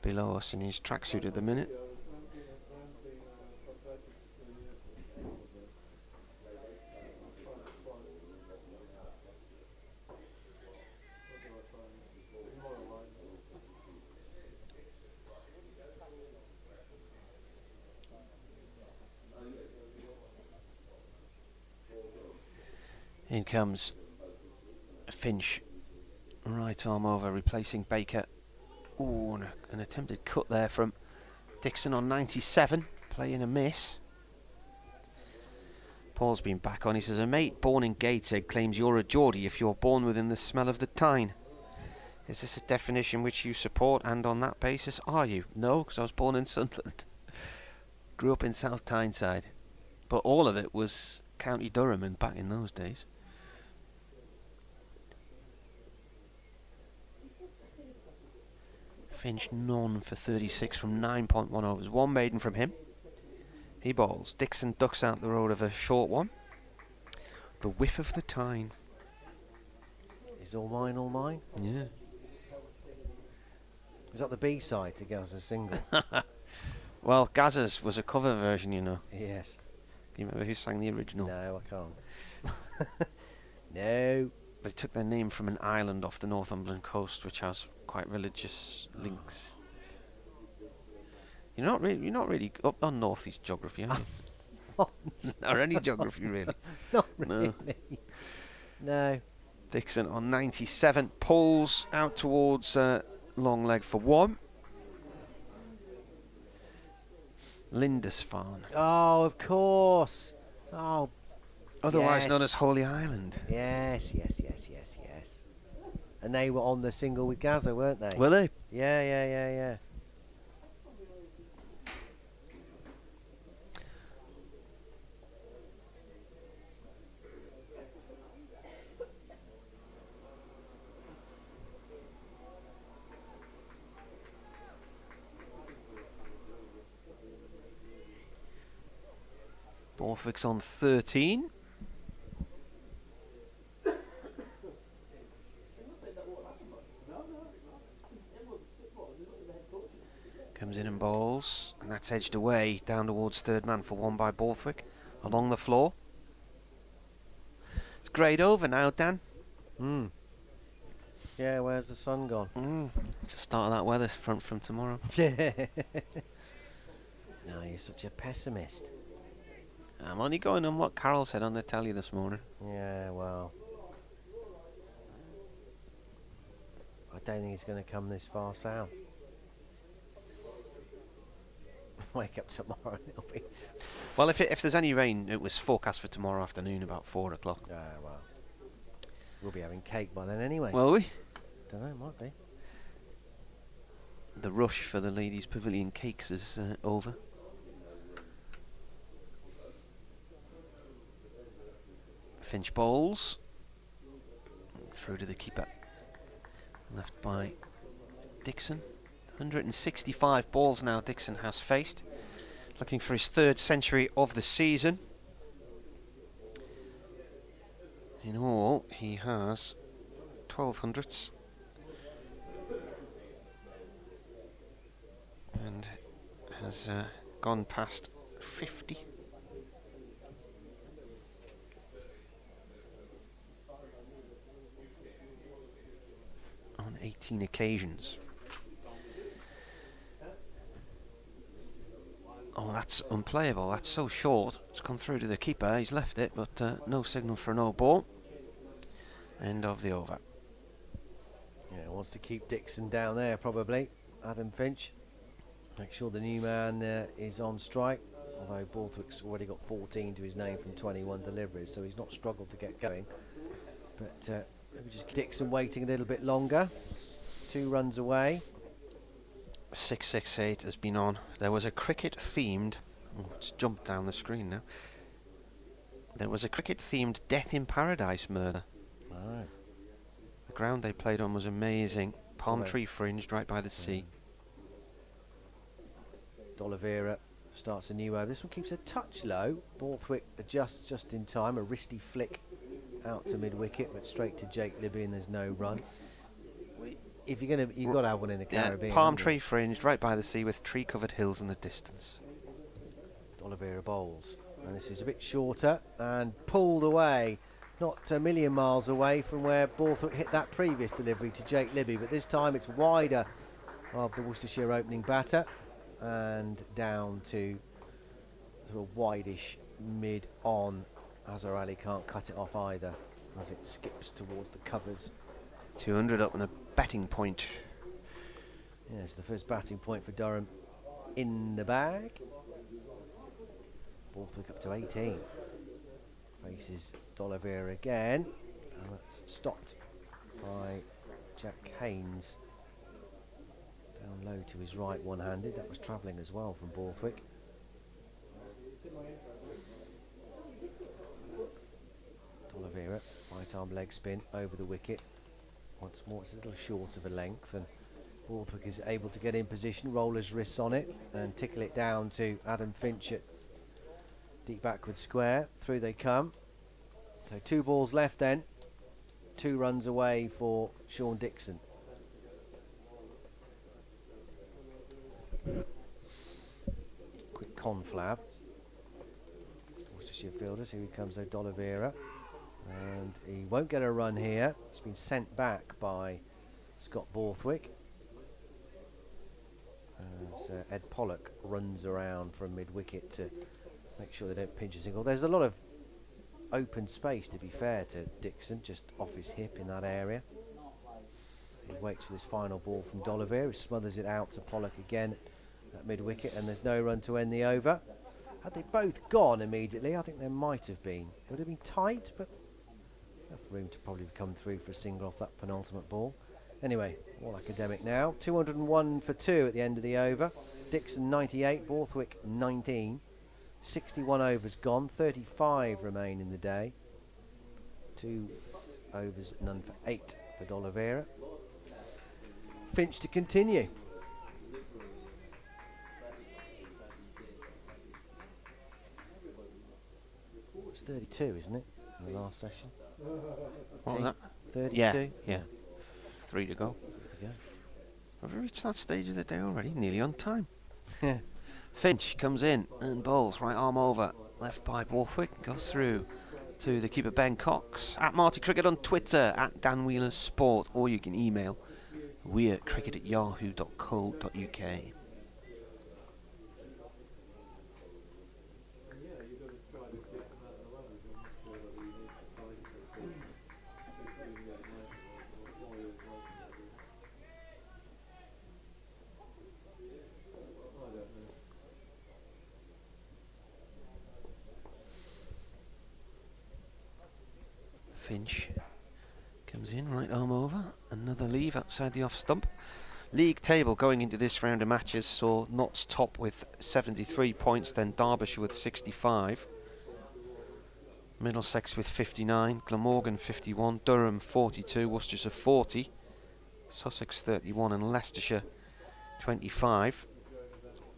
below us in his tracksuit at the minute. In comes Finch. Right arm over, replacing Baker. Ooh, an attempted cut there from Dixon on 97, playing a miss. Paul's been back on. He says, a mate born in Gateshead claims you're a Geordie if you're born within the smell of the Tyne. Is this a definition which you support, and on that basis are you? No, because I was born in Sunderland. Grew up in South Tyneside. But all of it was County Durham and back in those days. Finch none for 36 from 9.1 overs. One maiden from him. He bowls. Dixon ducks out the road of a short one. The whiff of the tine. Is all mine, all mine? Yeah. Is that the B-side to go as a single? Well, Gazza's was a cover version, you know. Yes. Do you remember who sang the original? No, I can't. No. They took their name from an island off the Northumberland coast, which has quite religious links. You're not really up on northeast geography, are you? Or any geography, really. Not No. really. No. Dixon on 97 pulls out towards long leg for one. Lindisfarne, Oh, of course. Oh, otherwise known yes. as Holy Island. yes. And they were on the single with Gaza, weren't they? Were they? Yeah. Borthwick's on 13. Comes in and bowls, and that's edged away down towards third man for one by Borthwick along the floor. It's greyed over now, Dan. Yeah, where's the sun gone? It's the start of that weather front from tomorrow. Yeah. No, you're such a pessimist. I'm only going on what Carol said on the telly this morning. Yeah, well. I don't think it's going to come this far south. Wake up tomorrow and it'll be... Well, if there's any rain, it was forecast for tomorrow afternoon about 4 o'clock. well. We'll be having cake by then anyway. Will we? Don't know, might be. The rush for the ladies' pavilion cakes is over. Finch bowls. Through to the keeper. Left by Dixon. 165 balls now Dixon has faced. Looking for his third century of the season. In all, he has 12 hundreds. And has gone past 50. On 18 occasions. Oh, that's unplayable. That's so short. It's come through to the keeper. He's left it, but no signal for no ball. End of the over. Yeah, wants to keep Dixon down there probably. Adam Finch. Make sure the new man is on strike. Although Borthwick's already got 14 to his name from 21 deliveries, so he's not struggled to get going. But maybe just Dixon waiting a little bit longer. 2 runs away. 668 has been on. There was a cricket-themed... Oh, it's jumped down the screen now. There was a cricket-themed Death in Paradise murder. Right. The ground they played on was amazing. Palm Right. tree fringed right by the sea. D'Oliveira starts a new over. This one keeps a touch low. Borthwick adjusts just in time. A wristy flick out to mid-wicket, but straight to Jake Libby, and there's no run. If you're gonna, you've got to have one in the Caribbean. Palm haven't you? tree fringed right by the sea with tree-covered hills in the distance. D'Oliveira bowls, and this is a bit shorter and pulled away. Not a million miles away from where Borthwick hit that previous delivery to Jake Libby, but this time it's wider of the Worcestershire opening batter and down to sort of wideish mid-on. Azhar Ali can't cut it off either as it skips towards the covers. 200 up and a batting point. Yes, the first batting point for Durham in the bag. Borthwick up to 18. Faces D'Oliveira again. And that's stopped by Jack Haynes. Down low to his right, one-handed. That was travelling as well from Borthwick. D'Oliveira, right arm leg spin over the wicket. Once more, it's a little short of a length, and Borthwick is able to get in position, roll his wrists on it, and tickle it down to Adam Finch at deep backward square. Through they come. So 2 balls left then. 2 runs away for Sean Dixon. Quick conflab. Worcestershire fielders. Here he comes, D'Oliveira. And he won't get a run here. He's been sent back by Scott Borthwick. As Ed Pollock runs around from mid-wicket to make sure they don't pinch a single. There's a lot of open space, to be fair to Dixon, just off his hip in that area. He waits for his final ball from D'Oliveira. He smothers it out to Pollock again at mid-wicket, and there's no run to end the over. Had they both gone immediately, I think there might have been. It would have been tight, but enough room to probably come through for a single off that penultimate ball. Anyway, all academic now. 201 for 2 at the end of the over. Dixon 98, Borthwick 19. 61 overs gone, 35 remain in the day. 2 overs, none for 8 for D'Oliveira. Finch to continue. It's 32, isn't it, in the last session? What was that? 32? Yeah. 3 to go. Yeah. Have we reached that stage of the day already? Nearly on time. Finch comes in and bowls, right arm over, left by Borthwick, goes through to the keeper Ben Cox. At Marty Cricket on Twitter, at Dan Wheeler Sport, or you can email weircricket@yahoo.co.uk. Finch comes in, right arm over, another leave outside the off stump. League table going into this round of matches saw Notts top with 73 points, then Derbyshire with 65, Middlesex with 59, Glamorgan 51, Durham 42, Worcestershire 40, Sussex 31 and Leicestershire 25.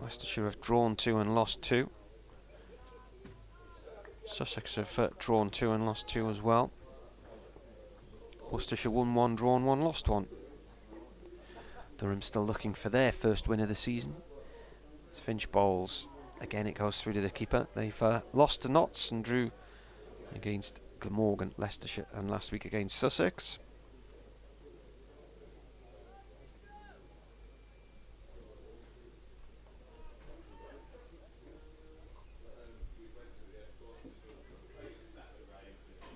Leicestershire have drawn 2 and lost 2. Sussex have drawn 2 and lost 2 as well. Worcestershire won 1, drawn 1, lost 1. Durham still looking for their first win of the season. As Finch bowls, again it goes through to the keeper. They've lost to Notts and drew against Glamorgan, Leicestershire, and last week against Sussex.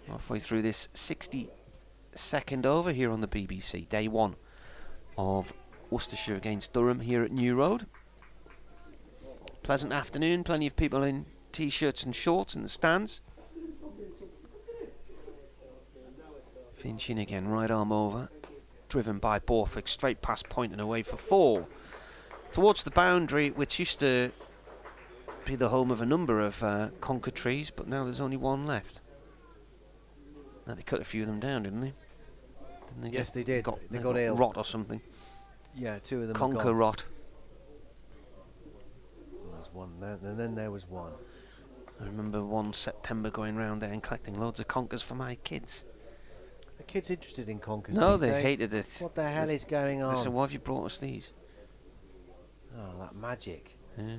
Halfway through this 62nd over here on the BBC, day 1 of Worcestershire against Durham here at New Road. Pleasant afternoon, plenty of people in t-shirts and shorts in the stands. Finch in again, right arm over, driven by Borthwick, straight past point and away for 4. Towards the boundary, which used to be the home of a number of conker trees, but now there's only one left. Now they cut a few of them down, didn't they? Yes, they did. They got ill. Rot or something. Yeah, 2 of them. Conker rot. There was one there, and then there was one. I remember one September going round there and collecting loads of conkers for my kids. Are kids interested in conkers? No, these they days? hated it. What the hell is going on? They said, "Why have you brought us these?" Oh, that magic. Yeah.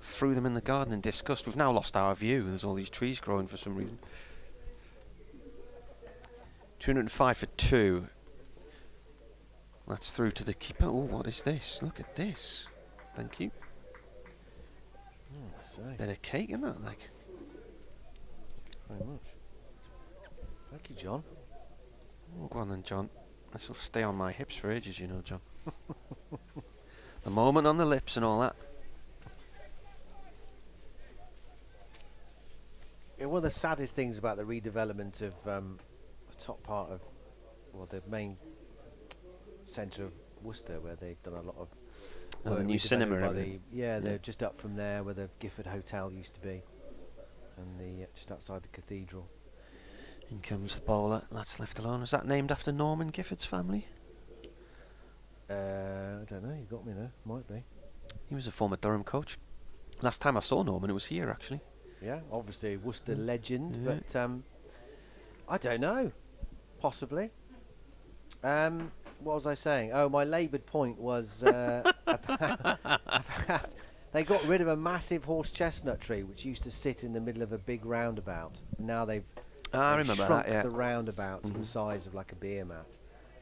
Threw them in the garden in disgust. We've now lost our view. There's all these trees growing for some reason. 205 for 2. That's through to the keeper. Oh, what is this? Look at this. Thank you. Bit of cake in that, like. Very much. Thank you, John. Oh, go on then, John. This will stay on my hips for ages, you know, John. The moment on the lips and all that. Yeah, one of the saddest things about the redevelopment of the top part of, well, the main centre of Worcester, where they've done a lot of The new cinema and everything. they're just up from there where the Gifford Hotel used to be, and the just outside the cathedral. In comes the bowler. That's left alone. Is that named after Norman Gifford's family? I don't know. You got me there. Might be. He was a former Durham coach. Last time I saw Norman, it was here actually. Yeah, obviously Worcester legend, Yeah. but I don't know. Possibly. What was I saying? Oh, my laboured point was about they got rid of a massive horse chestnut tree which used to sit in the middle of a big roundabout. Now they've I they've remember shrunk that. Yeah. the roundabout to the Mhm. size of like a beer mat,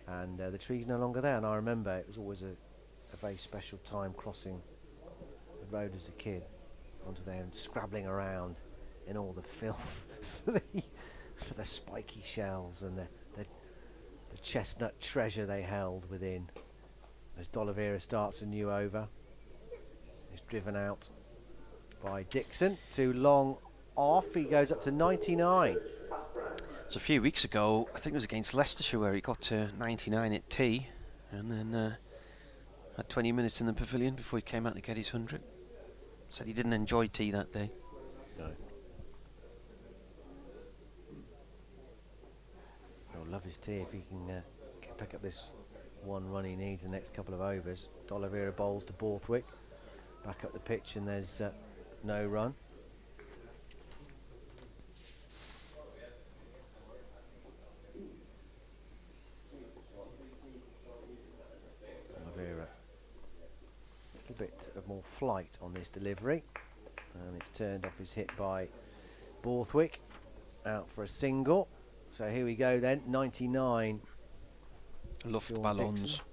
and the tree's no longer there. And I remember it was always a very special time crossing the road as a kid onto there and scrabbling around in all the filth for the spiky shells and the chestnut treasure they held within. As D'Oliveira starts a new over, he's driven out by Dixon, too long off. He goes up to 99. So a few weeks ago, I think it was against Leicestershire where he got to 99 at tee, and then had 20 minutes in the pavilion before he came out to get his 100. Said he didn't enjoy tee that day. No. He'll love his tee if he can pick up this one run he needs the next couple of overs. D'Oliveira bowls to Borthwick, back up the pitch, and there's no run. D'Oliveira, a little bit of more flight on this delivery, and it's turned off his hit by Borthwick, out for a single. So here we go then, 99. Luftballons. Dixon.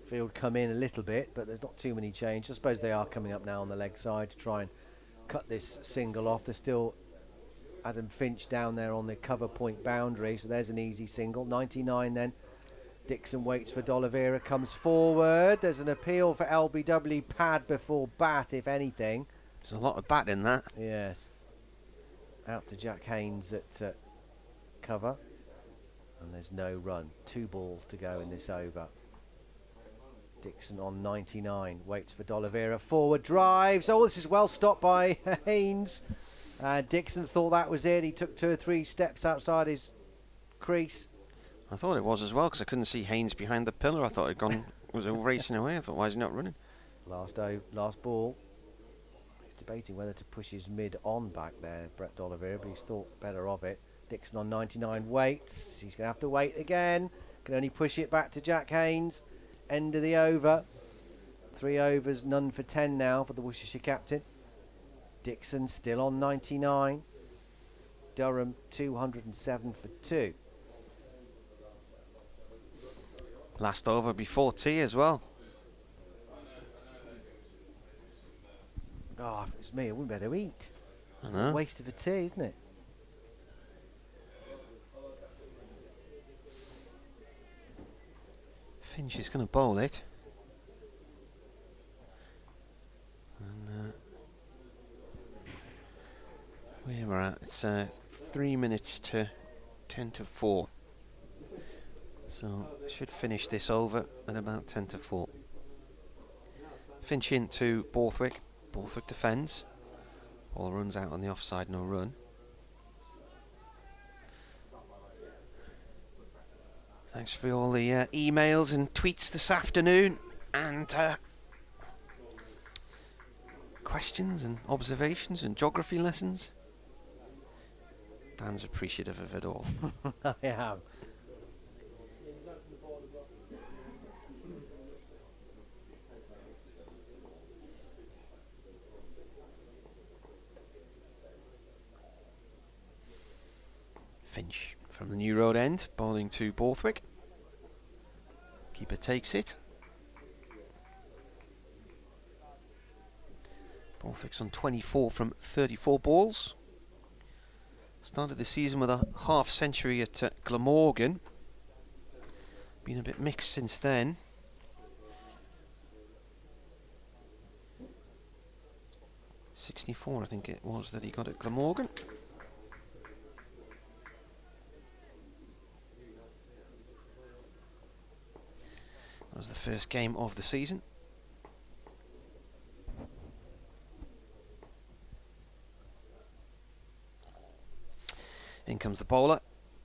Field come in a little bit, but there's not too many changes. I suppose they are coming up now on the leg side to try and cut this single off. There's still Adam Finch down there on the cover point boundary, so there's an easy single. 99 then. Dixon waits for D'Oliveira, comes forward. There's an appeal for LBW, pad before bat, if anything. There's a lot of bat in that. Yes. Out to Jack Haynes at cover. And there's no run. 2 balls to go in this over. Dixon on 99. Waits for D'Oliveira. Forward drives. Oh, this is well stopped by Haynes. Dixon thought that was it. He took 2 or 3 steps outside his crease. I thought it was as well because I couldn't see Haynes behind the pillar. I thought he'd gone, was racing away. I thought, why is he not running? Last ball. He's debating whether to push his mid on back there, Brett D'Oliveira, but he's thought better of it. Dixon on 99 waits. He's going to have to wait again. Can only push it back to Jack Haynes. End of the over. 3 overs, none for 10 now for the Worcestershire captain. Dixon still on 99. Durham 207 for 2. Last over before tea as well. Oh, if it's me, I wouldn't better eat. I It's know. a waste of a tea, isn't it? Finch is going to bowl it. And where we're at, it's 3 minutes to 10 to 4. So should finish this over at about 10 to 4. Finch into Borthwick. Borthwick defends. Ball runs out on the offside, no run. Thanks for all the emails and tweets this afternoon, and questions and observations and geography lessons. Dan's appreciative of it all. I am. Finch from the New Road end, bowling to Borthwick. Keeper takes it. Borthwick's on 24 from 34 balls. Started the season with a half century at Glamorgan. Been a bit mixed since then. '64, I think it was, that he got at Glamorgan. That was the first game of the season. In comes the bowler.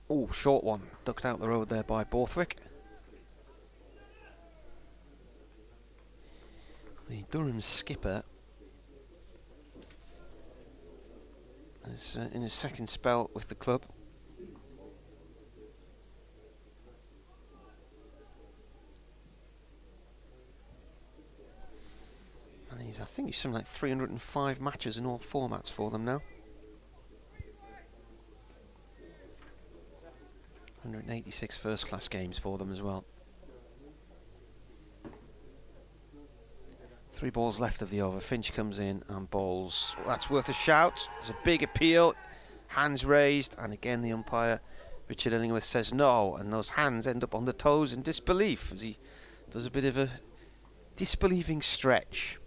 Oh, short one. Ducked out the road there by Borthwick. The Durham skipper is in his second spell with the club. And I think he's something like 305 matches in all formats for them now. 186 first-class games for them as well. 3 balls left of the over. Finch comes in and bowls. Well, that's worth a shout. There's a big appeal. Hands raised, and again the umpire, Richard Illingworth, says no, and those hands end up on the toes in disbelief as he does a bit of a disbelieving stretch.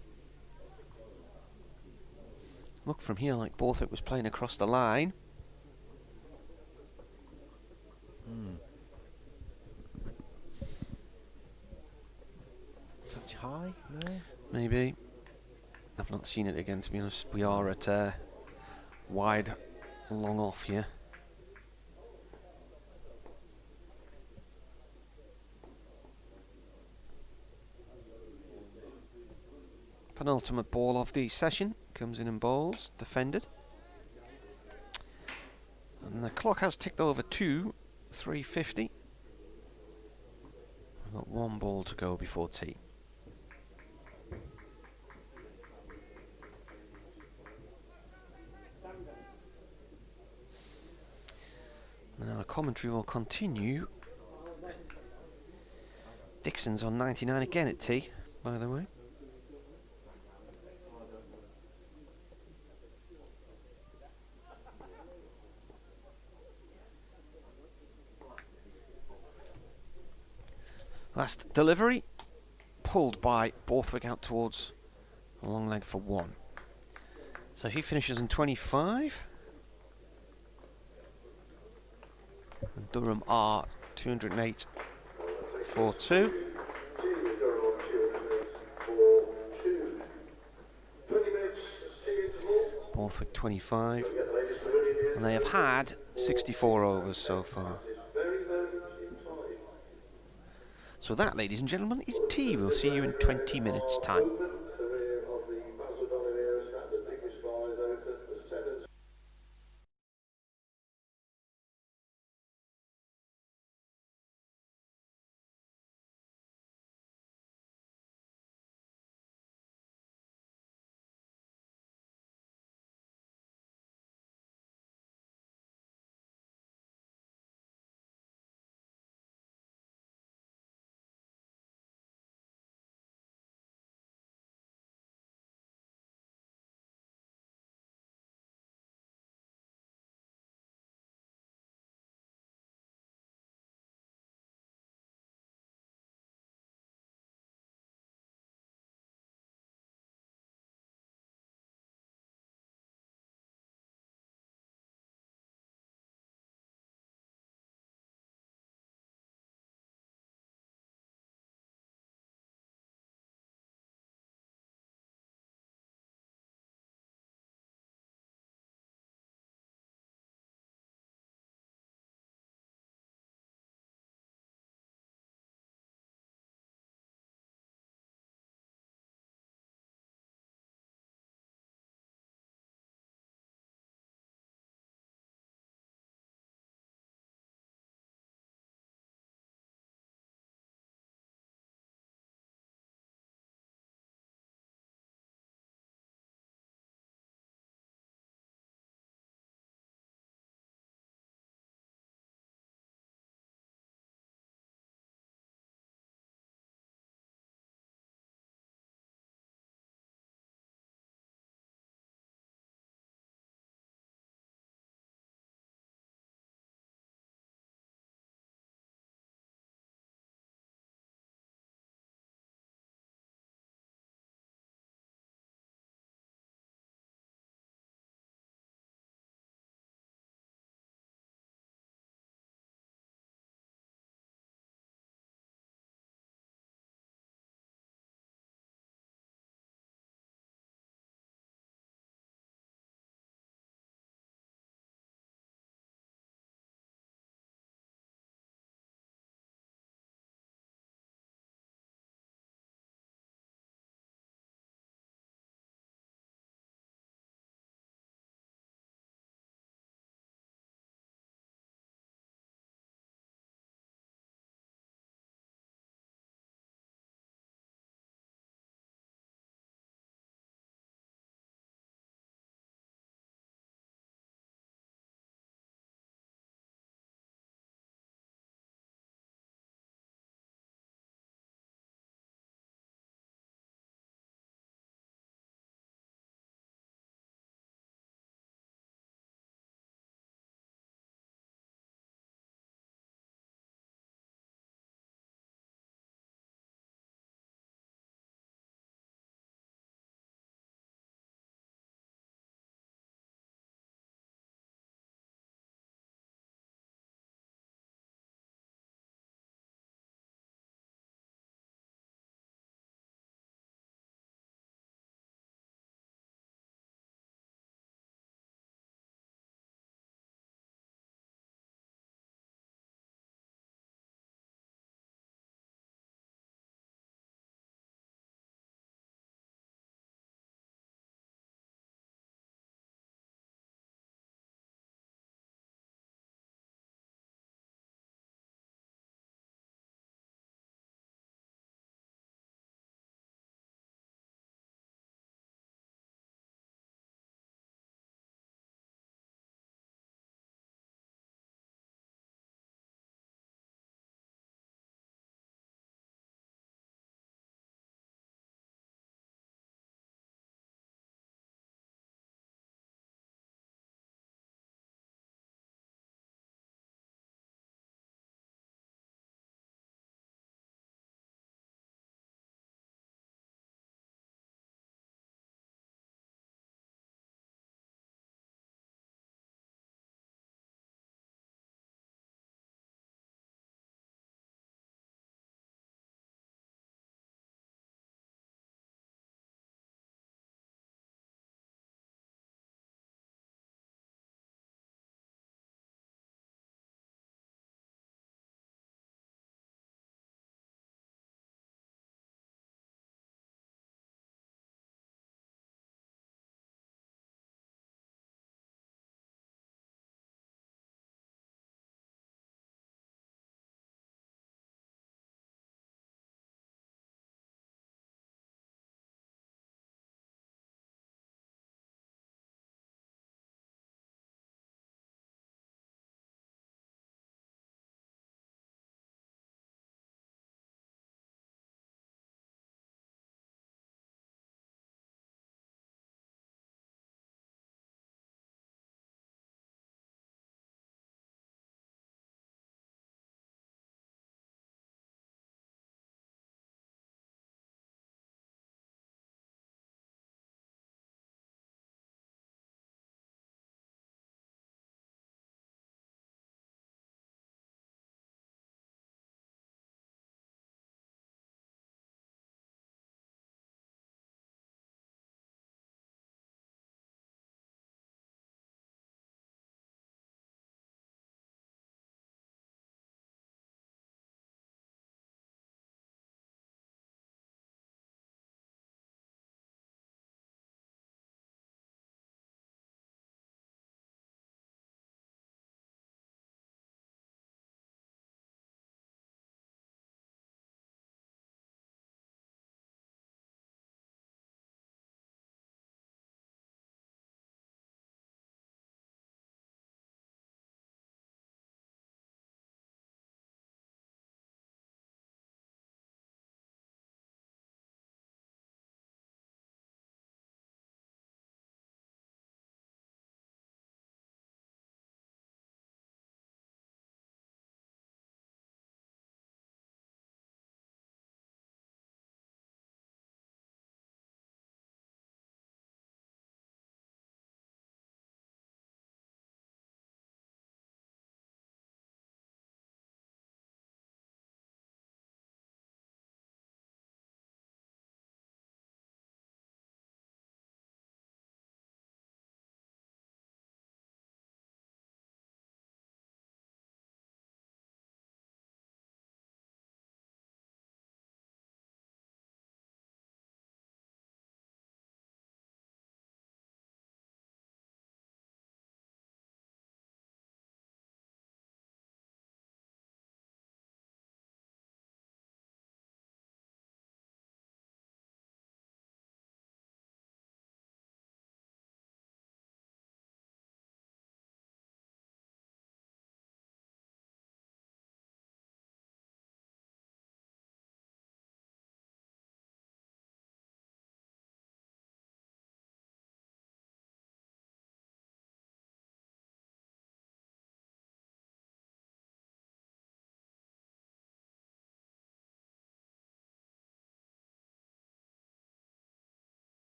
Look from here like Borthwick was playing across the line. Touch high? No? Maybe. I've not seen it again, to be honest. We are at wide, long off here. Penultimate ball of the session. Comes in and bowls. Defended. And the clock has ticked over to 3:50. We've got 1 ball to go before tea. Now the commentary will continue. Dixon's on 99 again at tea, by the way. Last delivery, pulled by Borthwick out towards a long leg for 1. So he finishes in 25. And Durham are 208 for 2. Borthwick 25. And they have had 64 overs so far. So that, ladies and gentlemen, is tea. We'll see you in 20 minutes' time.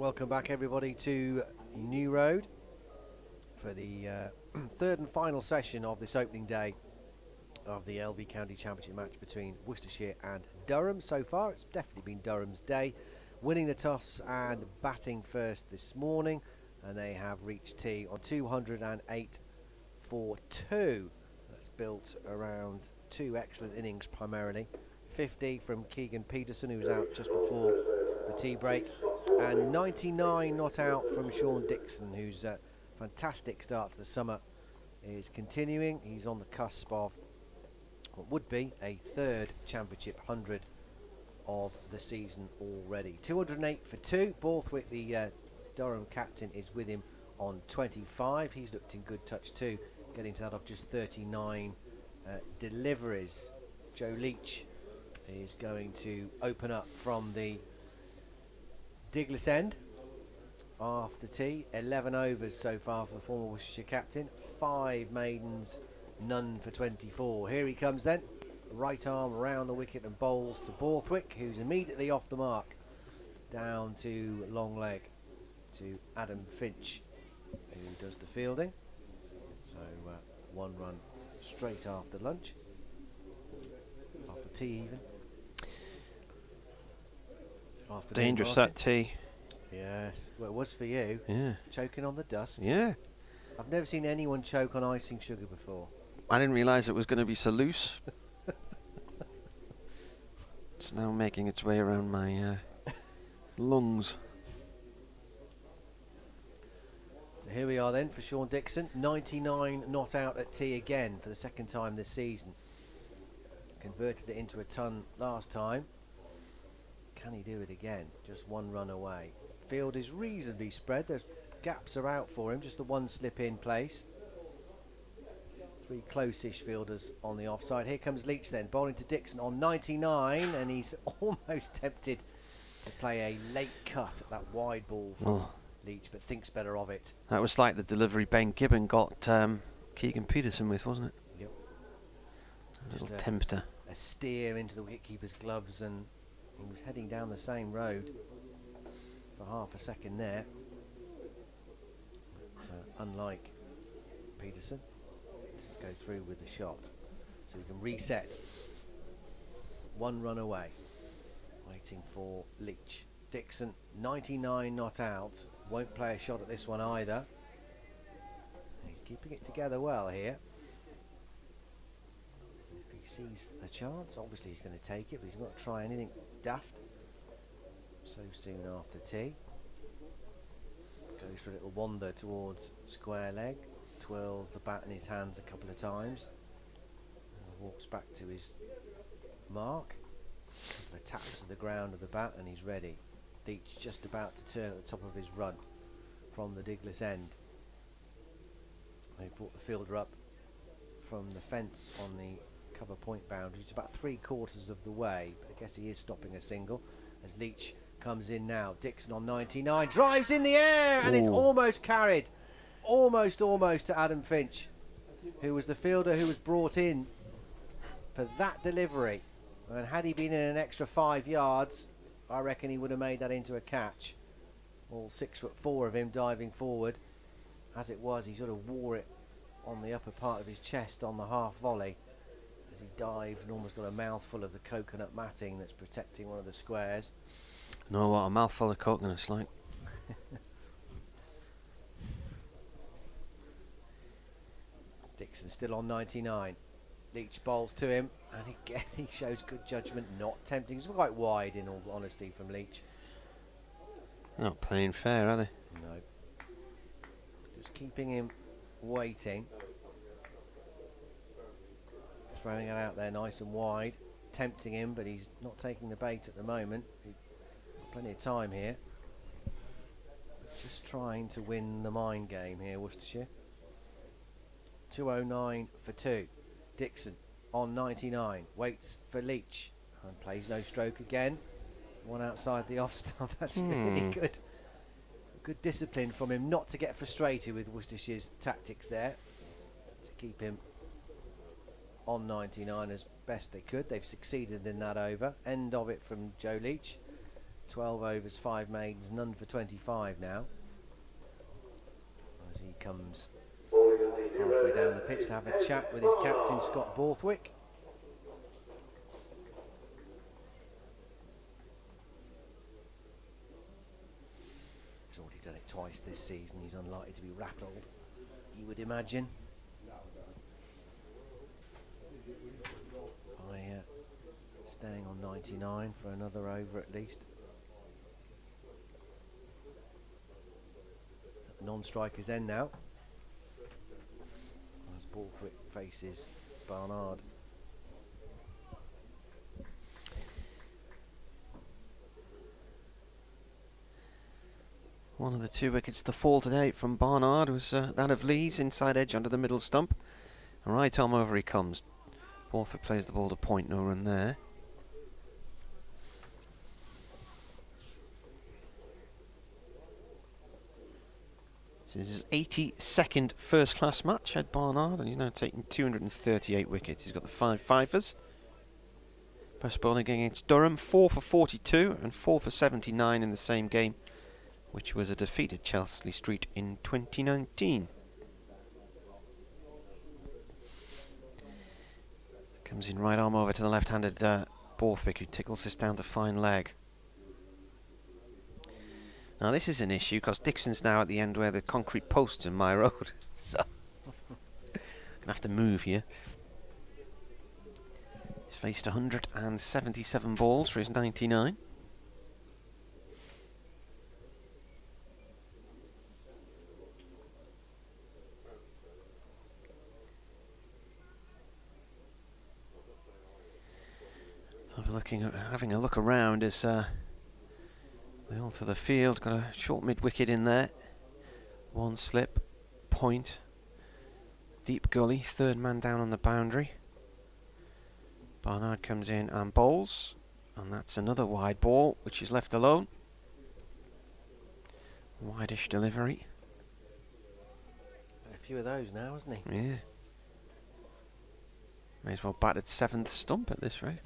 Welcome back, everybody, to New Road for the third and final session of this opening day of the LV County Championship match between Worcestershire and Durham. So far, it's definitely been Durham's day, winning the toss and batting first this morning, and they have reached tee on 208 for 2. That's built around 2 excellent innings primarily. 50 from Keegan Peterson, who was out just before the tea break, and 99 not out from Sean Dixon, whose fantastic start to the summer is continuing. He's on the cusp of what would be a third championship 100 of the season already. 208 for 2. Borthwick, the Durham captain, is with him on 25. He's looked in good touch too, getting to that of just 39 deliveries. Joe Leach is going to open up from the Diglis end after tea. 11 overs so far for the former Worcestershire captain. 5 maidens, none for 24. Here he comes then. Right arm around the wicket and bowls to Borthwick, who's immediately off the mark. Down to long leg to Adam Finch, who does the fielding. So 1 run straight after lunch. After tea even. Afternoon, Dangerous, Martin. that tea. Yes, well, it was for you. Yeah. Choking on the dust. Yeah. I've never seen anyone choke on icing sugar before. I didn't realise it was going to be so loose. It's now making its way around my lungs. So here we are then for Sean Dixon. 99 not out at tea again for the second time this season. Converted it into a ton last time. Can he do it again? Just 1 run away. Field is reasonably spread. There's gaps are out for him. Just the 1 slip in place. 3 close-ish fielders on the offside. Here comes Leach then, bowling to Dixon on 99, and he's almost tempted to play a late cut at that wide ball from Leach, but thinks better of it. That was like the delivery Ben Gibbon got Keegan Peterson with, wasn't it? Yep. A little Just tempter. A steer into the wicketkeeper's gloves, and he was heading down the same road for half a second there. But, unlike Peterson, go through with the shot, so we can reset. 1 run away, waiting for Leach. Dixon, 99 not out, won't play a shot at this one either. He's keeping it together well here. If he sees a chance, obviously he's going to take it, but he's not to try anything daft so soon after tea. Goes for a little wander towards square leg, twirls the bat in his hands a couple of times, and walks back to his mark. A couple of taps to the ground of the bat, and he's ready. Leach just about to turn at the top of his run from the Diglis end. They brought the fielder up from the fence on the cover point boundary. It's about 3/4 of the way, but I guess he is stopping a single as Leach comes in now. Dixon on 99, drives in the air, and it's almost carried. Almost to Adam Finch, who was the fielder who was brought in for that delivery. And had he been in an extra 5 yards, I reckon he would have made that into a catch. All 6'4" of him diving forward. As it was, he sort of wore it on the upper part of his chest on the half volley as he dived and almost got a mouthful of the coconut matting that's protecting one of the squares. Know what a mouthful of coconut's like. Dixon still on 99. Leach bowls to him, and again he shows good judgment, not tempting. It's quite wide, in all honesty, from Leach. They're not playing fair, are they? No. Just keeping him waiting. Throwing it out there nice and wide, tempting him, but he's not taking the bait at the moment. Plenty of time here. Just trying to win the mind game here, Worcestershire. 209 for 2. Dixon on 99, waits for Leach and plays no stroke again. 1 outside the off stump. That's really good. Good discipline from him not to get frustrated with Worcestershire's tactics there, to keep him on 99 as best they could. They've succeeded in that over. End of it from Joe Leach. 12 overs, 5 maidens, none for 25 now. As he comes halfway down the pitch to have a chat with his captain, Scott Borthwick. He's already done it twice this season. He's unlikely to be rattled, you would imagine, by staying on 99 for another over at least. Non-strikers end now, as Borthwick faces Barnard. One of the 2 wickets to fall today from Barnard was that of Lees, inside edge under the middle stump. And right arm over he comes. Borthwick plays the ball to point, no run there. This is his 82nd first-class match at Barnard, and he's now taken 238 wickets. He's got the 5 fifers. Best bowling against Durham, 4 for 42 and 4 for 79 in the same game, which was a defeat at Chelsea Street in 2019. Comes in right arm over to the left-handed Borthwick, who tickles this down to fine leg. Now this is an issue because Dixon's now at the end where the concrete posts in my road, so gonna have to move here. He's faced 177 balls for his 99. So having a look around as they alter the field. Got a short mid-wicket in there. 1 slip, point, deep gully, 3rd man down on the boundary. Barnard comes in and bowls, and that's another wide ball which is left alone. Wideish delivery. A few of those now, hasn't he? Yeah. May as well bat at 7th stump at this rate.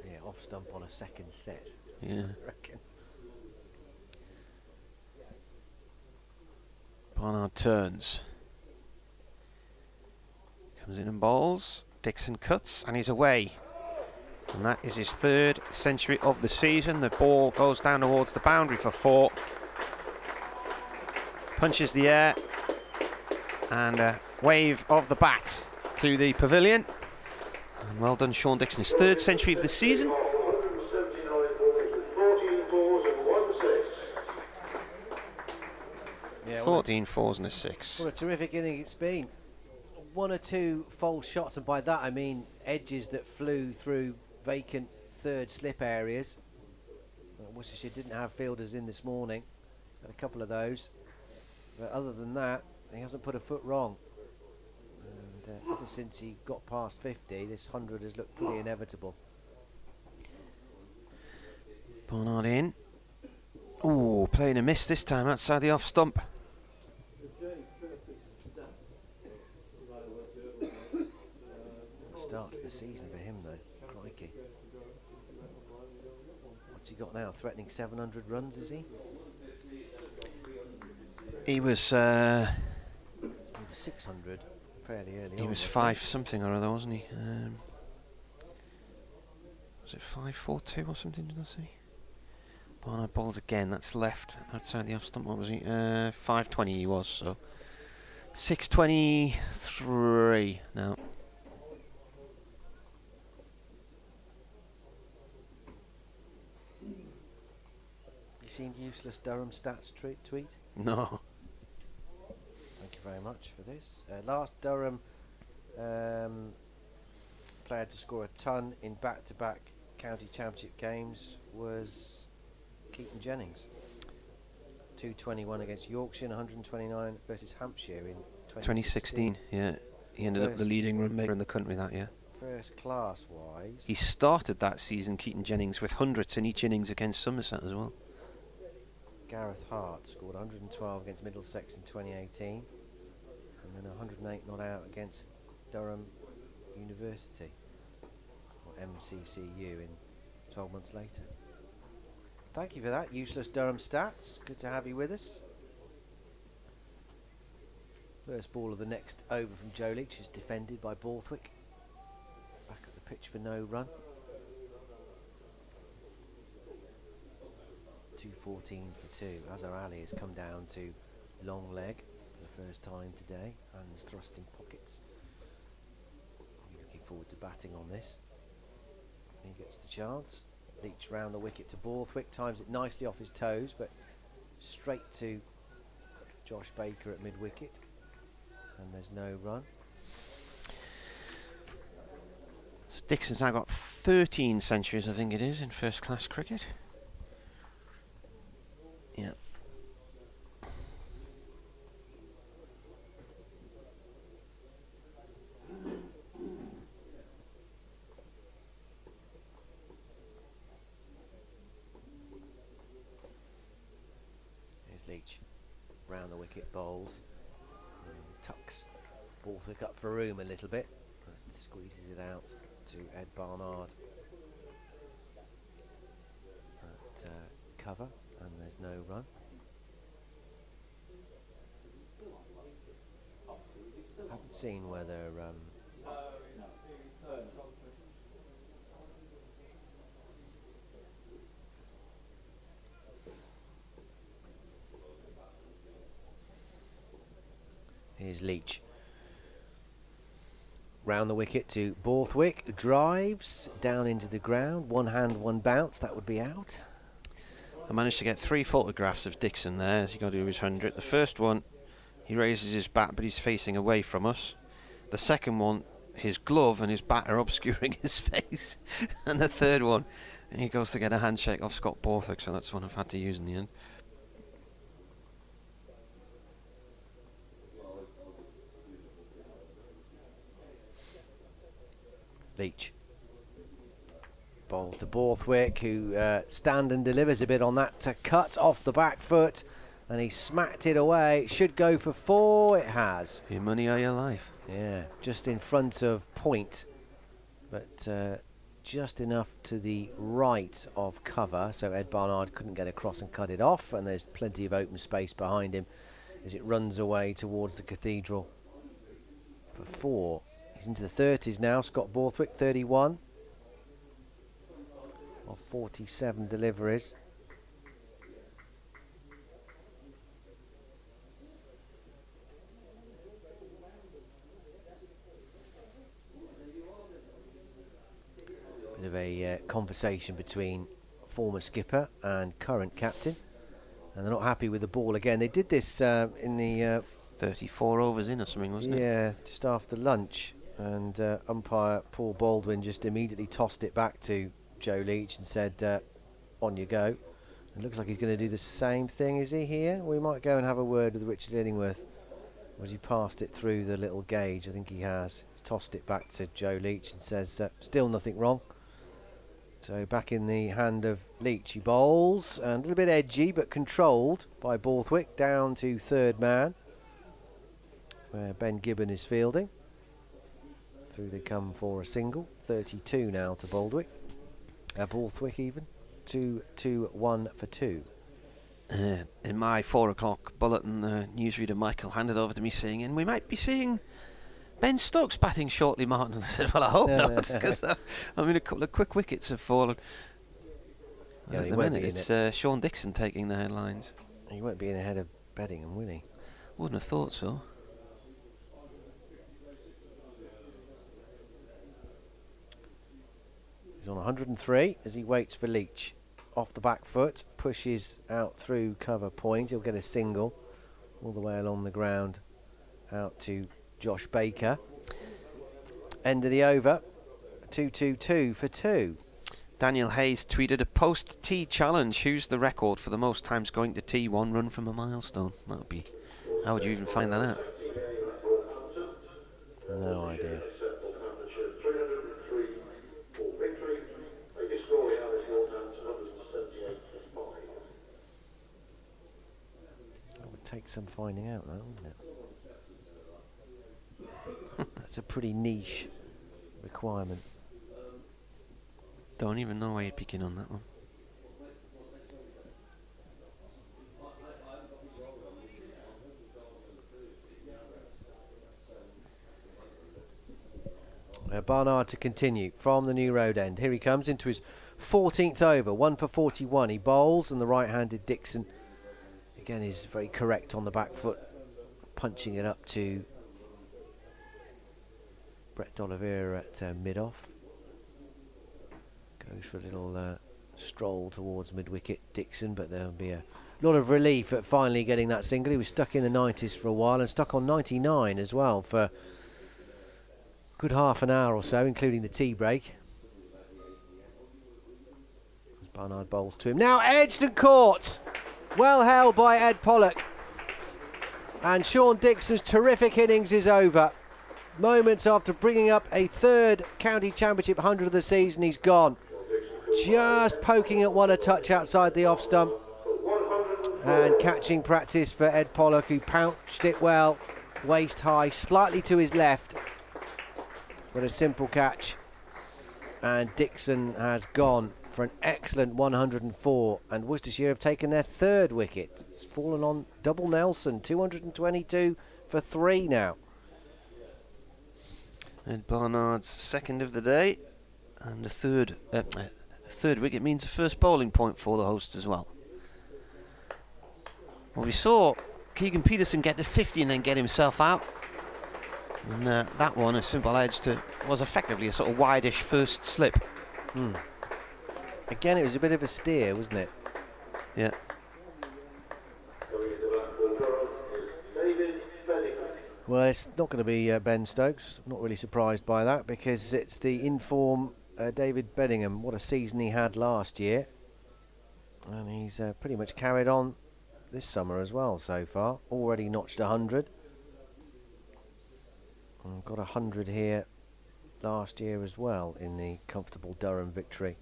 Yeah, off stump on a 2nd set. Yeah. I reckon. Barnard turns. Comes in and bowls. Dixon cuts and he's away. And that is his 3rd century of the season. The ball goes down towards the boundary for 4. Punches the air. And a wave of the bat to the pavilion. And well done, Sean Dixon. His 3rd century of the season. 14 fours and a 6. What a terrific inning it's been. 1 or 2 false shots, and by that I mean edges that flew through vacant 3rd slip areas. Worcestershire didn't have fielders in this morning. Had a couple of those. But other than that, he hasn't put a foot wrong. And ever since he got past 50, this 100 has looked pretty inevitable. Barnard in. Ooh, playing a miss this time outside the off stump. Start to the season for him though, crikey. What's he got now? Threatening 700 runs, is he? He was 600 fairly early on. He was 5 something or other, wasn't he? Was it 5-4-2 or something, did I see? Barnard balls again, that's left outside the off stump. What was he? 520 he was, so 623 now. You seen useless Durham stats tweet? No. Thank you very much for this. Last Durham player to score a ton in back-to-back county championship games was Keaton Jennings. 221 against Yorkshire and 129 versus Hampshire in 2016. Yeah, he ended up the leading run maker in the country that year. First class wise, he started that season, Keaton Jennings, with hundreds in each innings against Somerset as well. Gareth Hart scored 112 against Middlesex in 2018, and then 108 not out against Durham University, or MCCU, in 12 months later. Thank you for that, Useless Durham Stats. Good to have you with us. First ball of the next over from Joe Leach is defended by Borthwick. Back at the pitch for no run. 2.14 for 2. Azhar Ali has come down to long leg for the first time today. Hands thrust in pockets. Looking forward to batting on this. He gets the chance. Leach round the wicket to Borthwick. Times it nicely off his toes, but straight to Josh Baker at mid-wicket. And there's no run. So Dixon's now got 13 centuries, I think it is, in first-class cricket. Yeah. Here's Leach. Round the wicket, bowls. Tucks Borthwick up for room a little bit, but squeezes it out to Ed Barnard at cover, and there's no run. Haven't seen whether here's Leach. Round the wicket to Borthwick. Drives down into the ground. One hand, one bounce. That would be out. I managed to get 3 photographs of Dixon there as he got to his 100. The first one, he raises his bat, but he's facing away from us. The second one, his glove and his bat are obscuring his face. And the third one, he goes to get a handshake off Scott Borthwick, so that's one I've had to use in the end. Leach. Ball to Borthwick, who stand and delivers a bit on that cut off the back foot, and he smacked it away. Should go for 4. It has. Your money or your life. Yeah, just in front of point, but just enough to the right of cover, so Ed Barnard couldn't get across and cut it off, and there's plenty of open space behind him as it runs away towards the cathedral for 4. He's into the 30s now. Scott Borthwick, 31 of 47 deliveries. Bit of a conversation between former skipper and current captain, and they're not happy with the ball again. They did this in the 34 overs in or something, wasn't it? Yeah, just after lunch, and umpire Paul Baldwin just immediately tossed it back to Joe Leach and said, on you go. It looks like he's going to do the same thing, is he here? We might go and have a word with Richard Illingworth. Or has he passed it through the little gauge? I think he has. He's tossed it back to Joe Leach and says, still nothing wrong. So back in the hand of Leach. He bowls, and a little bit edgy but controlled by Borthwick, down to third man, where Ben Gibbon is fielding. Through they come for a single. 32 now to Borthwick even. 2-1 for 2. In my 4 o'clock bulletin, the newsreader Michael handed over to me saying, and we might be seeing Ben Stokes batting shortly, Martin. I said, well, I hope not, because I mean, a couple of quick wickets have fallen. Yeah, At the minute, it's Sean Dixon taking the headlines. He won't be in ahead of Beddingham, will he? Wouldn't have thought so. He's on 103 as he waits for Leach. Off the back foot, pushes out through cover point. He'll get a single all the way along the ground out to Josh Baker. End of the over. 2-2-2 for 2. Daniel Hayes tweeted a post-tee challenge. Who's the record for the most times going to tee one run from a milestone? That would be. How would you even find that out? No idea. That would take some finding out, though, wouldn't it? That's a pretty niche requirement. Don't even know why you're picking on that one. Barnard to continue from the New Road end. Here he comes into his 14th over, 1 for 41. He bowls, and the right-handed Dixon again is very correct on the back foot, punching it up to Brett D'Oliveira at mid-off. Goes for a little stroll towards mid-wicket, Dixon, but there'll be a lot of relief at finally getting that single. He was stuck in the 90s for a while and stuck on 99 as well for good half an hour or so, including the tea break. As Barnard bowls to him. Now edged and caught. Well held by Ed Pollock. And Sean Dixon's terrific innings is over. Moments after bringing up a third county championship 100 of the season, he's gone. Just poking at one a touch outside the off stump. And catching practice for Ed Pollock, who pounched it well, waist high, slightly to his left. But a simple catch, and Dixon has gone for an excellent 104, and Worcestershire have taken their third wicket. It's fallen on double Nelson, 222 for 3 now. Ed Barnard's second of the day, and the third wicket means the first bowling point for the hosts as well. Well, we saw Keegan Peterson get to 50 and then get himself out. And that one, a simple edge to, was effectively a sort of wide-ish first slip. Again, it was a bit of a steer, wasn't it? Yeah. Well, it's not going to be Ben Stokes. I'm not really surprised by that, because it's the in-form David Bedingham. What a season he had last year. And he's pretty much carried on this summer as well so far. Already notched 100. Got 100 here last year as well in the comfortable Durham victory.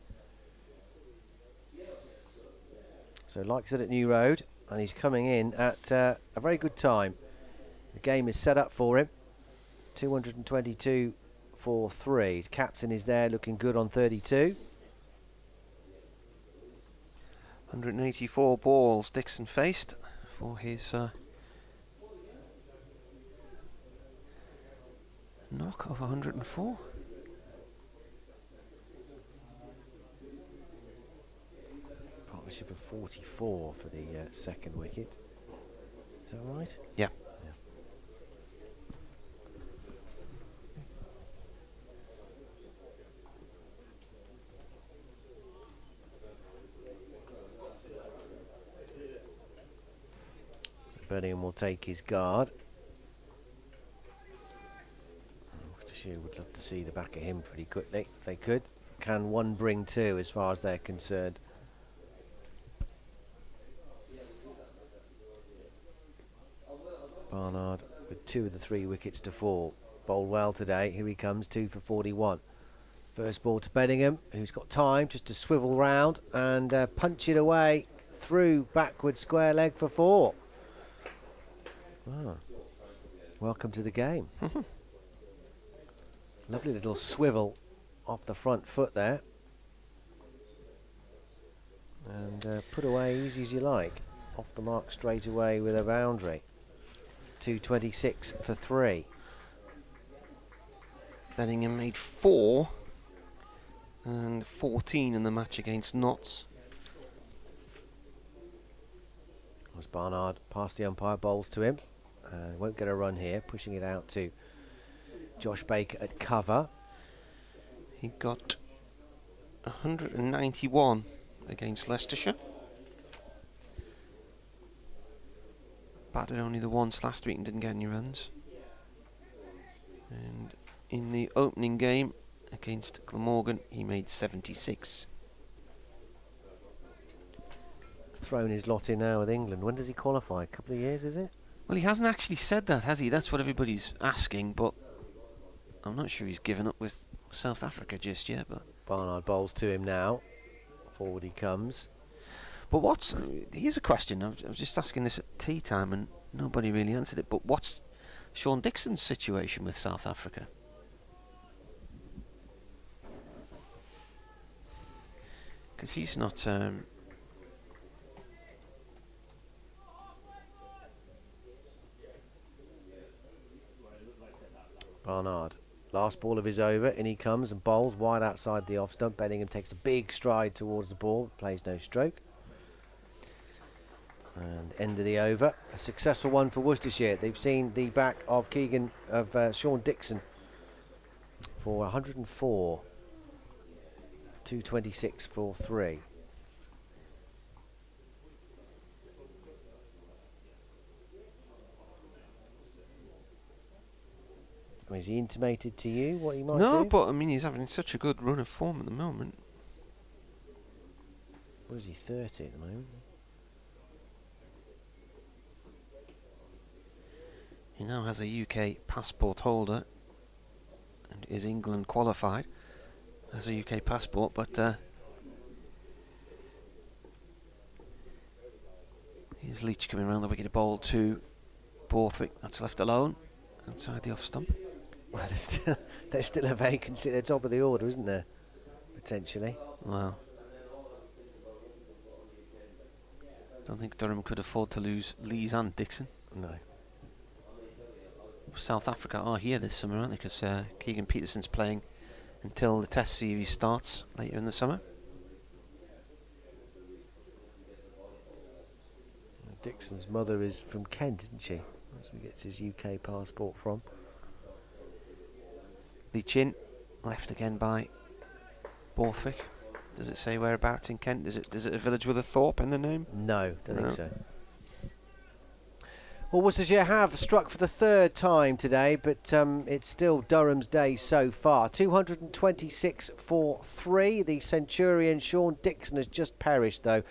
So likes it at New Road, and he's coming in at a very good time. The game is set up for him. 222 for 3. His captain is there looking good on 32. 184 balls Dixon faced for his knock of 104. Partnership of 44 for the second wicket. Is that right? Yeah. So Birmingham will take his guard. Worcestershire would love to see the back of him pretty quickly if they could. Can one bring 2 as far as they're concerned? Barnard with 2 of the 3 wickets to fall. Bowled well today. Here he comes, 2 for 41. First ball to Bedingham, who's got time just to swivel round and punch it away through backward square leg for 4. Welcome to the game. Lovely little swivel off the front foot there. And put away easy as you like. Off the mark straight away with a boundary. 226 for 3. Bedingham made 4 and 14 in the match against Notts. As Barnard past the umpire, bowls to him. Won't get a run here, pushing it out to Josh Baker at cover. He got 191 against Leicestershire. Batted only the once last week and didn't get any runs. And in the opening game against Glamorgan, he made 76. Thrown his lot in now with England. When does he qualify? A couple of years, is it? Well, he hasn't actually said that, has he? That's what everybody's asking, but I'm not sure he's given up with South Africa just yet. But Barnard bowls to him now. Forward he comes. But here's a question. I was just asking this at tea time and nobody really answered it. But what's Sean Dixon's situation with South Africa? Because he's not... Barnard. Last ball of his over, in he comes and bowls wide outside the off stump. Bedingham takes a big stride towards the ball, plays no stroke. And end of the over. A successful one for Worcestershire. They've seen the back of Sean Dixon for 104. 226 for 3. Has he intimated to you what he might do? No, but I mean, he's having such a good run of form at the moment. What is he, 30 at the moment? He now has a UK passport holder and is England qualified as a UK passport, but here's Leach coming around the wicket to bowl to Borthwick. That's left alone outside the off stump. Well, there's still a vacancy at the top of the order, isn't there? Potentially. Well, don't think Durham could afford to lose Lees and Dixon. No. South Africa are here this summer, aren't they? Because Keegan Peterson's playing until the Test series starts later in the summer. Dixon's mother is from Kent, isn't she? That's where he gets his UK passport from. Leach in, left again by Borthwick. Does it say whereabouts in Kent? Is it a village with a Thorpe in the name? No, don't think so. Well, Worcestershire have struck for the third time today, but it's still Durham's day so far. 226 for 3. The Centurion Sean Dixon has just perished, though.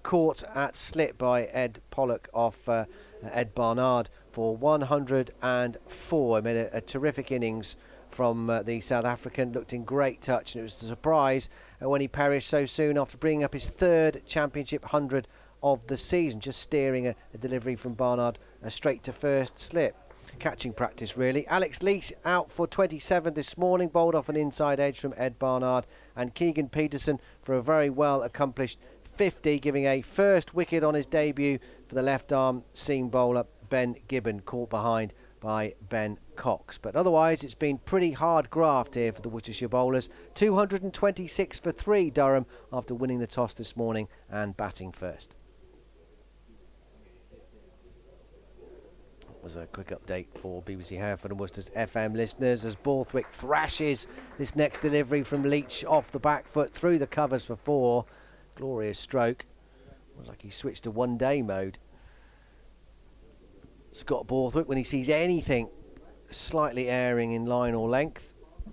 Caught at slip by Ed Pollock off Ed Barnard for 104. I mean, a terrific innings from the South African. Looked in great touch, and it was a surprise when he perished so soon after bringing up his third championship 100 of the season, just steering a delivery from Barnard straight to first slip. Catching practice, really. Alex Leach out for 27 this morning, bowled off an inside edge from Ed Barnard, and Keegan Peterson for a very well accomplished 50, giving a first wicket on his debut for the left arm seam bowler Ben Gibbon, caught behind by Ben Cox. But otherwise it's been pretty hard graft here for the Worcestershire bowlers. 226 for 3 Durham after winning the toss this morning and batting first. Was a quick update for BBC Hereford and Worcester's FM listeners as Borthwick thrashes this next delivery from Leach off the back foot through the covers for 4. Glorious stroke. Looks like he switched to one day mode. Scott Borthwick, when he sees anything slightly airing in line or length,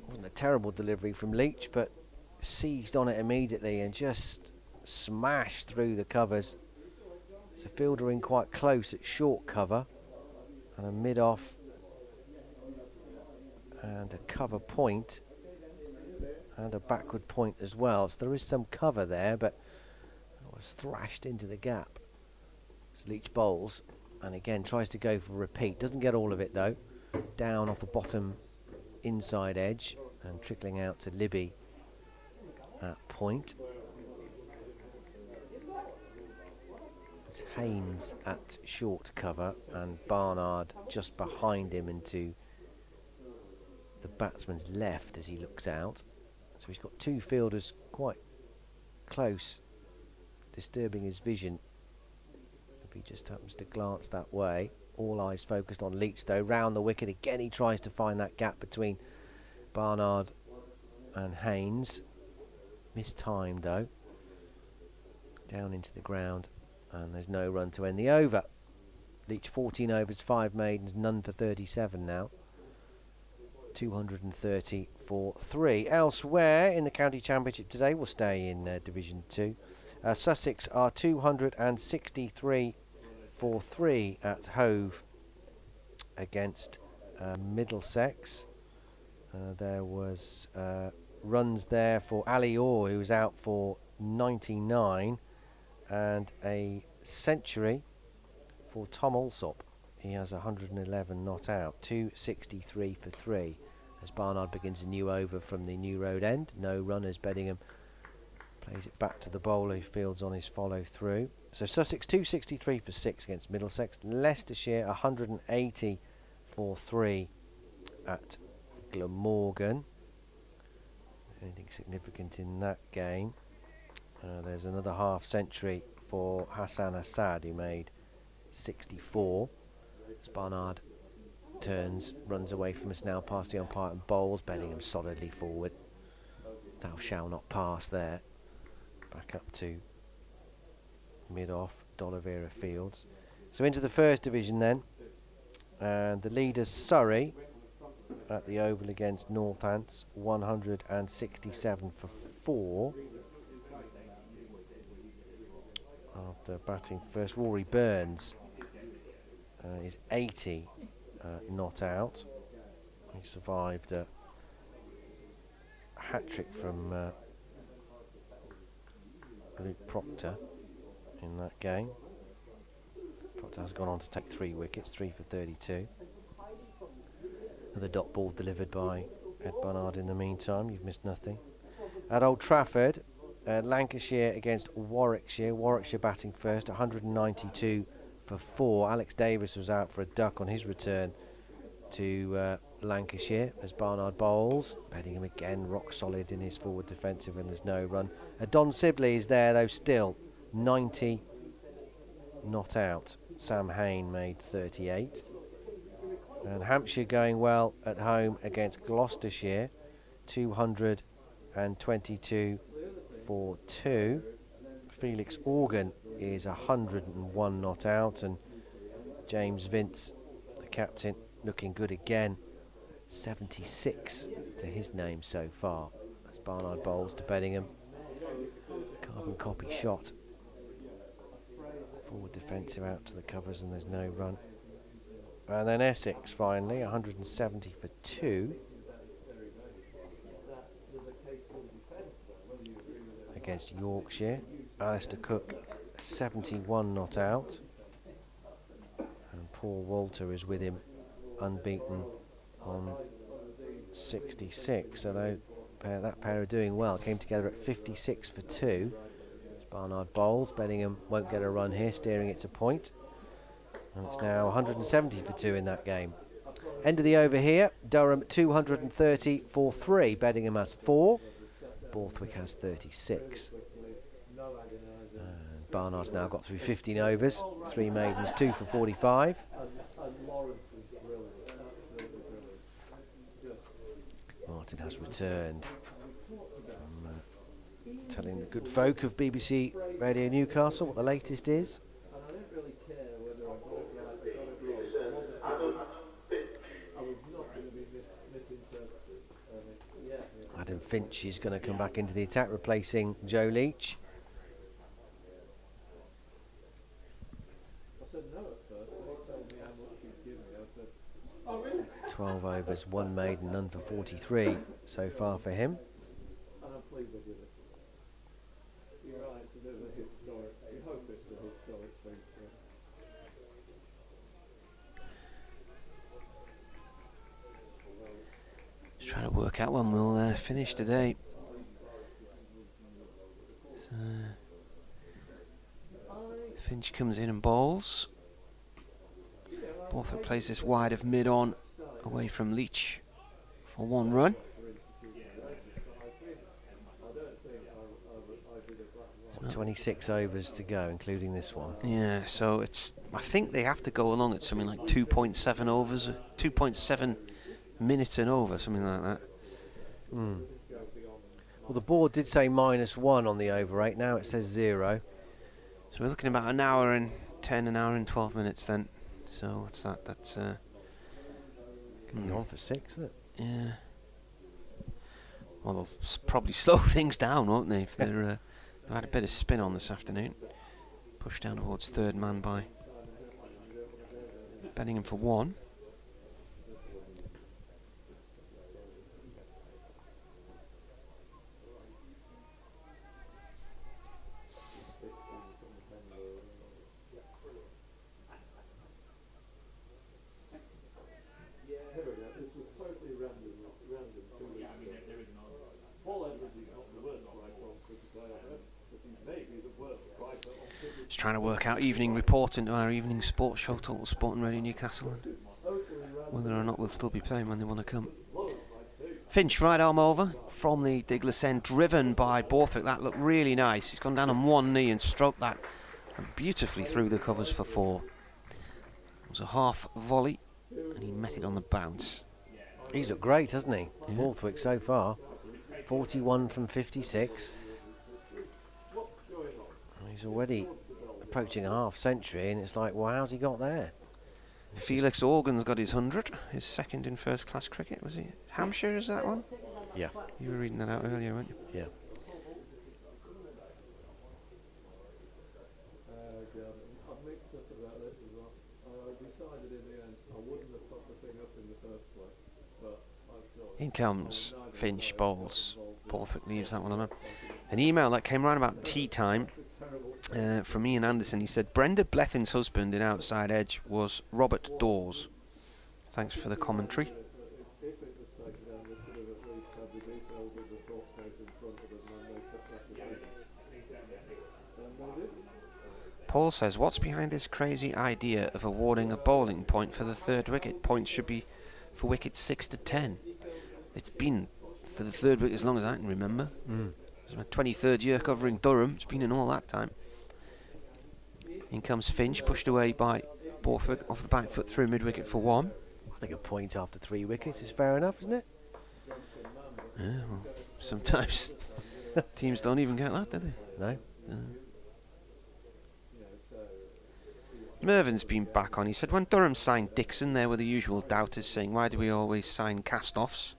wasn't a terrible delivery from Leach, but seized on it immediately and just smashed through the covers. It's a fielder in quite close at short cover, and a mid-off and a cover point and a backward point as well, so there is some cover there, but it was thrashed into the gap. So Leach bowls and again tries to go for a repeat, doesn't get all of it though. Down off the bottom inside edge and trickling out to Libby at point. It's Haynes at short cover and Barnard just behind him into the batsman's left as he looks out. So he's got two fielders quite close, disturbing his vision if he just happens to glance that way. All eyes focused on Leach though. Round the wicket again, he tries to find that gap between Barnard and Haynes. Mistimed though. Down into the ground, and there's no run to end the over. Leach 14 overs, 5 maidens, none for 37 now. 230 for 3. Elsewhere in the county championship today, we'll stay in Division 2. Sussex are 263 for 3 at Hove against Middlesex. There was runs there for Ali Orr, who was out for 99, and a century for Tom Alsop. He has 111 not out. 263 for 3 as Barnard begins a new over from the New Road end. No runners. Bedingham Plays it back to the bowler who fields on his follow through. So Sussex 263 for 6 against Middlesex. Leicestershire 180 for 3 at Glamorgan. Anything significant in that game? There's another half century for Hassan Assad, who made 64. As Barnard turns, runs away from us now past the umpire and bowls. Bellingham solidly forward. Thou shall not pass there. Back up to mid-off, D'Oliveira fields. So into the first division then. And the leaders Surrey at the Oval against Northants, 167 for 4. After batting first, Rory Burns is 80 not out. He survived a hat-trick from Luke Proctor in that game. Proctor has gone on to take 3 wickets, 3 for 32. The dot ball delivered by Ed Barnard in the meantime. You've missed nothing. At Old Trafford, Lancashire against Warwickshire. Warwickshire batting first, 192 for 4. Alex Davis was out for a duck on his return to Lancashire as Barnard bowls. Bellingham again rock solid in his forward defensive when there's no run. Don Sibley is there though still, 90 not out. Sam Hain made 38. And Hampshire going well at home against Gloucestershire, 222 for 2. Felix Organ is 101 not out, and James Vince, the captain, looking good again, 76 to his name so far. As Barnard bowls to Bellingham, carbon copy shot. Forward defensive out to the covers and there's no run. And then Essex finally, 170 for 2 against Yorkshire. Alistair Cook, 71 not out. And Paul Walter is with him, unbeaten on 66. So that pair are doing well. Came together at 56 for 2. As Barnard bowls, Bellingham won't get a run here, steering it to point. And it's now 170 for 2 in that game. End of the over here. Durham 230 for 3. Bellingham has 4. Borthwick has 36. And Barnard's now got through 15 overs. 3 maidens, 2 for 45. Martin has returned from telling the good folk of BBC Radio Newcastle what the latest is. Adam Finch is going to come back into the attack, replacing Joe Leach. I said no at first, and he told me how much he'd give me. I said, oh really? 12 overs, 1 maiden, none for 43 so far for him. And I'm pleased I did it. You're right, it's a bit of a historic. We hope it's a historic thing. Just trying to work out when we'll finish today. So, Finch comes in and bowls. Borthwick plays this wide of mid-on away from Leach for 1 run. So 26 overs to go, including this one. Yeah, so I think they have to go along at something like 2.7 overs, 2.7 minutes and over, something like that. Well, the board did say -1 on the over 8. Now it says 0. So we're looking about an hour and 10, an hour and 12 minutes then. So what's that? That's Can be on for 6, isn't it? yeah. Well, they'll probably slow things down, won't they? If they've had a bit of spin on this afternoon. Pushed down towards third man by Bellingham for 1. Just trying to work out evening report into our evening sports show, Total Sport and Radio Newcastle, and whether or not we'll still be playing when they want to come. Finch right arm over from the Diglis end, driven by Borthwick. That looked really nice. He's gone down on one knee and stroked that beautifully through the covers for 4. It was a half volley and he met it on the bounce. He's looked great, hasn't he? Yeah. Borthwick so far. 41 from 56. He's already approaching a half century, and it's like, well, how's he got there? Felix Organ's got his 100, his second in first class cricket. Was he Hampshire, is that one? Yeah. You were reading that out earlier, weren't you? Yeah. I've mixed up about this as well. I decided in the end I wouldn't have put the thing up in the first place, but I thought... In comes Finch, bowls. Borthwick leaves that one on. An email that came around about tea time from Ian Anderson. He said Brenda Blethyn's husband in Outside Edge was Robert Dawes. Thanks for the commentary. If it was taken down, we should have at least had the details of the court case in front of us when they took that decision. And they didn't. Paul says, what's behind this crazy idea of awarding a bowling point for the 3rd wicket? Points should be for wickets 6 to 10. It's been for the 3rd wicket as long as I can remember. It's my 23rd year covering Durham. It's been in all that time. In comes Finch, pushed away by Borthwick off the back foot through mid-wicket for 1. I think a point after 3 wickets is fair enough, isn't it? Yeah, well, sometimes teams don't even get that, do they? No. Mervyn's been back on. He said, when Durham signed Dixon, there were the usual doubters saying, why do we always sign cast-offs?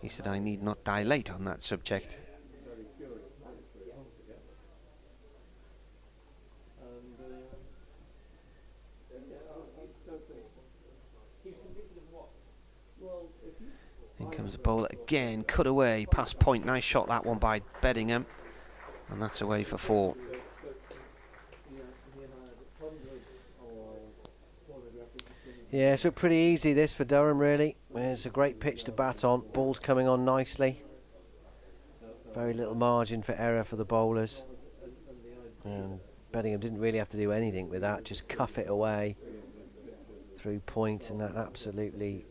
He said, I need not dilate on that subject. In comes the bowler again, cut away, past point. Nice shot that one by Beddingham. And that's away for 4. Yeah, so pretty easy this for Durham, really. It's a great pitch to bat on. Ball's coming on nicely. Very little margin for error for the bowlers. And Beddingham didn't really have to do anything with that, just cuff it away through point, and that absolutely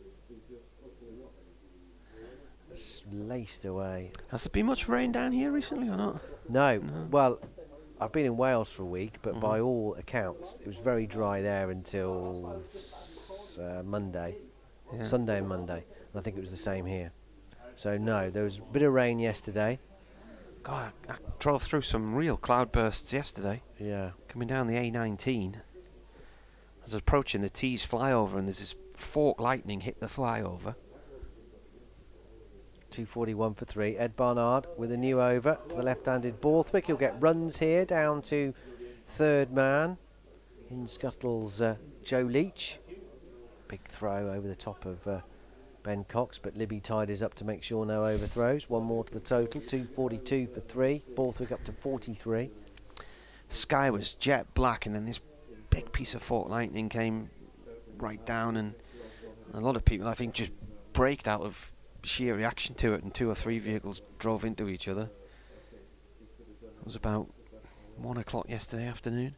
laced away. Has there been much rain down here recently or not? No. No. Well, I've been in Wales for a week, but by all accounts, it was very dry there until Monday, Yeah. Sunday and Monday. And I think it was the same here. So no, there was a bit of rain yesterday. God, I drove through some real cloudbursts yesterday. Yeah. Coming down the A19. As I was approaching the Tees flyover, and there's this fork lightning hit the flyover. 241 for 3. Ed Barnard with a new over to the left-handed Borthwick. He'll get runs here down to 3rd man. In scuttles Joe Leach. Big throw over the top of Ben Cox, but Libby tidies up to make sure no overthrows. One more to the total. 242 for 3. Borthwick up to 43. Sky was jet black, and then this big piece of fork lightning came right down, and a lot of people, I think, just braked out of sheer reaction to it, and 2 or 3 vehicles drove into each other. It was about 1 o'clock yesterday afternoon.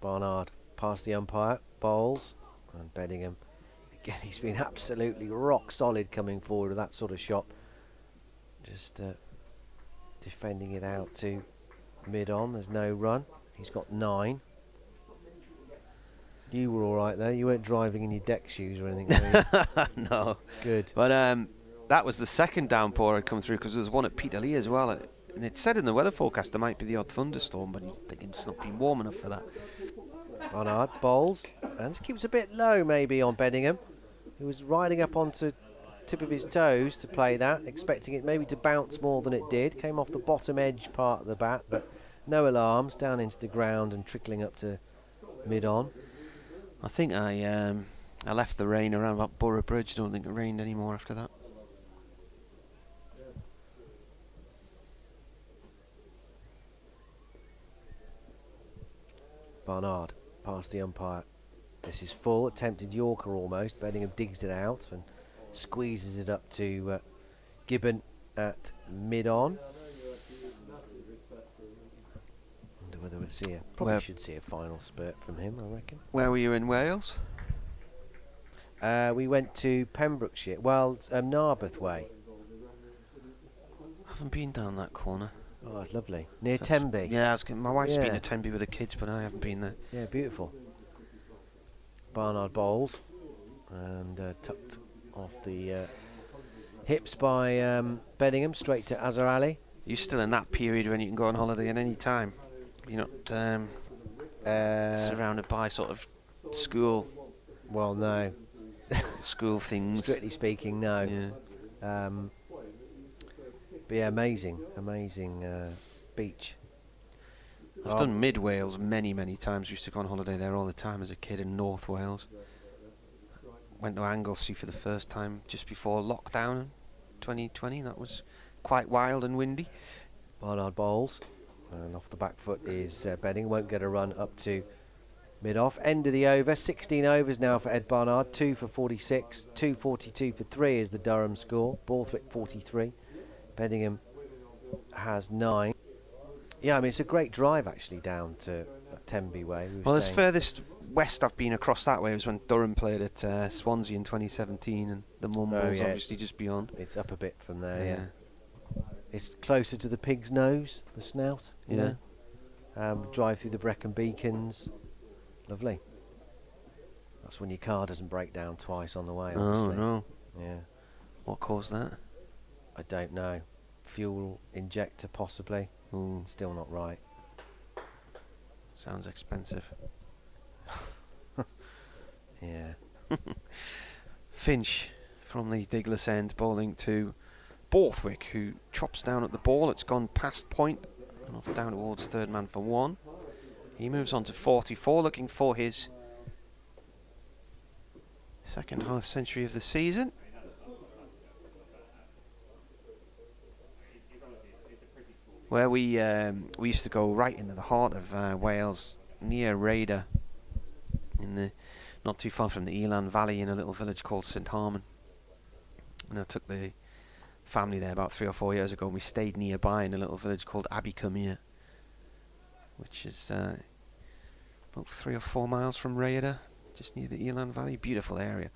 Barnard past the umpire, bowls, and Beddingham. Again, he's been absolutely rock solid coming forward with that sort of shot. Just defending it out to mid-on. There's no run. He's got 9. You were all right there. You weren't driving in your deck shoes or anything, were you? No. Good. But that was the second downpour had come through, because there was one at Peterlee as well. And it said in the weather forecast there might be the odd thunderstorm, but I think it's not been warm enough for that. Barnard bowls, and this keeps a bit low maybe on Beddingham, who was riding up onto tip of his toes to play that, expecting it maybe to bounce more than it did. Came off the bottom edge part of the bat, but no alarms, down into the ground and trickling up to mid-on. I think I left the rain around about Borough Bridge. Don't think it rained anymore after that. Barnard past the umpire. This is full, attempted Yorker almost. Beddingham digs it out and squeezes it up to Gibbon at mid-on. but probably should see a final spurt from him, I reckon. Where were you in Wales? We went to Pembrokeshire, Narberth way. I haven't been down that corner. Oh, it's lovely. Near So Tenby. Yeah, my wife's been Yeah. to Tenby with the kids, but I haven't been there. Yeah, beautiful. Barnard Bowls, and tucked off the hips by Beddingham, straight to Azhar Ali. You're still in that period when you can go on holiday at any time. You're not surrounded by sort of school No. school things. Strictly speaking, no. Yeah. But yeah, amazing beach. I've done Mid Wales many times. Used to go on holiday there all the time as a kid in North Wales. Went to Anglesey for the first time just before lockdown in 2020. That was quite wild and windy. Barnard Bowls, and off the back foot is Beddingham. Won't get a run up to mid-off. End of the over. 16 overs now for Ed Barnard. 2 for 46. 2.42 for 3 is the Durham score. Borthwick 43. Beddingham has 9. Yeah, I mean, it's a great drive actually down to Tenby way. Well, as furthest west I've been across that way was when Durham played at Swansea in 2017, and the Mumbles obviously just beyond. It's up a bit from there, yeah. It's closer to the pig's nose, the snout. Yeah. Drive through the Brecon Beacons. Lovely. That's when your car doesn't break down twice on the way, obviously. Oh, no. Yeah. What caused that? I don't know. Fuel injector, possibly. Ooh. Still not right. Sounds expensive. Yeah. Finch from the Diglas end bowling to Borthwick, who chops down at the ball. It's gone past point and off down towards third man for 1. He moves on to 44, looking for his second half century of the season. Where we used to go right into the heart of Wales, near Raider, not too far from the Elan Valley, in a little village called St Harmon. And I took the family there about 3 or 4 years ago, and we stayed nearby in a little village called Abercwmbir, which is about 3 or 4 miles from Raider, just near the Elan Valley. Beautiful area.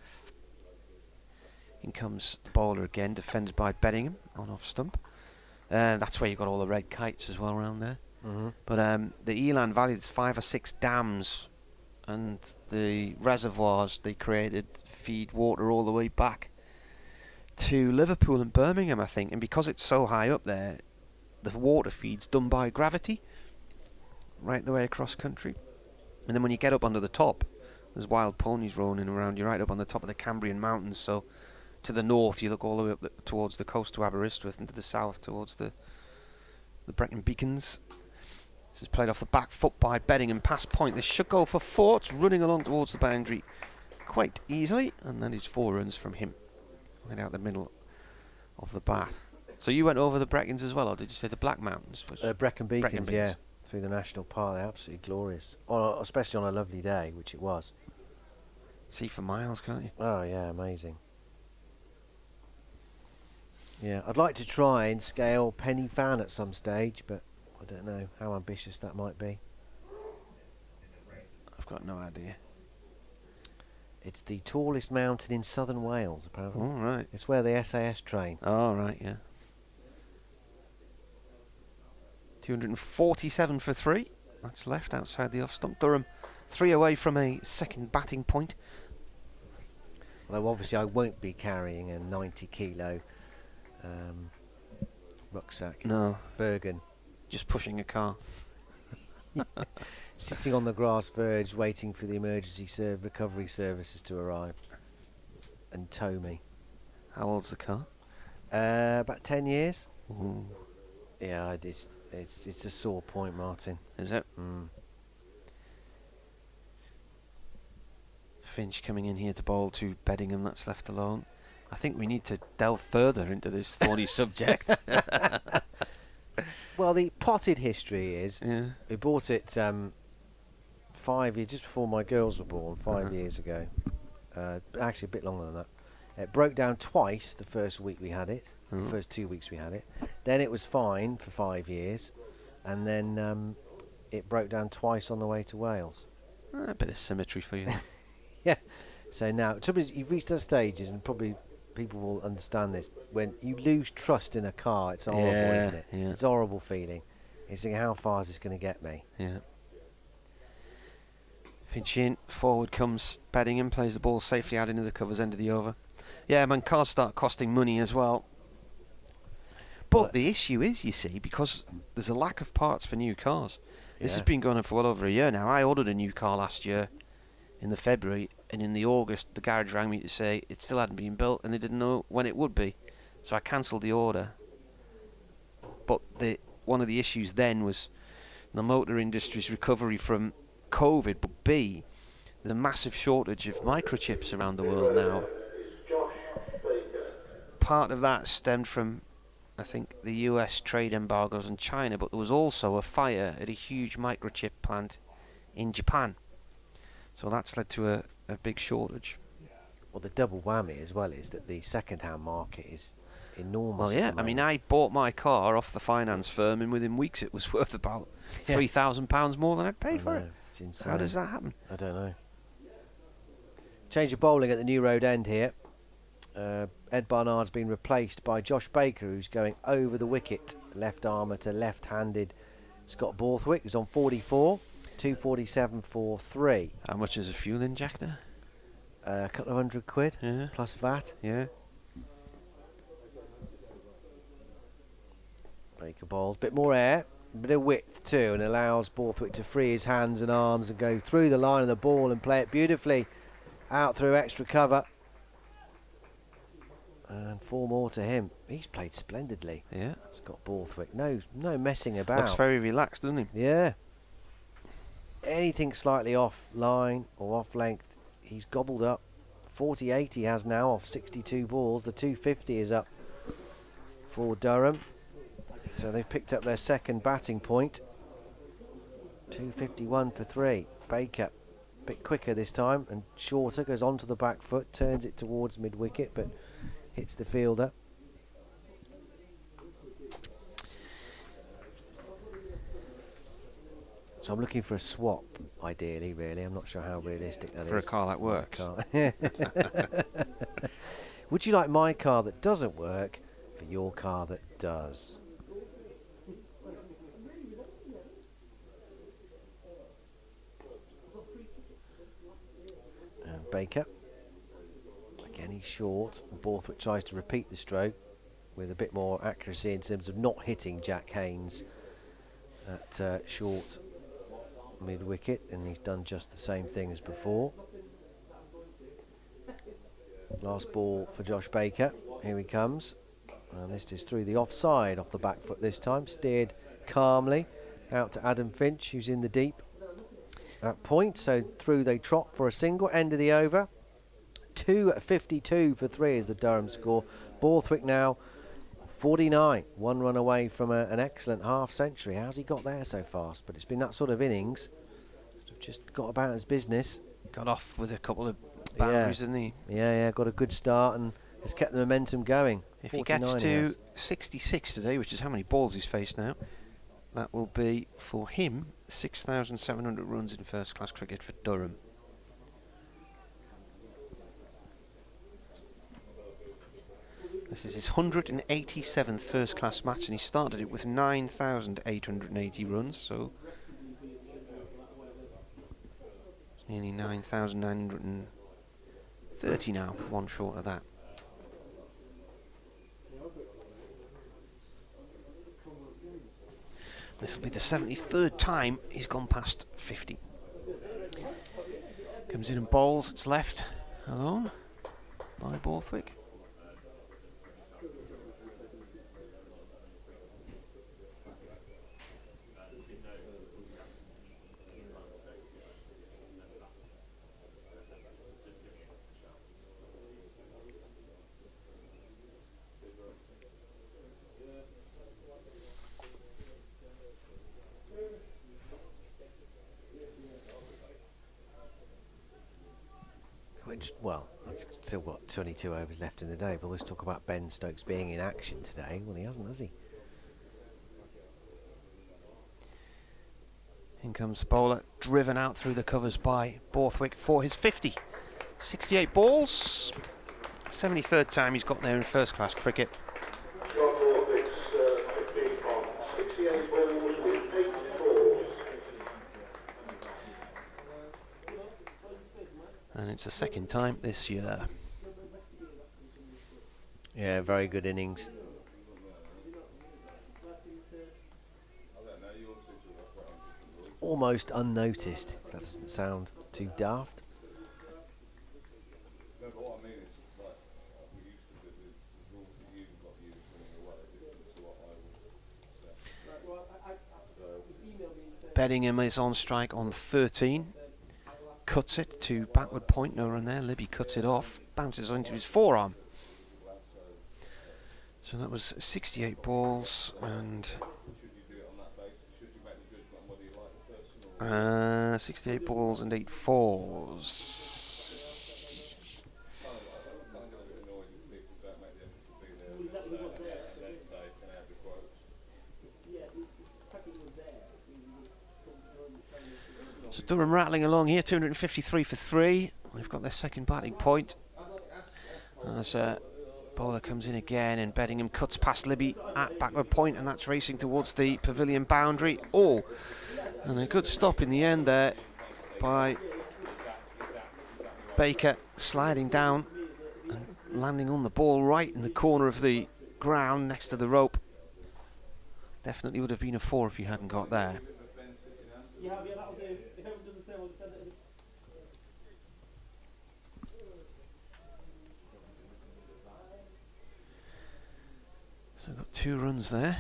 In comes the bowler again, defended by Beddingham on off stump. That's where you've got all the red kites as well around there. Mm-hmm. But the Elan Valley, there's 5 or 6 dams, and the reservoirs they created feed water all the way back to Liverpool and Birmingham, I think. And because it's so high up there, the water feed's done by gravity right the way across country. And then when you get up under the top, there's wild ponies roaming around. You're right up on the top of the Cambrian Mountains, so to the north you look all the way up towards the coast to Aberystwyth, and to the south towards the Brecon Beacons. This is played off the back foot by Beddingham, past point. This should go for 4. It's running along towards the boundary quite easily, and that is 4 runs from him right out the middle of the bat. So you went over the Brecons as well, or did you say the Black Mountains? Brecon Beacons, Beacons. yeah, through the national park. They're absolutely glorious, especially on a lovely day, which it was. See for miles, can't you? Oh yeah, amazing. Yeah, I'd like to try and scale Penny Fan at some stage, but I don't know how ambitious that might be. I've got no idea. It's the tallest mountain in southern Wales, apparently. All right. It's where the SAS train. All right, yeah. 247 for 3. That's left outside the off stump. Durham 3 away from a second batting point. Although obviously I won't be carrying a 90 kilo rucksack. No, Bergen. just pushing a car. Sitting on the grass verge waiting for the emergency recovery services to arrive and tow me. How old's the car? About 10 years. Ooh. Yeah, it's a sore point, Martin. Is it? Mm. Finch coming in here to bowl to Beddingham, that's left alone. I think we need to delve further into this thorny subject. Well, the potted history is Yeah. we bought it 5 years, just before my girls were born, 5 years ago. Actually, a bit longer than that. It broke down twice the first week we had it, Mm. the first 2 weeks we had it. Then it was fine for 5 years, and then it broke down twice on the way to Wales. A bit of symmetry for you. Yeah. So now, the trouble is, you've reached those stages, and probably people will understand this. When you lose trust in a car, it's horrible, Yeah, isn't it? yeah. It's a horrible feeling. You're thinking, how far is this going to get me? Yeah. Finch in, forward comes Beddingham, plays the ball safely out into the covers, end of the over. Yeah, man, cars start costing money as well. But the issue is, you see, because there's a lack of parts for new cars. This has been going on for well over a year now. I ordered a new car last year in the February, and in the August the garage rang me to say it still hadn't been built and they didn't know when it would be. So I cancelled the order. But one of the issues then was the motor industry's recovery from COVID, but B, there's a massive shortage of microchips around the world now. Part of that stemmed from, I think, the US trade embargoes on China, but there was also a fire at a huge microchip plant in Japan. So that's led to a big shortage. Well, the double whammy as well is that the second-hand market is enormous. Well, yeah, I mean, I bought my car off the finance firm, and within weeks it was worth about £3,000 more than I'd paid for it. It's insane. How does that happen? I don't know. Change of bowling at the New Road end here. Ed Barnard's been replaced by Josh Baker, who's going over the wicket. Left armour to left-handed Scott Borthwick, who's on 44. 247 for 3. How much is a fuel injector? A couple of £100, Yeah. plus VAT. Yeah. Baker bowls, bit more air, bit of width too, and allows Borthwick to free his hands and arms and go through the line of the ball and play it beautifully out through extra cover. And 4 more to him. He's played splendidly. Yeah. Scott Borthwick. No messing about. Looks very relaxed, doesn't he? Yeah. Anything slightly off line or off length, he's gobbled up. 48 he has now off 62 balls. The 250 is up for Durham. So they've picked up their second batting point. 251 for 3. Baker, a bit quicker this time and shorter, goes onto the back foot, turns it towards mid-wicket, but hits the fielder. So I'm looking for a swap, ideally, really. I'm not sure how realistic that is. For a car that works. Would you like my car that doesn't work for your car that does? And Baker. Again, he's short. Borthwick tries to repeat the stroke with a bit more accuracy in terms of not hitting Jack Haynes at short mid-wicket, and he's done just the same thing as before. Last ball for Josh Baker. Here he comes, and this is through the offside, off the back foot this time, steered calmly out to Adam Finch, who's in the deep at point. So through they trot for a single. End of the over. 252 for 3 is the Durham score. Borthwick now 49, 1 run away from an excellent half century. How's he got there so fast? But it's been that sort of innings. Just got about his business. Got off with a couple of boundaries, didn't he? Yeah, got a good start and has kept the momentum going. If he gets to 66 today, which is how many balls he's faced now, that will be, for him, 6,700 runs in first-class cricket for Durham. This is his 187th first-class match, and he started it with 9,880 runs, so it's nearly 9,930 now, one short of that. This will be the 73rd time he's gone past 50. Comes in and bowls, it's left alone by Borthwick. Well, he's still got 22 overs left in the day, but let's talk about Ben Stokes being in action today. Well, he hasn't, has he? In comes the bowler, driven out through the covers by Borthwick for his 50. 68 balls. 73rd time he's got there in first class cricket. John Borthwick's 15 on 68 balls with 8 balls. And it's the second time this year. Yeah, very good innings. Almost unnoticed. That doesn't sound too daft. Beddingham is on strike on 13. Cuts it to backward point, no run there. Libby cuts it off, bounces onto his forearm. So that was 68 balls and 68 balls and 8 fours. So Durham rattling along here, 253 for 3. We've got their second batting point. As bowler comes in again and Beddingham cuts past Libby at backward point, and that's racing towards the pavilion boundary. Oh, and a good stop in the end there by Baker, sliding down and landing on the ball right in the corner of the ground next to the rope. Definitely would have been a 4 if he hadn't got there. So got 2 runs there.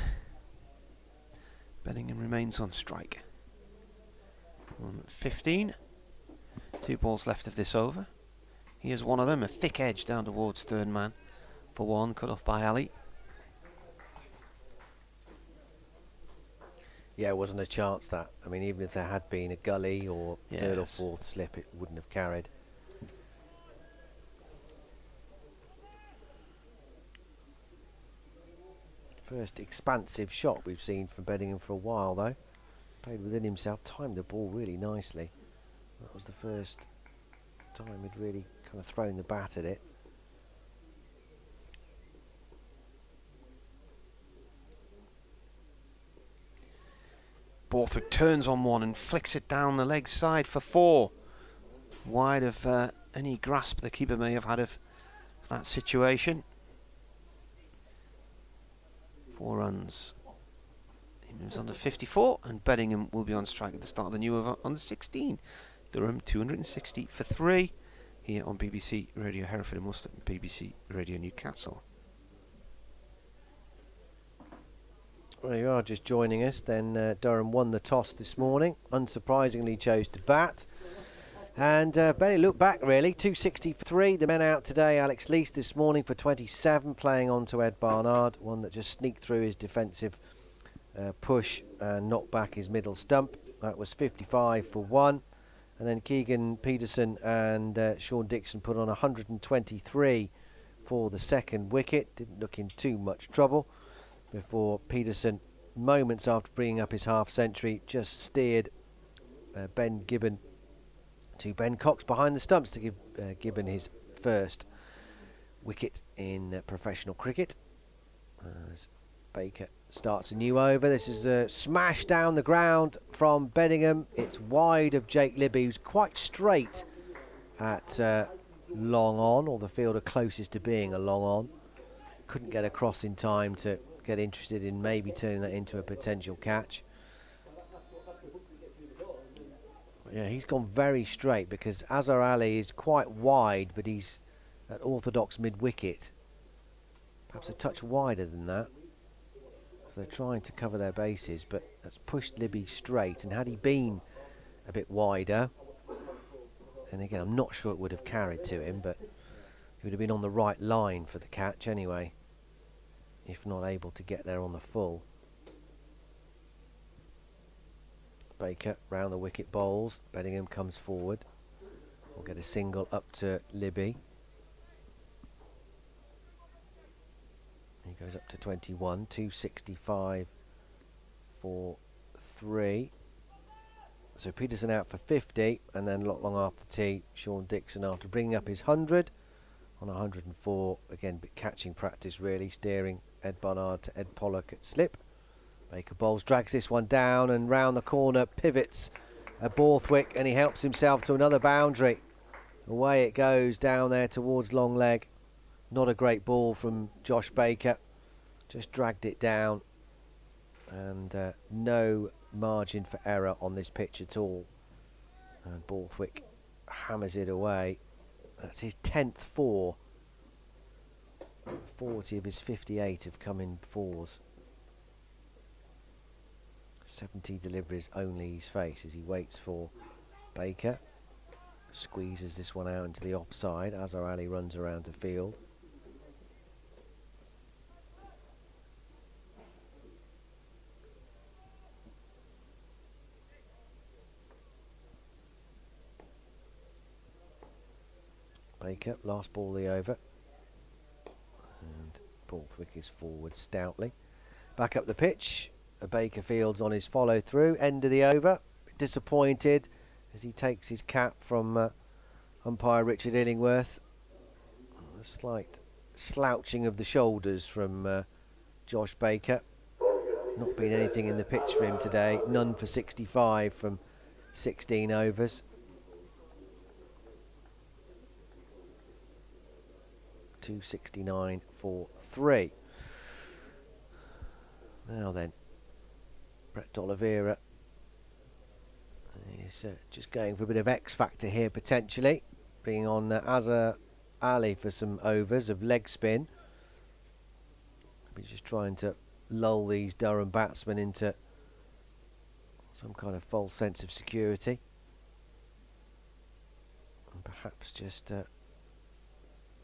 Beddingham remains on strike. On 15. 2 balls left of this over. Here's one of them, a thick edge down towards third man for 1, cut off by Ali. Yeah, it wasn't a chance that. I mean, even if there had been a gully or third or Yes. fourth slip, it wouldn't have carried. First expansive shot we've seen from Beddingham for a while, though. Played within himself, timed the ball really nicely. That was the first time he'd really kind of thrown the bat at it. Borthwick turns on one and flicks it down the leg side for 4. Wide of any grasp the keeper may have had of that situation. 4 runs. He moves on to 54, and Beddingham will be on strike at the start of the new over on the 16. Durham 260 for 3 here on BBC Radio Hereford and Worcester and BBC Radio Newcastle. Well, you are just joining us. Then Durham won the toss this morning. Unsurprisingly, chose to bat. And barely looked back, really. 260 for 3. The men out today. Alex Leach this morning for 27, playing on to Ed Barnard. One that just sneaked through his defensive push and knocked back his middle stump. That was 55 for 1. And then Keegan Peterson and Sean Dixon put on 123 for the second wicket. Didn't look in too much trouble before Peterson, moments after bringing up his half century, just steered Ben Gibbon to Ben Cox behind the stumps to give Gibbon his first wicket in professional cricket. As Baker starts a new over. This is a smash down the ground from Beddingham. It's wide of Jake Libby, who's quite straight at long on, or the fielder closest to being a long on. Couldn't get across in time to get interested in maybe turning that into a potential catch. Yeah, he's gone very straight because Azhar Ali is quite wide, but he's at orthodox mid-wicket. Perhaps a touch wider than that. So they're trying to cover their bases, but that's pushed Libby straight. And had he been a bit wider, and again, I'm not sure it would have carried to him, but he would have been on the right line for the catch anyway, if not able to get there on the full. Baker round the wicket bowls. Beddingham comes forward. We'll get a single up to Libby. He goes up to 21, 265 for 3. So Peterson out for 50, and then not long after tea, Sean Dixon after bringing up his 100 on 104. Again, bit catching practice really, steering Ed Barnard to Ed Pollock at slip. Baker Bowles drags this one down and round the corner, pivots at Borthwick, and he helps himself to another boundary. Away it goes down there towards long leg. Not a great ball from Josh Baker, just dragged it down, and no margin for error on this pitch at all. And Borthwick hammers it away. That's his 10th four. 40 of his 58 have come in fours. 70 deliveries only he's faced as he waits for Baker. Squeezes this one out into the offside. Azhar Ali runs around to field. Baker, last ball of the over. And Borthwick is forward stoutly. Back up the pitch. Baker Fields on his follow through. End of the over. Disappointed as he takes his cap from umpire Richard Illingworth. A slight slouching of the shoulders from Josh Baker. Not been anything in the pitch for him today. None for 65 from 16 overs. 269 for 3. Now then, Brett D'Oliveira is just going for a bit of X factor here potentially, bringing on Azhar Ali for some overs of leg spin. He's just trying to lull these Durham batsmen into some kind of false sense of security, and perhaps just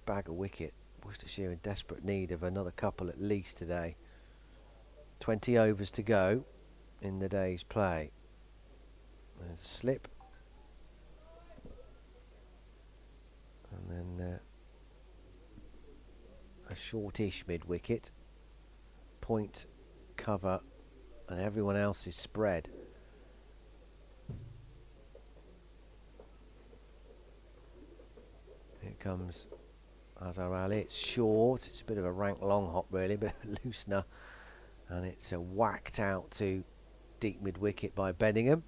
bag a wicket. Worcestershire in desperate need of another couple at least today. 20 overs to go in the day's play. There's a slip, and then a shortish mid wicket, point, cover, and everyone else is spread. Here comes Azhar Ali. It's short, it's a bit of a rank long hop really, a bit of a loosener, and it's whacked out to deep mid wicket by Bedingham.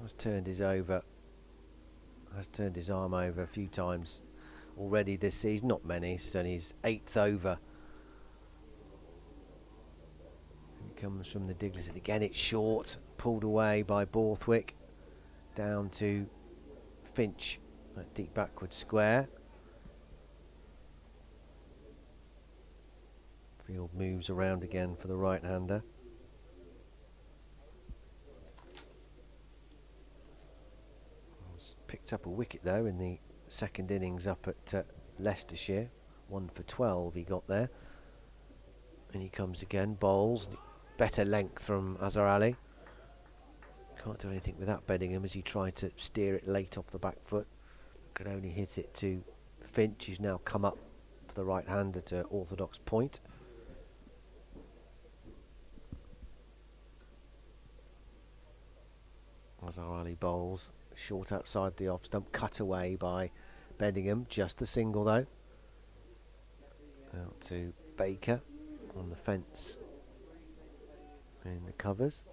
Has turned his arm over a few times already this season. Not many, it's only his 8th over. He comes from the Diglets, and again it's short, pulled away by Borthwick, down to Finch at deep backward square. Field moves around again for the right-hander. Picked up a wicket though in the second innings up at Leicestershire. 1 for 12 he got there. And he comes again, bowls. Better length from Azhar Ali. Can't do anything with that Bedingham as he tried to steer it late off the back foot. Could only hit it to Finch, who's now come up for the right-hander to orthodox point. Azhar Ali bowls. Short outside the off stump, cut away by Bedingham. Just the single though. Out to Baker on the fence in the covers.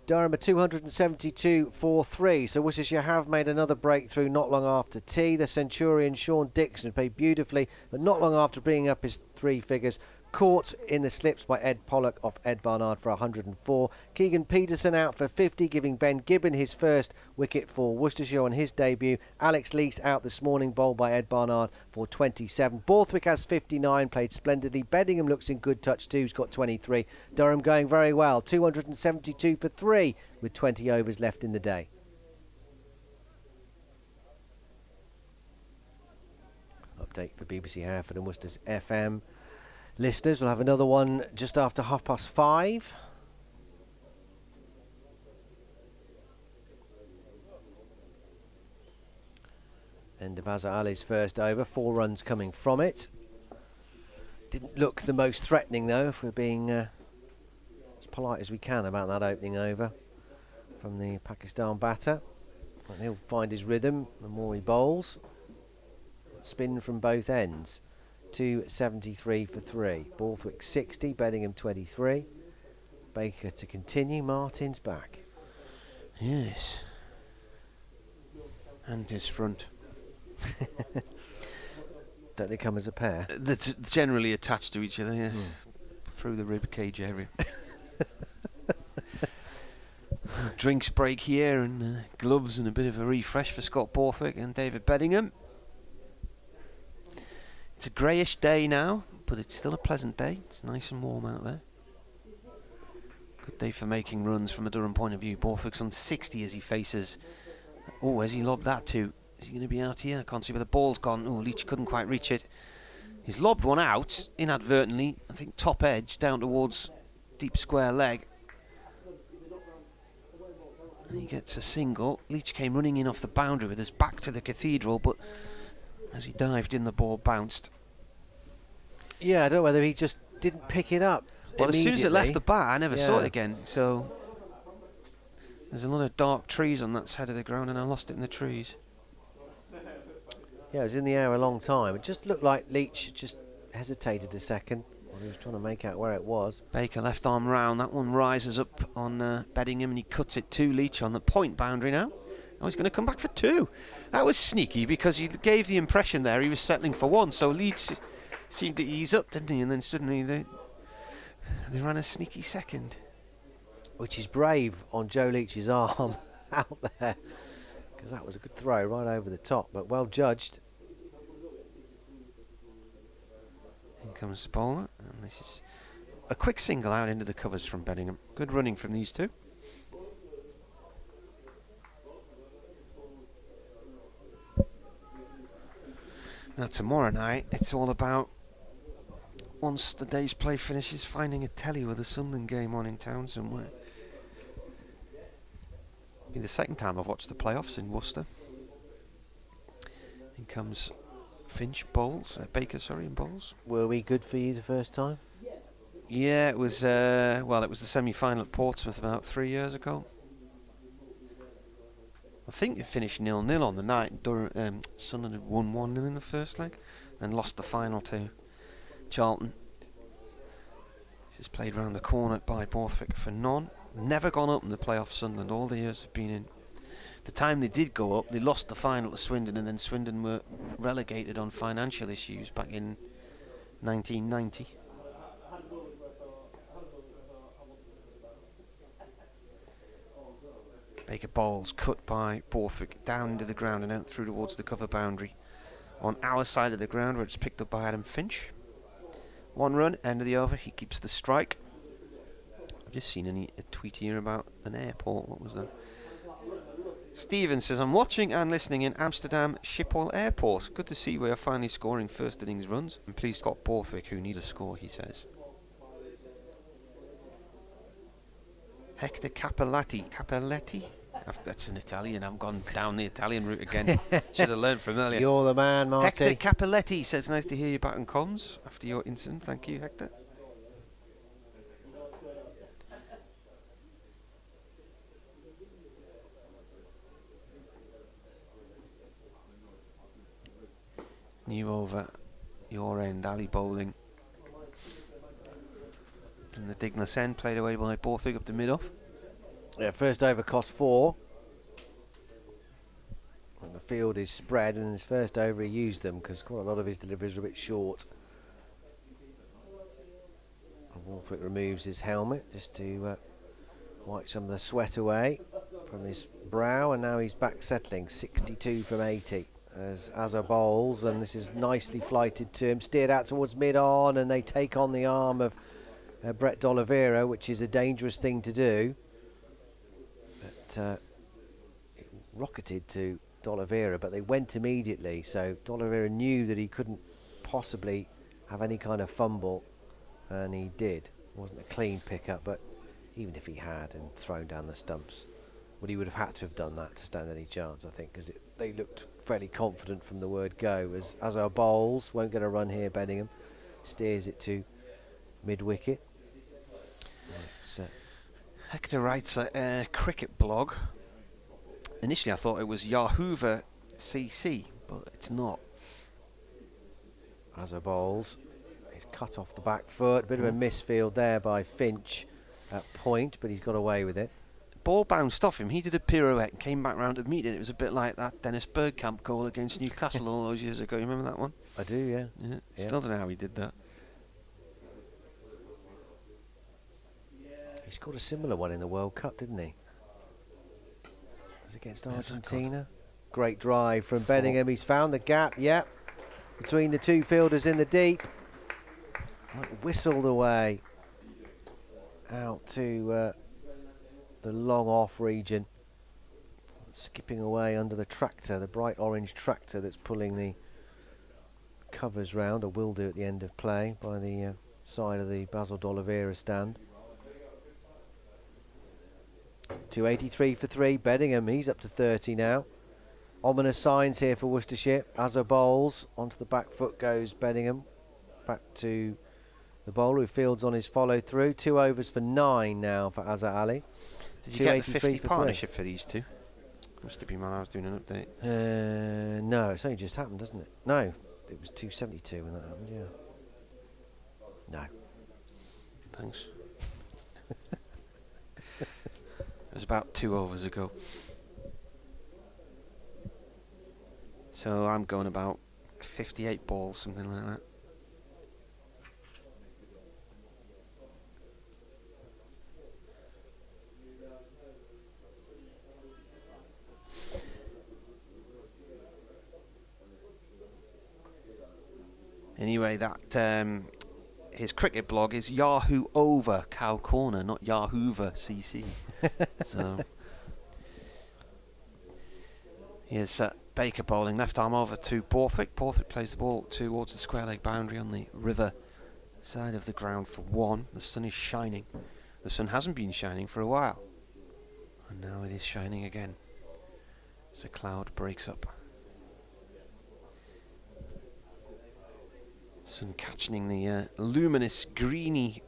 Durham are 272 for 3, so Worcestershire have made another breakthrough not long after tea. The Centurion Sean Dixon played beautifully, but not long after bringing up his 3 figures. Caught in the slips by Ed Pollock off Ed Barnard for 104. Keegan Peterson out for 50, giving Ben Gibbon his first wicket for Worcestershire on his debut. Alex Leach out this morning, bowled by Ed Barnard for 27. Borthwick has 59, played splendidly. Bedingham looks in good touch too, he's got 23. Durham going very well, 272 for 3 with 20 overs left in the day. update for BBC Hereford and Worcester's FM listeners. We'll have another one just after 5:30. End of Azza Ali's first over, 4 runs coming from it. Didn't look the most threatening though, if we're being as polite as we can about that opening over from the Pakistan batter. And he'll find his rhythm the more he bowls. Spin from both ends. 273 for 3. Borthwick 60, Beddingham 23. Baker to continue, Martin's back. Yes. And his front. Don't they come as a pair? That's generally attached to each other, yes. Through the rib cage area. Drinks break here, and gloves and a bit of a refresh for Scott Borthwick and David Beddingham. It's a greyish day now, but it's still a pleasant day. It's nice and warm out there. Good day for making runs from a Durham point of view. Borthwick's on 60 as he faces... Oh, has he lobbed that to? Is he going to be out here? I can't see where the ball's gone. Oh, Leach couldn't quite reach it. He's lobbed one out, inadvertently. I think top edge, down towards deep square leg. And he gets a single. Leach came running in off the boundary with his back to the cathedral, but as he dived in, the ball bounced. Yeah, I don't know whether he just didn't pick it up. Well, as soon as it left the bat, I never saw it again. So there's a lot of dark trees on that side of the ground, and I lost it in the trees. Yeah, it was in the air a long time. It just looked like Leach just hesitated a second. Well, he was trying to make out where it was. Baker left arm round. That one rises up on Beddingham, and he cuts it to Leach on the point boundary now. Oh, he's going to come back for 2. That was sneaky because he gave the impression there he was settling for 1. So Leach seemed to ease up, didn't he? And then suddenly they ran a sneaky second. Which is brave on Joe Leach's arm out there. Because that was a good throw right over the top, but well judged. In comes the bowler, and this is a quick single out into the covers from Beddingham. Good running from these two. Now tomorrow night, it's all about, once the day's play finishes, finding a telly with a Sunderland game on in town somewhere. It'll be the second time I've watched the playoffs in Worcester. In comes Finch bowls, Baker, sorry, in bowls. Were we good for you the first time? Yeah, it was. Well, it was the semi-final at Portsmouth about 3 years ago. I think it finished 0-0 on the night. Sunderland had won 1-0 in the first leg, and lost the final to Charlton. This is played round the corner by Borthwick for none. Never gone up in the playoffs, Sunderland. All the years have been in. The time they did go up, they lost the final to Swindon, and then Swindon were relegated on financial issues back in 1990. Baker bowls, cut by Borthwick, down into the ground and out through towards the cover boundary. On our side of the ground, where it's picked up by Adam Finch. 1 run, end of the over, he keeps the strike. I've just seen a tweet here about an airport. What was that? Stephen says, I'm watching and listening in Amsterdam Schiphol Airport. Good to see we are finally scoring first innings runs. And please Scott Borthwick, who need a score, he says. Hector Capelletti? That's an Italian. I've gone down the Italian route again. Should have learned from earlier. You're the man, Marty. Hector Capelletti says, nice to hear you back on comms after your incident. Thank you, Hector. New over your end, Ali bowling. And the Dignas end played away by Borthwick up to mid-off. Yeah, first over cost 4. And the field is spread, and his first over he used them because quite a lot of his deliveries were a bit short. And Borthwick removes his helmet just to wipe some of the sweat away from his brow, and now he's back settling 62 from 80 as Azza bowls, and this is nicely flighted to him, steered out towards mid-on, and they take on the arm of Brett D'Oliveira, which is a dangerous thing to do. But it rocketed to D'Oliveira, but they went immediately, so D'Oliveira knew that he couldn't possibly have any kind of fumble, and he did. It wasn't a clean pickup, but even if he had and thrown down the stumps, well, he would have had to have done that to stand any chance, I think, because they looked fairly confident from the word go. As our bowls won't get a run here, Bedingham steers it to mid-wicket. Hector writes a cricket blog. Initially I thought it was Yahoover CC, but it's not. As our bowls, he's cut off the back foot. A bit of a misfield there by Finch at point, but he's got away with it. Ball bounced off him. He did a pirouette and came back round to meet it. It was a bit like that Dennis Bergkamp goal against Newcastle all those years ago. You remember that one? I do, yeah. Yeah. Yeah. Still don't know how he did that. He scored a similar one in the World Cup, didn't he? Was it against Yes, Argentina? Great drive from Bedingham. He's found the gap, yep, between the two fielders in the deep. Whistled away out to the long off region. Skipping away under the tractor, the bright orange tractor that's pulling the covers round, or will do at the end of play, by the side of the Basil D'Oliveira stand. 283 for 3. Bedingham, he's up to 30 now. Ominous signs here for Worcestershire. Azza bowls, onto the back foot goes Bedingham. Back to the bowler who fields on his follow through. 2 overs for 9 now for Azza Ali. Did you get the 50 for partnership for these two? Must have been while I was doing an update. No, it's only just happened, doesn't it? No, it was 272 when that happened, yeah. No. Thanks. It was about 2 overs ago. So I'm going about 58 balls, something like that. Anyway, that his cricket blog is Yahoo over Cow Corner, not Yahoover CC. So here's Baker bowling, left arm over to Borthwick. Borthwick plays the ball towards the square leg boundary on the river side of the ground for 1. The sun is shining. The sun hasn't been shining for a while, and now it is shining again as a cloud breaks up. Sun catching the luminous greeny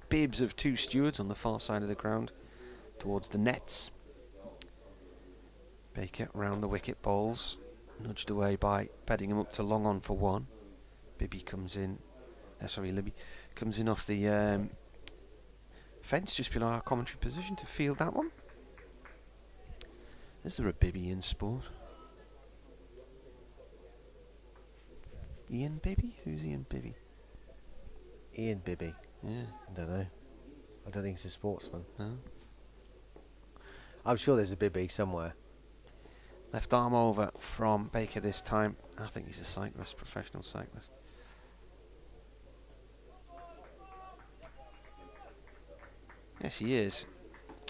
bibs of 2 stewards on the far side of the ground towards the nets. Baker round the wicket, bowls, nudged away by Bedingham up to long on for 1. Libby comes in off the fence just below our commentary position to field that one. Is there a Bibby in sport? Ian Bibby? Who's Ian Bibby? Ian Bibby. Yeah. I don't know. I don't think he's a sportsman. No. I'm sure there's a Bibby somewhere. Left arm over from Baker this time. I think he's a cyclist, professional cyclist. Yes, he is.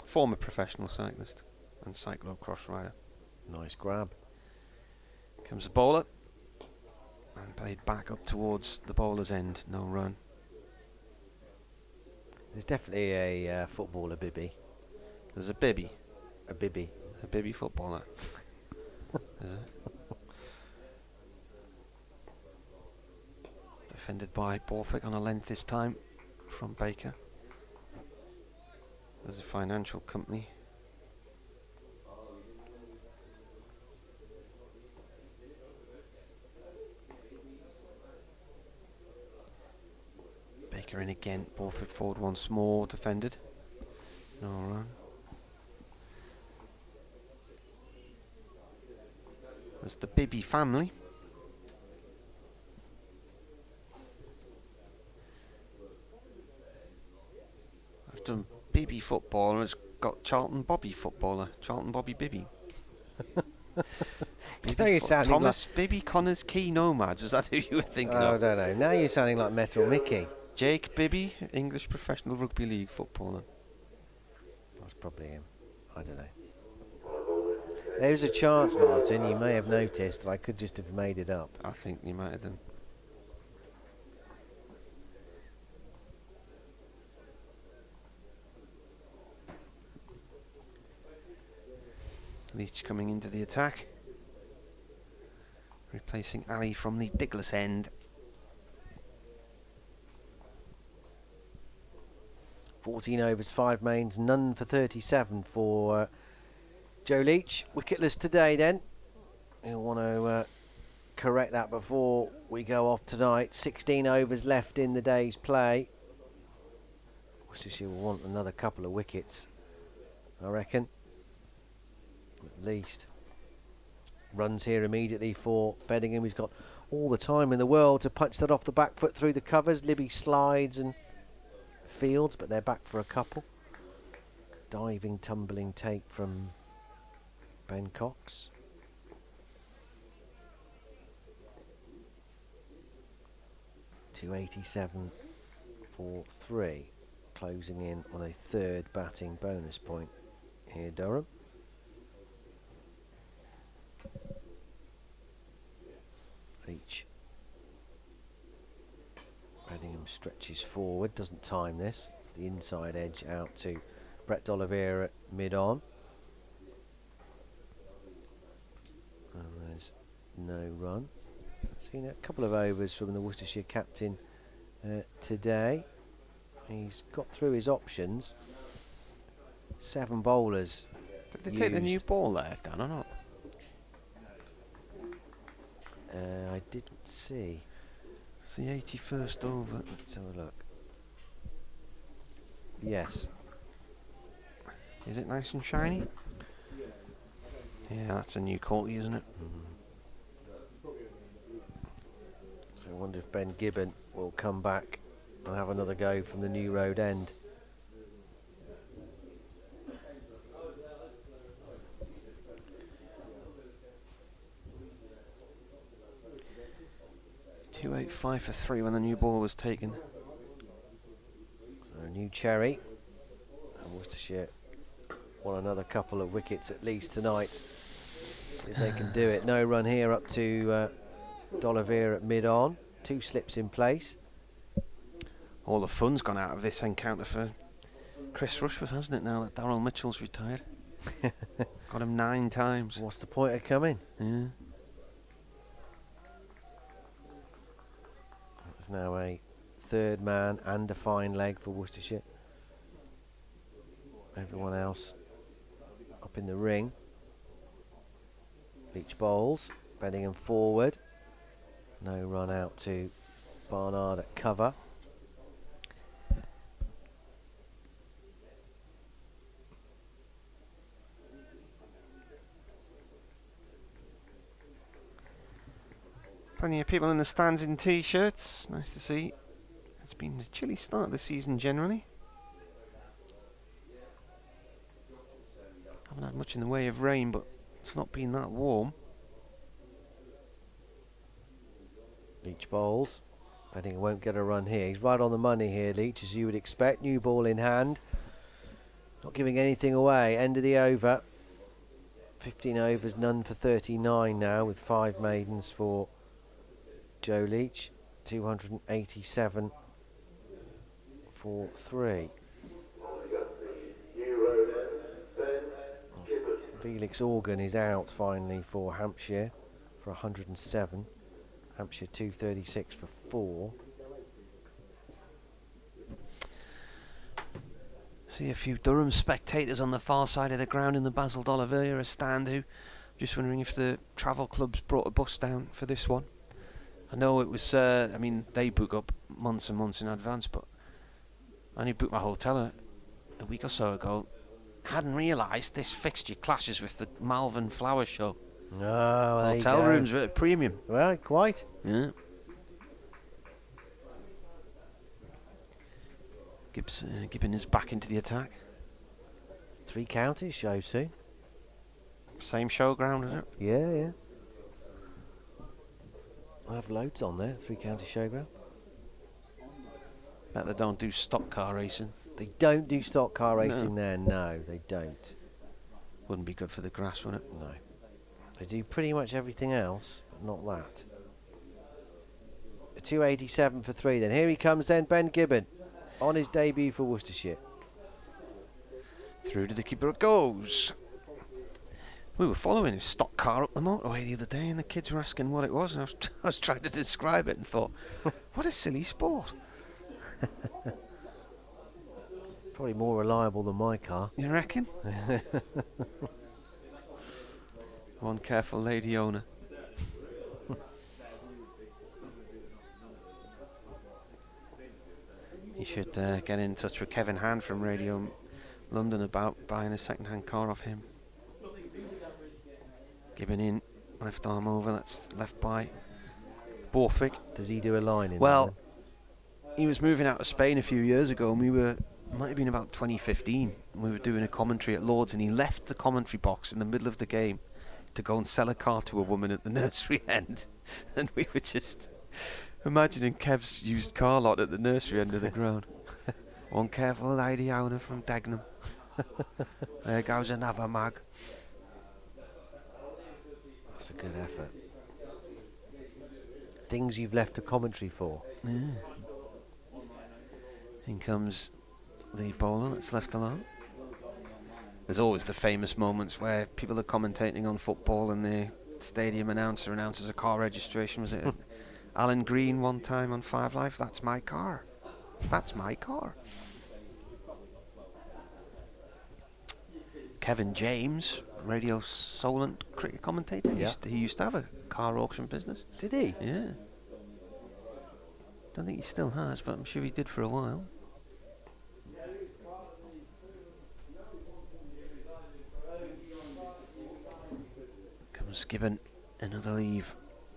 Former professional cyclist and cyclocross rider. Nice grab. Comes the bowler. And played back up towards the bowler's end. No run. There's definitely a footballer Bibby. There's a Bibby. A Bibby. A Bibby footballer. Is it? Defended by Borthwick on a length this time from Baker. There's a financial company. Baker in again. Borthwick forward once more. Defended. No run. There's the Bibby family. I've done Bibby footballer. It's got Charlton Bobby footballer. Charlton Bobby Bibby. Now you're sounding Thomas Bibby Connors Key Nomads. Is that who you were thinking I of? don't know. Now you're sounding like Metal Mickey. Jake Bibby, English Professional Rugby League footballer. That's probably him. I don't know. There was a chance, Martin, you may have noticed, I could just have made it up. I think you might have done. Leach coming into the attack, replacing Ali from the Diglas end. 14 overs, 5 mains, none for 37 for Joe Leach. Wicketless today then. He'll want to correct that before we go off tonight. 16 overs left in the day's play. Worcestershire will want another couple of wickets, I reckon. At least. Runs here immediately for Beddingham. He's got all the time in the world to punch that off the back foot through the covers. Libby slides and fields, but they're back for a couple. Diving, tumbling take from Ben Cox. .287 for 3, closing in on a third batting bonus point here, Durham. Leach. Beddingham stretches forward, doesn't time this. The inside edge out to Brett D'Oliveira at mid-on. And there's no run. Seen a couple of overs from the Worcestershire captain today. He's got through his options. 7 bowlers. Did they take the new ball there, Dan, or not? I didn't see. It's the 81st over. Let's have a look. Yes. Is it nice and shiny? Yeah, that's a new quality, isn't it? So I wonder if Ben Gibbon will come back and have another go from the New Road end. .285 for 3 when the new ball was taken. So a new cherry. And Worcestershire want another couple of wickets at least tonight. If they can do it. No run here up to D'Oliveira at mid-on. 2 slips in place. All the fun's gone out of this encounter for Chris Rushworth, hasn't it, now that Darryl Mitchell's retired? Got him 9 times. What's the point of coming? Yeah. There's now a third man and a fine leg for Worcestershire. Everyone else up in the ring. Leach bowls, Beddingham forward. No run out to Barnard at cover. Plenty of people in the stands in t-shirts. Nice to see. It's been a chilly start this season generally. Haven't had much in the way of rain, but it's not been that warm. Leach bowls. Beddingham won't get a run here. He's right on the money here, Leach, as you would expect. New ball in hand. Not giving anything away. End of the over. 15 overs, none for 39 now, with 5 maidens for Joe Leach. 287 for 3. Felix Organ is out finally for Hampshire for 107. Hampshire 236 for 4. See a few Durham spectators on the far side of the ground in the Basil D'Oliveira stand, who just wondering if the travel clubs brought a bus down for this one. I know it was, I mean, they book up months and months in advance, but I only booked my hotel a week or so ago. Hadn't realised this fixture clashes with the Malvern Flower Show. Oh, there Hotel you go. rooms are at a premium. Well, quite. Yeah. Gibbon is back into the attack. 3 counties show soon. Same showground, is it? Yeah, yeah. I have loads on there. 3 county showground. Bet they don't do stock car racing. They don't do stock car racing No. there. No, they don't. Wouldn't be good for the grass, would it? No. They do pretty much everything else, but not that. A 287 for 3 then. Here he comes then, Ben Gibbon, on his debut for Worcestershire. Through to the keeper it goes. We were following his stock car up the motorway the other day, and the kids were asking what it was, and I was trying to describe it and thought, what a silly sport. Probably more reliable than my car. You reckon? One careful lady owner. You should get in touch with Kevin Hand from Radio London about buying a second-hand car off him. Gibbon in, left arm over, that's left by Borthwick. Does he do a line in Well, there he was moving out of Spain a few years ago, and might have been about 2015, and we were doing a commentary at Lord's, and he left the commentary box in the middle of the game to go and sell a car to a woman at the nursery end, and we were just imagining Kev's used car lot at the nursery end of the ground. One careful lady owner from Dagenham. There goes another mug. That's a good effort. Things you've left a commentary for. Yeah. In comes the bowler that's left alone. There's always the famous moments where people are commentating on football and the stadium announcer announces a car registration. Was it Alan Green one time on Five Live? That's my car. That's my car. Kevin James, Radio Solent cricket commentator. Yeah. He used to have a car auction business. Did he? Yeah. Don't think he still has, but I'm sure he did for a while. Comes Gibbon, another leave.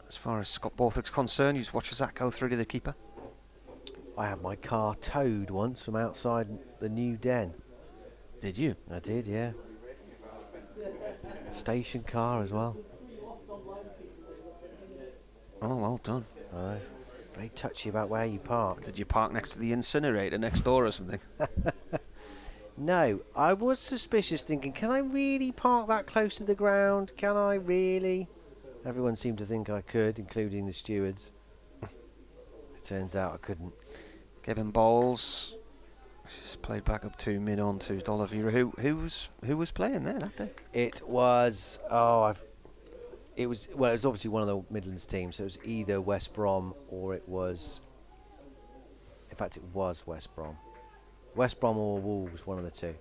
As far as Scott Borthwick's concerned, you just watch as that go through to the keeper. I had my car towed once from outside the new den. Did you? I did, yeah. Station car as well. Oh, well done. Aye. Very touchy about where you park. Did you park next to the incinerator next door or something? No, I was suspicious, thinking, can I really park that close to the ground? Can I really? Everyone seemed to think I could, including the stewards. It turns out I couldn't. Gibbon bowls. Just played back up to mid-on to Dolivera. Who was playing there that day? It was it was obviously one of the Midlands teams, so it was either West Brom or it was, in fact it was West Brom. West Brom or Wolves, one of the two.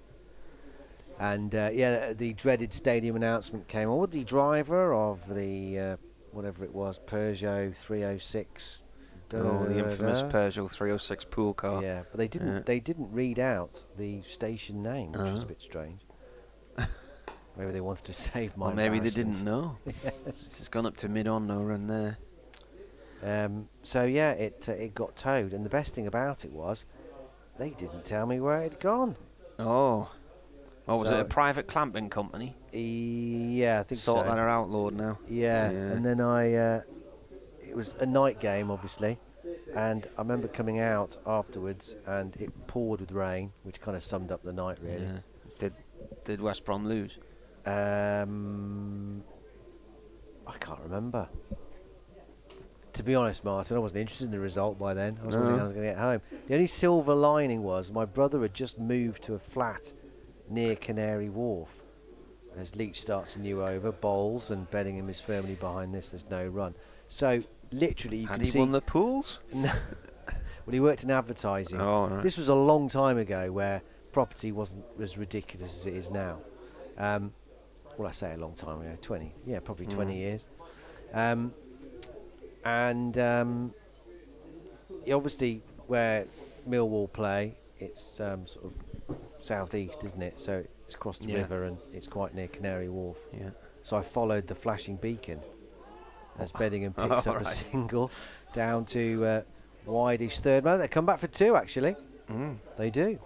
And yeah, the dreaded stadium announcement came on. The driver of the whatever it was, Peugeot 306. Oh, the infamous Peugeot 306 pool car. Yeah, but they didn't. They didn't read out the station name, which was a bit strange. Maybe they wanted to save my. Well, maybe they embarrassment. didn't know. Yes. It's gone up to mid-on now, and there. So yeah, it got towed, and the best thing about it was, they didn't tell me where it had gone. Oh. Oh, was it So- a private clamping company? Yeah, I think Sort so. that are outlawed now. Yeah, Yeah. and then it was a night game, obviously, and I remember coming out afterwards, and it poured with rain, which kind of summed up the night, really. Yeah. Did West Brom lose? I can't remember. To be honest, Martin, I wasn't interested in the result by then. I was wondering how I was going to get home. The only silver lining was my brother had just moved to a flat near Canary Wharf. As Leach starts a new over, bowls, and Bellingham is firmly behind this. There's no run. So literally, you Had can he see. won the pools? No. Well, he worked in advertising. Oh, right. This was a long time ago, where property wasn't as ridiculous as it is now. Well, I say a long time ago, 20. Yeah, probably 20 years. Obviously, where Millwall play, it's sort of southeast, isn't it? So it's across the river, and it's quite near Canary Wharf. Yeah. So I followed the flashing beacon as Bellingham picks up a single down to wide-ish third man. They come back for two, actually. They do.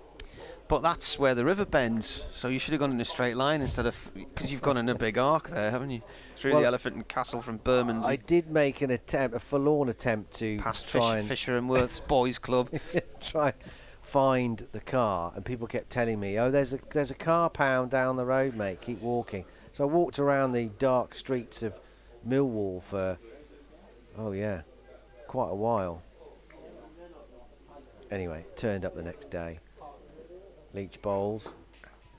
But that's where the river bends, so you should have gone in a straight line instead of... Because you've gone in a big arc there, haven't you? Through Well, the Elephant and Castle from Bermondsey. I did make an attempt, a forlorn attempt to Past try and Fisher and Worth's Boys Club. try find the car, and people kept telling me, "Oh, there's a car pound down the road, mate. Keep walking." So I walked around the dark streets of Millwall for, oh yeah, quite a while. Anyway, turned up the next day. Leach bowls.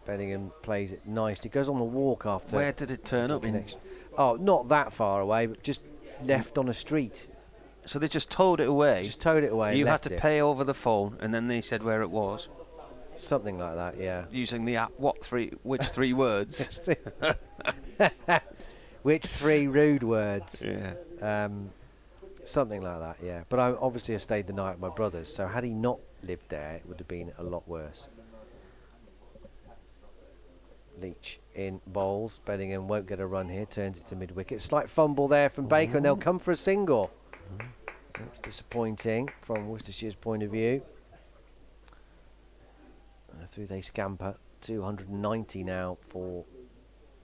Bellingham plays it nicely. Goes on the walk after. Where did it turn up in? connection. Oh, not that far away, but just left on a street. So they just towed it away. Just towed it away. You had left to it. pay over the phone, and then they said where it was. Something like that, yeah. Using the app. Which three words? Which three rude words? Yeah. Something like that, yeah. But I stayed the night at my brother's, so had he not lived there, it would have been a lot worse. Leach in bowls. Bellingham won't get a run here. Turns it to mid-wicket. Slight fumble there from Baker, and they'll come for a single. That's disappointing from Worcestershire's point of view. Through they scamper. 290 now for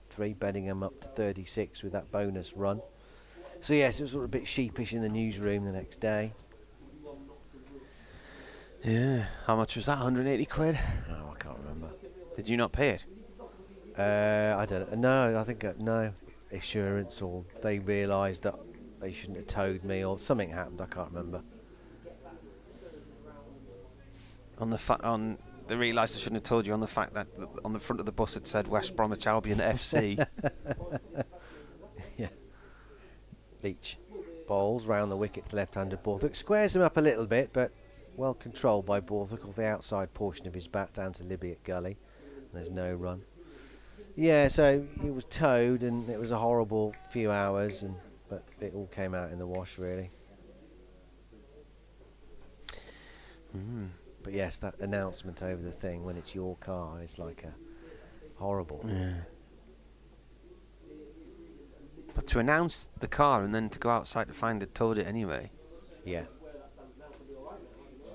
3. Bellingham up to 36 with that bonus run. So yes, it was sort of a bit sheepish in the newsroom the next day. Yeah. How much was that? 180 quid? Oh, I can't remember. Did you not pay it? I don't know. No, I think no assurance, or they realised that they shouldn't have towed me, or something happened. I can't remember. They realised I shouldn't have told you on the fact that on the front of the bus it said West Bromwich Albion FC. Yeah. Leach bowls round the wicket to left-handed Borthwick. Squares him up a little bit, but well controlled by Borthwick off the outside portion of his bat down to Libby at gully. There's no run. Yeah, so he was towed, and it was a horrible few hours, but it all came out in the wash, really. But yes, that announcement over the thing when it's your car is like a horrible. Yeah. But to announce the car and then to go outside to find they'd towed it anyway. Yeah.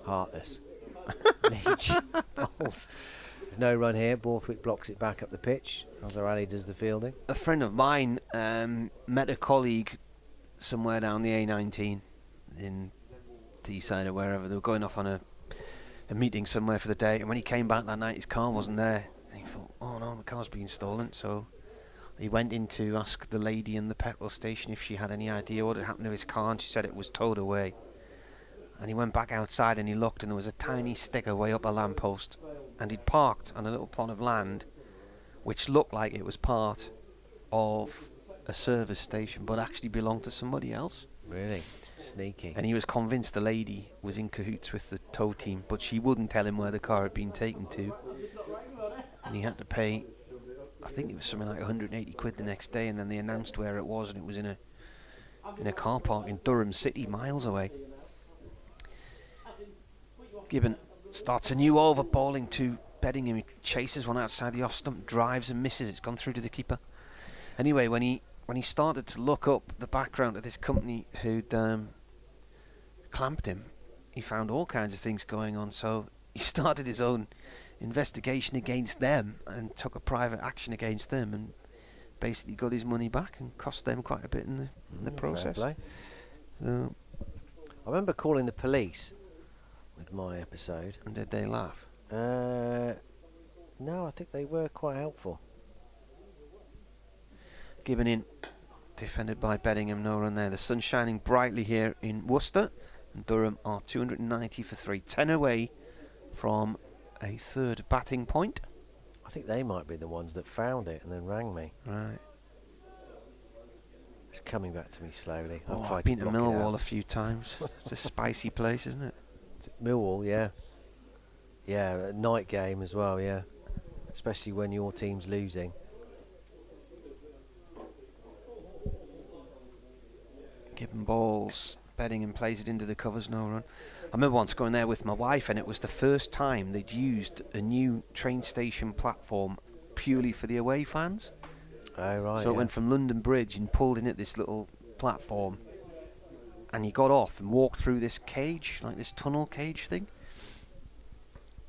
Heartless. Leach bowls. There's no run here. Borthwick blocks it back up the pitch. Azhar Ali does the fielding. A friend of mine met a colleague somewhere down the A19 in Deeside or wherever. They were going off on a meeting somewhere for the day, and when he came back that night his car wasn't there, and he thought, oh no, my car's been stolen. So he went in to ask the lady in the petrol station if she had any idea what had happened to his car, and she said it was towed away. And he went back outside and he looked, and there was a tiny sticker way up a lamppost, and he'd parked on a little plot of land which looked like it was part of a service station but actually belonged to somebody else. Really? Sneaky. And he was convinced the lady was in cahoots with the tow team, but she wouldn't tell him where the car had been taken to. And he had to pay, I think it was something like 180 quid the next day, and then they announced where it was, and it was in a car park in Durham City, miles away. Gibbon starts a new over, bowling to Bellingham. He chases one outside the off stump, drives and misses. It's gone through to the keeper. Anyway, when he started to look up the background of this company who'd clamped him, he found all kinds of things going on. So he started his own investigation against them and took a private action against them, and basically got his money back and cost them quite a bit in the process. So, I remember calling the police with my episode. And did they laugh? No, I think they were quite helpful. Given in, defended by Bellingham, no run there. The sun's shining brightly here in Worcester, and Durham are 290 for 3, 10 away from a third batting point. I think they might be the ones that found it and then rang me. Right. It's coming back to me slowly. I've been to Millwall a few times. It's a spicy place, isn't it? Millwall, yeah. Yeah, a night game as well, yeah. Especially when your team's losing. Gibbon balls, Bellingham plays it into the covers, no run. I remember once going there with my wife, and it was the first time they'd used a new train station platform purely for the away fans. Oh, right. So it went from London Bridge and pulled in at this little platform, and you got off and walked through this cage, like this tunnel cage thing.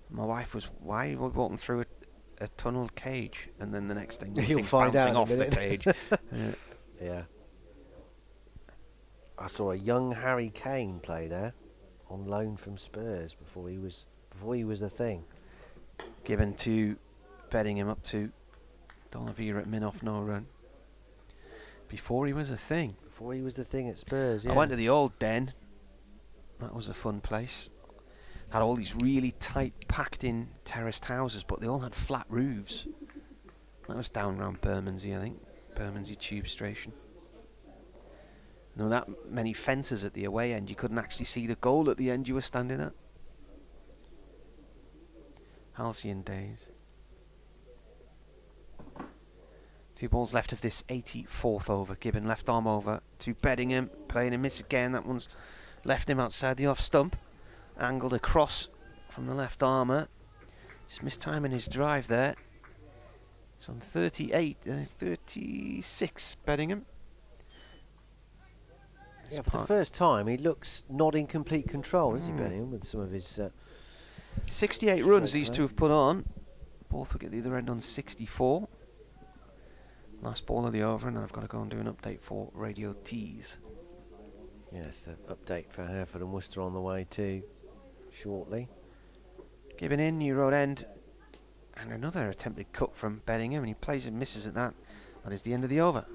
My wife was, why are you walking through a tunnel cage? And then the next thing, you'll find out bouncing off the cage. Yeah. I saw a young Harry Kane play there on loan from Spurs before he was before he was a thing. Given to Beddingham up to Dolavira at Minoff, no run. Before he was a thing. Before he was the thing at Spurs, yeah. I went to the old Den. That was a fun place. Had all these really tight, packed-in terraced houses, but they all had flat roofs. That was down around Bermondsey, I think. Bermondsey Tube Station. There were that many fences at the away end, you couldn't actually see the goal at the end you were standing at. Halcyon days. 2 balls left of this 84th over. Gibbon left arm over to Beddingham, playing a miss again. That one's left him outside the off stump. Angled across from the left armour. Just mistiming his drive there. It's on 36 Beddingham. Yeah, for the first time, he looks not in complete control, is he, Beddingham, with some of his... 68 runs these two have put on. Borthwick at the other end on 64. Last ball of the over, and then I've got to go and do an update for Radio Tees. Yes, the update for Hereford and Worcester on the way too, shortly. Given in, New Road End. And another attempted cut from Beddingham, and he plays and misses at that. That is the end of the over.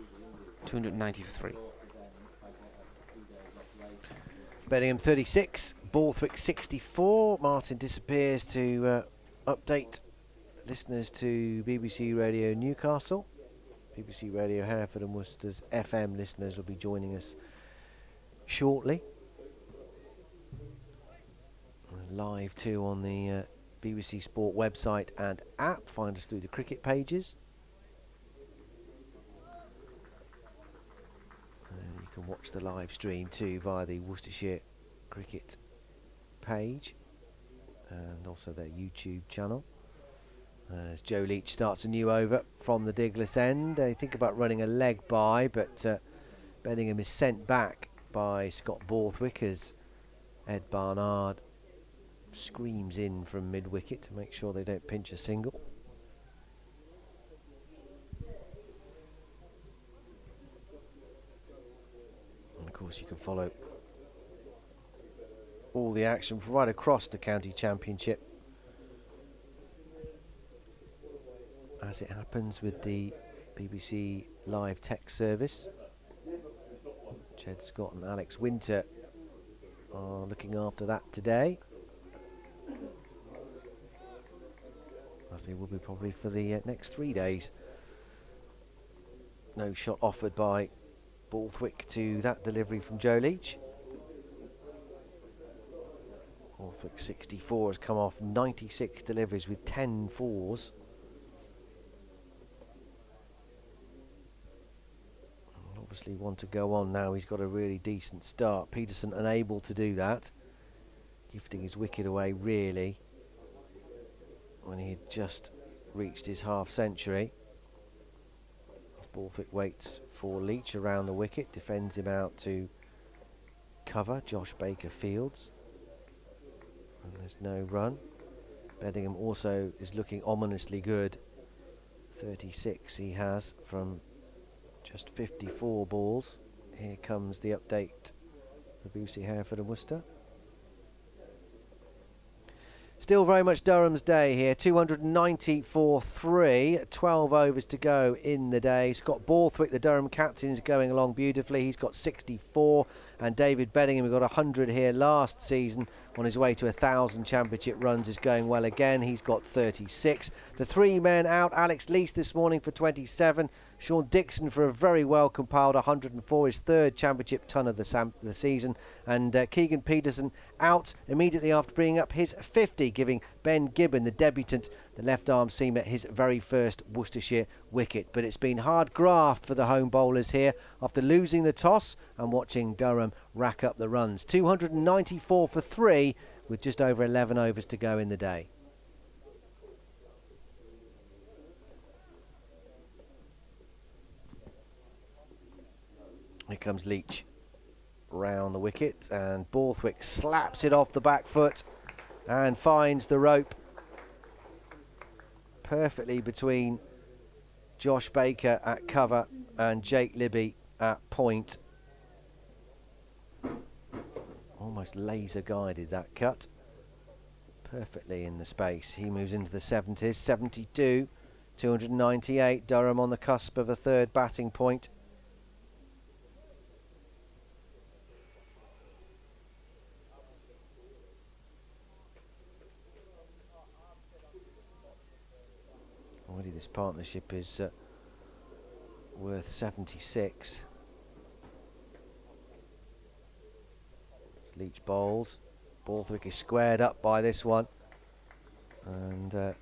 290 for 3. Beddingham 36, Borthwick 64. Martin disappears to update listeners to BBC Radio Newcastle. BBC Radio Hereford and Worcester's FM listeners will be joining us shortly. Live too on the BBC Sport website and app. Find us through the cricket pages. You can watch the live stream too via the Worcestershire cricket page and also their YouTube channel. As Joe Leach starts a new over from the Digless end. They think about running a leg by, but Beddingham is sent back by Scott Borthwick as Ed Barnard screams in from mid-wicket to make sure they don't pinch a single. And of course you can follow all the action from right across the county championship as it happens with the BBC live text service. Jed Scott and Alex Winter are looking after that today, as they will be probably for the next 3 days. No shot offered by Borthwick to that delivery from Joe Leach. Borthwick 64 has come off 96 deliveries with 10 fours. Obviously want to go on now. He's got a really decent start. Peterson unable to do that, gifting his wicket away really when he had just reached his half century. Borthwick waits for Leach around the wicket, defends him out to cover. Josh Baker fields, and there's no run. Beddingham also is looking ominously good. 36 he has from just 54 balls. Here comes the update for BBC Hereford and Worcester. Still very much Durham's day here. 290 for 3. 12 overs to go in the day. Scott Borthwick, the Durham captain, is going along beautifully. He's got 64. And David Beddingham, who got 100 here last season, on his way to 1,000 championship runs, is going well again. He's got 36. The 3 men out. Alex Leach this morning for 27. Sean Dixon for a very well compiled 104, his 3rd championship ton of the season. And Keegan Peterson out immediately after bringing up his 50, giving Ben Gibbon, the debutant, the left-arm seamer, his very first Worcestershire wicket. But it's been hard graft for the home bowlers here after losing the toss and watching Durham rack up the runs. 294 for 3 with just over 11 overs to go in the day. Here comes Leach round the wicket, and Borthwick slaps it off the back foot and finds the rope perfectly between Josh Baker at cover and Jake Libby at point. Almost laser guided that cut. perfectly in the space. He moves into the 70s, 72, 298. Durham on the cusp of a third batting point. Already this partnership is worth 76. Leach bowls. Borthwick is squared up by this one, and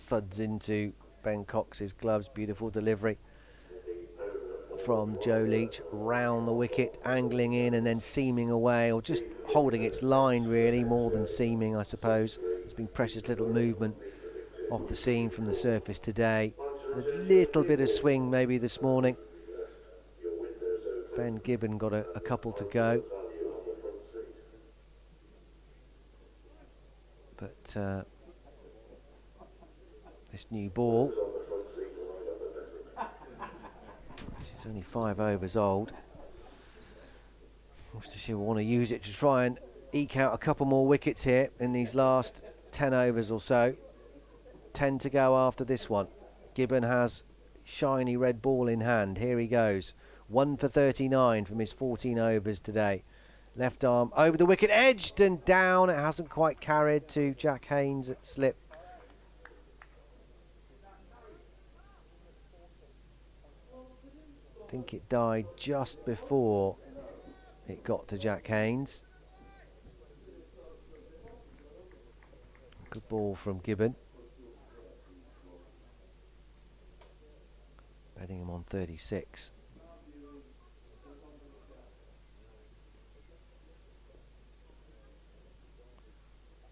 thuds into Ben Cox's gloves. Beautiful delivery from Joe Leach, round the wicket, angling in and then seaming away, or just holding its line really, more than seaming I suppose. There's been precious little movement off the seam from the surface today. A little bit of swing maybe this morning. Ben Gibbon got a couple to go. But this new ball, she's only 5 overs old. Worcestershire will want to use it to try and eke out a couple more wickets here in these last 10 overs or so. 10 to go after this one. Gibbon has shiny red ball in hand. Here he goes. 1 for 39 from his 14 overs today. Left arm over the wicket, edged and down. It hasn't quite carried to Jack Haynes at slip. I think it died just before it got to Jack Haynes. Good ball from Gibbon. Betting him on 36.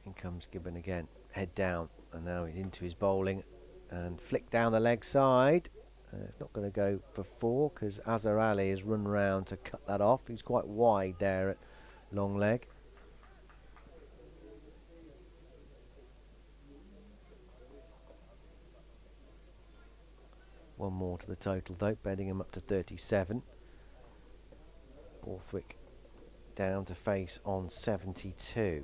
In comes Gibbon again, head down, and now he's into his bowling and flick down the leg side. It's not going to go for 4 because Azhar Ali has run round to cut that off. He's quite wide there at long leg. One more to the total though, betting him up to 37. Borthwick down to face on 72.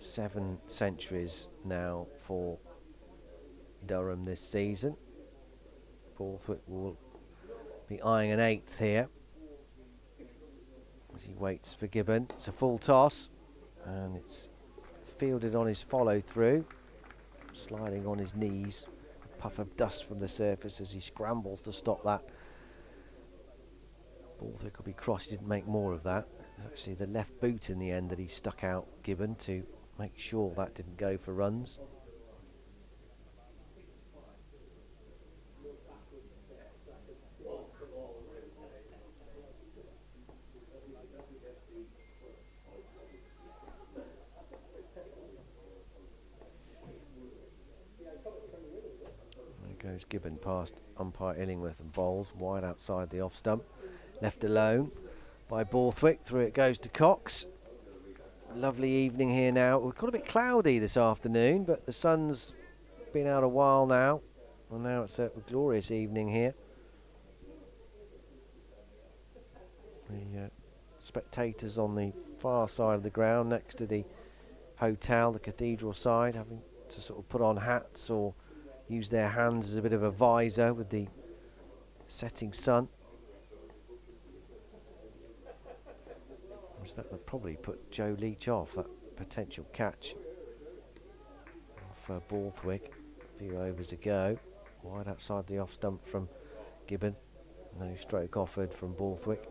7 centuries now for Durham this season. Borthwick will be eyeing an 8th here as he waits for Gibbon. It's a full toss and it's fielded on his follow through, sliding on his knees. A puff of dust from the surface as he scrambles to stop that. Borthwick will be cross, he didn't make more of that. It was actually the left boot in the end that he stuck out Gibbon to make sure that didn't go for runs. There goes Gibbon past umpire Illingworth and bowls wide outside the off stump. Left alone by Borthwick. Through it goes to Cox. Lovely evening here now. We've got a bit cloudy this afternoon, but the sun's been out a while now, and now it's a glorious evening here. The spectators on the far side of the ground next to the hotel, the cathedral side, having to sort of put on hats or use their hands as a bit of a visor with the setting sun. That would probably put Joe Leach off, that potential catch for Borthwick. A few overs ago, wide outside the off stump from Gibbon. No stroke offered from Borthwick.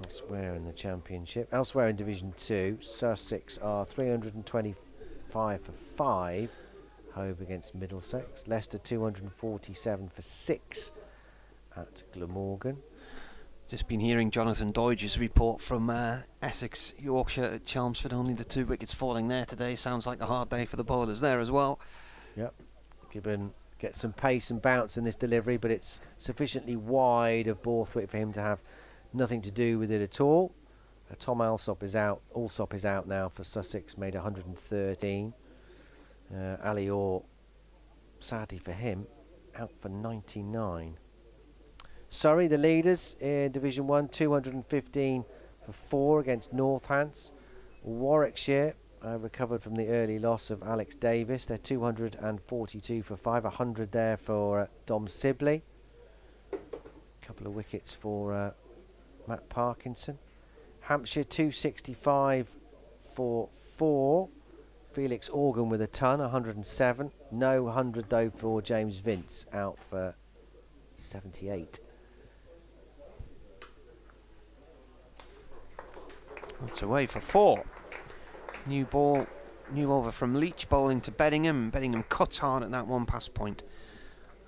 Elsewhere in the Championship, elsewhere in Division 2, Sussex are 325 for 5. Hove against Middlesex. Leicester 247 for 6 at Glamorgan. Just been hearing Jonathan Doidge's report from Essex, Yorkshire at Chelmsford. Only the 2 wickets falling there today. Sounds like a hard day for the bowlers there as well. Yep. Gibbon gets some pace and bounce in this delivery, but it's sufficiently wide of Borthwick for him to have nothing to do with it at all. Tom Alsop is out. Alsop is out now for Sussex. Made 113. Ali Orr, sadly for him, out for 99. Surrey, the leaders in Division 1, 215 for 4 against Northants. Warwickshire recovered from the early loss of Alex Davis. They're 242 for 5, 100 there for Dom Sibley. A couple of wickets for Matt Parkinson. Hampshire 265 for 4. Felix Organ with a ton, 107. No 100 though for James Vince, out for 78. That's away for 4. New ball, new over from Leach, bowling to Beddingham. Beddingham cuts hard at that 1-pass point.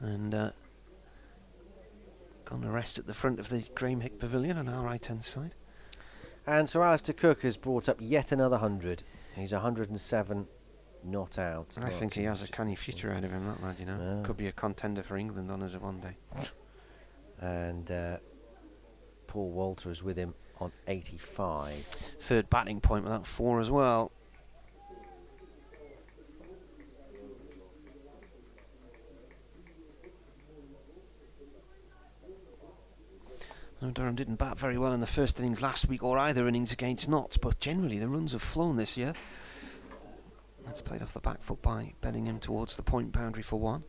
And gone to rest at the front of the Graham Hick Pavilion on our right-hand side. And Sir Alistair Cook has brought up yet another 100. He's 107 not out. I think he has a canny future out of him, that lad, you know. Yeah. Could be a contender for England honours of one day. And Paul Walter is with him on 85. Third batting point with that 4 as well. No, Durham didn't bat very well in the first innings last week or either innings against Notts, but generally the runs have flown this year. That's played off the back foot by Beddingham towards the point boundary for 1.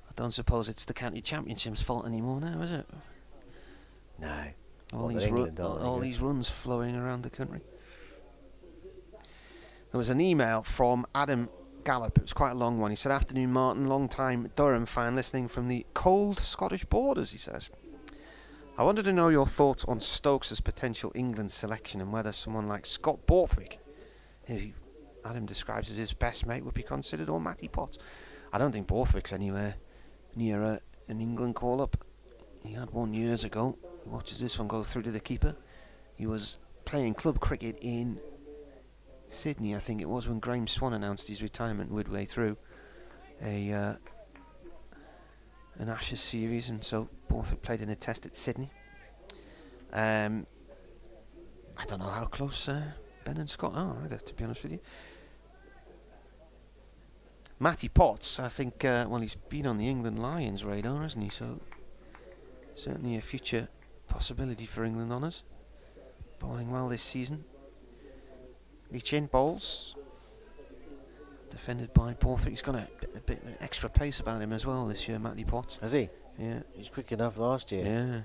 I don't suppose it's the county championship's fault anymore now, is it? No. All these runs flowing around the country. There was an email from Adam Gallop. It was quite a long one. He said, "Afternoon, Martin. Long time Durham fan listening from the cold Scottish borders," he says. "I wanted to know your thoughts on Stokes' potential England selection and whether someone like Scott Borthwick, who Adam describes as his best mate, would be considered, or Matty Potts. I don't think Borthwick's anywhere near an England call-up. He had one years ago. He watches this one go through to the keeper. He was playing club cricket in Sydney, I think it was, when Graham Swan announced his retirement midway through an Ashes series, and so Borthwick played in a test at Sydney. I don't know how close Ben and Scott are either, to be honest with you. Matty Potts, I think, well, he's been on the England Lions radar, hasn't he? So certainly a future possibility for England honours. Bowling well this season. Reach in, bowls. Defended by Borthwick. He's got a bit of extra pace about him as well this year, Matty Potts. Has he? Yeah. He's quick enough last year. Yeah.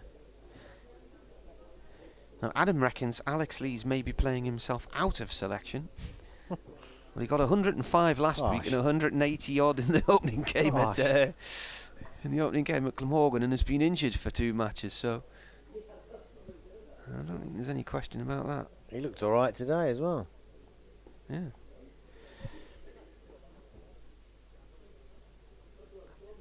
Now Adam reckons Alex Lees may be playing himself out of selection. Well, he got 105 last week and 180 odd in the opening game at Glamorgan, and has been injured for 2 matches. So I don't think there's any question about that. He looked all right today as well. Yeah.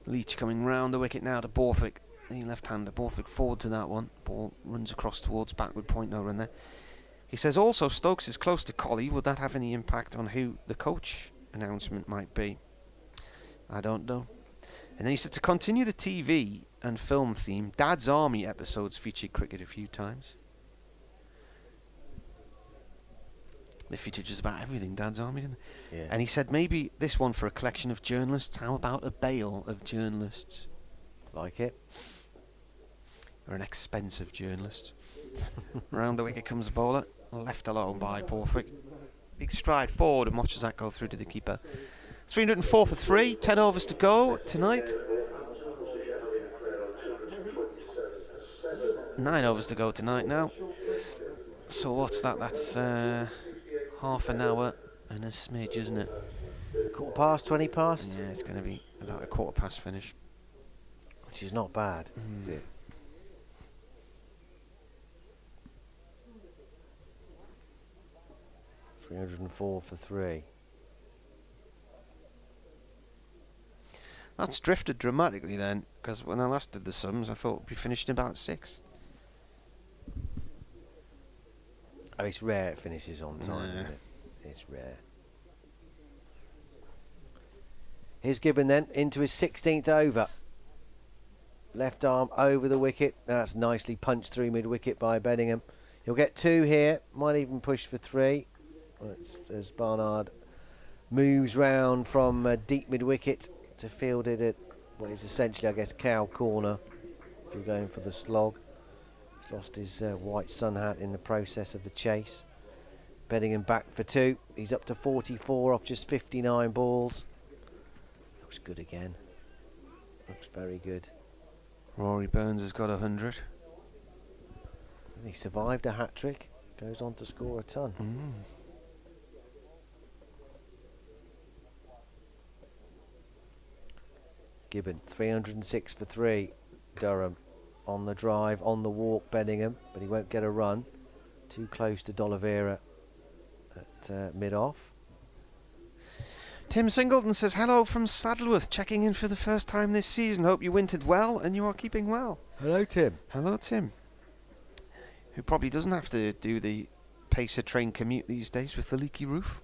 Leach coming round the wicket now to Borthwick, the left-hander. Borthwick forward to that one. Ball runs across towards backward point, no run there. He says also Stokes is close to Colley. Would that have any impact on who the coach announcement might be? I don't know. And then he said to continue the TV and film theme, Dad's Army episodes featured cricket a few times. They featured just about everything, Dad's Army, didn't they? Yeah. And he said maybe this one for a collection of journalists. How about a bale of journalists? Like it. Or an expensive journalist. Round the wicket comes the bowler, left alone by Borthwick. Big stride forward and watches that go through to the keeper. 304 for 3, 10 overs to go tonight. 9 overs to go tonight now. So what's that? That's half an hour and a smidge, isn't it? 20 past? Yeah, it's going to be about a 15 finish. Which is not bad, is it? $304 for 3. That's drifted dramatically then, because when I last did the sums, I thought it would be finished in about 6. Oh, it's rare it finishes on time, Yeah. isn't it? It's rare. Here's Gibbon then, into his 16th over. Left arm over the wicket. That's nicely punched through mid-wicket by Beddingham. He'll get 2 here, might even push for 3. As Barnard moves round from deep mid-wicket to field it at what is essentially, I guess, cow corner if you're going for the slog. He's lost his white sun hat in the process of the chase. Beddingham back for 2. He's up to 44 off just 59 balls. Looks good again. Looks very good. Rory Burns has got 100. He survived a hat-trick. Goes on to score a ton. Gibbon, 306 for 3. Durham on the drive, on the walk, Beddingham, but he won't get a run. Too close to D'Oliveira at mid-off. Tim Singleton says, hello from Saddleworth, checking in for the first time this season. Hope you wintered well and you are keeping well. Hello, Tim. Hello, Tim. Who probably doesn't have to do the Pacer train commute these days with the leaky roof.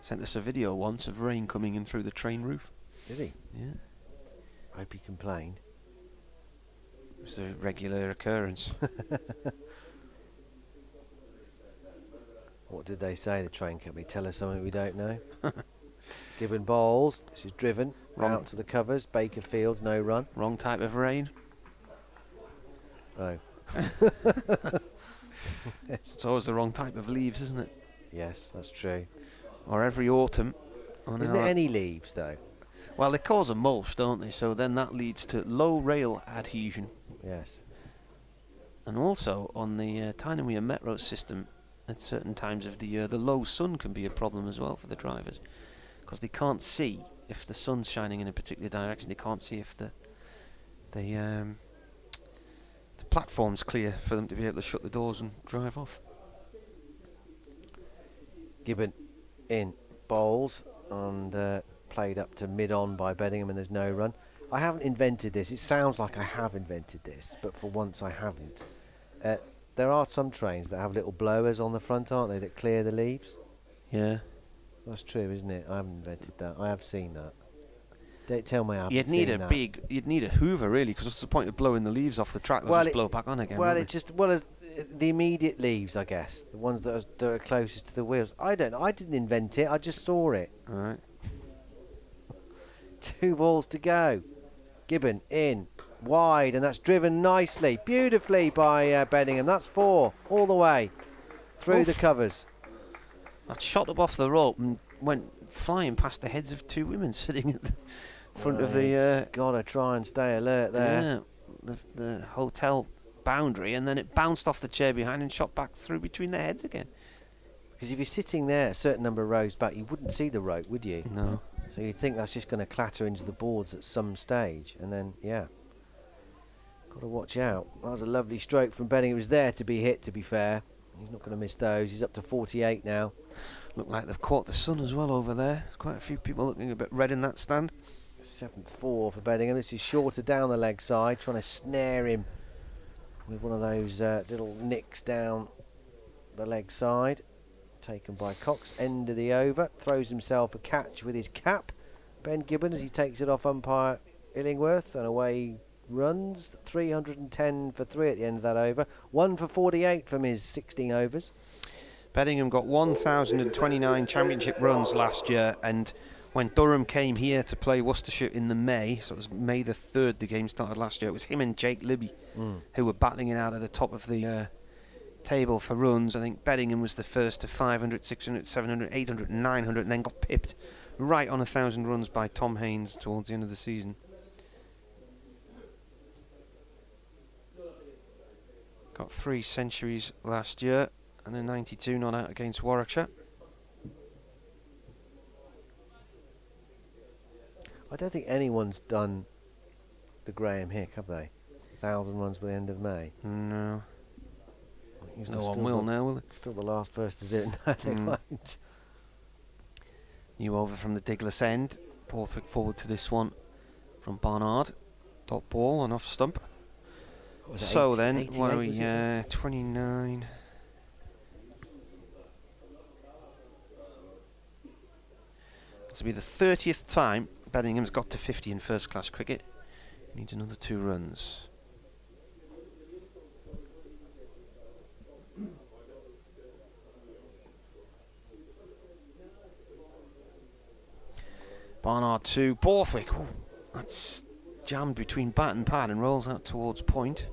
Sent us a video once of rain coming in through the train roof. Did he? Yeah. Hope he complained. It was a regular occurrence. What did they say, the train company? Tell us something we don't know. Gibbon bowls. This is driven. Wrong. Out to the covers. Baker Fields, no run. Wrong type of rain. Oh. It's always the wrong type of leaves, isn't it? Yes, that's true. Or every autumn. on Isn't there our- any leaves, though? Well, they cause a mulch, don't they? So then that leads to low rail adhesion. Yes. And also on the Tynemere metro system, at certain times of the year, the low sun can be a problem as well for the drivers, because they can't see if the sun's shining in a particular direction. They can't see if the platform's clear for them to be able to shut the doors and drive off. Gibbon in bowls and played up to mid-on by Beddingham, and there's no run. I haven't invented this. It sounds like I have invented this, but for once I haven't. There are some trains that have little blowers on the front, aren't they, that clear the leaves? Yeah. That's true, isn't it? I haven't invented that. I have seen that. Don't tell me I haven't You'd need seen a that. you'd need a hoover really, because what's the point of blowing the leaves off the track? They'll Well, just it- blow back on again. Well, won't it just as the immediate leaves, I guess, the ones that are closest to the wheels. I don't know. I didn't invent it. I just saw it. they? Alright. 2 balls to go. Gibbon in wide, and that's driven nicely, beautifully by Beddingham. That's 4 all the way through the Oof. covers. That shot up off the rope and went flying past the heads of 2 women sitting at the front of the Gotta try and stay alert there. the hotel boundary, and then it bounced off the chair behind and shot back through between their heads again. Because if you're sitting there a certain number of rows back, you wouldn't see the rope, would you? No. So you'd think that's just going to clatter into the boards at some stage, and then, yeah. Got to watch out. That was a lovely stroke from Beddingham. It was there to be hit, to be fair. He's not going to miss those. He's up to 48 now. Look like they've caught the sun as well over there. There's quite a few people looking a bit red in that stand. 7th 4 for Beddingham. This is shorter down the leg side, trying to snare him with one of those little nicks down the leg side. Taken by Cox. End of the over. Throws himself a catch with his cap. Ben Gibbon as he takes it off umpire Illingworth, and away he runs. 310 for 3 at the end of that over. 1 for 48 from his 16 overs. Beddingham got 1,029 championship runs last year, and when Durham came here to play Worcestershire in the May, so it was May the 3rd the game started last year, it was him and Jake Libby who were battling it out at the top of the table for runs. I think Beddingham was the first to 500, 600, 700, 800, 900, and then got pipped right on 1,000 runs by Tom Haynes towards the end of the season. Got 3 centuries last year, and a 92 not out against Warwickshire. I don't think anyone's done the Graham Hick, have they? 1,000 runs by the end of May. No. He's No still one will the- now, will it? Still the last person to do it. No, they Mm. won't. New over from the Diglas end. Borthwick forward to this one from Barnard. Dot ball and off stump. What was it, So 80 then, 88 what are we? was it? 29. This will be the 30th time Beddingham's got to 50 in first class cricket. Needs another 2 runs. Barnard to Borthwick. Ooh, that's jammed between bat and pad and rolls out towards point.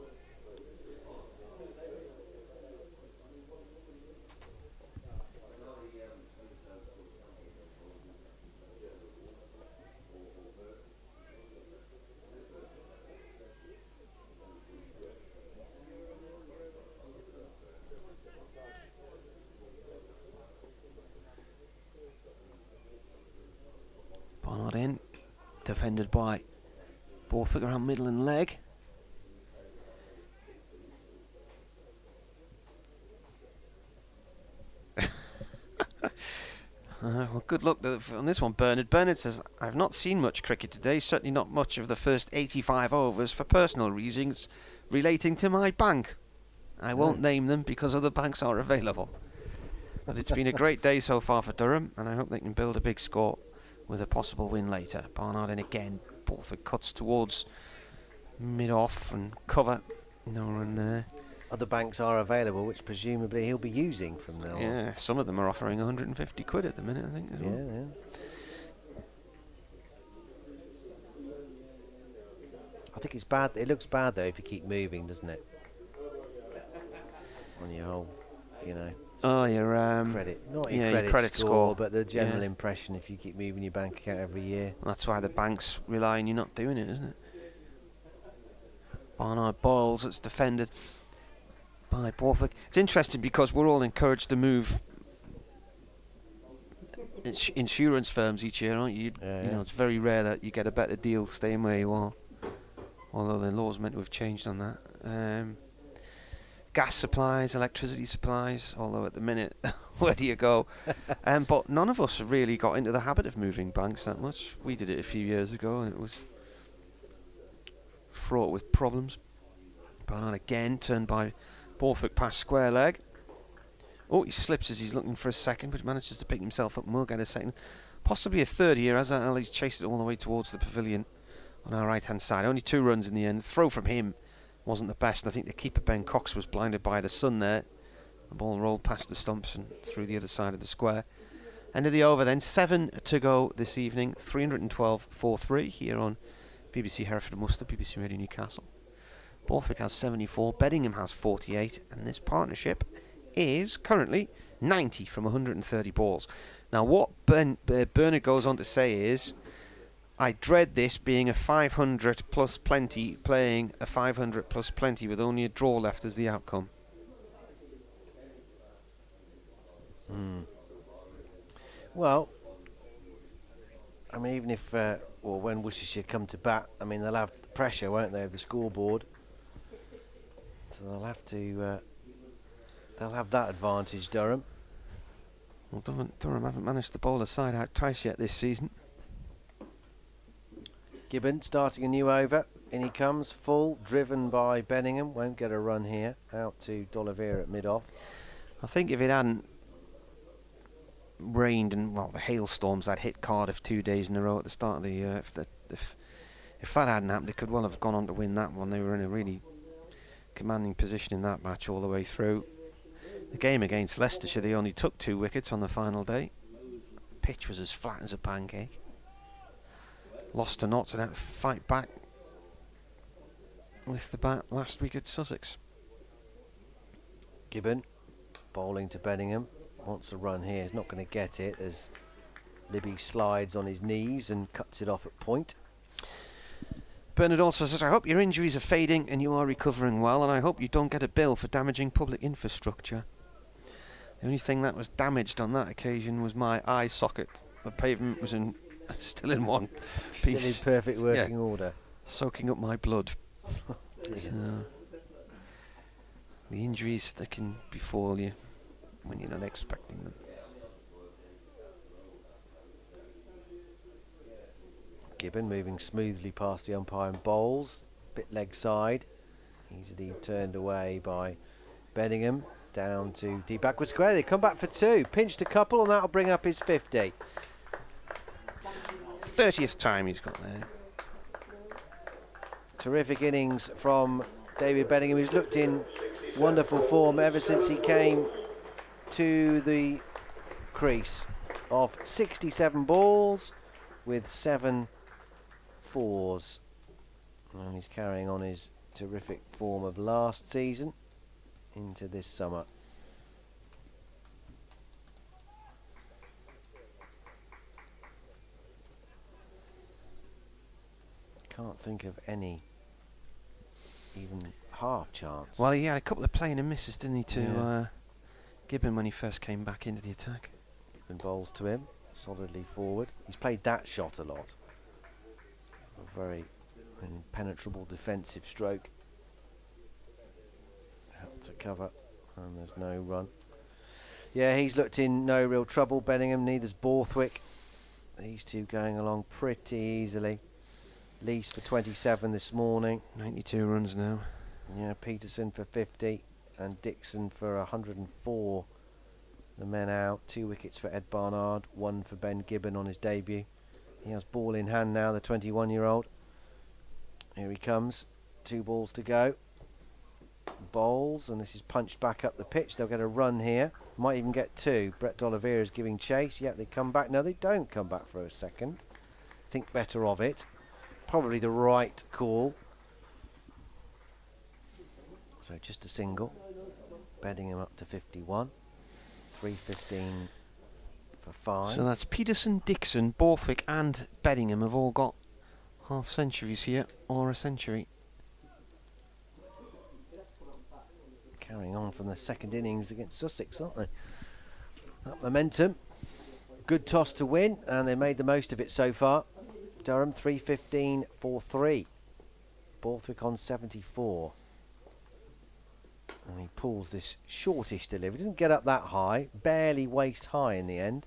Barnard in, defended by Borthwick around middle and leg. Well, good luck on this one, Bernard. Bernard says, I've not seen much cricket today, certainly not much of the first 85 overs for personal reasons relating to my bank. I won't name them because other banks are available. But it's been a great day so far for Durham, and I hope they can build a big score with a possible win later. Barnard in again. Borthwick cuts towards mid-off and cover. No run there. Other banks are available, which presumably he'll be using from now on. Yeah, some of them are offering 150 quid at the minute, I think, as well. Yeah. I think it's bad. It looks bad though if you keep moving, doesn't it? On your whole, you know. Oh, your credit, not your credit score, but the general impression if you keep moving your bank account every year. That's why the banks rely on you not doing it, isn't it? Barnard Boyles, it's defended by Borthwick. It's interesting because we're all encouraged to move insurance firms each year, aren't you? You know, it's very rare that you get a better deal staying where you are. Although the law's meant to have changed on that. Gas supplies, electricity supplies, although at the minute, where do you go? But none of us have really got into the habit of moving banks that much. We did it a few years ago and it was fraught with problems. Barnard again, turned by Borthwick past square leg. Oh, he slips as he's looking for a second, but manages to pick himself up and will get a second. Possibly a third here as he's chased it all the way towards the pavilion on our right hand side. Only 2 runs in the end. Throw from him wasn't the best. I think the keeper Ben Cox was blinded by the sun there. The ball rolled past the stumps and through the other side of the square. End of the over then. 7 to go this evening. 312.43 here on BBC Hereford and Worcester, BBC Radio Newcastle. Borthwick has 74, Beddingham has 48, and this partnership is currently 90 from 130 balls. Now what Bernard goes on to say is, I dread this being a 500 plus plenty, playing a 500 plus plenty with only a draw left as the outcome. Well, I mean, even if, when Worcestershire come to bat, I mean, they'll have the pressure, won't they, of the scoreboard. So they'll have that advantage, Durham. Well, Durham haven't managed to bowl a side out twice yet this season. Gibbon starting a new over. In he comes, full, driven by Beddingham. Won't get a run here. Out to D'Oliveira at mid-off. I think if it hadn't rained and, well, the hailstorms that hit Cardiff 2 days in a row at the start of the year, if that hadn't happened, they could well have gone on to win that one. They were in a really commanding position in that match all the way through. The game against Leicestershire, they only took 2 wickets on the final day. Pitch was as flat as a pancake. Lost to Notts and had to fight back with the bat last week at Sussex. Gibbon bowling to Beddingham. Wants a run here. He's not going to get it as Libby slides on his knees and cuts it off at point. Bernard also says, I hope your injuries are fading and you are recovering well, and I hope you don't get a bill for damaging public infrastructure. The only thing that was damaged on that occasion was my eye socket. The pavement was still in one piece. Still in perfect working order. Soaking up my blood. So, the injuries that can befall you when you're not expecting them. Gibbon moving smoothly past the umpire and bowls. Bit leg side. Easily turned away by Beddingham. Down to deep backward square. They come back for 2. Pinched a couple and that'll bring up his 50. 30th time he's got there. Terrific innings from David Beddingham, who's looked in wonderful form ever since he came to the crease. Of 67 balls, with 7 fours. And he's carrying on his terrific form of last season into this summer. Can't think of any even half chance. Well, he had a couple of playing and misses, didn't he, to Yeah. Gibbon when he first came back into the attack. Gibbon bowls to him, solidly forward. He's played that shot a lot. A very impenetrable defensive stroke. Out to cover, and there's no run. Yeah, he's looked in no real trouble, Bellingham, neither's Borthwick. These two going along pretty easily. Leach for 27 this morning. 92 runs now. Yeah, Peterson for 50 and Dixon for 104. The men out. 2 wickets for Ed Barnard, 1 for Ben Gibbon on his debut. He has ball in hand now, the 21-year-old. Here he comes. 2 balls to go. Bowls, and this is punched back up the pitch. They'll get a run here. Might even get 2. Brett D'Oliveira is giving chase. Yeah, they come back. No, they don't come back for a second. Think better of it. Probably the right call. So just a single. Bedding him up to 51. 3:15 for 5. So that's Peterson, Dixon, Borthwick and Beddingham have all got half centuries here, or a century. Carrying on from the second innings against Sussex, aren't they? That momentum. Good toss to win, and they made the most of it so far. Durham 3:15 for 3. Borthwick on 74. And he pulls this shortish delivery. Doesn't get up that high, barely waist high in the end.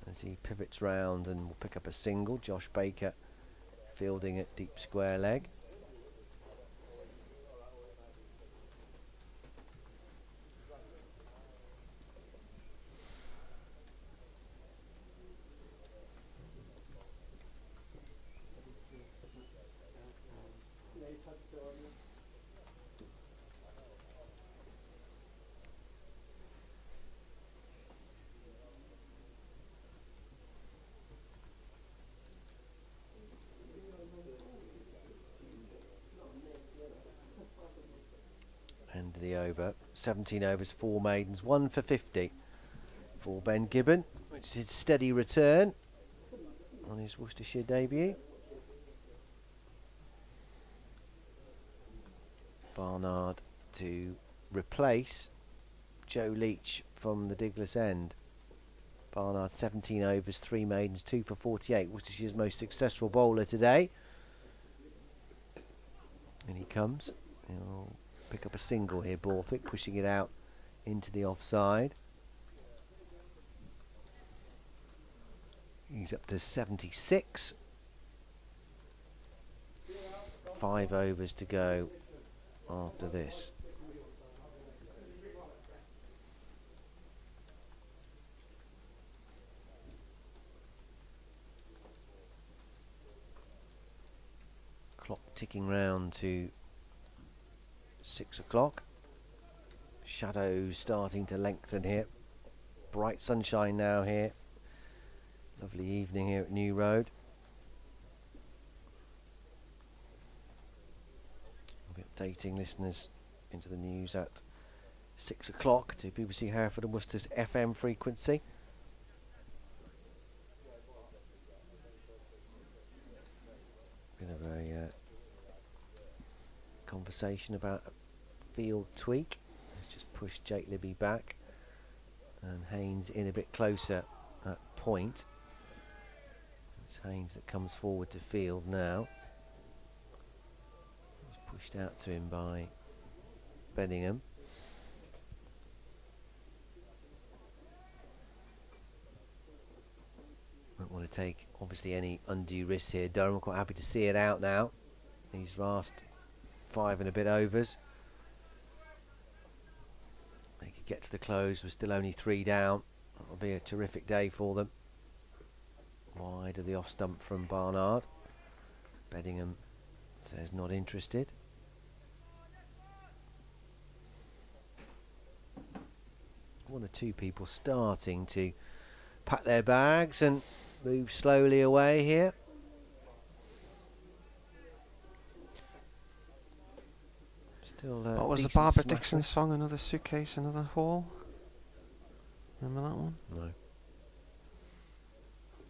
As he pivots round and will pick up a single. Josh Baker fielding at deep square leg. End of the over. 17 overs, 4 maidens, 1 for 50 for Ben Gibbon, which is his steady return on his Worcestershire debut. Barnard to replace Joe Leach from the Diglas end. Barnard 17 overs, 3 maidens, 2 for 48. Worcestershire's most successful bowler today. And he comes. He'll pick up a single here, Borthwick, pushing it out into the offside. He's up to 76. 5 overs to go after this. Clock ticking round to 6 o'clock. Shadows starting to lengthen here. Bright sunshine now here. Lovely evening here at New Road. I'll be updating listeners into the news at 6 o'clock to BBC Hereford and Worcester's FM frequency. Bit of a conversation about a field tweak. Let's just push Jake Libby back and Haynes in a bit closer at point. It's Haynes that comes forward to field now. He's pushed out to him by Bellingham. Don't want to take obviously any undue risks here. Durham quite happy to see it out now. These last 5 and a bit overs. They could get to the close. We're still only 3 down. That'll be a terrific day for them. Wide of the off stump from Barnard. Beddingham says not interested. One or two people starting to pack their bags and Move slowly away here. Still, What was the decent Barbara smattering. Dixon song? Another suitcase, another haul? Remember that one? No.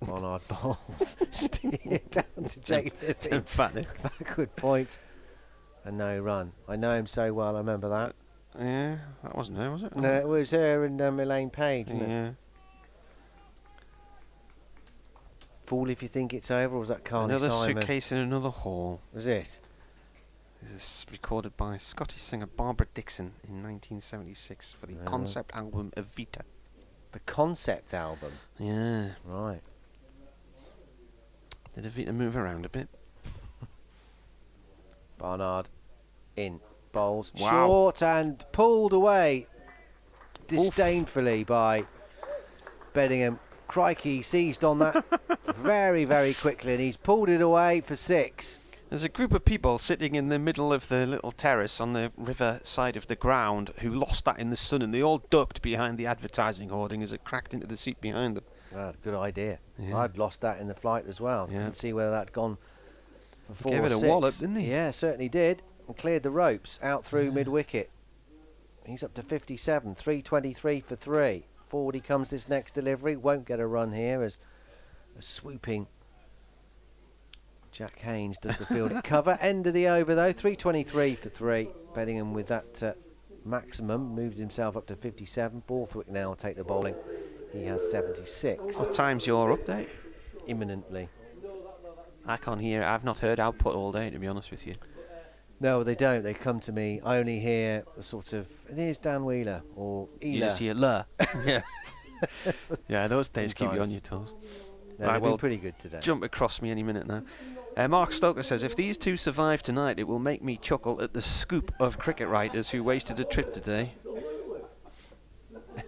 Barnard Bowles steer down to Jake Livy. Fatty. Backward point and no run. I know him so well, I remember that. Yeah, that wasn't her, was it? No, it was her and Elaine Page, wasn't it? Yeah. Fool if you think it's over, or was that Carly Another Simon? suitcase in another haul. Was it? This is recorded by Scottish singer Barbara Dixon in 1976 for the concept album Evita. The concept album? Yeah. Right. Did Evita move around a bit? Barnard in. Bowles. Wow. Short and pulled away disdainfully by Bedingham. Crikey, he seized on that very, very quickly, and he's pulled it away for 6. There's a group of people sitting in the middle of the little terrace on the river side of the ground who lost that in the sun, and they all ducked behind the advertising hoarding as it cracked into the seat behind them. Good idea. Yeah. I'd lost that in the flight as well. Yeah. Couldn't see whether that'd gone for 4 Gave or it a 6. wallop, didn't he? Yeah, certainly did. And cleared the ropes out through mid-wicket. He's up to 57, 323 for 3. Forward he comes this next delivery. Won't get a run here as a swooping Jack Haynes does the field at cover. End of the over though, 323 for 3. Bedingham with that maximum moved himself up to 57. Borthwick now will take the bowling. He has 76. What time's your update? Imminently. I can't hear. I've not heard output all day, to be honest with you. No, they don't. They come to me. I only hear the sort of, here's Dan Wheeler or Ela. You just hear la. Yeah. Yeah, those days keep you on your toes. No, Right, they've well, been pretty good today. Jump across me any minute now. Mark Stoker says, if these two survive tonight, it will make me chuckle at the scoop of cricket writers who wasted a trip today.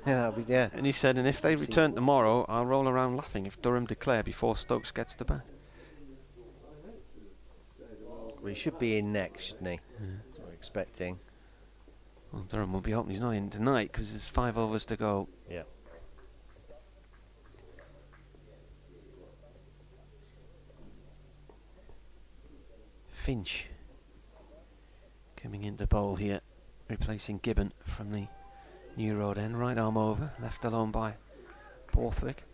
Yeah. And he said, and if they return tomorrow, I'll roll around laughing if Durham declare before Stokes gets to bat. Well, he should be in next, shouldn't he? That's what we're expecting. Well, Durham will be hoping he's not in tonight because there's 5 overs to go. Yeah. Finch coming into bowl here, replacing Gibbon from the New Road end. Right arm over, left alone by Borthwick.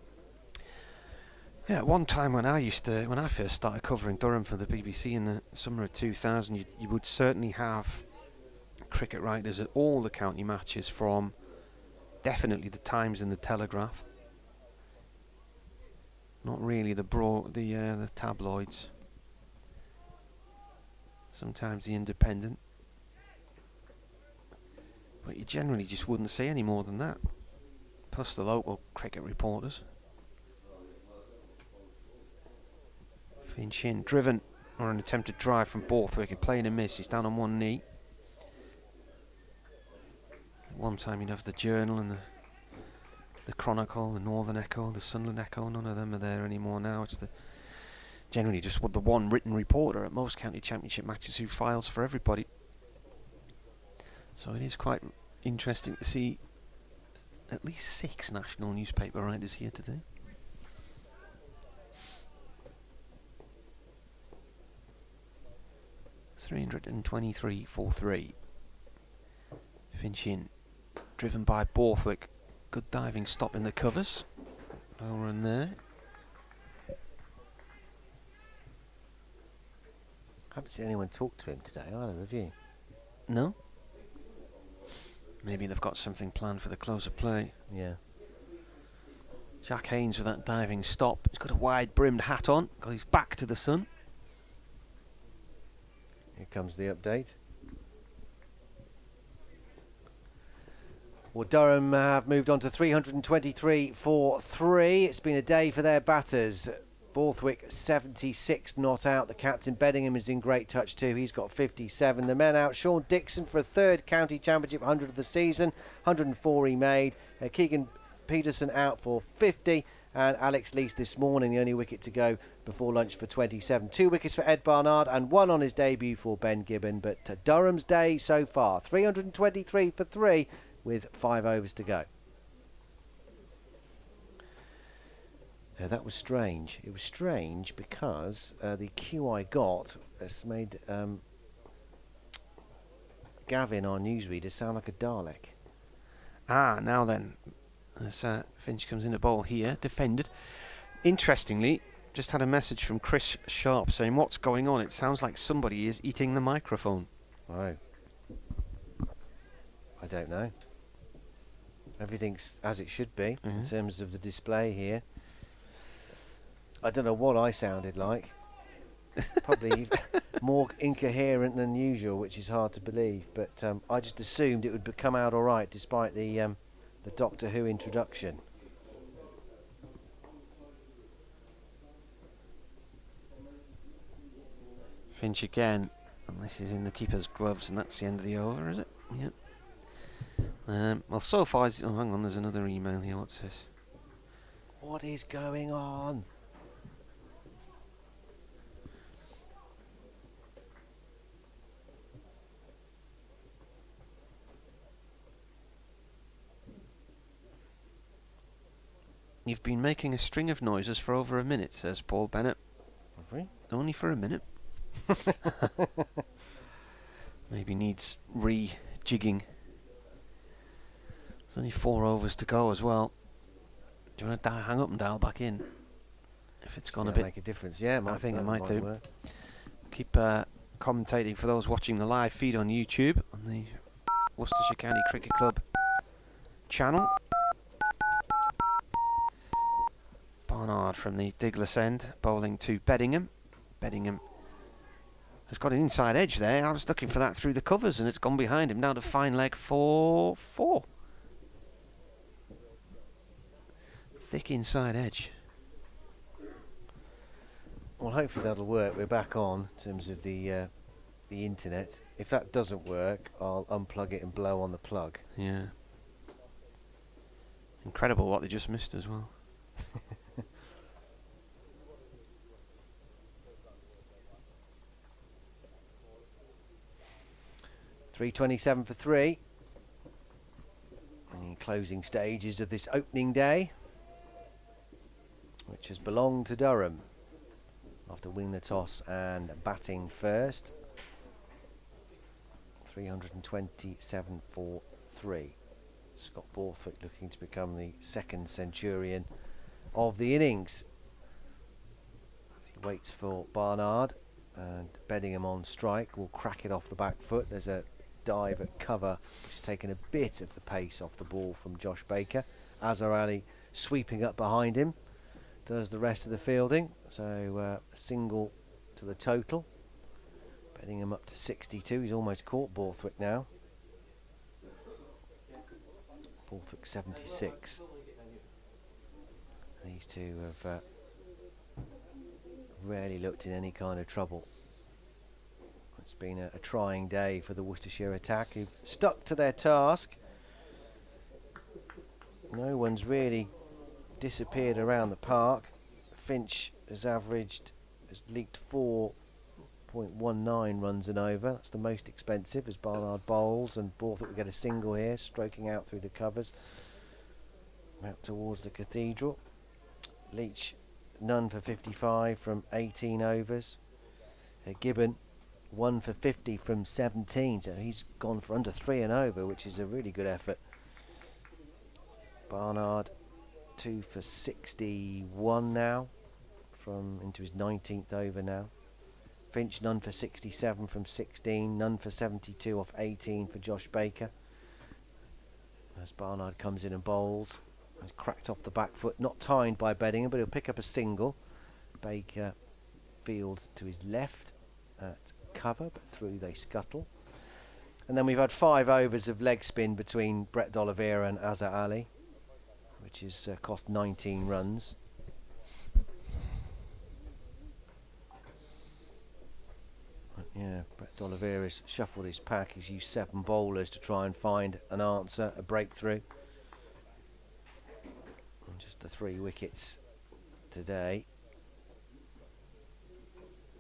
Yeah, at one time when I first started covering Durham for the BBC in the summer of 2000, you would certainly have cricket writers at all the county matches from definitely the Times and the Telegraph. Not really the tabloids. Sometimes the Independent. But you generally just wouldn't see any more than that. Plus the local cricket reporters. Finch in, driven on an attempted drive from Borthwick and playing a miss. He's down on one knee. At one time you'd have the Journal and the Chronicle, the Northern Echo, the Sunderland Echo. None of them are there anymore now. It's generally just the one written reporter at most county championship matches who files for everybody. So it is quite interesting to see at least 6 national newspaper writers here today. .323 for 3. Finch in, driven by Borthwick. Good diving stop in the covers. No run there. I haven't seen anyone talk to him today either, have you? No? Maybe they've got something planned for the close of play. Yeah. Jack Haynes with that diving stop. He's got a wide brimmed hat on, got his back to the sun. Here comes the update. Well, Durham have moved on to 323 for 3. It's been a day for their batters. Borthwick 76 not out. The captain Bedingham is in great touch too. He's got 57. The men out. Sean Dixon for a 3rd county championship 100 of the season. 104 he made. Keegan Peterson out for 50. And Alex Leach this morning, the only wicket to go before lunch for 27. 2 wickets for Ed Barnard and 1 on his debut for Ben Gibbon. But Durham's day so far, 323 for 3 with 5 overs to go. That was strange. It was strange because the cue I got has made Gavin, our newsreader, sound like a Dalek. Now then, as Finch comes in the bowl here, defended. Interestingly, just had a message from Chris Sharp saying, what's going on? It sounds like somebody is eating the microphone. Oh. I don't know. Everything's as it should be in terms of the display here. I don't know what I sounded like. Probably more incoherent than usual, which is hard to believe. But I just assumed it would come out all right, despite the Doctor Who introduction. Finch again, and this is in the keeper's gloves, and that's the end of the over, is it? Yep. Well, so far, oh, hang on, there's another email here. What's this? What is going on? You've been making a string of noises for over a minute, says Paul Bennett. Have we? Only for a minute. Maybe needs rejigging. There's only 4 overs to go as well. Do you want to hang up and dial back in? If it's gone a bit, make a difference. Yeah, I think it might do. Work. Keep commentating for those watching the live feed on YouTube on the Worcestershire County Cricket Club channel. Barnard from the Diglas end, bowling to Beddingham. Beddingham has got an inside edge there. I was looking for that through the covers, and it's gone behind him. Now to fine leg for 4. Thick inside edge. Well, hopefully that'll work. We're back on in terms of the internet. If that doesn't work, I'll unplug it and blow on the plug. Yeah. Incredible what they just missed as well. 3:27 for 3. In the closing stages of this opening day, which has belonged to Durham after winning the toss and batting first. 327 for 3. Scott Borthwick looking to become the second centurion of the innings. He waits for Barnard, and Beddingham on strike will crack it off the back foot. There's a dive at cover, which has taken a bit of the pace off the ball from Josh Baker. Azhar Ali sweeping up behind him does the rest of the fielding, so a single to the total. Beddingham up to 62. He's almost caught Borthwick now. Borthwick 76. These two have rarely looked in any kind of trouble. It's been a trying day for the Worcestershire attack, who've stuck to their task. No one's really disappeared around the park. Finch has leaked 4.19 runs and over. That's the most expensive as Barnard bowls, and Borthwick will get a single here, stroking out through the covers out towards the cathedral. Leach none for 55 from 18 overs. Gibbon 1 for 50 from 17, so he's gone for under 3 and over, which is a really good effort. Barnard 2 for 61 now, from into his 19th over now. Finch none for 67 from 16, none for 72 off 18 for Josh Baker. As Barnard comes in and bowls, he's cracked off the back foot, not timed by Beddingham, but he'll pick up a single. Baker fields to his left at cover, but through they scuttle. And then we've had 5 overs of leg spin between Brett D'Oliveira and Azhar Ali, which has cost 19 runs. But yeah, Brett D'Oliveira's shuffled his pack. He's used 7 bowlers to try and find an answer, a breakthrough. And just the 3 wickets today.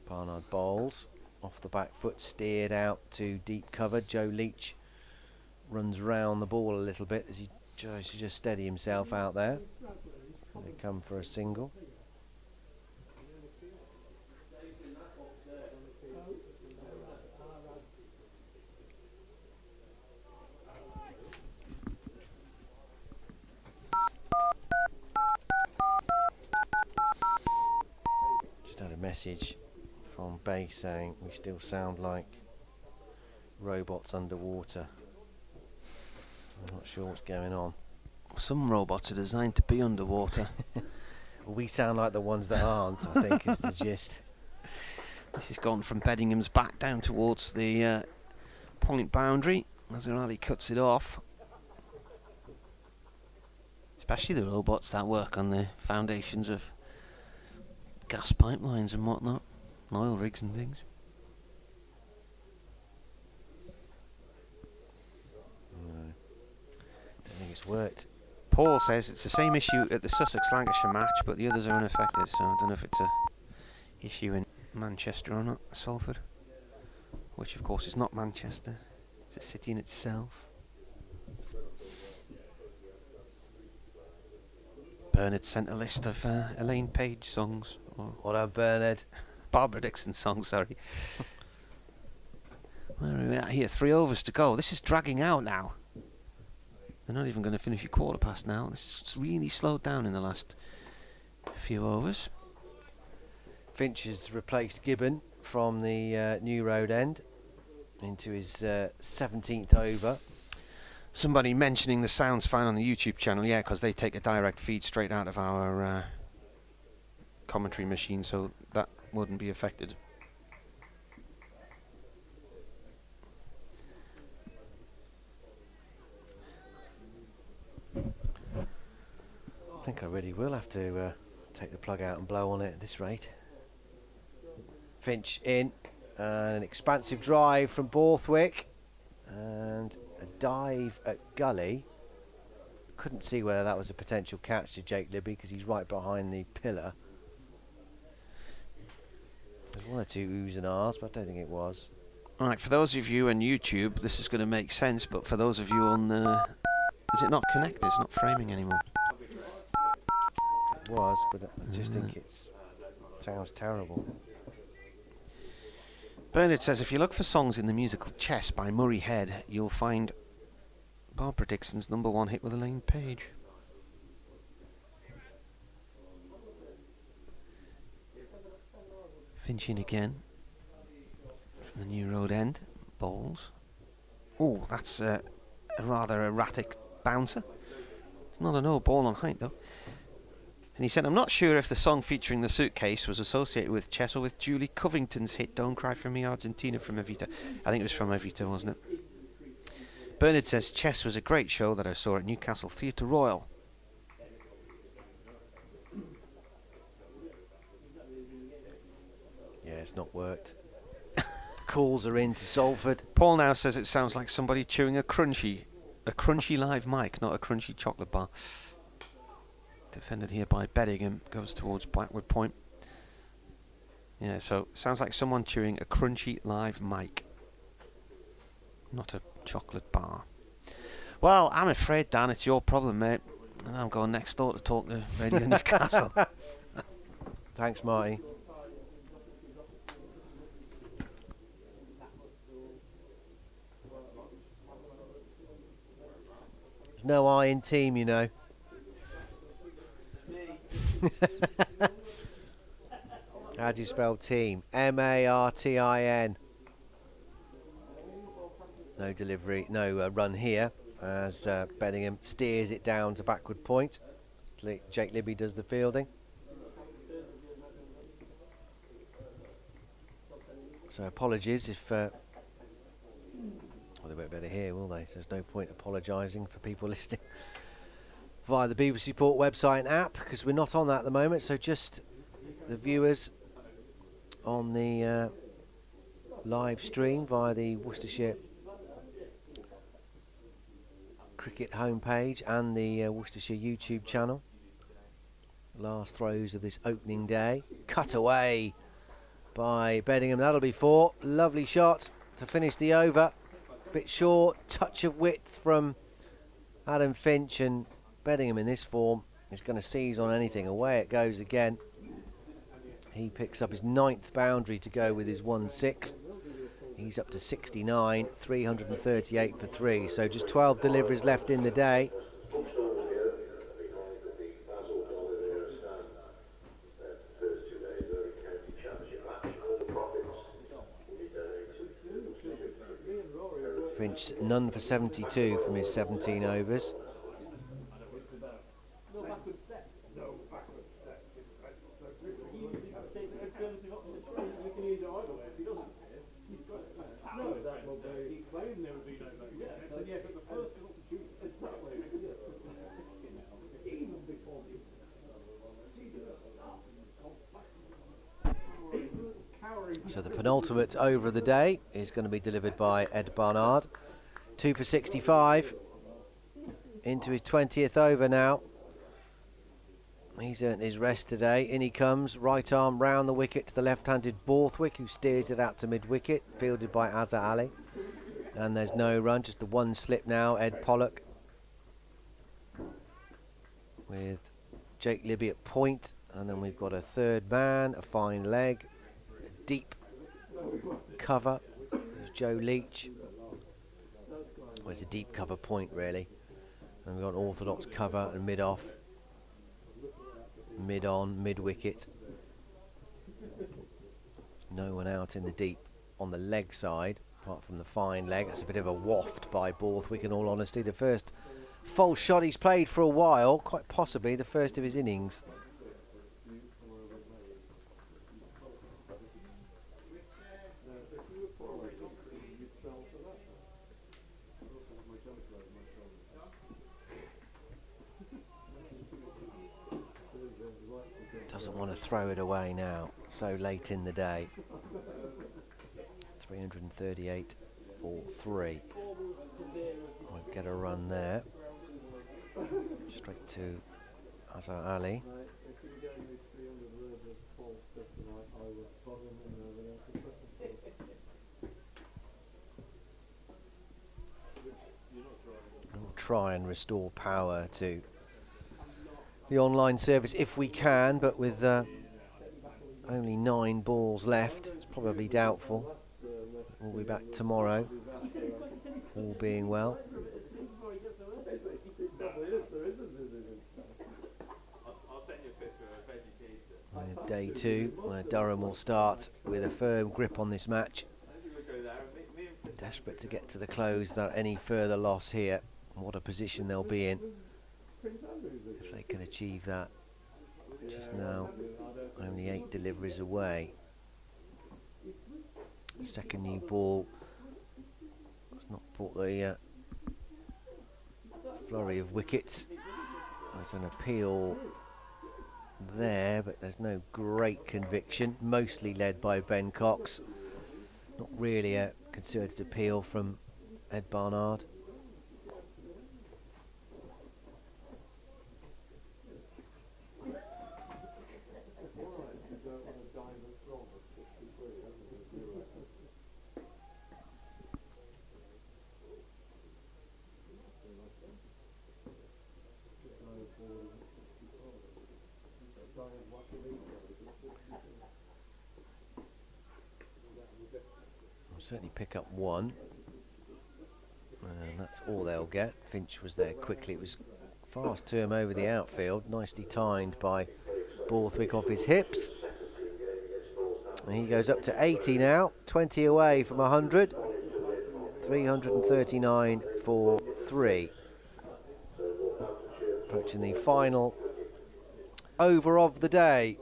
Barnard bowls off the back foot, steered out to deep cover. Joe Leach runs round the ball a little bit as he tries to just steady himself out there. They come for a single. Just had a message from base saying we still sound like robots underwater. I'm not sure what's going on. Some robots are designed to be underwater. Well, we sound like the ones that aren't, I think, is the gist. This has gone from Beddingham's back down towards the point boundary as O'Reilly cuts it off. Especially the robots that work on the foundations of gas pipelines and whatnot, oil rigs and things. No, don't think it's worked. Paul says it's the same issue at the Sussex-Lancashire match, but the others are unaffected, so I don't know if it's a issue in Manchester or not, Salford, which of course is not Manchester, it's a city in itself. Bernard sent a list of Elaine Page songs. What up, Bernard? Barbara Dixon songs, sorry. Where are we at here? 3 overs to go. This is dragging out now. They're not even going to finish a quarter past now. This is really slowed down in the last few overs. Finch has replaced Gibbon from the New Road end into his 17th over. Somebody mentioning the sound's fine on the YouTube channel, yeah, because they take a direct feed straight out of our commentary machine, so that wouldn't be affected. I think I really will have to take the plug out and blow on it at this rate. Finch in, and an expansive drive from Borthwick, and a dive at Gully. Couldn't see whether that was a potential catch to Jake Libby because he's right behind the pillar. There's one or two oohs and ahs, but I don't think it was. Alright, for those of you on YouTube, this is going to make sense, but for those of you on... is it not connected? It's not framing anymore. It was, but I just think it sounds terrible. Bernard says, if you look for songs in the musical Chess by Murray Head, you'll find Barbara Dixon's #1 hit with Elaine Page. Finch in again. From the New Road end. Bowls. Oh, that's a rather erratic bouncer. It's not a no ball on height though. And he said, I'm not sure if the song featuring the suitcase was associated with Chess or with Julie Covington's hit Don't Cry For Me Argentina from Evita. I think it was from Evita, wasn't it? Bernard says, Chess was a great show that I saw at Newcastle Theatre Royal. Yeah, it's not worked. Calls are in to Salford. Paul now says it sounds like somebody chewing a crunchy live mic, not a crunchy chocolate bar. Defended here by Beddingham, goes towards Blackwood Point. Yeah, so sounds like someone chewing a crunchy live mic, not a chocolate bar. Well, I'm afraid, Dan, it's your problem, mate. And I'm going next door to talk to Radio Newcastle. Thanks, Marty. There's no I in team, you know. How do you spell team? M-A-R-T-I-N. No delivery, no run here as Beddingham steers it down to backward point. Jake Libby does the fielding. So apologies if... well, they won't be able to hear, will they? So there's no point apologising for people listening via the BBC Sport website and app, because we're not on that at the moment, so just the viewers on the live stream via the Worcestershire cricket homepage and the Worcestershire YouTube channel. Last throws of this opening day. Cut away by Beddingham, that'll be 4. Lovely shot to finish the over. Bit short, touch of width from Adam Finch, and Beddingham in this form is going to seize on anything. Away it goes again. He picks up his 9th boundary to go with his 1-6. He's up to 69, 338 for 3. So just 12 deliveries left in the day. Finch none for 72 from his 17 overs. So the penultimate over of the day is going to be delivered by Ed Barnard. 2 for 65. Into his 20th over now. He's earned his rest today. In he comes, right arm round the wicket to the left-handed Borthwick, who steers it out to mid-wicket, fielded by Azhar Ali. And there's no run, just the one slip now. Ed Pollock with Jake Libby at point, and then we've got a third man, a fine leg, a deep cover. There's Joe Leach. Well, it's a deep cover point really, and we've got an orthodox cover and mid-off, mid-on, mid-wicket. No one out in the deep on the leg side, apart from the fine leg. That's a bit of a waft by Borthwick, in all honesty. The first false shot he's played for a while, quite possibly the first of his innings. Doesn't want to throw it away now, so late in the day. 338 for 3. Won't get a run there. Straight to Azhar Ali. We'll try and restore power to the online service if we can, but with only 9 balls left, it's probably doubtful. We'll be back tomorrow, all being well. With day 2, where Durham will start with a firm grip on this match. Desperate to get to the close without any further loss here. What a position they'll be in if they can achieve that. Just now only 8 deliveries away. Second new ball has not brought the flurry of wickets. There's an appeal there, but there's no great conviction, mostly led by Ben Cox. Not really a concerted appeal from Ed Barnard. Certainly pick up 1, and that's all they'll get. Finch was there quickly. It was fast to him over the outfield, nicely timed by Borthwick off his hips, and he goes up to 80 now, 20 away from 100. 339 for 3. Approaching the final over of the day,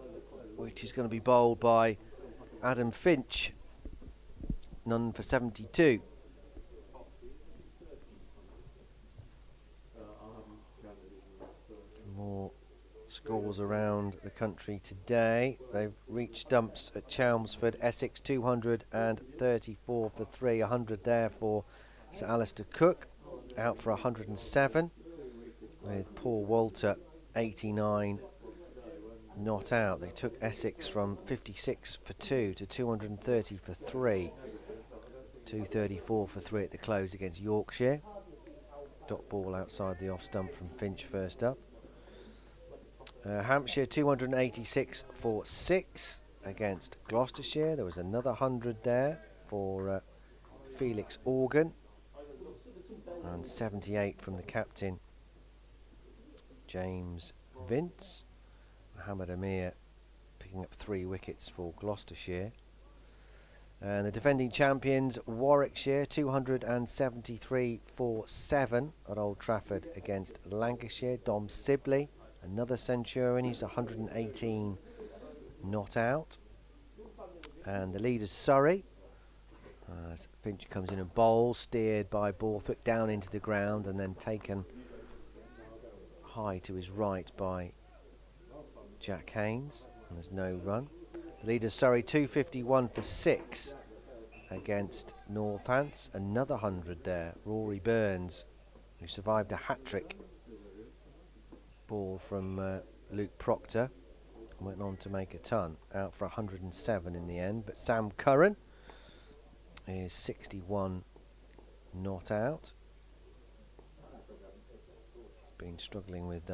which is going to be bowled by Adam Finch. None for 72. More scores around the country today. They've reached stumps at Chelmsford. Essex 234 for 3. 100 there for Sir Alistair Cook. Out for 107. With Paul Walter 89 not out. They took Essex from 56 for 2 to 230 for 3. 234 for 3 at the close against Yorkshire. Dot ball outside the off stump from Finch first up. Hampshire 286 for 6 against Gloucestershire. There was another 100 there for Felix Organ, and 78 from the captain James Vince. Mohammed Amir picking up 3 wickets for Gloucestershire. And the defending champions Warwickshire 273 for 7 at Old Trafford against Lancashire. Dom Sibley, another Centurion, he's 118 not out. And the leaders Surrey, as Finch comes in and bowls, steered by Borthwick down into the ground and then taken high to his right by Jack Haynes, and there's no run. The leaders Surrey 251 for 6 against Northants, another 100 there. Rory Burns, who survived a hat-trick ball from Luke Proctor, and went on to make a ton, out for 107 in the end. But Sam Curran is 61 not out. He's been struggling with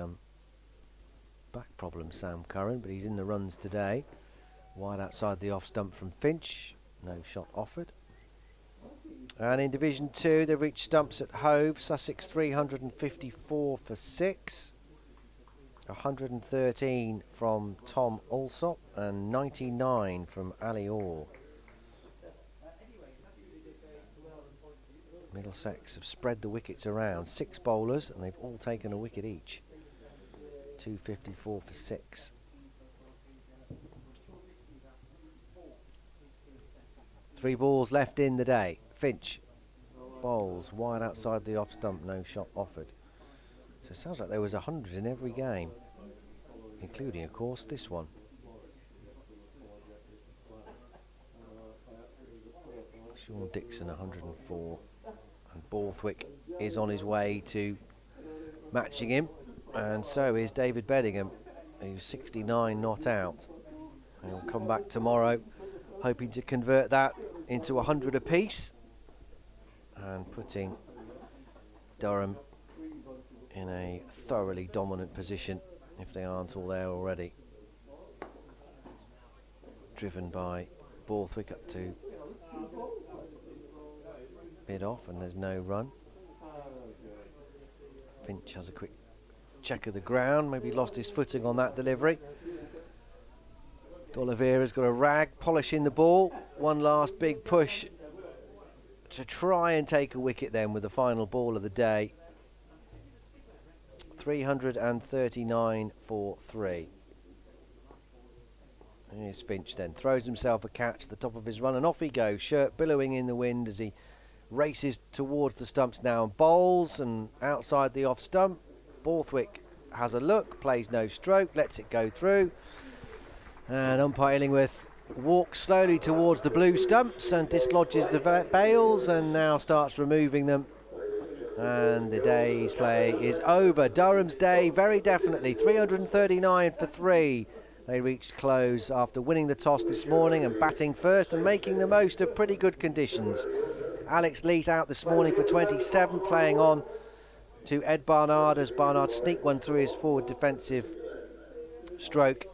back problems, Sam Curran, but he's in the runs today. Wide outside the off stump from Finch, no shot offered. And in Division 2 they've reached stumps at Hove. Sussex 354 for 6, 113 from Tom Alsop and 99 from Ali Orr. Middlesex have spread the wickets around, 6 bowlers, and they've all taken a wicket each. 254 for 6. Three balls left in the day. Finch bowls wide outside the off stump, no shot offered. So it sounds like there was 100 in every game, including, of course, this one. Sean Dixon 104, and Borthwick is on his way to matching him, and so is David Bedingham, who's 69 not out. He'll come back tomorrow hoping to convert that into 100 apiece and putting Durham in a thoroughly dominant position, if they aren't all there already. Driven by Borthwick up to mid off, and there's no run. Finch has a quick check of the ground, maybe lost his footing on that delivery. D'Oliveira's got a rag, polishing the ball. One last big push to try and take a wicket then with the final ball of the day. 339 for 3. Here's Finch then, throws himself a catch at the top of his run, and off he goes, shirt billowing in the wind as he races towards the stumps now and bowls, and outside the off stump. Borthwick has a look, plays no stroke, lets it go through, and umpire Illingworth walks slowly towards the blue stumps and dislodges the bails, and now starts removing them, and the day's play is over. Durham's day, very definitely. 339 for 3. They reached close after winning the toss this morning and batting first and making the most of pretty good conditions. Alex Leach out this morning for 27, playing on to Ed Barnard as Barnard sneaked one through his forward defensive stroke,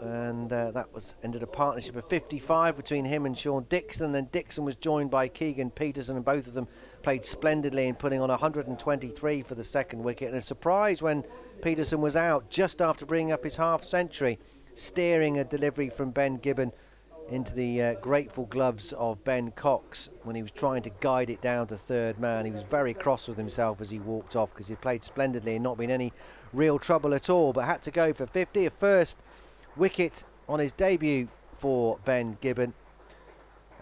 and that ended a partnership of 55 between him and Sean Dixon. Then Dixon was joined by Keegan Peterson, and both of them played splendidly in putting on 123 for the second wicket. And a surprise when Peterson was out just after bringing up his half century, steering a delivery from Ben Gibbon into the grateful gloves of Ben Cox when he was trying to guide it down to third man. He was very cross with himself as he walked off, because he played splendidly and not been any real trouble at all, but had to go for 50. A first wicket on his debut for Ben Gibbon,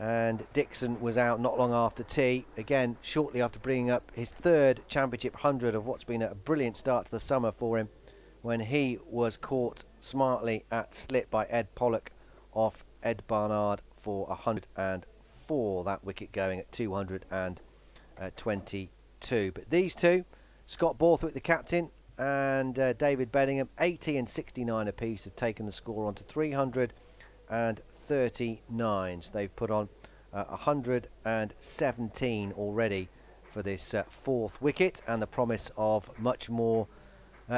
and Dixon was out not long after tea, again shortly after bringing up his third championship 100 of what's been a brilliant start to the summer for him, when he was caught smartly at slip by Ed Pollock off Ed Barnard for 104, that wicket going at 222. But these two, Scott Borthwick the captain and David Bedingham, 80 and 69 apiece, have taken the score on to 339. So they've put on 117 already for this fourth wicket, and the promise of much more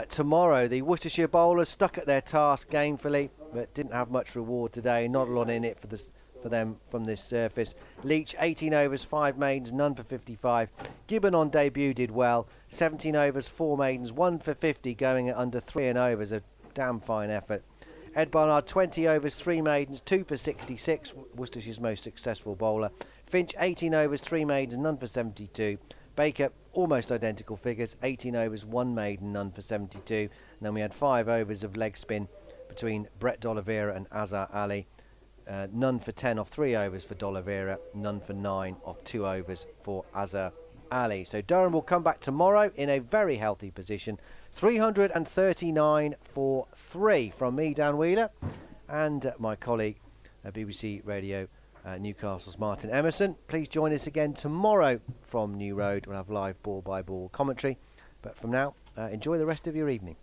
tomorrow. The Worcestershire bowlers stuck at their task gainfully, but didn't have much reward today. Not a lot in it for them from this surface. Leach, 18 overs, 5 maidens, none for 55. Gibbon on debut did well. 17 overs, 4 maidens, 1 for 50, going at under 3 and overs. A damn fine effort. Ed Barnard, 20 overs, 3 maidens, 2 for 66. Worcestershire's most successful bowler. Finch, 18 overs, 3 maidens, none for 72. Baker, almost identical figures, 18 overs, 1 maiden, none for 72. And then we had 5 overs of leg spin between Brett D'Oliveira and Azhar Ali. None for 10 off 3 overs for D'Oliveira, none for 9 off 2 overs for Azhar Ali. So Durham will come back tomorrow in a very healthy position. 339 for 3 from me, Dan Wheeler, and my colleague, BBC Radio Newcastle's Martin Emerson. Please join us again tomorrow from New Road. We'll have live ball-by-ball commentary. But from now, enjoy the rest of your evening.